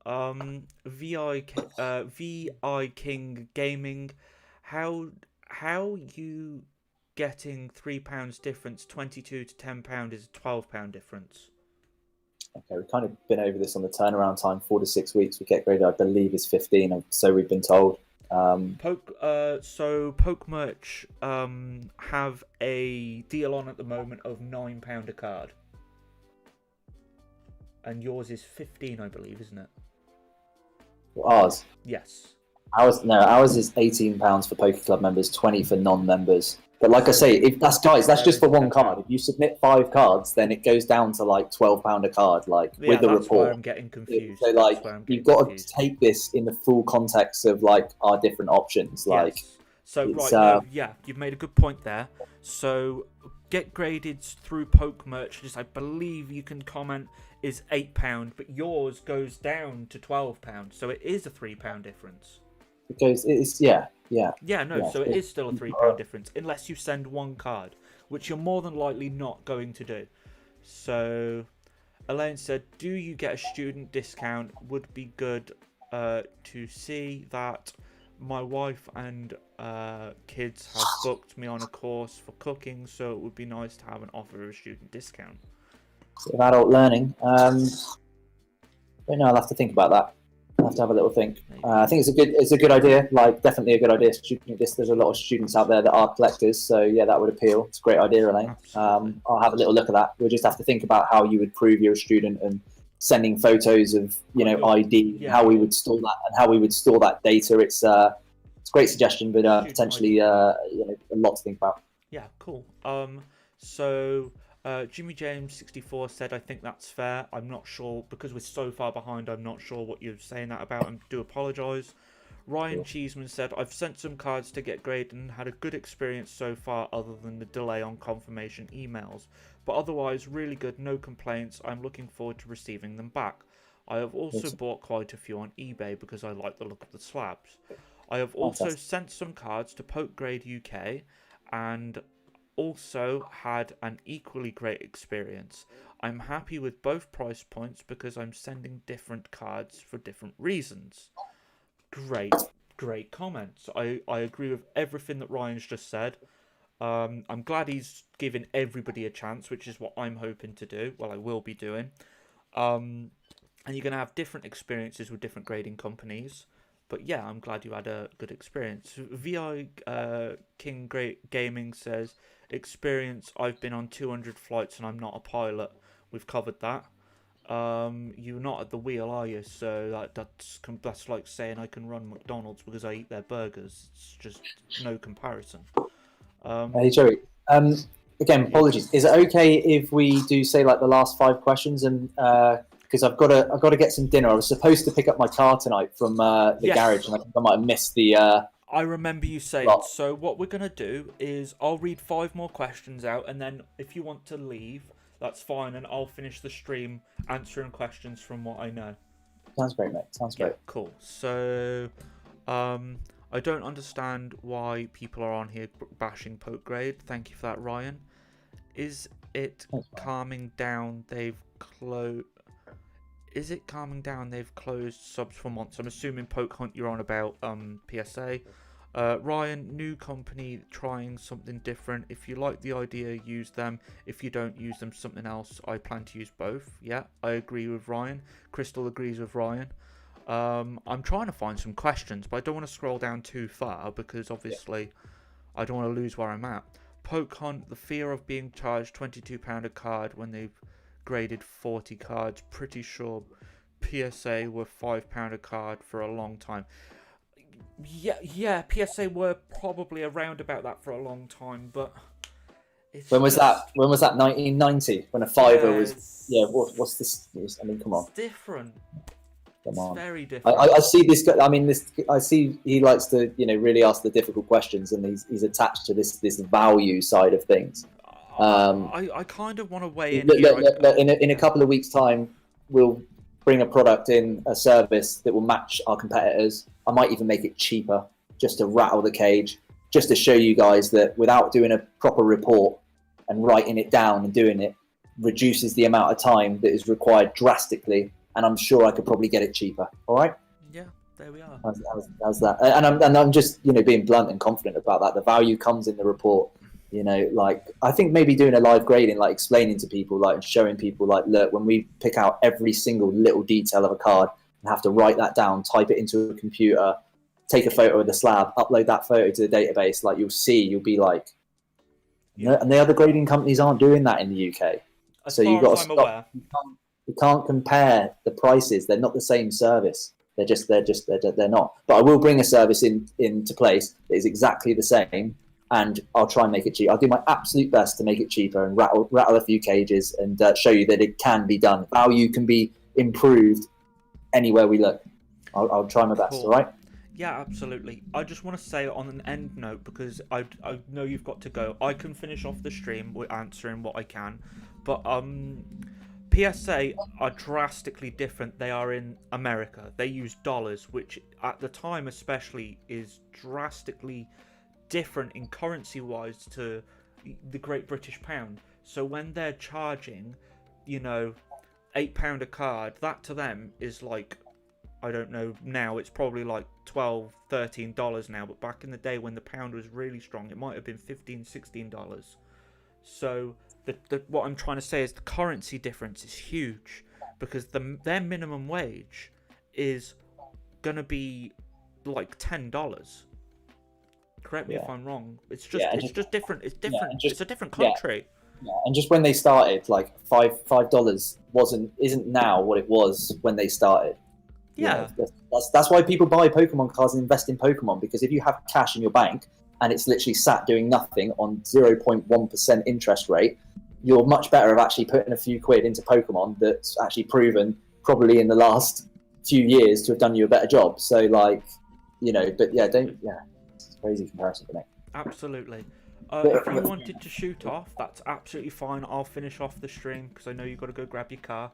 VI King Gaming, how you getting £3 difference? 22 to £10 is a £12 difference. Okay, we've kind of been over this on the turnaround time. 4 to 6 weeks. We get graded, I believe, is 15. So we've been told. Poke Merch have a deal on at the moment of £9 a card, and yours is 15, I believe, isn't it? Ours. Yes. Ours is £18 for Poke Club members, 20 for non-members. But like I say, that's just for one card. If you submit 5 cards, then it goes down to like £12 a card, with the report. That's where I'm getting confused. So you've got to take this in the full context of like our different options. Yes. You've made a good point there. So get graded through Poke Merch, I believe you can comment, is £8, but yours goes down to £12. So it is a £3 difference. Because it's so it is still a £3 difference, unless you send one card, which you're more than likely not going to do. So Elaine said, do you get a student discount? Would be good to see that. My wife and kids have booked me on a course for cooking, so it would be nice to have an offer of a student discount. Sort of adult learning. I'll have to think about that. I'll have to have a little think. I think it's a good idea. Like, definitely a good idea. There's a lot of students out there that are collectors, so yeah, that would appeal. It's a great idea, Elaine. I'll have a little look at that. We'll just have to think about how you would prove you're a student and sending photos of ID, how we would store that and how we would store that data. It's a great suggestion, but potentially a lot to think about. Yeah, cool. So Jimmy James 64 said, I think that's fair. I'm not sure, because we're so far behind, I'm not sure what you're saying that about, and do apologise. Ryan Cheeseman said, I've sent some cards to get graded and had a good experience so far other than the delay on confirmation emails. But otherwise, really good, no complaints. I'm looking forward to receiving them back. I have also bought quite a few on eBay because I like the look of the slabs. I have also sent some cards to Pokegrade UK and also had an equally great experience. I'm happy with both price points because I'm sending different cards for different reasons. Great comments. I agree with everything that Ryan's just said. I'm glad he's giving everybody a chance, which is what I'm hoping to do. Well, I will be doing. And you're going to have different experiences with different grading companies. But yeah, I'm glad you had a good experience. VI King Great Gaming says, experience, I've been on 200 flights and I'm not a pilot. We've covered that. You're not at the wheel, are you? So that's like saying I can run McDonald's because I eat their burgers. It's just no comparison. Hey Joey. Again, apologies. Is it okay if we do say like the last 5 questions and because I've got to get some dinner. I was supposed to pick up my car tonight from the garage, and I think I might have missed the. I remember you saying. Lot. So what we're gonna do is I'll read 5 more questions out, and then if you want to leave, that's fine, and I'll finish the stream answering questions from what I know. Sounds great, mate. Sounds great. Cool. So, I don't understand why people are on here bashing Pokegrade. Thank you for that, Ryan. Is it calming down? They've closed. Is it calming down? They've closed subs for months. I'm assuming Poke Hunt you're on about PSA. Ryan, new company trying something different. If you like the idea, use them. If you don't use them, something else. I plan to use both. Yeah, I agree with Ryan. Crystal agrees with Ryan. I'm trying to find some questions, but I don't want to scroll down too far because obviously I don't want to lose where I'm at. Poke Hunt, the fear of being charged £22 a card when they've graded 40 cards. Pretty sure PSA were £5 a card for a long time. Yeah, PSA were probably around about that for a long time, but when was that? When was that? 1990, when a fiver was. Yeah, what's this? I mean, come on. It's different. Come on. It's very different. I see this guy. I mean, I see he likes to, really ask the difficult questions, and he's attached to this value side of things. I kind of want to weigh in here. In a couple of weeks' time, we'll bring a product in, a service that will match our competitors. I might even make it cheaper, just to rattle the cage, just to show you guys that without doing a proper report and writing it down and doing it, reduces the amount of time that is required drastically. And I'm sure I could probably get it cheaper. All right? Yeah, there we are. How's that? And I'm just, being blunt and confident about that. The value comes in the report. I think maybe doing a live grading, like explaining to people, like showing people, like, look, when we pick out every single little detail of a card and have to write that down, type it into a computer, take a photo of the slab, upload that photo to the database, like you'll be like, and the other grading companies aren't doing that in the UK. So you've got to stop. You can't compare the prices. They're not the same service. They're not. But I will bring a service into place that is exactly the same. And I'll try and make it cheap. I'll do my absolute best to make it cheaper and rattle a few cages and show you that it can be done. Value can be improved anywhere we look. I'll try my best, all right? Yeah, absolutely. I just want to say on an end note, because I know you've got to go. I can finish off the stream with answering what I can. But PSA are drastically different. They are in America. They use dollars, which at the time especially is drastically different in currency wise to the Great British Pound. So when they're charging, £8 a card, that to them is like, I don't know, now it's probably like $12-13 now, but back in the day when the pound was really strong, it might have been $15-16. So what I'm trying to say is the currency difference is huge, because their minimum wage is gonna be like $10. Correct me if I'm wrong. It's just different. It's different. It's a different country. Yeah. And just when they started, like $5 isn't now what it was when they started. Yeah. That's why people buy Pokemon cards and invest in Pokemon, because if you have cash in your bank and it's literally sat doing nothing on 0.1% interest rate, you're much better of actually putting a few quid into Pokemon that's actually proven probably in the last few years to have done you a better job. So like, you know, but yeah, it's a crazy comparison for me. Absolutely. If you wanted to shoot off, that's absolutely fine. I'll finish off the stream because I know you've got to go grab your car.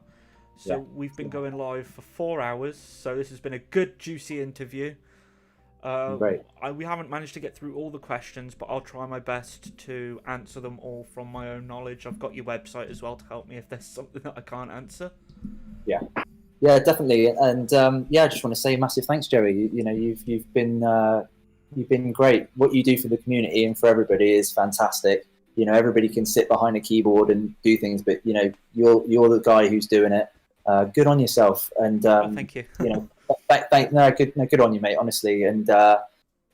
So we've been going live for 4 hours. So this has been a good, juicy interview. Great. We haven't managed to get through all the questions, but I'll try my best to answer them all from my own knowledge. I've got your website as well to help me if there's something that I can't answer. Yeah, definitely. And I just want to say massive thanks, Joey. You know, you've been great. What you do for the community and for everybody is fantastic. You know, everybody can sit behind a keyboard and do things, but you know, you're the guy who's doing it. Good on yourself. And thank you. You know, good on you, mate. Honestly, and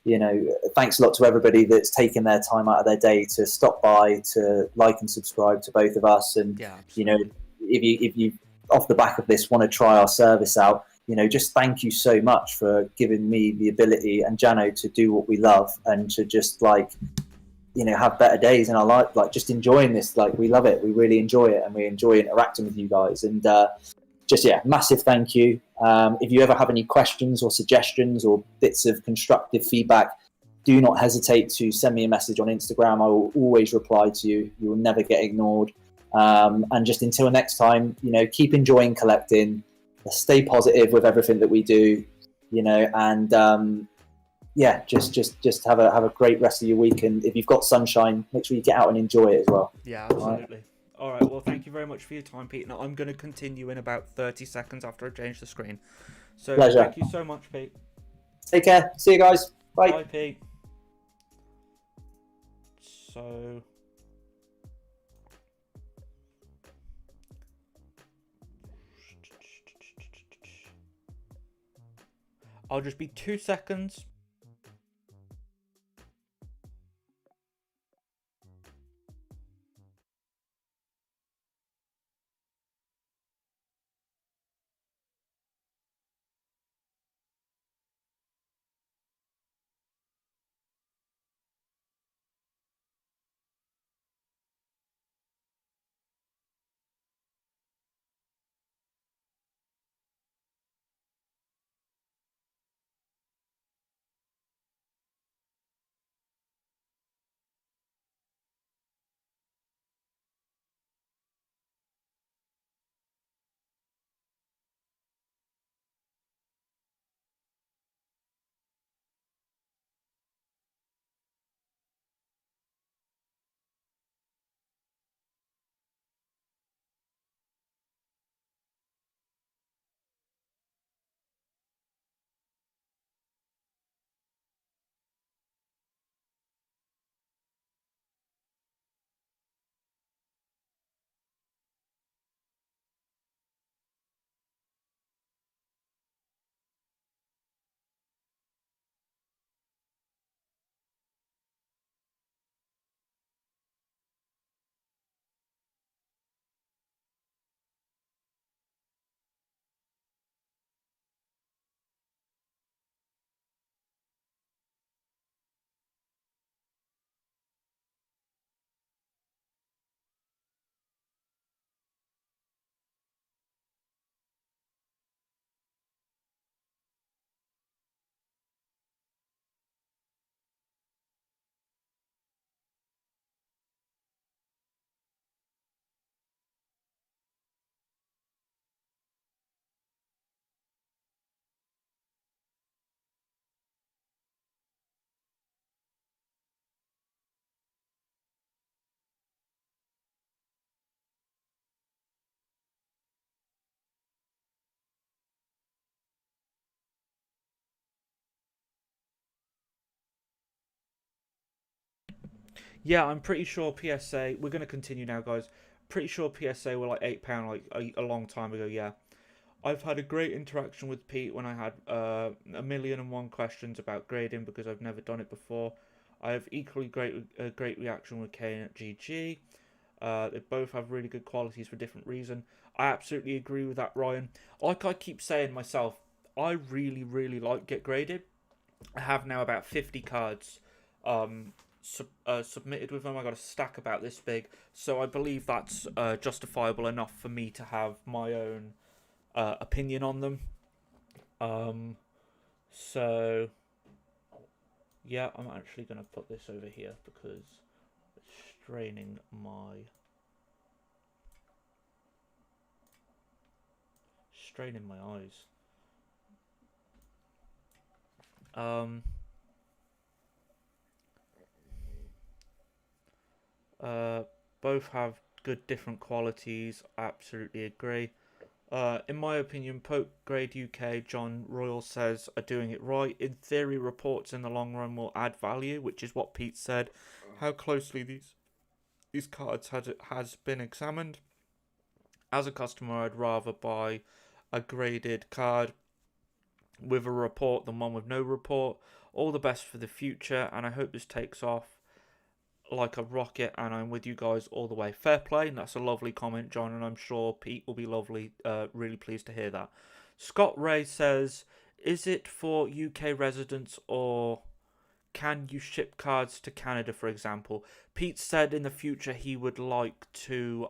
you know, thanks a lot to everybody that's taken their time out of their day to stop by, to like and subscribe to both of us. And you know, if you off the back of this want to try our service out, you know, just thank you so much for giving me the ability and Jano to do what we love and to just like, you know, have better days in our life, like just enjoying this. Like we love it, we really enjoy it, and we enjoy interacting with you guys. And massive thank you. If you ever have any questions or suggestions or bits of constructive feedback, do not hesitate to send me a message on Instagram. I will always reply to you. You will never get ignored. And just until next time, you know, keep enjoying collecting, stay positive with everything that we do, you know, and just have a great rest of your week. And if you've got sunshine, make sure you get out and enjoy it as well. Yeah, absolutely. All right, well, thank you very much for your time, Pete. Now, I'm going to continue in about 30 seconds after I change the screen. So, pleasure. Thank you so much, Pete. Take care. See you guys. Bye. Bye, Pete. So... I'll just be 2 seconds. Yeah, I'm pretty sure PSA... We're going to continue now, guys. Pretty sure PSA were like £8 like a long time ago, yeah. I've had a great interaction with Pete when I had 1,000,001 questions about grading because I've never done it before. I have equally great reaction with Kane at GG. They both have really good qualities for different reasons. I absolutely agree with that, Ryan. Like I keep saying myself, I really, really like Get Graded. I have now about 50 cards submitted with them. I got a stack about this big, so I believe that's justifiable enough for me to have my own opinion on them. So yeah, I'm actually going to put this over here because it's straining my eyes. Both have good different qualities. I absolutely agree. In my opinion, Pokegrade UK, John Royal says, are doing it right. In theory, reports in the long run will add value, which is what Pete said. How closely these cards has been examined. As a customer, I'd rather buy a graded card with a report than one with no report. All the best for the future, and I hope this takes off like a rocket, and I'm with you guys all the way. Fair play, and that's a lovely comment, John, and I'm sure Pete will be really pleased to hear that. Scott Ray says, is it for UK residents or can you ship cards to Canada, for example? Pete said in the future he would like to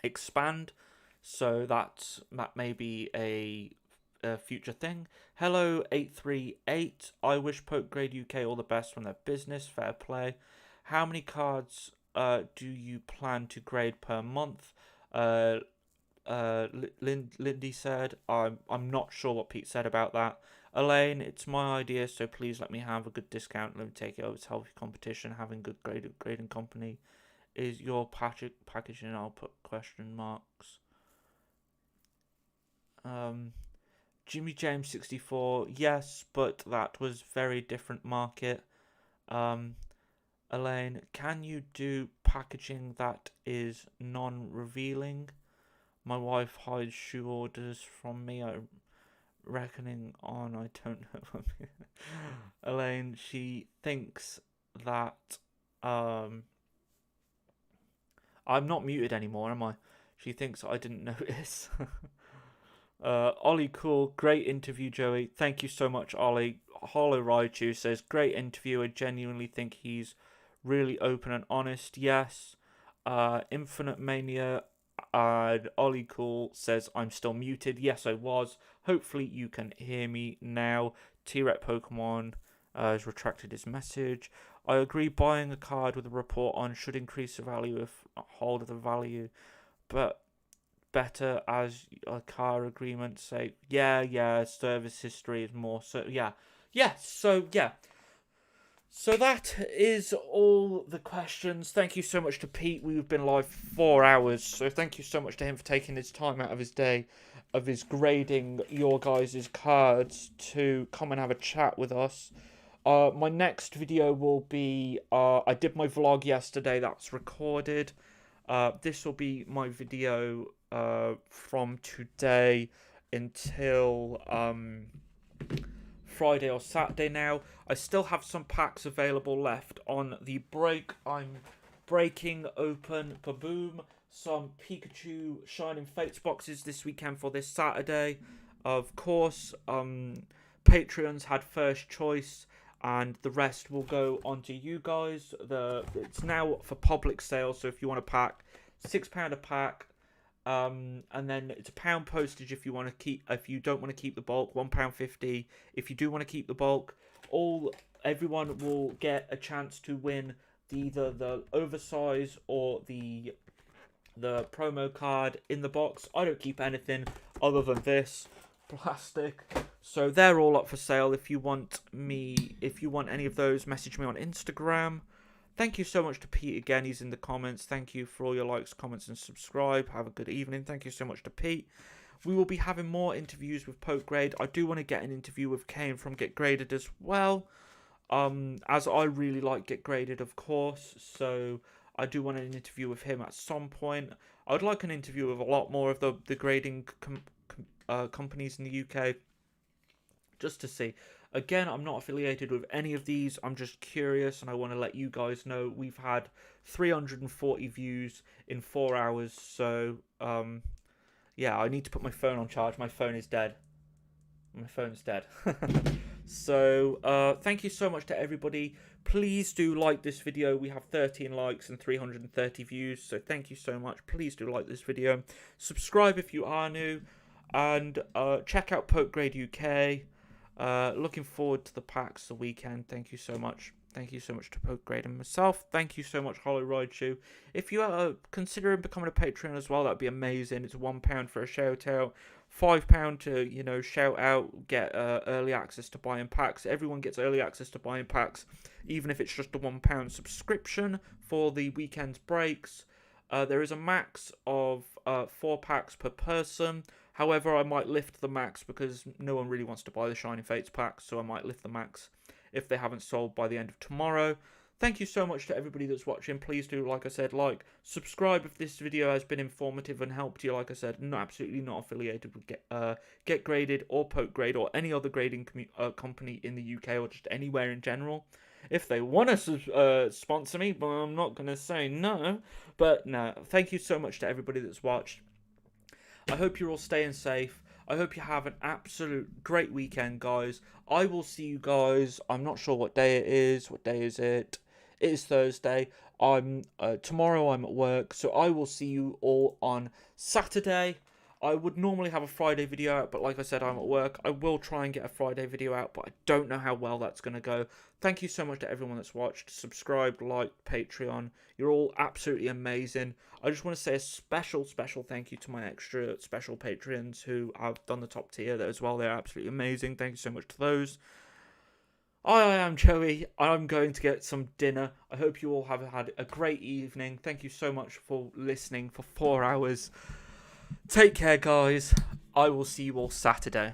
expand, so that may be a future thing. Hello 838. I wish Pokegrade UK all the best from their business. Fair play. How many cards do you plan to grade per month? Lindy said. I'm not sure what Pete said about that. Elaine, it's my idea, so please let me have a good discount. Let me take it over. It's healthy competition. Having good grading company is your packaging. I'll put question marks. Jimmy James 64. Yes, but that was very different market. Elaine, can you do packaging that is non-revealing? My wife hides shoe orders from me. I'm reckoning on. I don't know. Elaine, she thinks that I'm not muted anymore, am I? She thinks I didn't notice. Ollie Cool, great interview, Joey. Thank you so much, Ollie. Hollow Raichu says, great interview. I genuinely think he's really open and honest. Yes. Infinite Mania and Ollie Cool says, I'm still muted. Yes, I was. Hopefully you can hear me now. T-Rex Pokemon has retracted his message. I agree, buying a card with a report on should increase the value if hold of the value, but better as a car agreement say. Yeah, service history is more. So yeah. So that is all the questions. Thank you so much to Pete. We've been live 4 hours, so thank you so much to him for taking his time out of his day, of his grading your guys' cards to come and have a chat with us. My next video will be, I did my vlog yesterday, that's recorded. This will be my video from today until Friday or Saturday now. I still have some packs available left on the break. I'm breaking open, ba-boom, some Pikachu Shining Fates boxes this weekend for this Saturday. Of course, Patreons had first choice, and the rest will go on to you guys. It's now for public sale, so if you want a pack, £6 a pack. And then it's £1 postage if you want to keep. If you don't want to keep the bulk, £1.50. If you do want to keep the bulk, everyone will get a chance to win either the oversize or the promo card in the box. I don't keep anything other than this plastic, so they're all up for sale. If you want any of those, message me on Instagram. Thank you so much to Pete again. He's in the comments. Thank you for all your likes, comments, and subscribe. Have a good evening. Thank you so much to Pete. We will be having more interviews with Pokegrade. I do want to get an interview with Kane from Get Graded as well. As I really like Get Graded, of course. So I do want an interview with him at some point. I would like an interview with a lot more of the grading companies in the UK. Just to see. Again, I'm not affiliated with any of these. I'm just curious, and I want to let you guys know we've had 340 views in 4 hours. So, yeah, I need to put my phone on charge. My phone is dead. So, thank you so much to everybody. Please do like this video. We have 13 likes and 330 views, so thank you so much. Please do like this video. Subscribe if you are new, and check out Pokegrade UK. Looking forward to the packs the weekend. Thank you so much. Thank you so much to Pokegrade and myself. Thank you so much, Hollow Raichu. If you are considering becoming a Patreon as well, that'd be amazing. It's £1 for a shout out, £5 to shout out, get early access to buying packs. Everyone gets early access to buying packs, even if it's just a £1 subscription for the weekend's breaks. There is a max of 4 packs per person. However, I might lift the max because no one really wants to buy the Shining Fates packs, so I might lift the max if they haven't sold by the end of tomorrow. Thank you so much to everybody that's watching. Please do, like I said, subscribe if this video has been informative and helped you. Like I said, absolutely not affiliated with Get Graded or Pokegrade or any other grading company in the UK or just anywhere in general. If they want to sponsor me, well, I'm not going to say no. But no, thank you so much to everybody that's watched. I hope you're all staying safe. I hope you have an absolute great weekend, guys. I will see you guys. I'm not sure what day it is. What day is it? It is Thursday. Tomorrow I'm at work, so I will see you all on Saturday. I would normally have a Friday video out, but like I said, I'm at work. I will try and get a Friday video out, but I don't know how well that's going to go. Thank you so much to everyone that's watched, subscribed, liked, Patreon. You're all absolutely amazing. I just want to say a special thank you to my extra special Patreons who have done the top tier as well. They're absolutely amazing. Thank you so much to those. I am Joey. I'm going to get some dinner. I hope you all have had a great evening. Thank you so much for listening for 4 hours. Take care, guys. I will see you all Saturday.